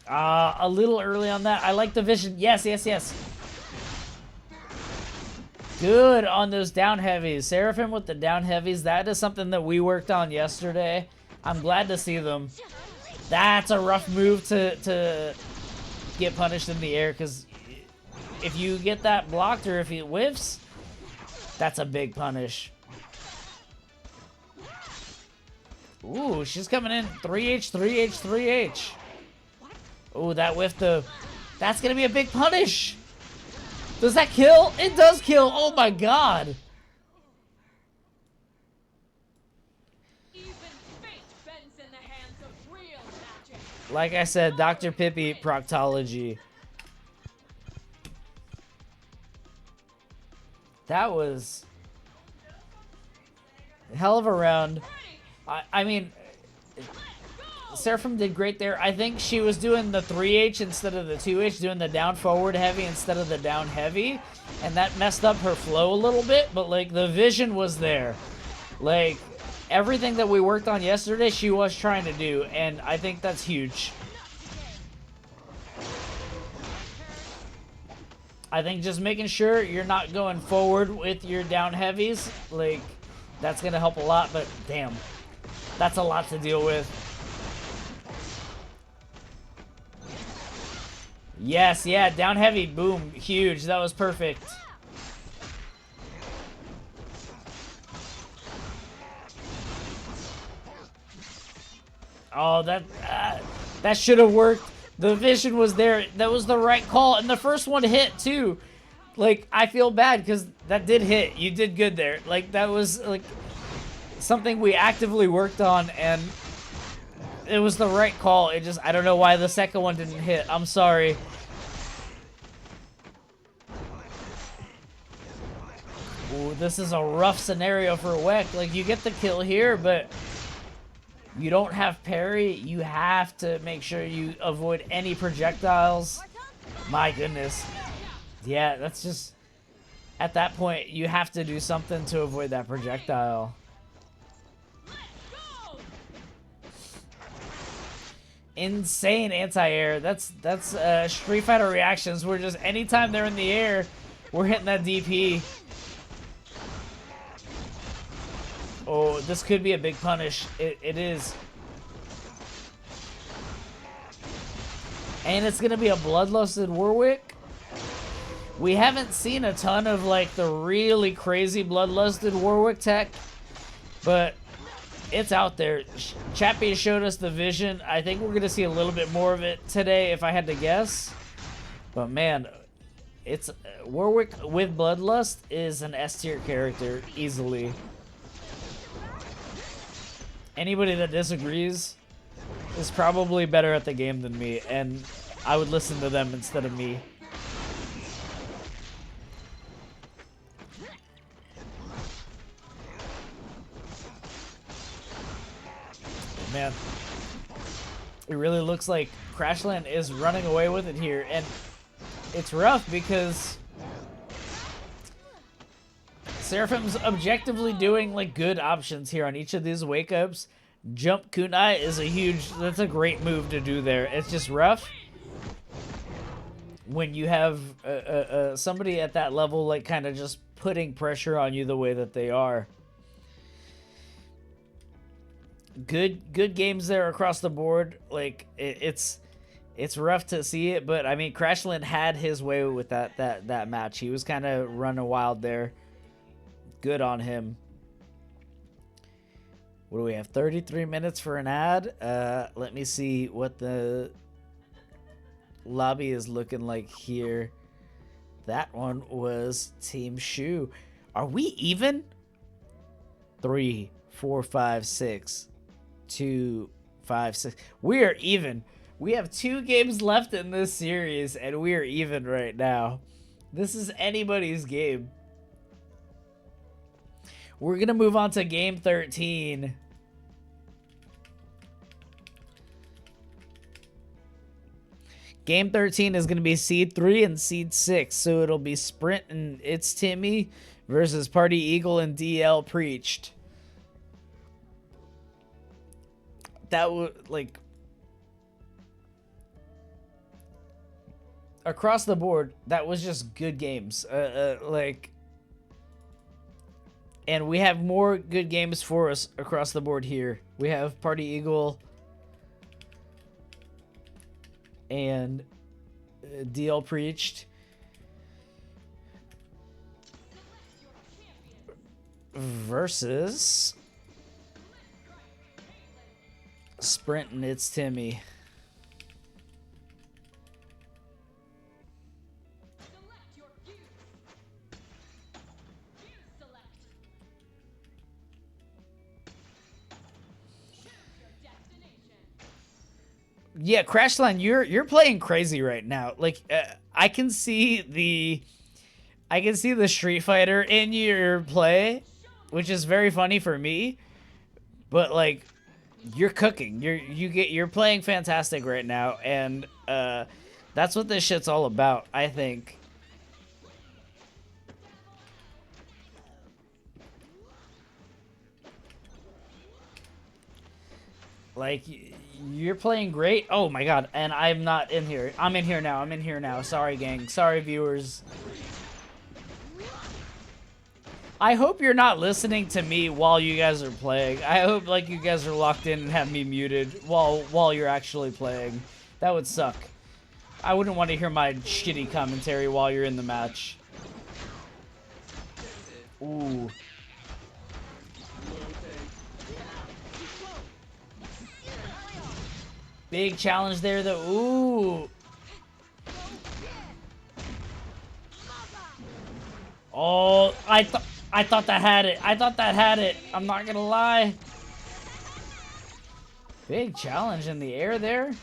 A little early on that. I like the vision. Yes. Good on those down heavies. Seraphim with the down heavies. That is something that we worked on yesterday. I'm glad to see them. That's a rough move to get punished in the air, because if you get that blocked or if he whiffs, that's a big punish. Ooh, she's coming in. 3H. Ooh, that whiff though. That's gonna be a big punish. Does that kill? It does kill. Oh my god. Like I said, Dr. Pippi proctology. That was a hell of a round. I mean, Seraphim did great there. I think she was doing the 3H instead of the 2H, doing the down forward heavy instead of the down heavy, and that messed up her flow a little bit, but like the vision was there. Like everything that we worked on yesterday, she was trying to do, and I think that's huge. I think just making sure you're not going forward with your down heavies, like that's gonna help a lot, but damn. That's a lot to deal with. Yes, yeah, down heavy, boom, huge. That was perfect. Oh, that should have worked. The vision was there. That was the right call, and the first one hit too. Like, I feel bad because that did hit. You did good there. Like, that was like something we actively worked on, and it was the right call. It just, I don't know why the second one didn't hit. I'm sorry. Ooh, this is a rough scenario for Weck. Like, you get the kill here, but you don't have parry. You have to make sure you avoid any projectiles. My goodness. Yeah, that's just, at that point, you have to do something to avoid that projectile. Insane anti-air. That's Street Fighter reactions. We're just, anytime they're in the air, we're hitting that DP. Oh, this could be a big punish. It is. And it's gonna be a bloodlusted Warwick. We haven't seen a ton of like the really crazy bloodlusted Warwick tech, but it's out there. Chapy showed us the vision. I think we're gonna see a little bit more of it today, if I had to guess. But man, it's Warwick with Bloodlust is an S tier character easily. Anybody that disagrees is probably better at the game than me, and I would listen to them instead of me. Man, it really looks like Crashland is running away with it here, and it's rough because Seraphim's objectively doing like good options here on each of these wake ups. Jump kunai is that's a great move to do there. It's just rough when you have somebody at that level like kind of just putting pressure on you the way that they are. Good games there across the board. Like it's rough to see it, but I mean Crashland had his way with that match. He was kind of running wild there. Good on him. What do we have? 33 minutes for an ad. Let me see what the lobby is looking like here. That one was Team Shoe. Are we even? 3, 4, 5, 6. 2, 5, 6. We are even. We have 2 games left in this series, and we are even right now. This is anybody's game. We're going to move on to game 13. Game 13 is going to be Seed 3 and Seed 6. So it'll be Sprint and It's Timmy versus Party Eagle and DL Preached. That would, like, across the board, that was just good games. Like, and we have more good games for us across the board here. We have Party Eagle and DL Preached versus Sprint and It's Timmy. Yeah, Crashline, you're playing crazy right now. Like I can see the Street Fighter in your play, which is very funny for me. But like, you're cooking. You're playing fantastic right now, and that's what this shit's all about, I think. Like, you're playing great. Oh my god, and I'm not in here. I'm in here now. Sorry, gang. Sorry, viewers. I hope you're not listening to me while you guys are playing. I hope like you guys are locked in and have me muted while you're actually playing. That would suck. I wouldn't want to hear my shitty commentary while you're in the match. Ooh. Big challenge there, though. Ooh. Oh, I thought that had it. I'm not gonna lie. Big challenge in the air there.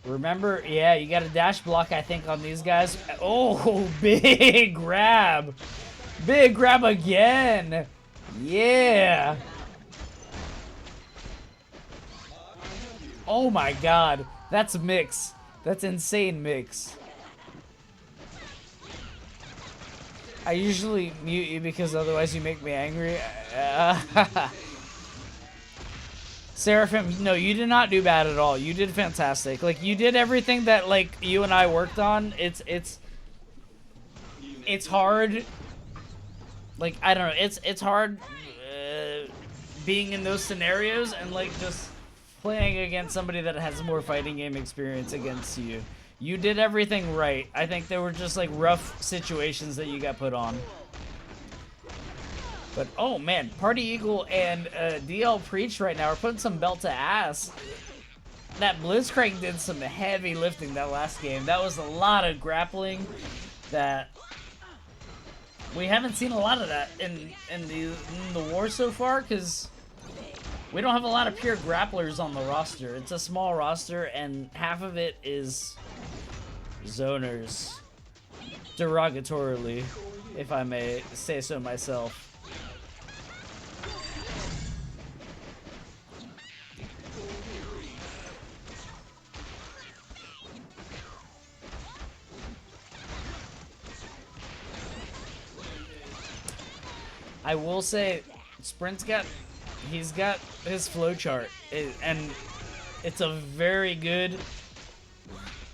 Remember, yeah, you got a dash block, I think, on these guys. Oh, big grab. Big grab again. Yeah. Oh my god. That's mix. That's insane mix. I usually mute you because otherwise you make me angry. Seraphim, no, you did not do bad at all. You did fantastic. Like, you did everything that, like, you and I worked on. It's hard. Like, I don't know. It's hard being in those scenarios and, like, just playing against somebody that has more fighting game experience against you. You did everything right. I think there were just, like, rough situations that you got put on. But, oh, man, Party Eagle and DL Preach right now are putting some belt to ass. that Blitzcrank did some heavy lifting that last game. That was a lot of grappling that we haven't seen a lot of that in the war so far, because we don't have a lot of pure grapplers on the roster. It's a small roster, and half of it is zoners, derogatorily, if I may say so myself. I will say, Sprint's he's got his flowchart, and it's a very good,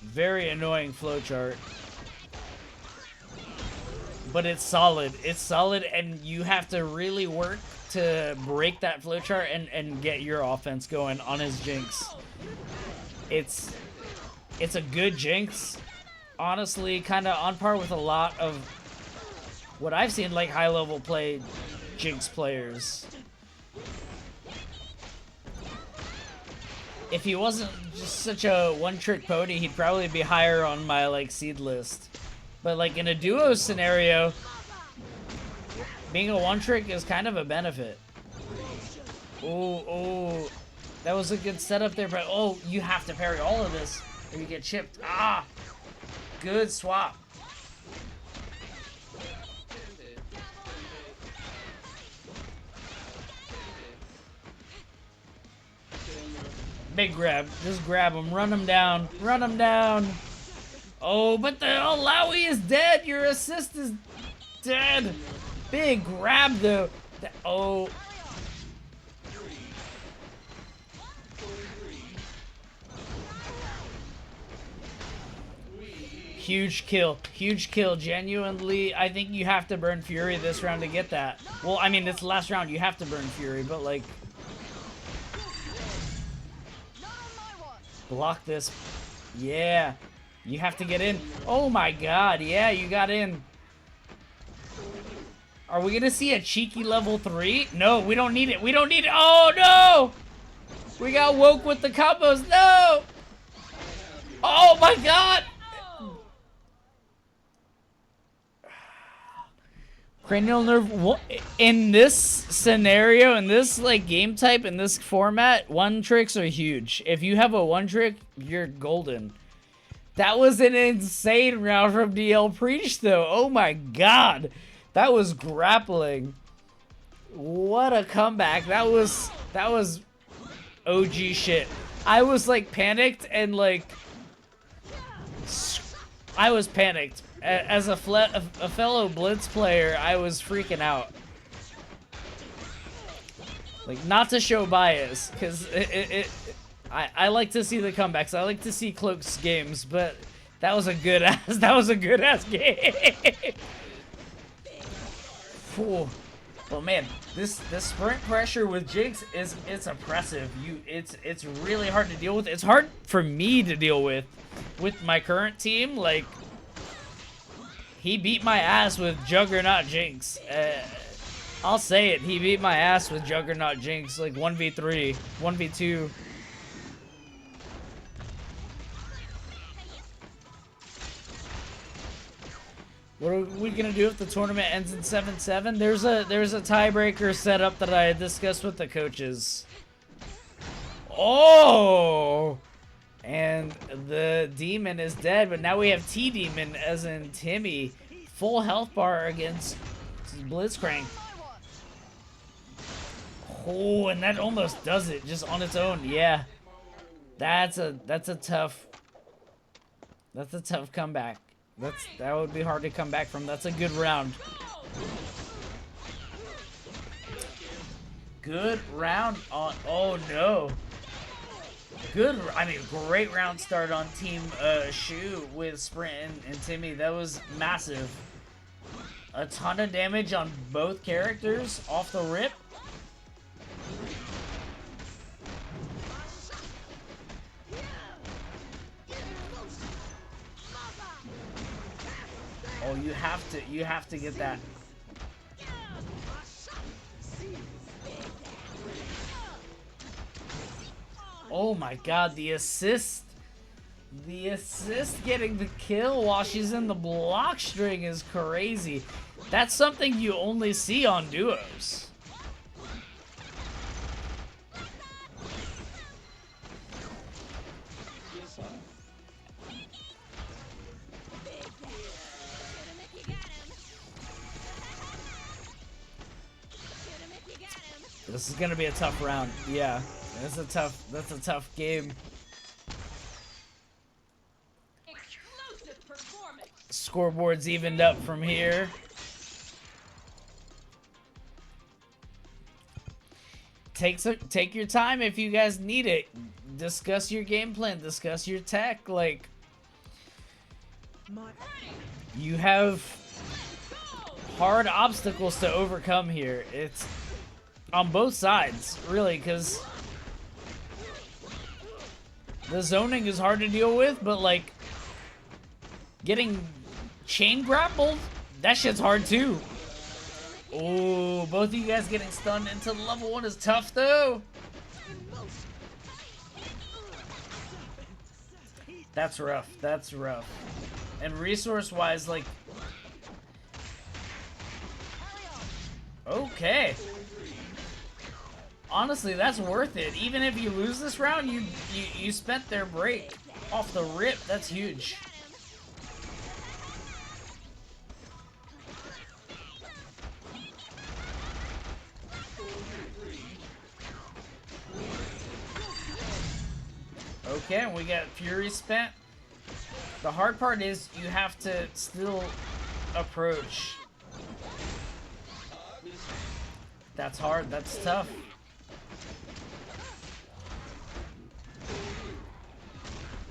very annoying flowchart. But it's solid. It's solid, and you have to really work to break that flowchart and get your offense going on his Jinx. It's a good Jinx. Honestly, kind of on par with a lot of what I've seen, like, high-level play Jinx players. If he wasn't just such a one-trick pony, he'd probably be higher on my, like, seed list. But, like, in a duo scenario, being a one-trick is kind of a benefit. Oh, that was a good setup there, but, oh, you have to parry all of this, or you get chipped. Ah, good swap. Big grab. Just grab him. Run him down. Run him down. Oh, but the Lowy is dead. Your assist is dead. Big grab, though. Oh. Huge kill. Huge kill. Genuinely, I think you have to burn Fury this round to get that. Well, I mean, it's the last round. You have to burn Fury, but, like... Block this. Yeah. You have to get in. Oh my god. Yeah, you got in. Are we going to see a cheeky level 3? No, we don't need it. We don't need it. Oh, no! We got woke with the combos. No! Oh my god! Cranial nerve. In this scenario, in this like game type, in this format, one tricks are huge. If you have a one trick, you're golden. That was an insane round from DL Preach, though. Oh my god, that was grappling. What a comeback! That was OG shit. I was like panicked and like I was panicked. As a fellow Blitz player, I was freaking out. Like, not to show bias, because I like to see the comebacks. I like to see close games, but that was a good ass game. Well, man, this sprint pressure with Jinx it's oppressive. It's really hard to deal with. It's hard for me to deal with my current team. Like, he beat my ass with Juggernaut Jinx. I'll say it. He beat my ass with Juggernaut Jinx. Like 1v3, 1v2. What are we gonna do if the tournament ends in 7-7? There's a tiebreaker setup that I discussed with the coaches. Oh! And the demon is dead, but now we have T-Demon, as in Timmy. Full health bar against Blitzcrank. Oh, and that almost does it, just on its own. Yeah. That's a tough comeback. That would be hard to come back from. That's a good round. Good round on, oh no. Great round start on Team Shoe with Sprint and Timmy. That was massive. A ton of damage on both characters off the rip. Oh, you have to get that. Oh my god, the assist. The assist getting the kill while she's in the block string is crazy. That's something you only see on duos. This is gonna be a tough round. Yeah, that's a tough game. Scoreboard's evened up from here. Take your time if you guys need it. Discuss your game plan. Discuss your tech. Like, you have hard obstacles to overcome here. It's on both sides, really, because the zoning is hard to deal with, but like getting chain grappled, that shit's hard too. Oh, both of you guys getting stunned into the level 1 is tough though. That's rough. That's rough. And resource-wise, like, okay. Honestly, that's worth it. Even if you lose this round, you spent their break off the rip. That's huge. Okay, and we got Fury spent. The hard part is you have to still approach. That's hard. That's tough.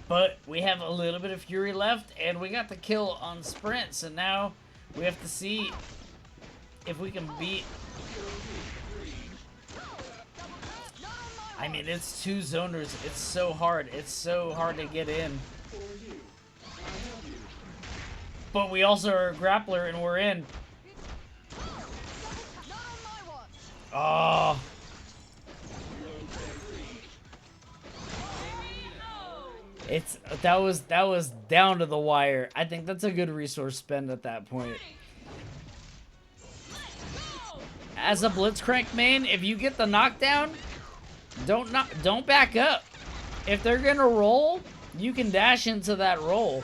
But we have a little bit of Fury left, and we got the kill on Sprint, so now we have to see if we can beat... I mean, it's 2 zoners. It's so hard. It's so hard to get in. But we also are a grappler, and we're in. Oh... that was down to the wire. I think that's a good resource spend at that point. As a Blitzcrank main, if you get the knockdown, don't back up. If they're gonna roll, you can dash into that roll.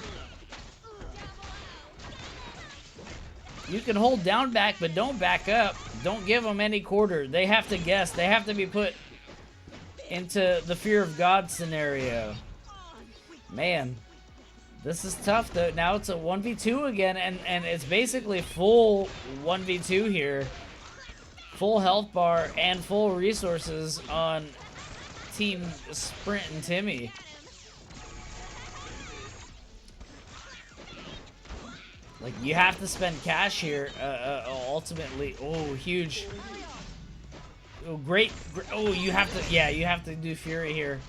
You can hold down back, but don't back up. Don't give them any quarter. They have to guess. They have to be put into the fear of God scenario. Man, this is tough though. Now it's a 1v2 again, and it's basically full 1v2 here. Full health bar and full resources on Team Sprint and Timmy. Like, you have to spend cash here, ultimately. Oh, huge. Oh, great. Oh, you have to, yeah, you have to do Fury here.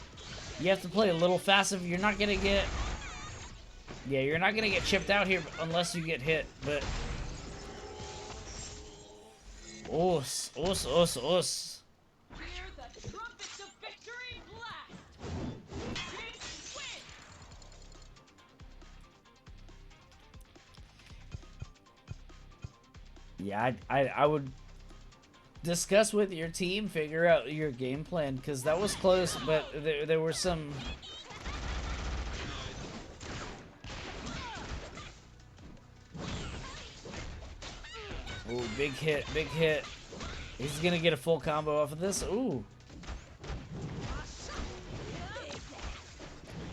You have to play a little fast if you're not gonna get... Yeah, you're not gonna get chipped out here unless you get hit, but... Os. Yeah, I would discuss with your team, figure out your game plan, because that was close, but there were some... Ooh, big hit, big hit. He's gonna get a full combo off of this. Ooh.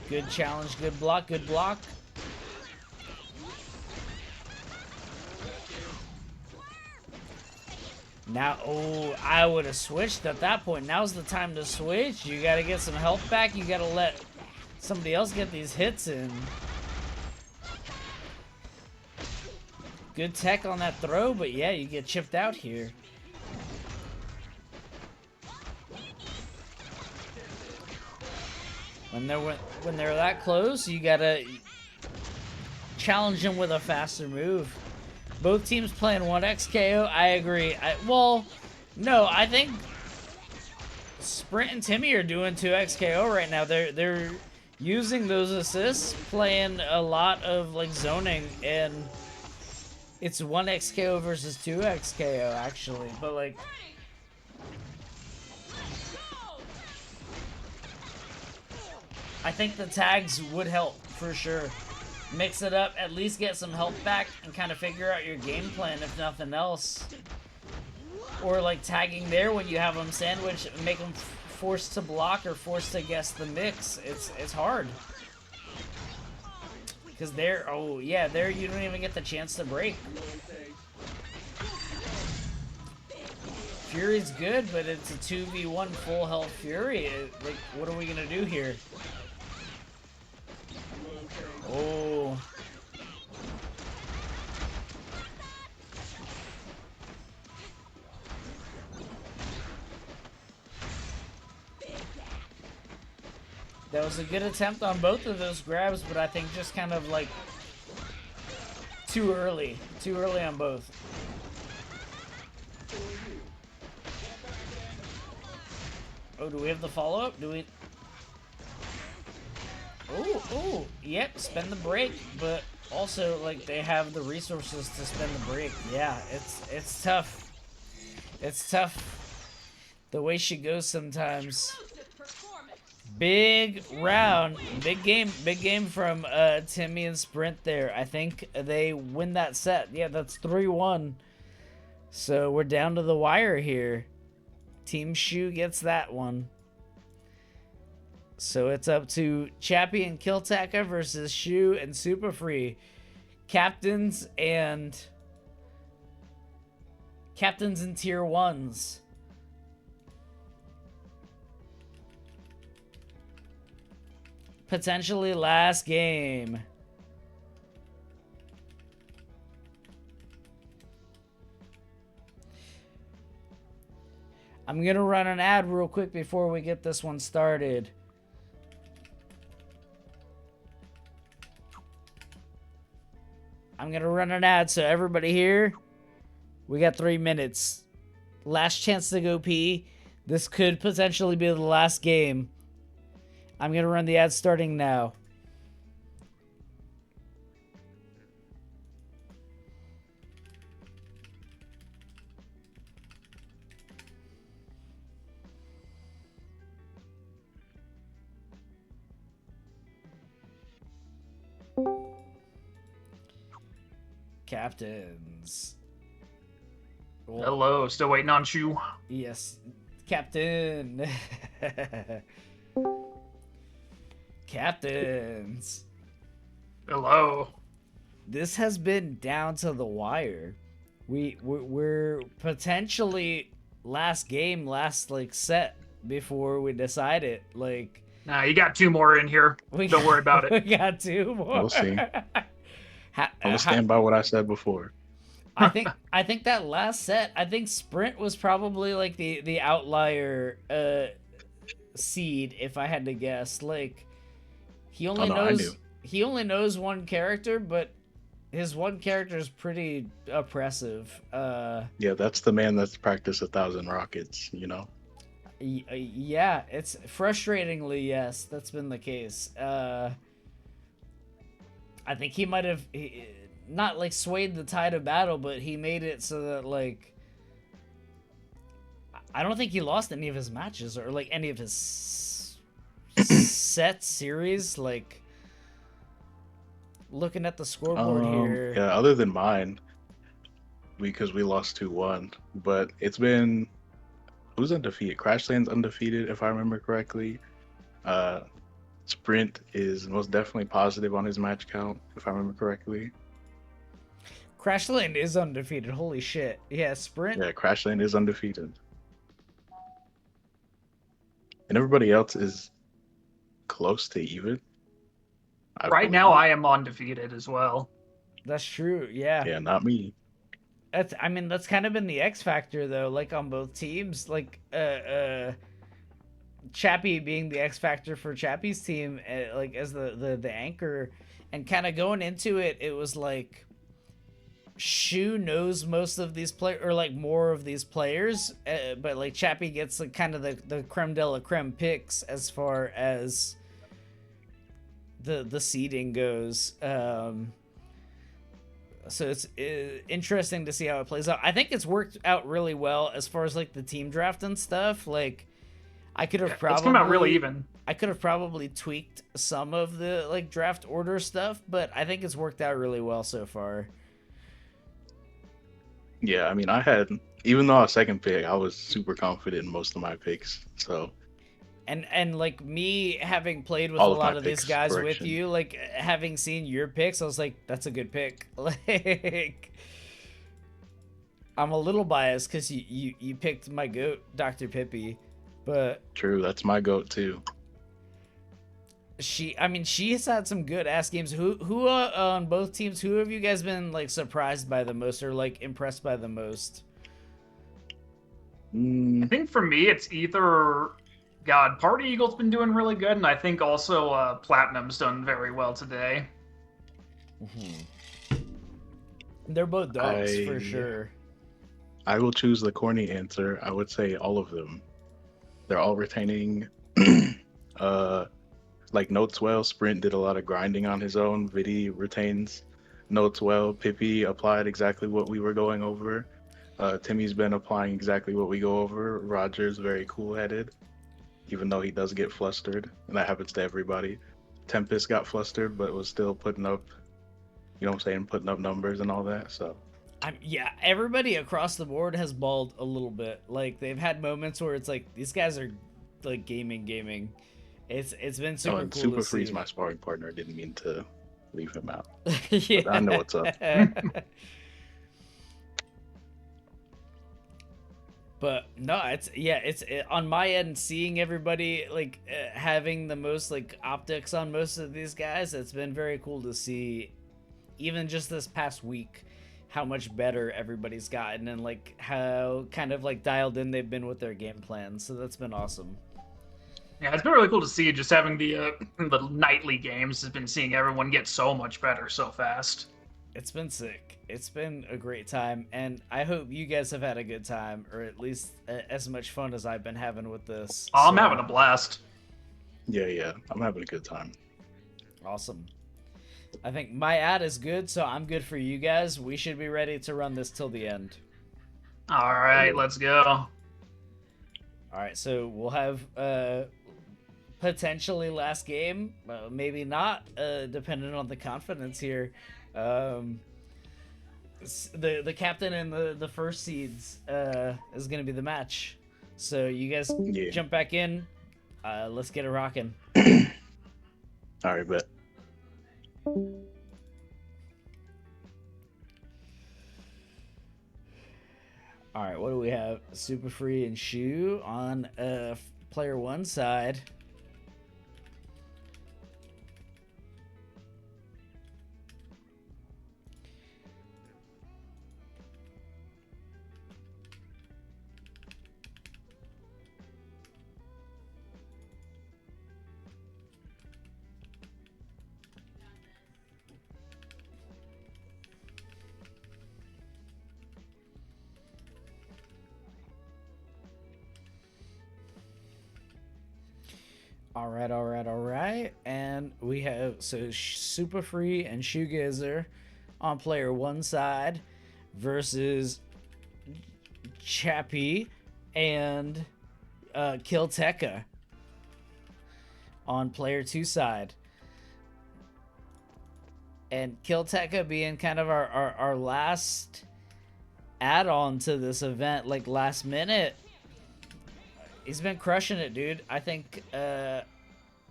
Good challenge, good block, good block. Now, oh, I would have switched at that point. Now's the time to switch. You gotta get some health back. You gotta let somebody else get these hits in. Good tech on that throw, but yeah, you get chipped out here. When they're that close, you gotta challenge them with a faster move. Both teams playing 1x KO. I agree. Well, no, I think Sprint and Timmy are doing 2x KO right now. They're using those assists, playing a lot of like zoning, and it's 1x KO versus 2x KO actually. But like, I think the tags would help for sure. Mix it up, at least get some health back, and kind of figure out your game plan if nothing else. Or like tagging there when you have them sandwiched, make them forced to block or forced to guess the mix. It's hard. Because there, oh yeah, there you don't even get the chance to break. Fury's good, but it's a 2v1 full health Fury. Like, what are we gonna do here? Oh. That was a good attempt on both of those grabs, but I think just kind of like too early. Too early on both. Oh, do we have the follow-up? Do we... Oh, yep, spend the break, but also, like, they have the resources to spend the break. Yeah, it's tough. It's tough. The way she goes sometimes. Big round. Big game from Timmy and Sprint there. I think they win that set. Yeah, that's 3-1. So we're down to the wire here. Team Shoe gets that one. So it's up to Chapy and Kiltaka versus Shoe and Super Free. Captains and tier 1s. Potentially last game. I'm gonna run an ad real quick before we get this one started. I'm gonna run an ad, so everybody here, we got 3 minutes. Last chance to go pee. This could potentially be the last game. I'm gonna run the ad starting now. Captains. Hello, still waiting on Shoe. Yes, Captain. Captains. Hello. This has been down to the wire. We're potentially last game, last like set before we decide it. Like, nah, you got 2 more in here. Don't worry about it. We got 2 more. We'll see. I'm gonna stand by what I said before. I think that last set, I think Sprint was probably like the outlier seed, if I had to guess. Like, he only knows one character, but his one character is pretty oppressive. Yeah, that's the man that's practiced 1,000 rockets, you know? Yeah, it's frustratingly, yes, that's been the case. I think he might have not like swayed the tide of battle, but he made it so that like I don't think he lost any of his matches or like any of his set series. Like, looking at the scoreboard here. Yeah, other than mine, because we lost 2-1, but it's been who's undefeated? Crashland's undefeated, if I remember correctly. Sprint is most definitely positive on his match count, if I remember correctly. Crashland is undefeated. Holy shit. Yeah, Sprint. Yeah, Crashland is undefeated. And everybody else is close to even. Right now, I am undefeated as well. That's true, yeah. Yeah, not me. That's kind of been the X factor though, like on both teams. Like Chapy being the X factor for Chappy's team, like as the anchor, and kind of going into it, it was like Shu knows most of these players, or like more of these players, but like Chappy gets like kind of the creme de la creme picks as far as the seeding goes. So it's interesting to see how it plays out. I think it's worked out really well as far as like the team draft and stuff. Like I could have probably It's come out really even. I could have probably tweaked some of the like draft order stuff, but I think it's worked out really well so far. Yeah, I mean, even though I was second pick, I was super confident in most of my picks. So, and like me having played with all a of lot my of these picks, guys correction. with you, like having seen your picks, I was like, that's a good pick. Like, I'm a little biased because you picked my goat, Dr. Pippi, but true, that's my goat too. she's had some good ass games. Who on both teams, who have you guys been like surprised by the most or like impressed by the most? I think for me, it's either Party Eagle's been doing really good, and I think also Platinum's done very well today. They're both dogs for sure. I will choose the corny answer. I would say all of them. They're all retaining. Like Notes well, Sprint did a lot of grinding on his own. Vidi retains Notes well. Pippi applied exactly what we were going over. Timmy's been applying exactly what we go over. Roger's very cool-headed, even though he does get flustered, and that happens to everybody. Tempest got flustered, but was still putting up, you know what I'm saying, putting up numbers and all that. So, yeah, everybody across the board has balled a little bit. Like they've had moments where it's like these guys are like gaming. It's been super and cool Super to Free's see. my sparring partner. I didn't mean to leave him out. Yeah. But I know what's up. But no, it's on my end, seeing everybody like having the most like optics on most of these guys. It's been very cool to see, even just this past week, how much better everybody's gotten and like how kind of like dialed in they've been with their game plans. So that's been awesome. Yeah, it's been really cool to see just having the nightly games has been seeing everyone get so much better so fast. It's been sick. It's been a great time, and I hope you guys have had a good time, or at least as much fun as I've been having with this. Oh, I'm having a blast. Yeah, I'm having a good time. Awesome. I think my ad is good, so I'm good for you guys. We should be ready to run this till the end. All right, let's go. All right, so we'll have potentially last game, maybe not, depending on the confidence here. The captain and the first seeds is gonna be the match. So you guys jump back in. Let's get it rocking. All right, bet. All right, what do we have? Super Free and Shoe on player one side. All right. And we have Super Free and Shoegazer on player one side versus Chapy and Kilteka on player two side. And Kilteka being kind of our last add-on to this event, like last minute. He's been crushing it, dude. I think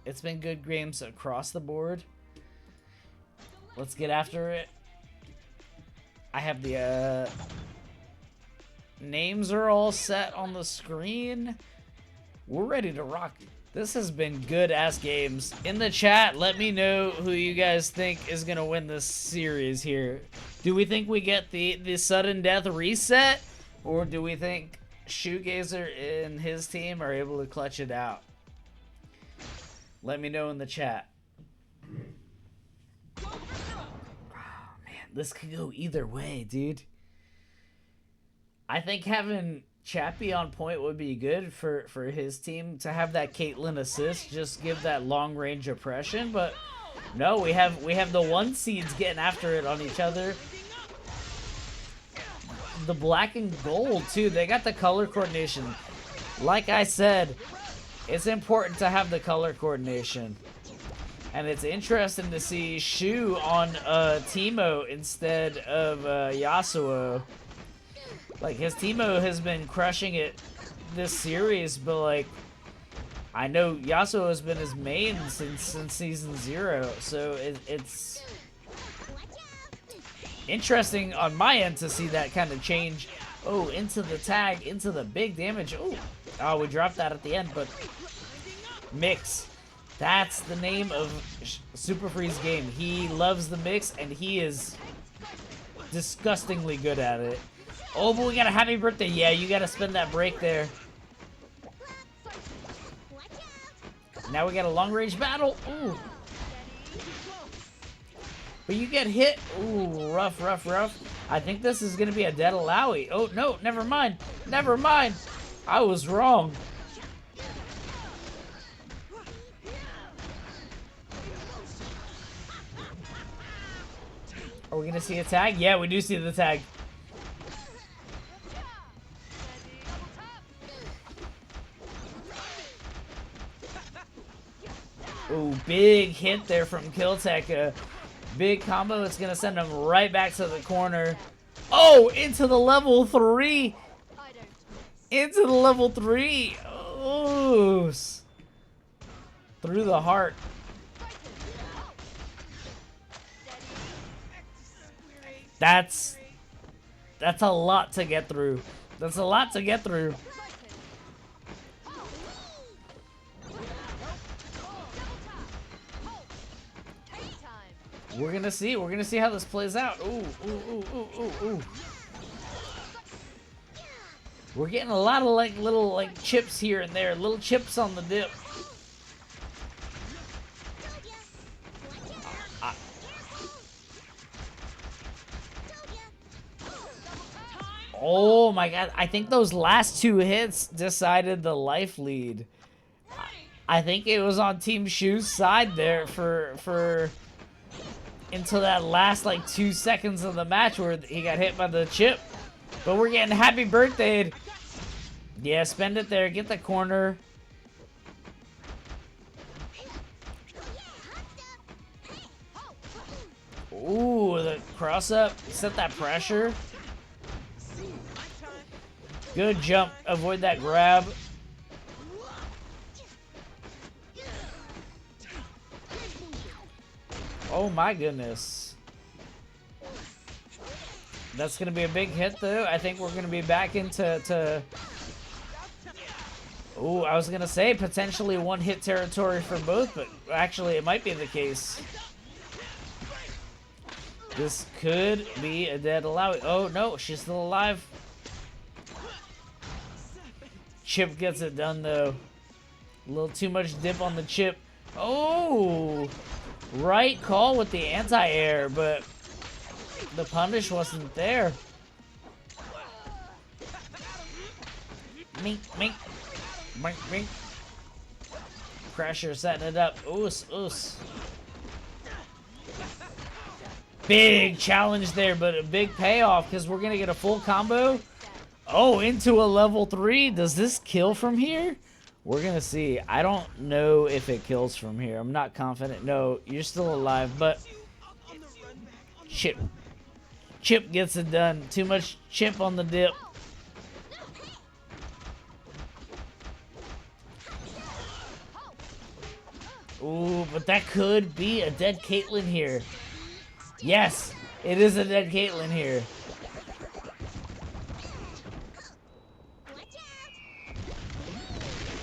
it's been good games across the board. Let's get after it. I have the names are all set on the screen. We're ready to rock. This has been good ass games. In the chat, let me know who you guys think is gonna win this series here. Do we think we get the sudden death reset, or do we think Shoegazer and his team are able to clutch it out? Let me know in the chat. Oh man, this could go either way, dude. I think having Chappy on point would be good for his team to have that Caitlyn assist, just give that long range oppression. But no, we have the 1 seeds getting after it on each other. The black and gold too. They got the color coordination. Like I said, it's important to have the color coordination. And it's interesting to see Shu on Teemo instead of Yasuo. Like, his Teemo has been crushing it this series, but like, I know Yasuo has been his main since season 0, so it's interesting on my end to see that kind of change. Oh, into the tag, into the big damage. Oh, we dropped that at the end, but mix. That's the name of Super Free's game. He loves the mix, and he is disgustingly good at it. Oh, but we got a happy birthday. Yeah, you got to spend that break there. Now we got a long-range battle. Ooh. But you get hit. Ooh, rough, rough, rough. I think this is going to be a dead Alawi. Oh, no, never mind. Never mind. I was wrong. Are we going to see a tag? Yeah, we do see the tag. Ooh, big hit there from Killtech. Big combo. It's going to send him right back to the corner. Oh, into the level 3. Into the level 3. Oh, through the heart. That's a lot to get through. That's a lot to get through. We're gonna see how this plays out. Ooh, ooh, ooh, ooh, ooh, ooh. We're getting a lot of like little like chips here and there, little chips on the dip. Oh my god, I think those last 2 hits decided the life lead. I think it was on Team Shu's side there for until that last like 2 seconds of the match where he got hit by the chip. But we're getting happy birthday. Yeah, spend it there, get the corner. Ooh, the cross up, set that pressure. Good jump, avoid that grab. Oh my goodness. That's gonna be a big hit though. I think we're gonna be back into Ooh, I was gonna say potentially 1-hit territory for both, but actually it might be the case. This could be a dead Alawi. Oh no, she's still alive. Chip gets it done though. A little too much dip on the chip. Oh, right call with the anti-air, but the punish wasn't there. Mink, mink, mink, mink. Crasher setting it up. Oos, oos. Big challenge there, but a big payoff because we're gonna get a full combo. Oh, into a level 3. Does this kill from here? We're gonna see. I don't know if it kills from here. I'm not confident. No, you're still alive, but Chip gets it done. Too much chip on the dip. Ooh, but that could be a dead Caitlyn here. Yes, it is a dead Caitlyn here.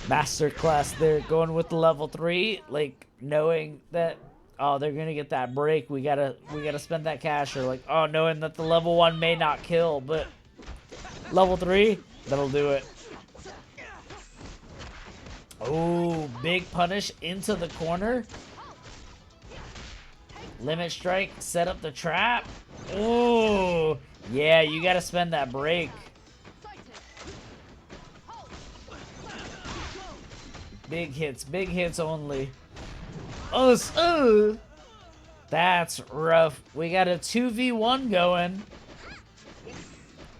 Masterclass there, going with the level 3, like knowing that, oh, they're gonna get that break. We gotta spend that cash, or like, oh, knowing that the level 1 may not kill, but level 3, that'll do it. Oh, big punish into the corner. Limit strike, set up the trap. Oh, yeah, you gotta spend that break. Big hits only. Oh, that's rough. We got a 2v1 going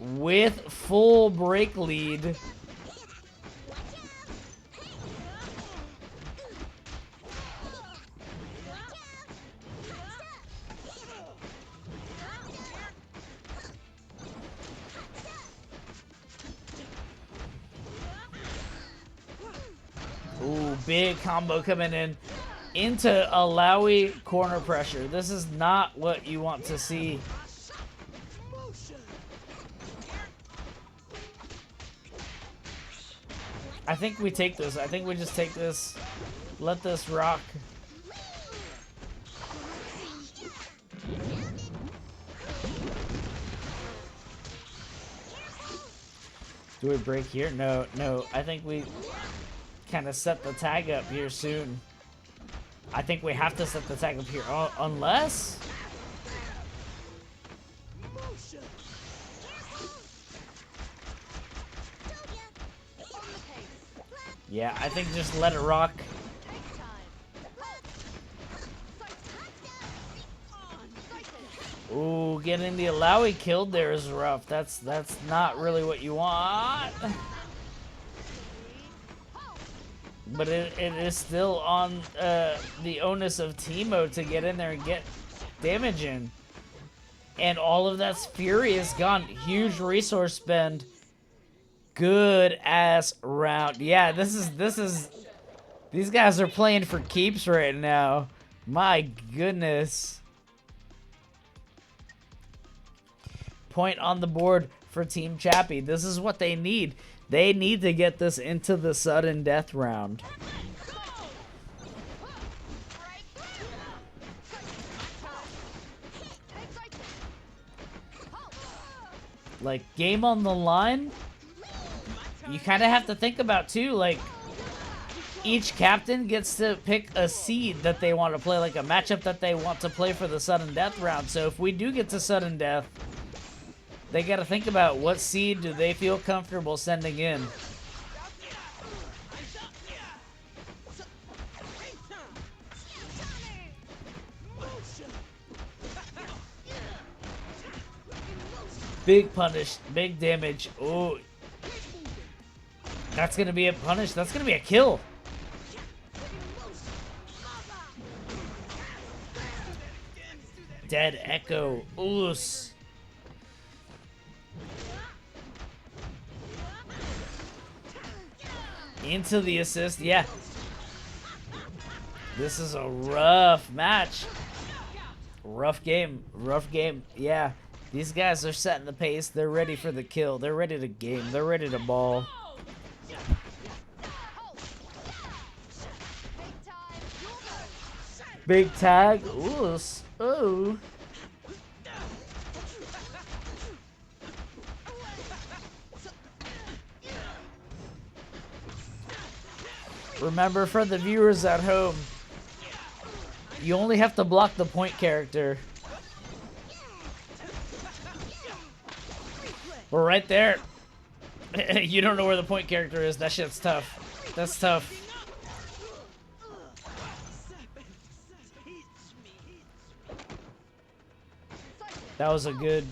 with full break lead. Ooh, big combo coming in into Alawi corner pressure. This is not what you want to see. I think we take this. I think we just take this. Let this rock. Do we break here? No, no. I think we kind of set the tag up here soon. I think we have to set the tag up here. Unless... Yeah, I think just let it rock. Ooh, getting the Alawi killed there is rough. That's not really what you want. But it is still on the onus of Teemo to get in there and get damage in. And all of that's fury is gone. Huge resource spend. Good ass round. Yeah, this is these guys are playing for keeps right now. My goodness. Point on the board for Team Chapy. This is what they need. They need to get this into the sudden death round. Like, game on the line, you kind of have to think about, too, like, each captain gets to pick a seed that they want to play, like a matchup that they want to play for the sudden death round. So if we do get to sudden death, they got to think about what seed do they feel comfortable sending in. Big punish, big damage. Oh, that's going to be a punish. That's going to be a kill. Dead Echo. Oos. Into the assist, yeah. This is a rough match. Rough game, yeah. These guys are setting the pace. They're ready for the kill. They're ready to game. They're ready to ball. Big tag. Ooh. Ooh. Remember, for the viewers at home, you only have to block the point character. We're right there. You don't know where the point character is. That shit's tough. That's tough. That was a good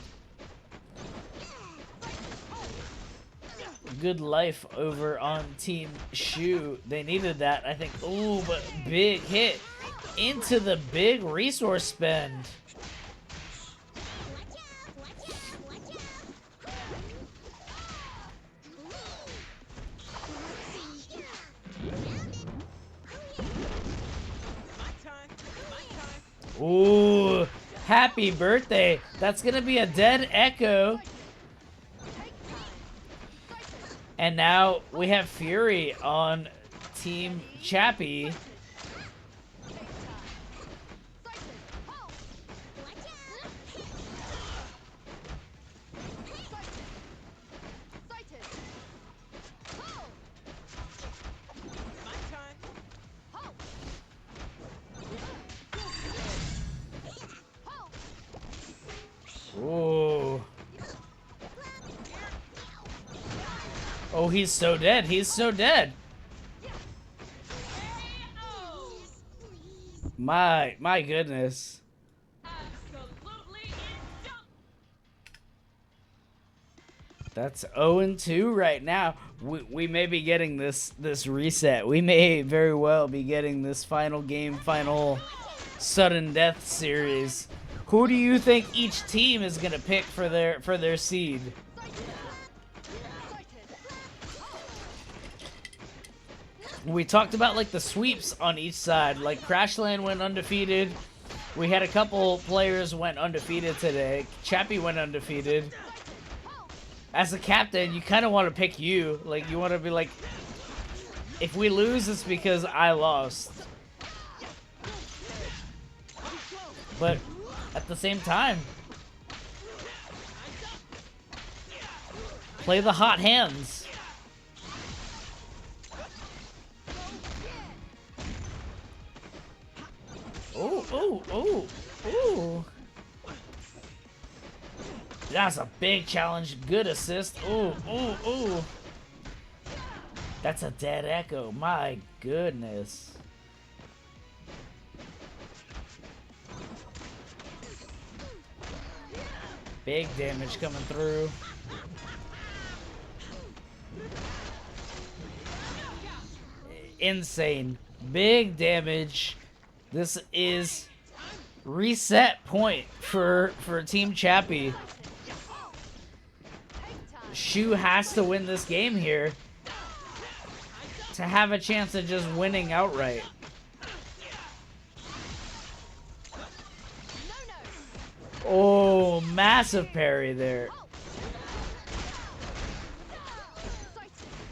life over on Team Shoe. They needed that, I think. Ooh, but big hit into the big resource spend. Ooh, happy birthday. That's gonna be a dead Echo. And now we have Fury on Team Chapy. Ooh. Oh, he's so dead. He's so dead. My goodness. That's 0-2 right now. We may be getting this reset. We may very well be getting this final game, final sudden death series. Who do you think each team is gonna pick for their seed? We talked about like the sweeps on each side. Like Crashland went undefeated. We had a couple players went undefeated today. Chapy went undefeated. As a captain, you kind of want to pick you. Like, you want to be like, if we lose, it's because I lost. But at the same time, play the hot hands. Ooh, ooh, ooh, ooh. That's a big challenge. Good assist. Ooh, ooh, ooh. That's a dead echo. My goodness. Big damage coming through. Insane. Big damage. This is reset point for Team Chapy. Shoe has to win this game here to have a chance of just winning outright. Oh, massive parry there.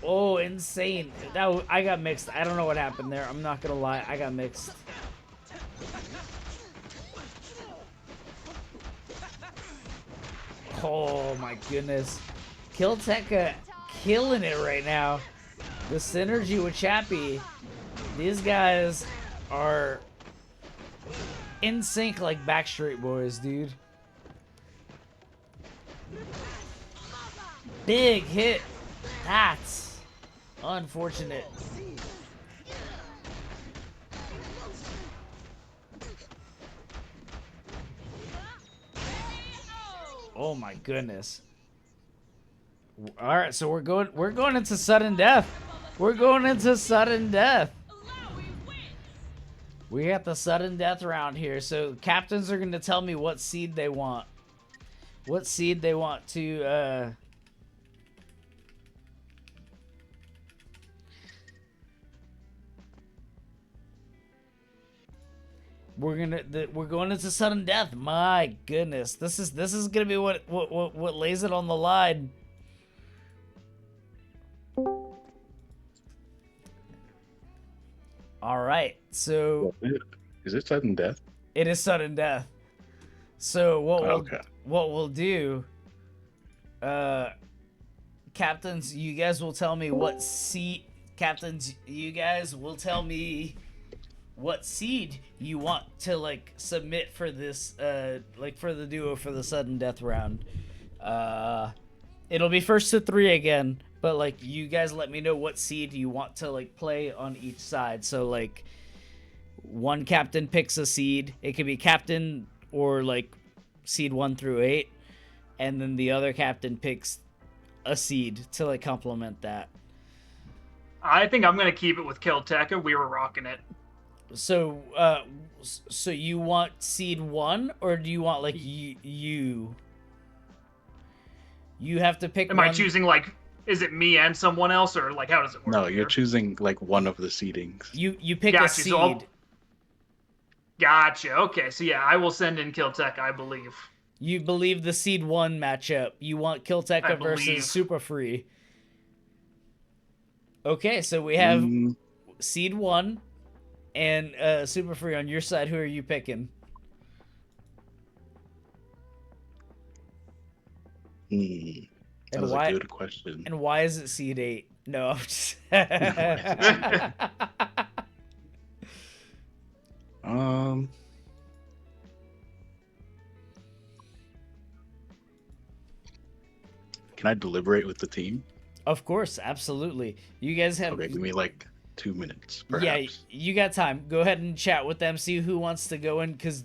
Oh, insane. I got mixed. I don't know what happened there. I'm not gonna lie. I got mixed. Oh my goodness. Kilteka killing it right now. The synergy with Chapy. These guys are in sync like Backstreet Boys, dude. Big hit. That's unfortunate. Oh my goodness. All right, so we're going into sudden death. We're going into sudden death. We got the sudden death round here. So captains are going to tell me what seed they want. What seed they want to we're going into sudden death. My goodness. This is going to be what lays it on the line. All right, so is it sudden death? It is sudden death. So what we'll do, captains, you guys will tell me what seed. Captains, you guys will tell me what seed you want to like submit for this, like for the duo for the sudden death round. It'll be first to 3 again. But, like, you guys let me know what seed you want to, like, play on each side. So, like, one captain picks a seed. It could be captain or, like, seed 1 through 8. And then the other captain picks a seed to, like, complement that. I think I'm going to keep it with Kilteka. We were rocking it. So, so you want seed 1? Or do you want, like, you? You have to pick Am I choosing, like... Is it me and someone else, or like how does it work? No, you're choosing like one of the seedings. You pick a seed. So gotcha. Okay, so yeah, I will send in Kilteka, I believe. You believe the seed 1 matchup. You want Kilteka versus Super Free. Okay, so we have seed 1 and Super Free on your side. Who are you picking? That was a good question. And why is it seed 8? No, I'm just... can I deliberate with the team? Of course, absolutely. You guys have. Okay, give me like 2 minutes. Yeah, Perhaps. you got time. Go ahead and chat with them. See who wants to go in, because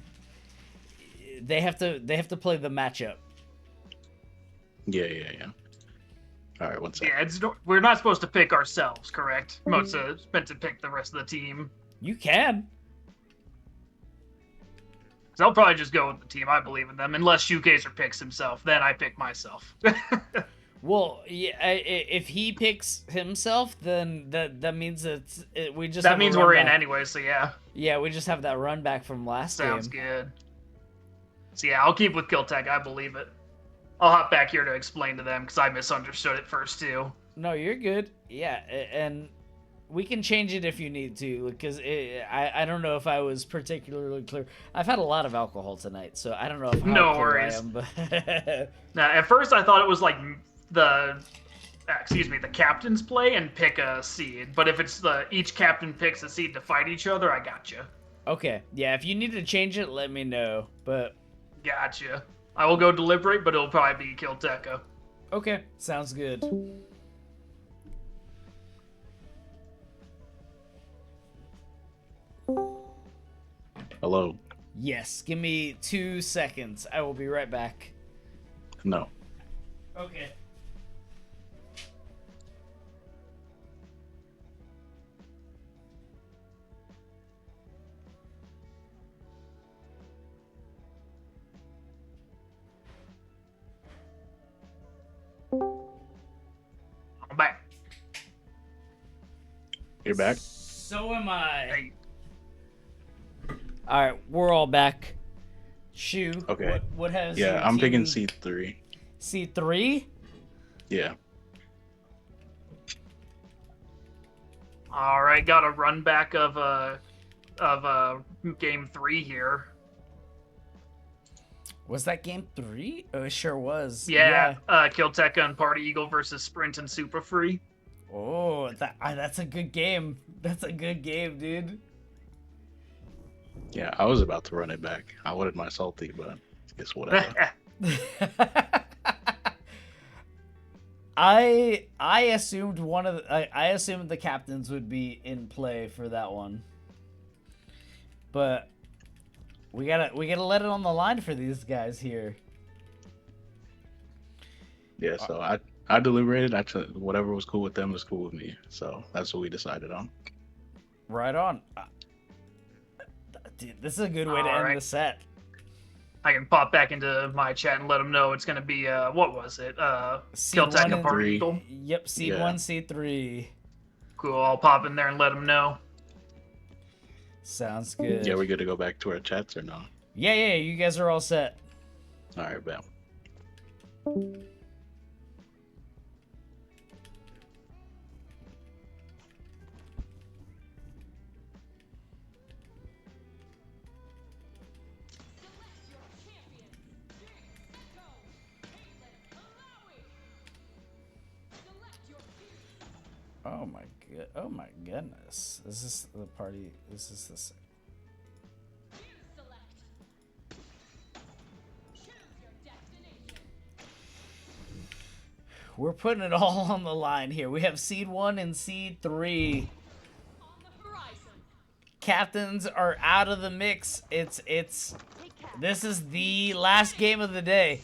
they have to play the matchup. Yeah. All right, one second. Yeah, we're not supposed to pick ourselves, correct? Moza's meant to pick the rest of the team. You can. So I'll probably just go with the team. I believe in them. Unless Shoegazer picks himself, then I pick myself. Well, yeah, if he picks himself, then that means we just. That have a means run we're in back. anyway. So yeah. Yeah, we just have that run back from last Sounds game. good. So yeah, I'll keep with Kiltech. I believe it. I'll hop back here to explain to them because I misunderstood it first too. No, you're good. Yeah, and we can change it if you need to, because I don't know if I was particularly clear. I've had a lot of alcohol tonight, so I don't know if No clear worries. I am. But Now, at first I thought it was like the captains play and pick a seed. But if it's each captain picks a seed to fight each other, I gotcha. Okay, yeah. If you need to change it, let me know. But Gotcha. I will go deliberate, but it'll probably be Kilteca. okay, sounds good. Hello. Yes, give me 2 seconds. I will be right back. No. Okay. I'm back. You're back? So am I. All right, we're all back. Shoe. Okay. What has? Yeah, your I'm picking team- C3. C3. Yeah. All right, got a run back of game 3 here. Was that game 3? Oh, it sure was. Yeah, Kilteca and Party Eagle versus Sprint and Super Free. Oh, that's a good game. That's a good game, dude. Yeah, I was about to run it back. I wanted my salty, but guess whatever. I assumed I assumed the captains would be in play for that one, but we gotta let it on the line for these guys here. Yeah, so I deliberated. Actually, whatever was cool with them was cool with me. So that's what we decided on. Right on. Dude, this is a good way to end Alright. the set. I can pop back into my chat and let them know it's going to be, what was it? Kilteca and Party Eagle? Yep, seed 1, seed 3. Cool, I'll pop in there and let them know. Sounds good. Yeah, we good to go back to our chats or no? Yeah, you guys are all set. All right, bet. Oh my goodness. Is this the party? Is this the same? We're putting it all on the line here. We have seed 1 and seed 3. Captains are out of the mix. This is the last game of the day.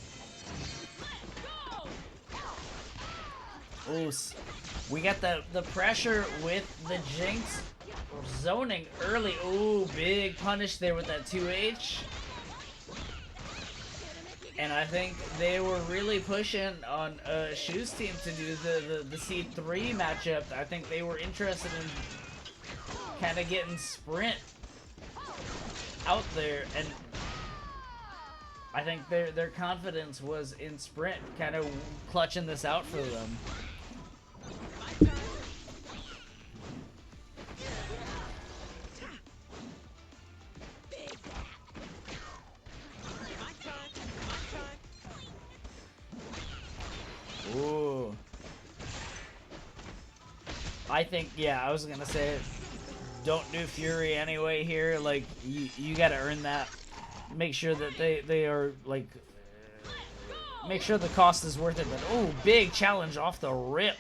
Ooh, we got the pressure with the Jinx zoning early. Ooh, big punish there with that 2H. And I think they were really pushing on Shoe's team to do the seed 3 matchup. I think they were interested in kind of getting Sprint out there, and I think their confidence was in Sprint kind of clutching this out for them. Ooh. I think, yeah, I was gonna say, don't do Fury anyway here. Like, you gotta earn that. Make sure that they are, like, make sure the cost is worth it. But oh, big challenge off the rip.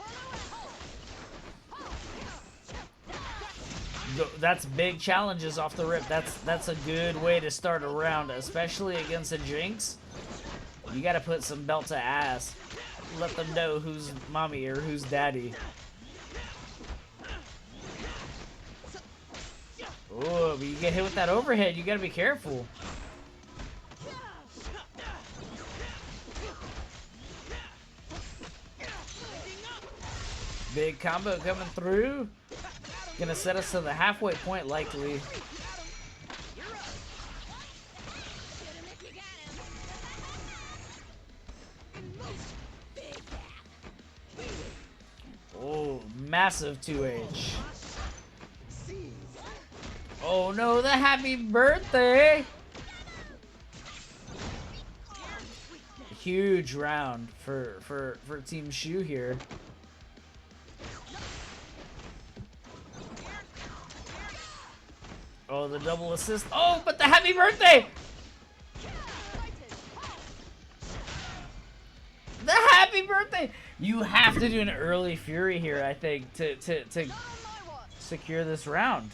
That's big challenges off the rip. That's a good way to start a round, especially against a Jinx. You gotta put some belt to ass. Let them know who's mommy or who's daddy. Oh, but you get hit with that overhead, you gotta be careful. Big combo coming through. Gonna set us to the halfway point, likely. Oh, massive 2H. Oh no, the happy birthday! Huge round for Team Shoe here. Oh, the double assist. Oh, but the happy birthday! The happy birthday! You have to do an early Fury here, I think, to secure this round.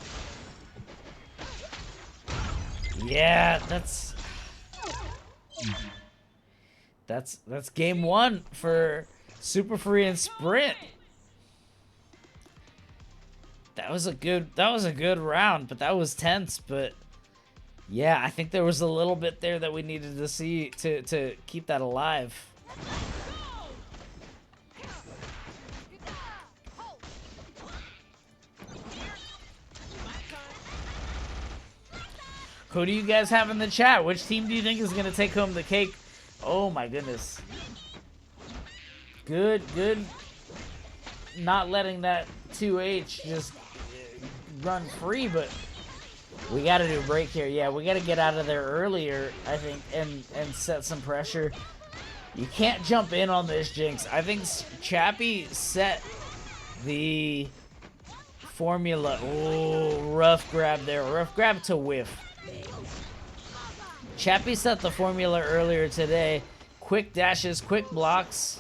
Yeah, that's game one for Super Free and Sprint. That was a good round, but that was tense. But yeah, I think there was a little bit there that we needed to see to keep that alive. Who do you guys have in the chat? Which team do you think is gonna take home the cake? Oh my goodness. Good. Not letting that 2H just run free, but we gotta do a break here. Yeah, we gotta get out of there earlier, I think, and set some pressure. You can't jump in on this Jinx. I think Chapy set the formula. Oh, rough grab there. Rough grab to whiff. Chapy set the formula earlier today. Quick dashes, quick blocks.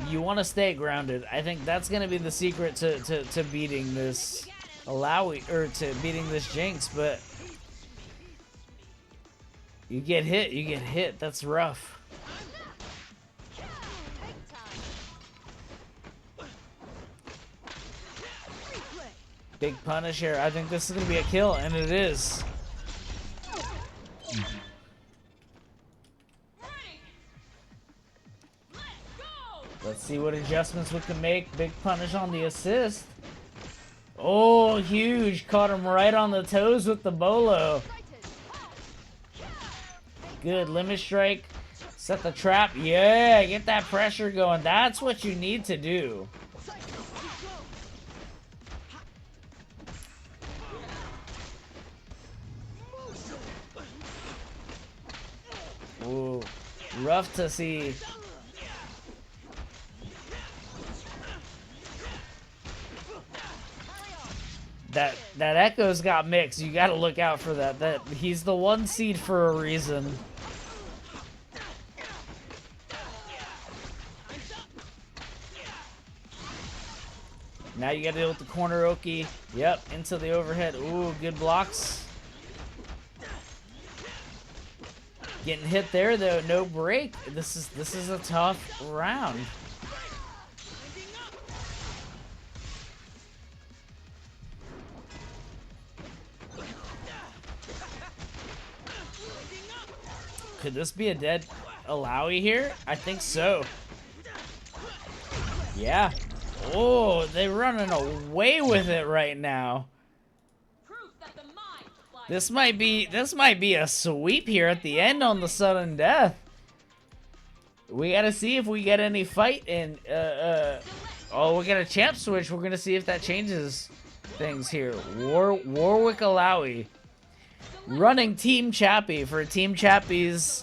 You want to stay grounded. I think that's going to be the secret to beating this to beating this Jinx, but you get hit. That's rough. Big punish here. I think this is going to be a kill, and it is. Let's see what adjustments we can make. Big punish on the assist. Oh, huge. Caught him right on the toes with the bolo. Good. Limit strike. Set the trap. Yeah, get that pressure going. That's what you need to do. Ooh, rough to see. That Echo's got mixed. You gotta look out for that. That he's the 1 seed for a reason. Now you gotta deal with the corner Oki. Yep, into the overhead. Ooh, good blocks. Getting hit there though, no break. This is a tough round. Could this be a dead Alawi here? I think so. Yeah. Oh, they're running away with it right now. This might be a sweep here at the end on the sudden death. We gotta see if we get any fight in. Oh, we got a champ switch. We're gonna see if that changes things here. Warwick Alawi running Team Chapy for Team Chapy's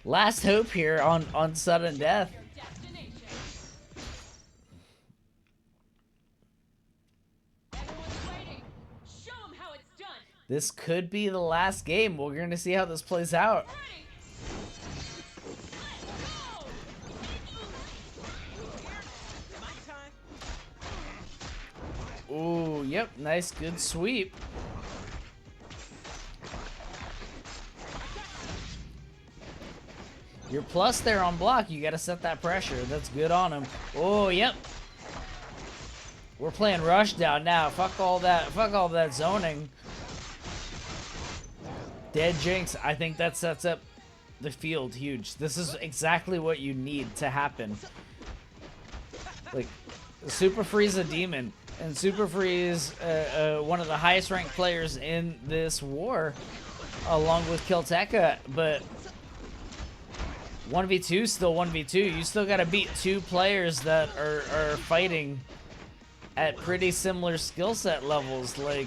last hope here on sudden death. This could be the last game. We're going to see how this plays out. Ooh, yep, nice, good sweep. You're plus there on block. You got to set that pressure. That's good on him. Oh, yep. We're playing rushdown now. Fuck all that zoning. Dead Jinx. I think that sets up the field huge. This is exactly what you need to happen. Like, Super Free's a demon. And Super Free is one of the highest ranked players in this war, along with Kilteka, but 1v2 still 1v2. You still gotta beat two players that are fighting at pretty similar skill set levels. Like,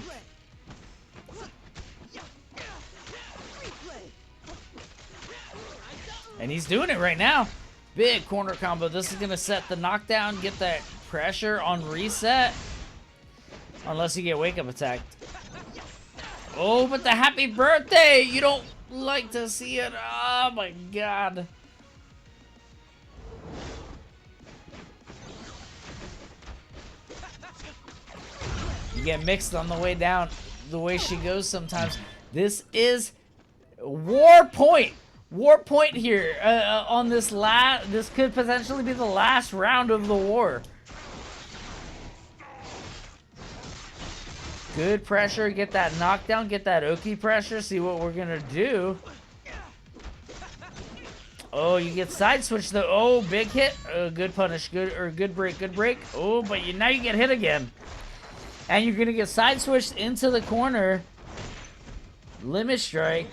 and he's doing it right now. Big corner combo. This is gonna set the knockdown, get that pressure on reset. Unless you get wake up attacked. Oh, but the happy birthday! You don't like to see it. Oh my god. You get mixed on the way down, the way she goes sometimes. This is war point. War point here on this this could potentially be the last round of the war. Good pressure, get that knockdown, get that Oki pressure, see what we're gonna do. Oh, you get side switch though. Oh, big hit. Good punish, good break. Oh, but now you get hit again. And you're gonna get side switched into the corner. Limit strike.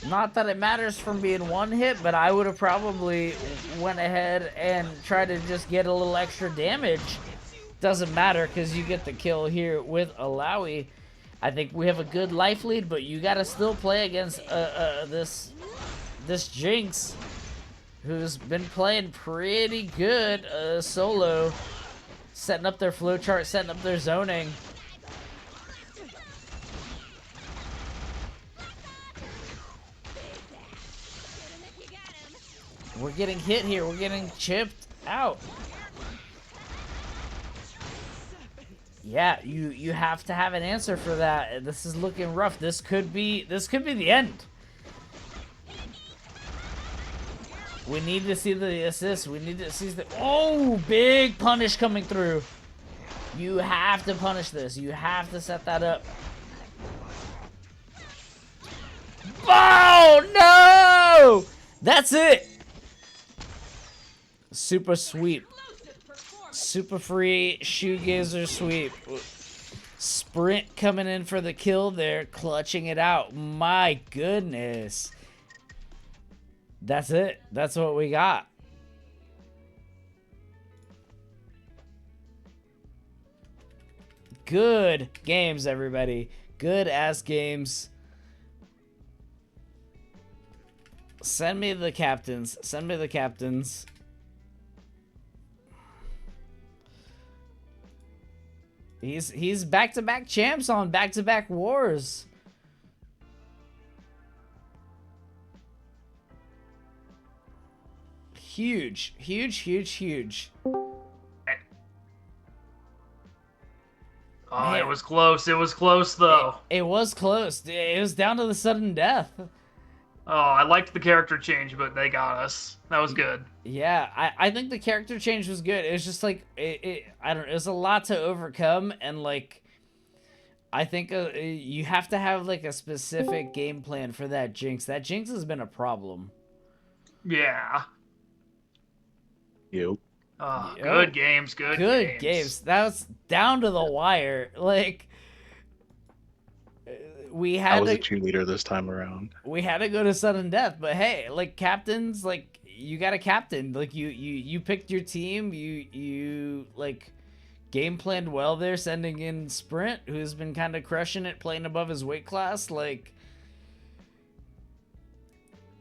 Not that it matters from being one hit, but I would have probably went ahead and tried to just get a little extra damage. Doesn't matter because you get the kill here with Alawi. I think we have a good life lead, but you got to still play against this Jinx, who's been playing pretty good solo, setting up their flowchart, setting up their zoning. We're getting hit here. We're getting chipped out. Yeah, you have to have an answer for that. This is looking rough. This could be the end. We need to see the assist. We need to see the big punish coming through. You have to punish this. You have to set that up. Oh no! That's it. Super sweep. Super free Shoegazer sweep. Sprint coming in for the kill there, clutching it out. My goodness. That's it. That's what we got. Good games, everybody. Good ass games. Send me the captains. Send me the captains. He's back-to-back champs on back-to-back wars. Huge. Oh, it was close. It was close, though. It was close. It was down to the sudden death. Oh, I liked the character change, but they got us. That was good. Yeah, I think the character change was good. It was just like I don't know. It was a lot to overcome, and like I think you have to have like a specific game plan for that Jinx. That Jinx has been a problem. Yeah. You. Oh, good games. Good games. That was down to the wire. Like we had. I was a cheerleader this time around. We had to go to sudden death, but hey, like captains, like you got a captain. Like you picked your team. You like game planned well there, sending in Sprint, who's been kind of crushing it, playing above his weight class. Like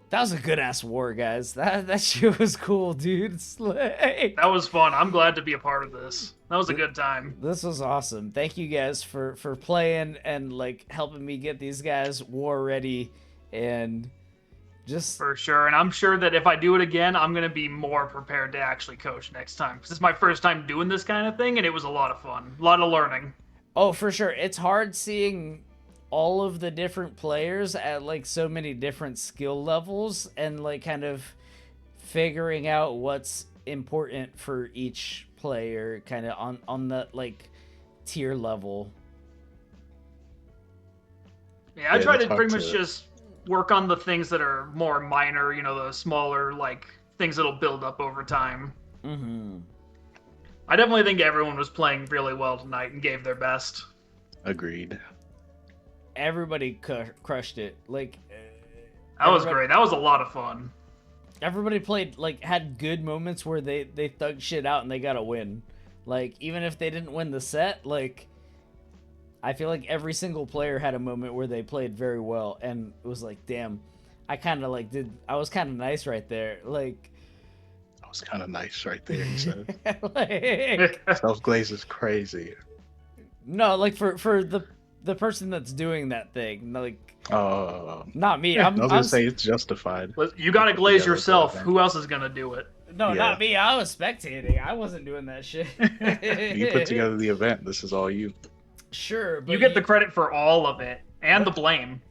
That was a good ass war, guys. That shit was cool, dude. Slay. That was fun. I'm glad to be a part of this. That was a good time. This was awesome. Thank you guys for playing and like helping me get these guys war ready and just for sure. And I'm sure that if I do it again, I'm gonna be more prepared to actually coach next time. Because it's my first time doing this kind of thing, and it was a lot of fun, a lot of learning. Oh, for sure. It's hard seeing all of the different players at like so many different skill levels and like kind of figuring out what's important for each player kind of on the like tier level. Yeah, I try to pretty much just work on the things that are more minor, you know, the smaller like things that'll build up over time. Mm-hmm. I definitely think everyone was playing really well tonight and gave their best. Agreed. Everybody crushed it. Like that was great. That was a lot of fun. Everybody played like had good moments where they thugged shit out and they got a win. Like even if they didn't win the set, like I feel like every single player had a moment where they played very well and it was like, damn, I kind of like I was kind of nice right there. Like I was kind of nice right there. He said. Like, Self-glaze is crazy. No, like for the person that's doing that thing, like not me. I was gonna say it's justified. You gotta glaze yourself. Who else is gonna do it? No, not me. I was spectating. I wasn't doing that shit. You put together the event. This is all you. Sure, but you get the credit for all of it and the blame.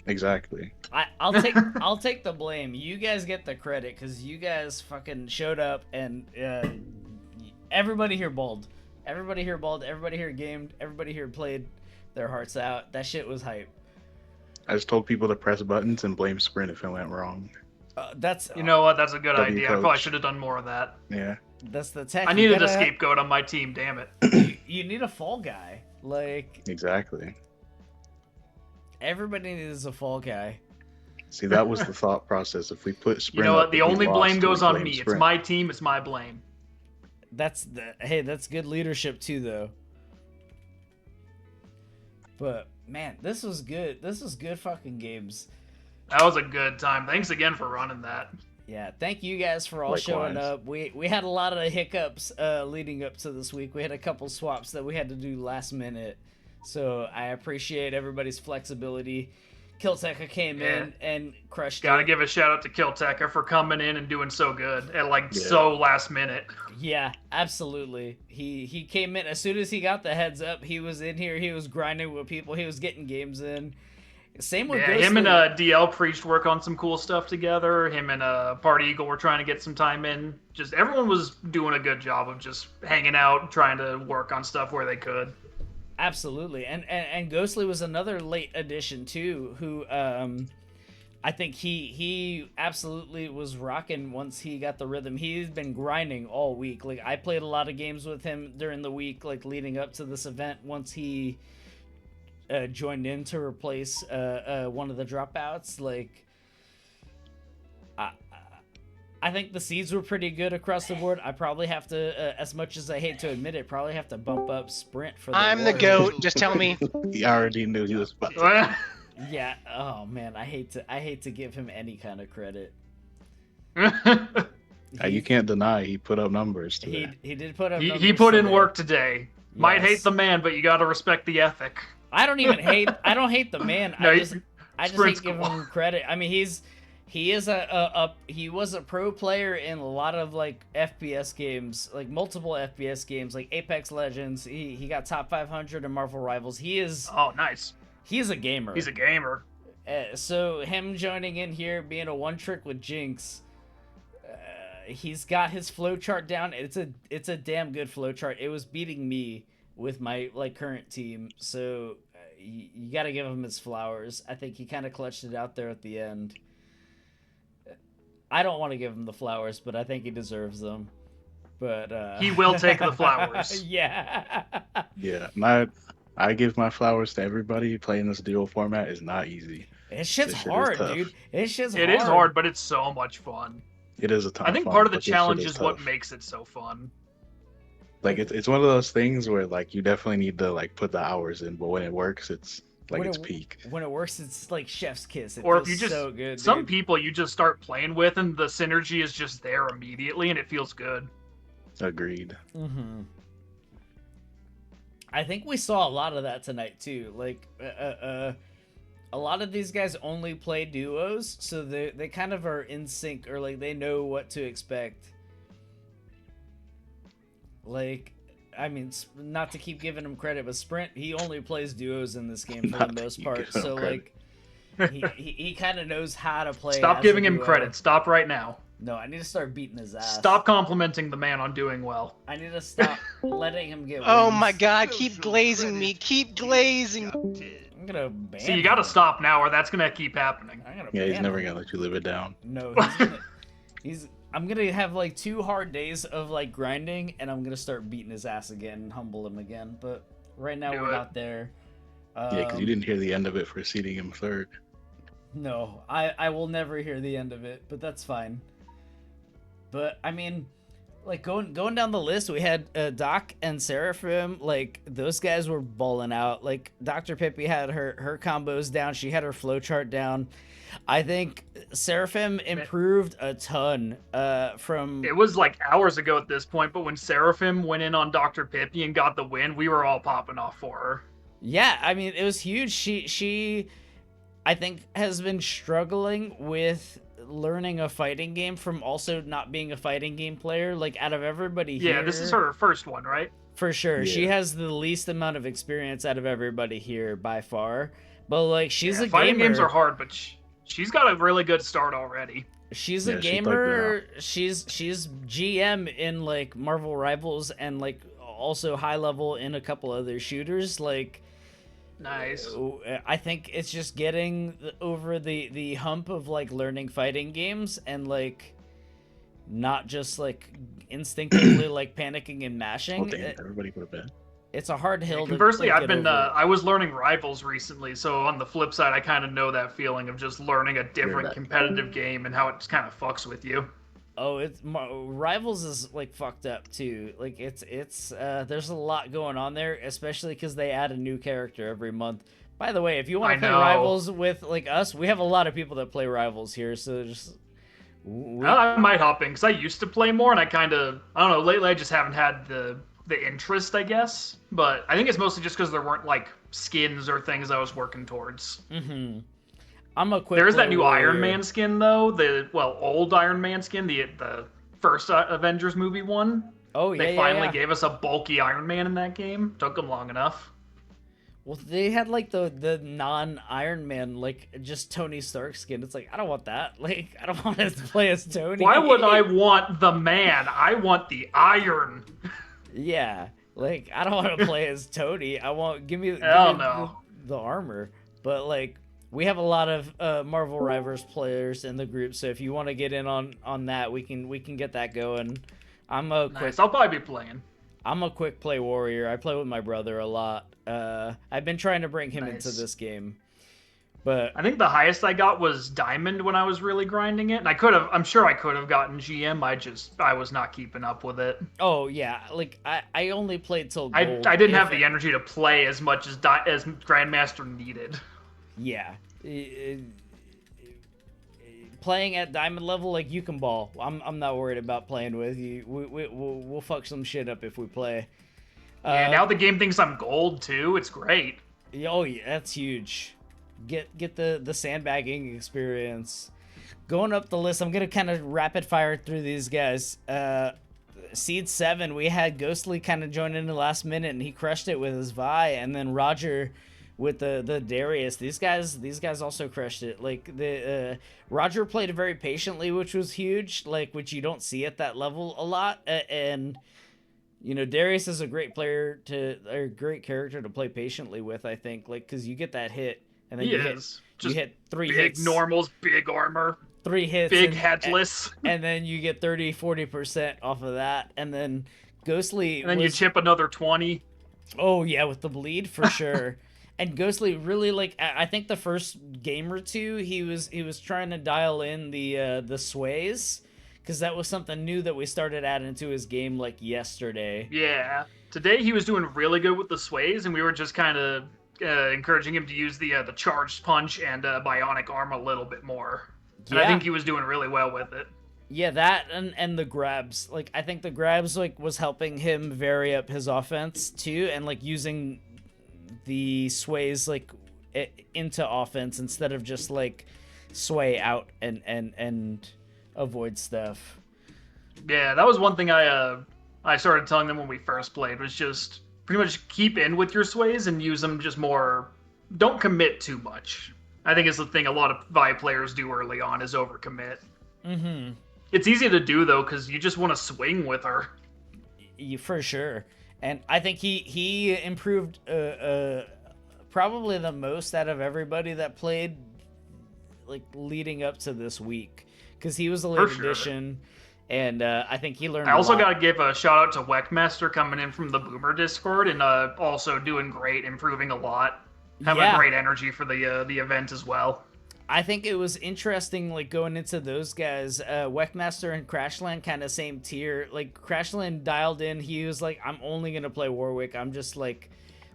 Exactly. I'll take the blame. You guys get the credit because you guys fucking showed up and everybody here balled. Everybody here balled. Everybody here gamed. Everybody here played their hearts out. That shit was hype. I just told people to press buttons and blame Sprint if it went wrong. That's you know what? That's a good idea. Coach. I probably should have done more of that. Yeah. That's the tech. I needed a scapegoat on my team. Damn it. You need a fall guy. Like exactly. Everybody needs a fall guy. See, that was the thought process. If we put Sprint, you know what? The only blame goes on me. Sprint. It's my team. It's my blame. That's good leadership too, though. But man, this was good. This was good fucking games. That was a good time. Thanks again for running that. Yeah, thank you guys for all showing up. We had a lot of hiccups leading up to this week. We had a couple swaps that we had to do last minute. So I appreciate everybody's flexibility. Killtecha came in and crushed Gotta it. give a shout out to Killtecha for coming in and doing so good at so last minute. Yeah, absolutely. He came in as soon as he got the heads up. He was in here. He was grinding with people. He was getting games in. Same with Ghostly. Him and DL Preached work on some cool stuff together. Him and Party Eagle were trying to get some time in. Just everyone was doing a good job of just hanging out, trying to work on stuff where they could. Absolutely, and Ghostly was another late addition too, who I think he absolutely was rocking once he got the rhythm. He's been grinding all week. Like I played a lot of games with him during the week, like leading up to this event. Once he joined in to replace one of the dropouts, like I think the seeds were pretty good across the board. I probably have to, as much as I hate to admit it, probably have to bump up Sprint for the I'm the GOAT, just tell me. He already knew he was about to. Yeah, oh man, I hate to give him any kind of credit. You can't deny he put up numbers today. He did put up numbers He put in today. work today. Might hate the man, but you gotta respect the ethic. I don't hate the man. No, I just Sprint's hate giving cool. him credit. I mean, he was a pro player in a lot of like FPS games, like multiple FPS games, like Apex Legends. He got top 500 in Marvel Rivals. He is nice. He's a gamer. He's a gamer. So him joining in here, being a one trick with Jinx, he's got his flowchart down. It's a damn good flowchart. It was beating me with my like current team. So you got to give him his flowers. I think he kind of clutched it out there at the end. I don't want to give him the flowers, but I think he deserves them. But he will take the flowers. Yeah. Yeah, I give my flowers to everybody. Playing this duo format is not easy. It's shit's This shit is hard, tough. dude. It's just It is hard, but it's so much fun. It is a ton. I think of fun, part of the but this shit challenge is is what tough. makes it so fun. Like it's one of those things where like you definitely need to like put the hours in, but when it works, it's like when its it, peak. When it works, it's like chef's kiss. It Or feels if you just so good. some dude. people you just start playing with and the synergy is just there immediately and it feels good. Agreed. Mm-hmm. I think we saw a lot of that tonight too. Like, a lot of these guys only play duos, so they kind of are in sync, or like they know what to expect. Like, I mean, not to keep giving him credit, but Sprint, he only plays duos in this game for the most part. So like, he kind of knows how to play. Stop as giving a him duo. credit. Stop right now. No, I need to start beating his ass. Stop complimenting the man on doing well. I need to stop letting him get Oh wins. my god, keep glazing me. Keep glazing. I'm gonna ban See, you gotta stop now or that's gonna keep happening. Yeah, he's never gonna let you live it down. No, I'm gonna have like 2 hard days of like grinding, and I'm gonna start beating his ass again and humble him again. But right now we're not there. Yeah, because you didn't hear the end of it for seeding him third. No, I will never hear the end of it, but that's fine. But I mean, like going down the list, we had Doc and Seraphim. Like those guys were balling out. Like Dr. Pippi had her combos down. She had her flowchart down. I think Seraphim improved a ton from. It was like hours ago at this point, but when Seraphim went in on Dr. Pippi and got the win, we were all popping off for her. Yeah, I mean it was huge. She I think has been struggling with learning a fighting game from also not being a fighting game player. Like out of everybody here. Yeah, this is her first one, right? For sure. Yeah. She has the least amount of experience out of everybody here by far. But like she's a fighting gamer. games are hard, but she's got a really good start already. She's a gamer. She's GM in like Marvel Rivals and like also high level in a couple other shooters. Like nice. I think it's just getting over the hump of like learning fighting games and like not just like instinctively like panicking and mashing. Oh damn! Everybody put a bet. It's a hard hill to Conversely, like, I've get been over. I was learning Rivals recently, so on the flip side, I kind of know that feeling of just learning a different competitive game and how it just kind of fucks with you. Oh, Rivals is like fucked up too. Like it's there's a lot going on there, especially because they add a new character every month. By the way, if you want to play Rivals with like us, we have a lot of people that play Rivals here, so just I might hop in because I used to play more, and I don't know. Lately, I just haven't had the interest, I guess. But I think it's mostly just because there weren't like skins or things I was working towards. Mm-hmm. I'm a quick. There's that new warrior. Iron Man skin though. Old Iron Man skin, the first Avengers movie one. Oh yeah, They finally yeah. gave us a bulky Iron Man in that game. Took them long enough. Well, they had like the non-Iron Man, like just Tony Stark skin. It's like I don't want that. Like I don't want to play as Tony. Why would I want the man? I want the Iron. Yeah, like I don't want to play as Tony. I want give me Hell give me no. the armor. But like we have a lot of Marvel Rivals players in the group, so if you want to get in on that, we can get that going. I'm a quick. Nice. I'll probably be playing. I'm a quick play warrior. I play with my brother a lot. I've been trying to bring him into Nice. this game, but I think the highest I got was Diamond when I was really grinding it, and I'm sure I could have gotten GM. I was not keeping up with it. oh yeah, like I only played till gold. I didn't have if the energy to play as much as Grandmaster needed. Yeah. Playing at diamond level, like you can ball. I'm not worried about playing with you. We'll fuck some shit up if we play. Yeah, now the game thinks I'm gold too. It's great. Oh yeah, that's huge. Get the sandbagging experience. Going up the list, I'm gonna kind of rapid fire through these guys. Seed 7, we had Ghostly kind of join in the last minute, and he crushed it with his Vi, and then Roger with the Darius. These guys also crushed it. Like the Roger played very patiently, which was huge. Like which you don't see at that level a lot, and. You know, Darius is a great player or great character to play patiently with, I think. Like, because you get that hit, and then He you is. hit 3 Big hits. normals, big armor. 3 hits. Big and- headless. And then you get 30-40% off of that. And then Ghostly And then you chip another 20. Oh, yeah, with the bleed, for sure. And Ghostly really, like, I think the first game or two, he was trying to dial in the sways. Because that was something new that we started adding to his game, like, yesterday. Yeah. Today he was doing really good with the sways, and we were just kind of encouraging him to use the charged punch and bionic arm a little bit more. And I Yeah. think he was doing really well with it. Yeah, that and the grabs. Like, I think the grabs was helping him vary up his offense too, and using the sways into offense instead of just sway out and avoid stuff. Yeah, that was one thing I started telling them when we first played, was just pretty much keep in with your sways and use them just more. Don't commit too much. I think it's the thing a lot of Vi players do early on, is overcommit. Mm-hmm. It's easy to do though, because you just want to swing with her. For sure. And I think he improved probably the most out of everybody that played leading up to this week, because he was a late addition, and I think he learned. I also a lot. got to give a shout out to Weckmaster coming in from the Boomer Discord and also doing great, improving a lot, having Yeah. great energy for the event as well. I think it was interesting, going into those guys, Weckmaster and Crashland kind of same tier. Crashland dialed in, he was like, I'm only going to play Warwick. I'm just,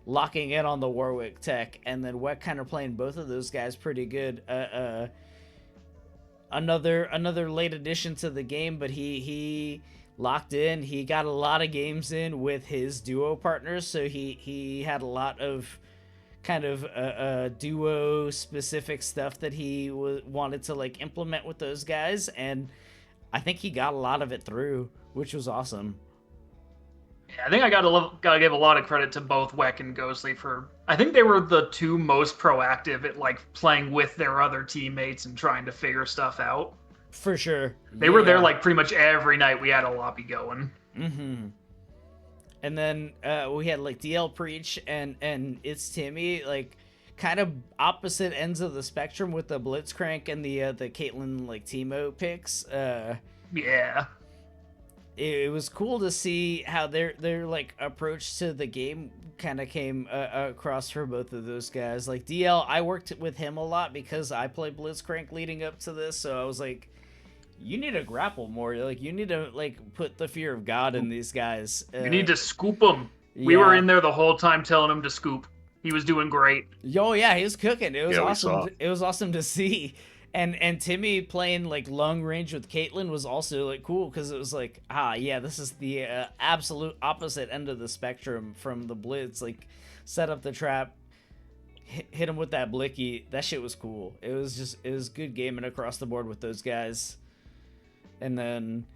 locking in on the Warwick tech. And then Weck kind of playing both of those guys pretty good. Another late addition to the game, but he locked in. He got a lot of games in with his duo partners, so he had a lot of kind of duo specific stuff that he wanted to implement with those guys, and I think he got a lot of it through, which was awesome. Yeah, I think I gotta give a lot of credit to both Weck and Ghostly for. I think they were the two most proactive at playing with their other teammates and trying to figure stuff out. For sure, They were there pretty much every night we had a lobby going. Mm-hmm. And then we had DL Preach and It's Timmy, kind of opposite ends of the spectrum with the Blitzcrank and the Caitlyn Teemo picks. Yeah. It was cool to see how their approach to the game kind of came across for both of those guys. DL, I worked with him a lot because I played Blitzcrank leading up to this, so I was like, you need to grapple more. You need to put the fear of God in these guys. You need to scoop them. We were in there the whole time telling him to scoop. He was doing great. Yo, yeah, he was cooking. It was Yeah, we awesome. saw. It was awesome to see. And Timmy playing long range with Caitlyn was also cool, because it was yeah, this is the absolute opposite end of the spectrum from the Blitz. Set up the trap, hit him with that blicky. That shit was cool. It was good gaming across the board with those guys. And then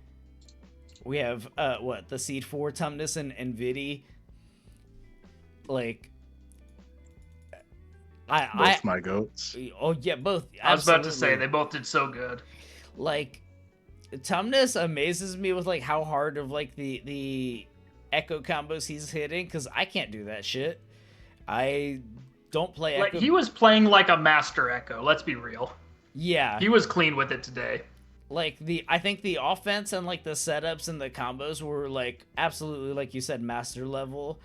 we have the Seed 4, Tumnus and Vidi. Both my goats. Oh yeah, both. I was about to say, absolutely. they both did so good. Tumnus amazes me with how hard of the echo combos he's hitting, because I can't do that shit. I don't play echo. He was playing like a master Echo, let's be real. Yeah. He was clean with it today. I think the offense and the setups and the combos were absolutely, like you said, master level.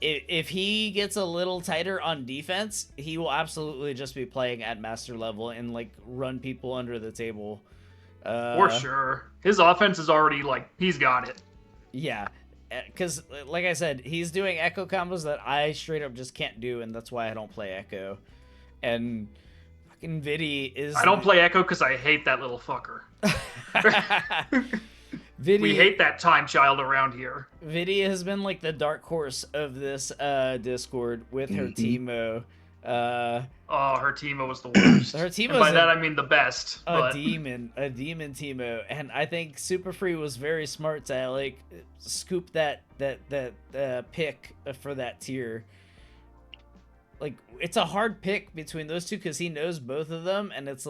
If he gets a little tighter on defense, he will absolutely just be playing at master level and run people under the table. For sure. His offense is already he's got it. Yeah, because like I said, he's doing echo combos that I straight up just can't do, and that's why I don't play echo. And fucking Vidi is. I don't play Echo because I hate that little fucker. We hate that time child around here. Vidi has been the dark horse of this Discord with her Teemo. Her Teemo was the worst. Her Teemo, and by that I mean the best. A demon Teemo, and I think Super Free was very smart to scoop that pick for that tier. It's a hard pick between those two because he knows both of them, and it's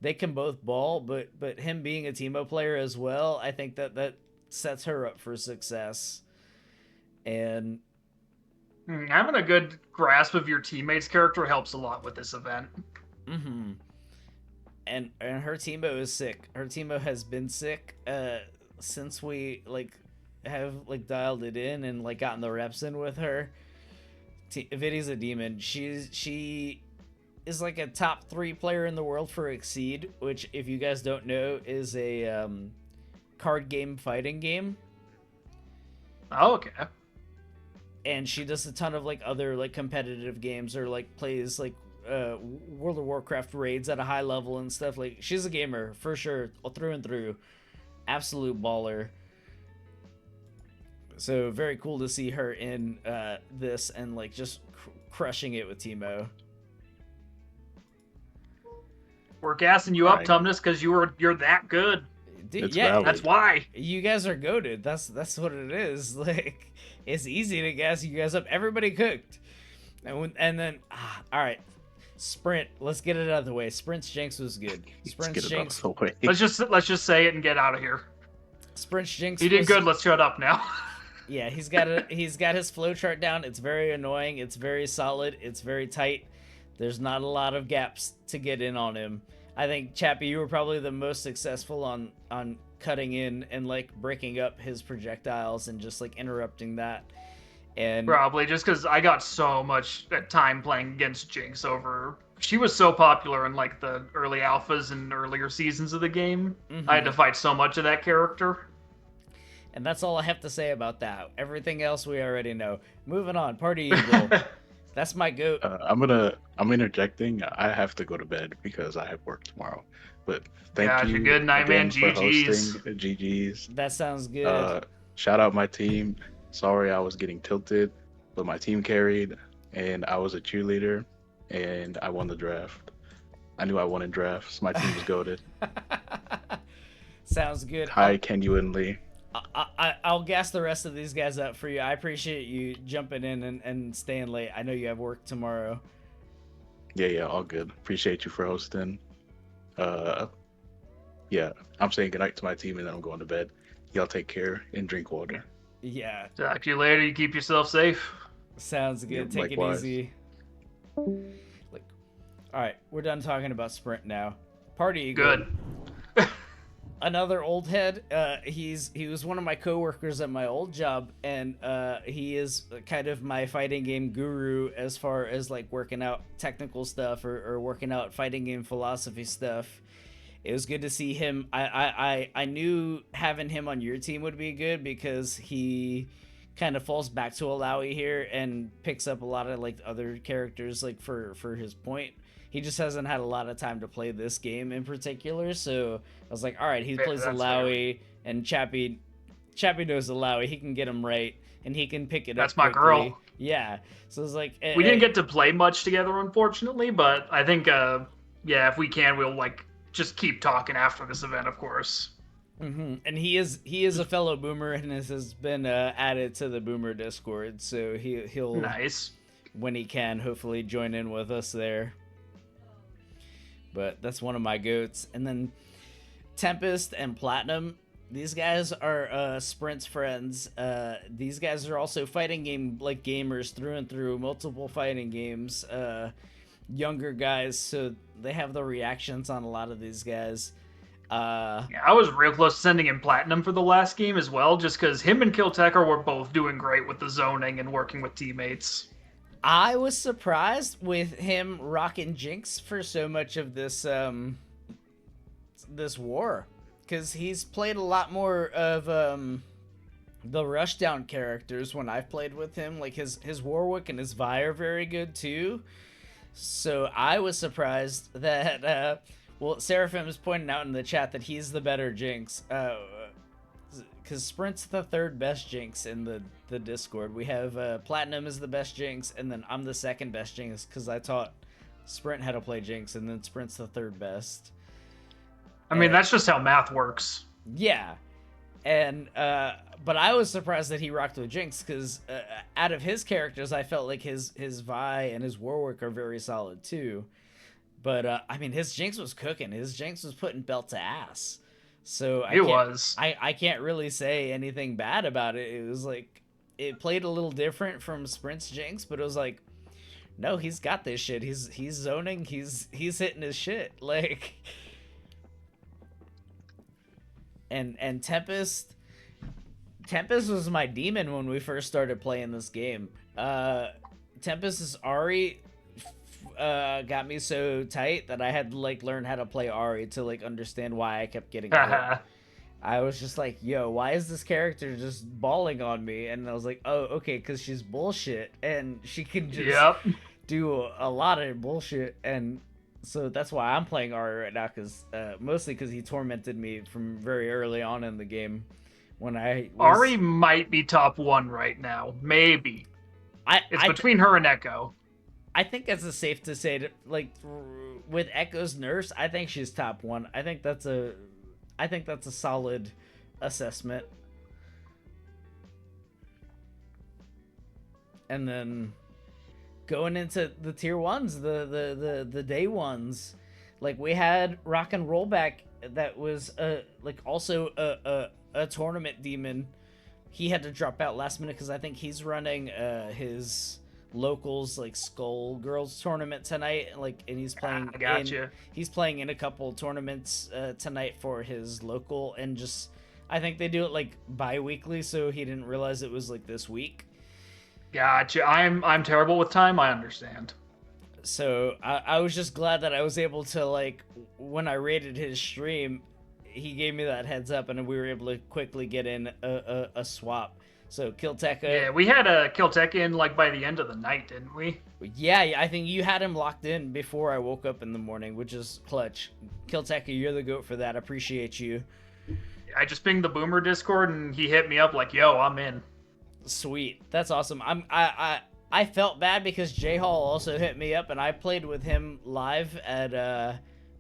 they can both ball, but him being a Teemo player as well, I think that sets her up for success. And having a good grasp of your teammate's character helps a lot with this event. Mm-hmm. And her Teemo is sick. Her Teemo has been sick since we have dialed it in and gotten the reps in with her. Vidi's a demon. She is a top 3 player in the world for Exceed, which, if you guys don't know, is a card game fighting game. Oh, okay. and she does a ton of like other like competitive games or like plays like World of Warcraft raids at a high level and stuff. Like she's a gamer for sure, through and through, absolute baller. So very cool to see her in this and like just crushing it with Teemo. We're gassing you up, Tumnus, because you're that good. Dude, that's why. You guys are goated. That's what it is. Like, it's easy to gas you guys up. Everybody cooked, and then all right, Sprint. Let's get it out of the way. Sprint's Jinx was good. Sprint's Jinx. Let's just say it and get out of here. Sprint's Jinx. He did good. Let's shut up now. Yeah, he's got his flowchart down. It's very annoying. It's very solid. It's very tight. There's not a lot of gaps to get in on him. I think Chapy, you were probably the most successful on cutting in and like breaking up his projectiles and just like interrupting that. And probably just because I got so much time playing against Jinx over. She was so popular in like the early alphas and earlier seasons of the game. Mhm. I had to fight so much of that character. And that's all I have to say about that. Everything else we already know. Moving on, Party Eagle. That's my goat. I'm interjecting. I have to go to bed because I have work tomorrow. But thank Yeah, you. good night, man. again for GGs. hosting. GGs. That sounds good. Shout out my team. Sorry I was getting tilted, but my team carried, and I was a cheerleader, and I won the draft. I knew I won in drafts. My team was goated. Sounds good. Hi, Kenyu and Lee. I'll gas the rest of these guys up for you. I appreciate you jumping in and staying late. I know you have work tomorrow. Yeah, all good. Appreciate you for hosting. Yeah, I'm saying goodnight to my team, and then I'm going to bed. Y'all take care and drink water. Yeah. Talk to you later. You keep yourself safe. Sounds good. Take likewise. it easy. Like, all right, we're done talking about Sprint now. Party Eagle. Good. Another old head. He was one of my coworkers at my old job, and he is kind of my fighting game guru as far as like working out technical stuff or working out fighting game philosophy stuff. It was good to see him. I knew having him on your team would be good because he kind of falls back to Alawi here and picks up a lot of like other characters like for his point. He just hasn't had a lot of time to play this game in particular, so I was like, all right, he plays Alawi, and Chapy knows Alawi. He can get him right, and he can pick it up. That's my quickly. girl. Yeah, so it's like We didn't get to play much together, unfortunately, but I think, yeah, if we can, we'll like just keep talking after this event, of course. Mm-hmm. And he is a fellow boomer, and has been added to the Boomer Discord, so he'll nice when he can hopefully join in with us there. But that's one of my goats. And then Tempest and Platinum, these guys are Sprint's friends. These guys are also fighting game like gamers through and through, multiple fighting games. Younger guys, so they have the reactions on a lot of these guys. Yeah, I was real close to sending him Platinum for the last game as well, just because him and Killtecker were both doing great with the zoning and working with teammates. I was surprised with him rocking Jinx for so much of this this war, because he's played a lot more of the rushdown characters when I've played with him. Like his Warwick and his Vi are very good too. So I was surprised that well, Seraphim is pointing out in the chat that he's the better Jinx. Because Sprint's the third best Jinx in the Discord. We have Platinum is the best Jinx, and then I'm the second best Jinx because I taught Sprint how to play Jinx, and then Sprint's the third best. I mean, that's just how math works. Yeah. And but I was surprised that he rocked with Jinx because out of his characters, I felt like his Vi and his Warwick are very solid too. But I mean, his Jinx was cooking. His Jinx was putting belt to ass. So I can't really say anything bad about it. It was like it played a little different from Sprint's Jinx, but it was like, no, he's got this shit. He's zoning. He's hitting his shit. Like, and Tempest was my demon when we first started playing this game. Tempest's Ahri got me so tight that I had to like learn how to play Ahri to like understand why I kept getting hurt. I was just like, yo, why is this character just bawling on me? And I was like, oh, okay, because she's bullshit and she can just do a lot of bullshit. And so that's why I'm playing Ari right now, mostly because he tormented me from very early on in the game. When Ari might be top 1 right now, maybe. It's between her and Echo. I think it's safe to say that, like, with Echo's nurse, I think she's top 1. I think that's a solid assessment. And then going into the tier 1s, the day ones, like we had Rock and Rollback that was also a tournament demon. He had to drop out last minute because I think he's running his locals like Skull Girls tournament tonight, and he's playing he's playing in a couple tournaments tonight for his local, and just I think they do it like bi-weekly, so he didn't realize it was like this week. Gotcha. I'm terrible with time, I understand. So I was just glad that I was able to, like, when I rated his stream, he gave me that heads up and we were able to quickly get in a swap. So Kilteka. Yeah, we had a Kilteka in like by the end of the night, didn't we? Yeah, I think you had him locked in before I woke up in the morning, which is clutch. Kilteka, you're the GOAT for that. Appreciate you. I just pinged the Boomer Discord and he hit me up like, "Yo, I'm in." Sweet, that's awesome. I felt bad because J Hall also hit me up and I played with him live at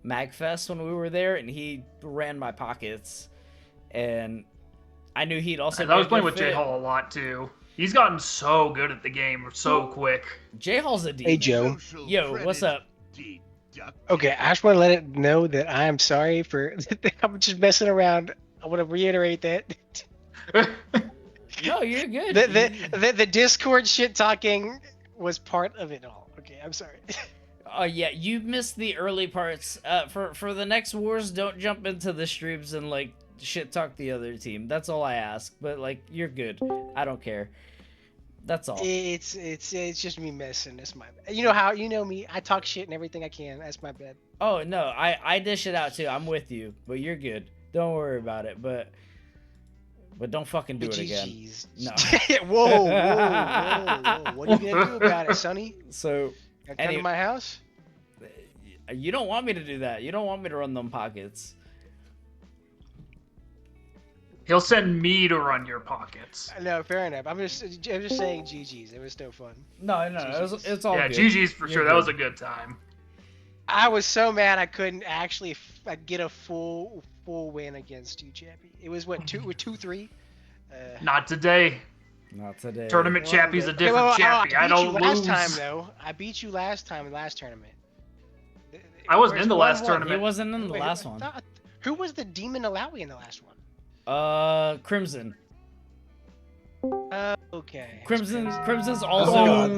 Magfest when we were there, and he ran my pockets, and I knew he'd also. I was playing with J Hall a lot too. He's gotten so good at the game so quick. J Hall's a demon. Hey Joe. Yo, what's up? Okay, I just want to let it know that I am sorry for. I'm just messing around. I want to reiterate that. No, you're good. The Discord shit talking was part of it all. Okay, I'm sorry. Oh yeah, you missed the early parts. For the next wars, don't jump into the streams and like shit talk the other team. That's all I ask. But like, you're good. I don't care. That's all. It's just me messing. That's my bad. You know how you know me. I talk shit and everything I can. That's my bad. Oh no, I dish it out too. I'm with you, but you're good. Don't worry about it. But don't fucking do it again. No. Whoa. What are you gonna do about it, Sonny? So, come to my house? You don't want me to do that. You don't want me to run them pockets. He'll send me to run your pockets. No, fair enough. I'm just saying GG's. It was no fun. No, it's all good. Yeah, GG's for sure. That was a good time. I was so mad I couldn't actually get a full win against you, Chappy. It was what 2-3. Not today. Not today. Tournament Chappy's a different Chappy. I don't lose. Last time though, I beat you last time in the last tournament. I wasn't in the last tournament. He wasn't in the last one. Who was the Demon Alawi in the last one? Crimson. Okay. Crimson's also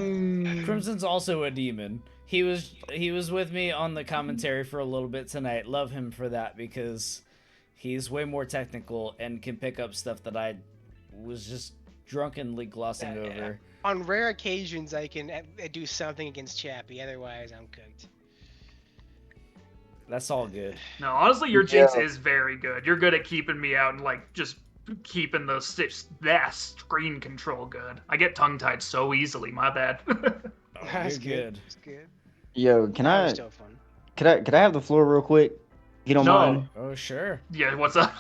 Crimson's also a demon. He was with me on the commentary for a little bit tonight. Love him for that because he's way more technical and can pick up stuff that I was just drunkenly glossing over. On rare occasions, I can do something against Chappy. Otherwise, I'm cooked. That's all good. No, honestly, your Jinx is very good. You're good at keeping me out and like just keeping the screen control good. I get tongue-tied so easily. My bad. That's good. That's good. Yo, could I have the floor real quick? If you don't mind. Oh sure. Yeah, what's up?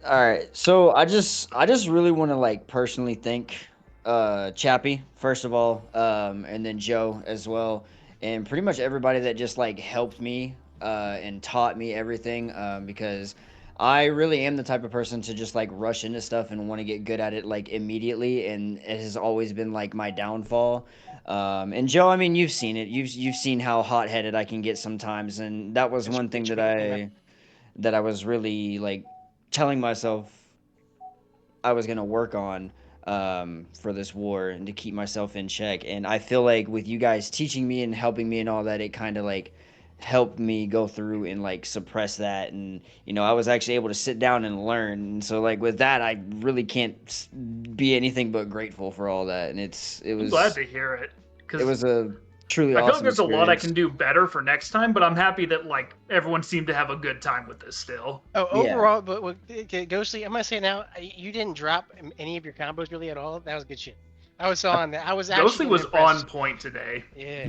All right, so I just really want to like personally thank Chappy first of all, and then Joe as well, and pretty much everybody that just like helped me and taught me everything, because I really am the type of person to just like rush into stuff and want to get good at it like immediately, and it has always been like my downfall. And Joe, I mean, you've seen it. You've seen how hot-headed I can get sometimes, and that was one thing that I was really like telling myself I was gonna work on for this war and to keep myself in check. And I feel like with you guys teaching me and helping me and all that, it kind of like helped me go through and like suppress that. And you know, I was actually able to sit down and learn. And so like with that, I really can't be anything but grateful for all that. And it was I'm glad to hear it. It was a truly I feel awesome like there's a lot I experience. can do better for next time, but I'm happy that like everyone seemed to have a good time with this still. Oh, Yeah. overall, but Ghostly, I'm gonna say now, you didn't drop any of your combos really at all. That was good shit. I was on that. I was actually Ghostly was impressed. on point today. Yeah.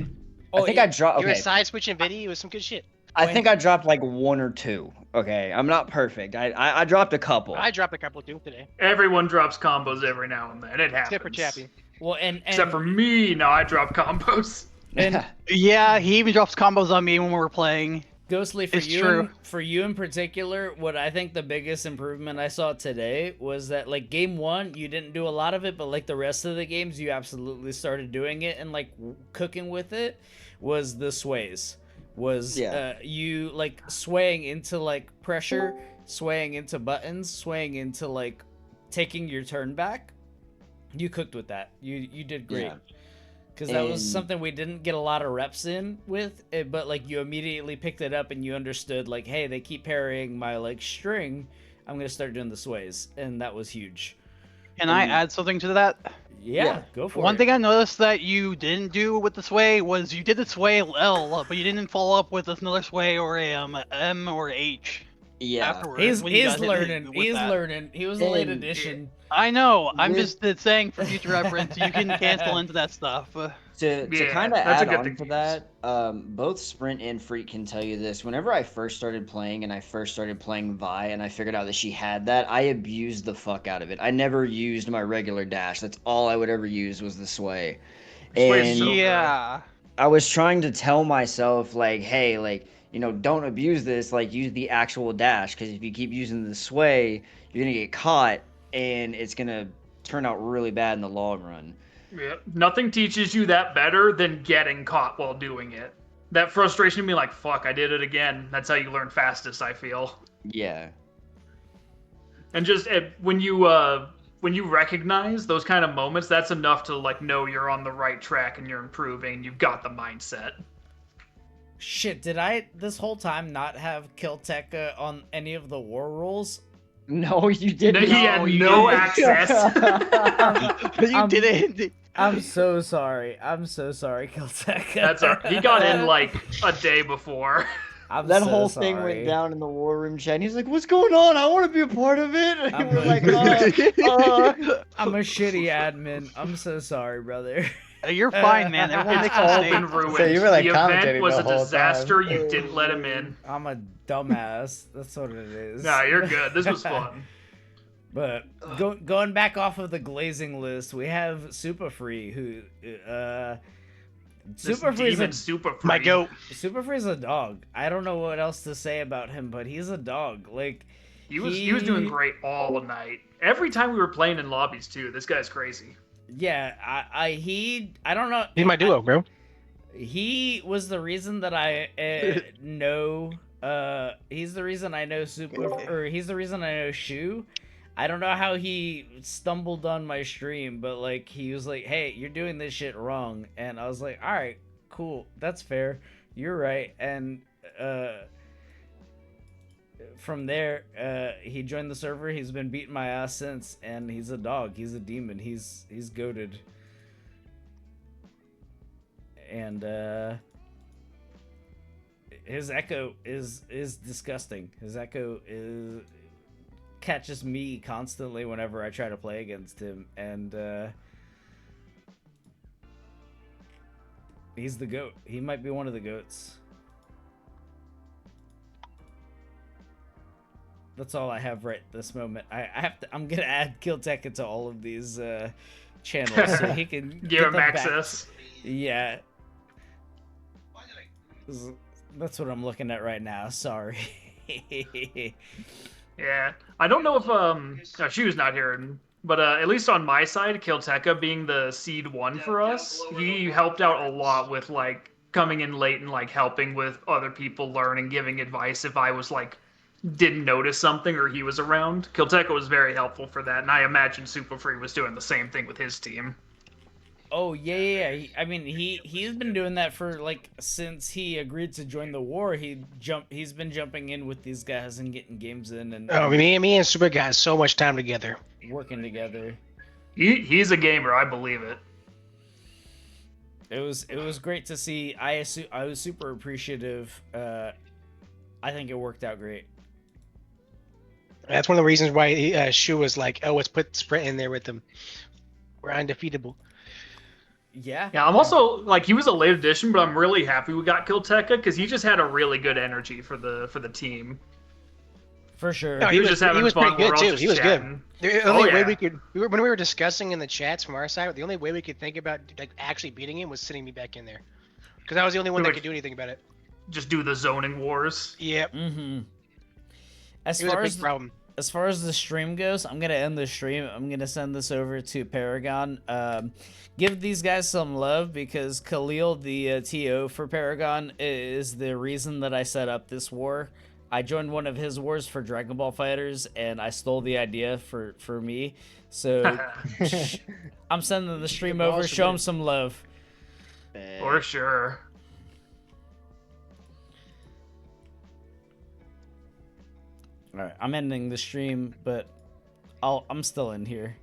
I think I dropped. You were Okay, side switching Viddy. It was some good shit. I think I dropped like 1 or 2. Okay, I'm not perfect. I dropped a couple. I dropped a couple too today. Everyone drops combos every now and then. It happens. Except for Chappy. Well, and Except for me, no, I drop combos. And Yeah, he even drops combos on me when we're playing. Ghostly, for It's you, true. for you in particular, what I think the biggest improvement I saw today was that like game 1, you didn't do a lot of it, but like the rest of the games, you absolutely started doing it and like cooking with it. Was the sways? Was you like swaying into like pressure, swaying into buttons, swaying into like taking your turn back? You cooked with that. You did great. Yeah. Because that was something we didn't get a lot of reps in with, but like you immediately picked it up and you understood like, hey, they keep parrying my like string. I'm gonna start doing the sways, and that was huge. Can I add something to that? Yeah, go for it. One thing I noticed that you didn't do with the sway was you did the sway L, but you didn't follow up with another sway or a M or H. Yeah, afterwards, when you he's got hit learning. with He's that. learning. He was a late addition. I know. I'm With- just saying for future reference, you can cancel into that stuff. To Yeah, kind of that's a add good on thing to to that, both Sprint and Freak can tell you this. Whenever I first started playing and I first started playing Vi and I figured out that she had that, I abused the fuck out of it. I never used my regular dash. That's all I would ever use was the sway. Sway's And so good. Yeah. I was trying to tell myself like, hey, like, you know, don't abuse this, like use the actual dash, because if you keep using the sway, you're gonna get caught and it's gonna turn out really bad in the long run. Yeah, nothing teaches you that better than getting caught while doing it. That frustration of being like, fuck, I did it again. That's how you learn fastest, I feel. Yeah. And just when you recognize those kind of moments, that's enough to like know you're on the right track and you're improving. You've got the mindset. Shit, did I this whole time not have Kilteka on any of the war rules? No, you didn't. He had no access. You didn't. I'm so sorry. I'm so sorry, Kilteka. That's he got in like a day before. I'm That so whole thing sorry. went down in the war room chat. And he's like, "What's going on? I want to be a part of it." And I'm we're a- like, I'm a shitty admin. I'm so sorry, brother. You're fine, man. Everyone It's makes all mistakes. been ruined. So you were, like, the event commentating was the a whole disaster. time. You didn't let him in. I'm a dumbass. That's what it is. Nah, you're good. This was fun. But going back off of the glazing list, we have Super Free, who This Super Free's demon a Super Free. My goat. Super Free's a dog. I don't know what else to say about him, but he's a dog. Like He was doing great all night. Every time we were playing in lobbies too. This guy's crazy. Yeah, I don't know. He's my duo, bro. He was the reason that I know. He's the reason I know he's the reason I know Shoe. I don't know how he stumbled on my stream, but like he was like, "Hey, you're doing this shit wrong," and I was like, "All right, cool, that's fair. You're right." And from there, he joined the server. He's been beating my ass since, and he's a dog. He's a demon. He's goated. And his echo is disgusting. His echo catches me constantly whenever I try to play against him, and he's the goat. He might be one of the goats. That's all I have right this moment. I'm gonna add Kilteka to all of these channels so he can Give get him them back. access. Yeah. That's what I'm looking at right now. Sorry. Yeah, I don't know if she was not here, but at least on my side, Kilteka being the seed 1 for us, he helped out a lot with like coming in late and like helping with other people learn and giving advice if I was like didn't notice something or he was around. Kilteka was very helpful for that, and I imagine Super Free was doing the same thing with his team. Oh yeah. I mean, he's been doing that for like since he agreed to join the war. He's been jumping in with these guys and getting games in and Oh, me and Super got so much time together. working together. He's a gamer, I believe it. It was great to see. I was super appreciative. I think it worked out great. That's one of the reasons why Shu was like, "Oh, let's put Sprint in there with them. We're undefeatable." Yeah. Yeah, I'm also like he was a late addition, but I'm really happy we got Kilteca because he just had a really good energy for the team. For sure. No, he was just having he was fun. pretty good We're all too. just He was chatting. good. The only way yeah. when we were discussing in the chats from our side, the only way we could think about like actually beating him was sitting me back in there, because I was the only one that could do anything about it. Just do the zoning wars. Yep. Mm-hmm. It was a big problem. As far as the stream goes, I'm gonna end the stream. I'm gonna send this over to Paragon. Give these guys some love because Khalil, the TO for Paragon, is the reason that I set up this war. I joined one of his wars for Dragon Ball Fighters, and I stole the idea for me. So I'm sending the stream over. Show him some love. For sure. All right, I'm ending the stream, but I'm still in here.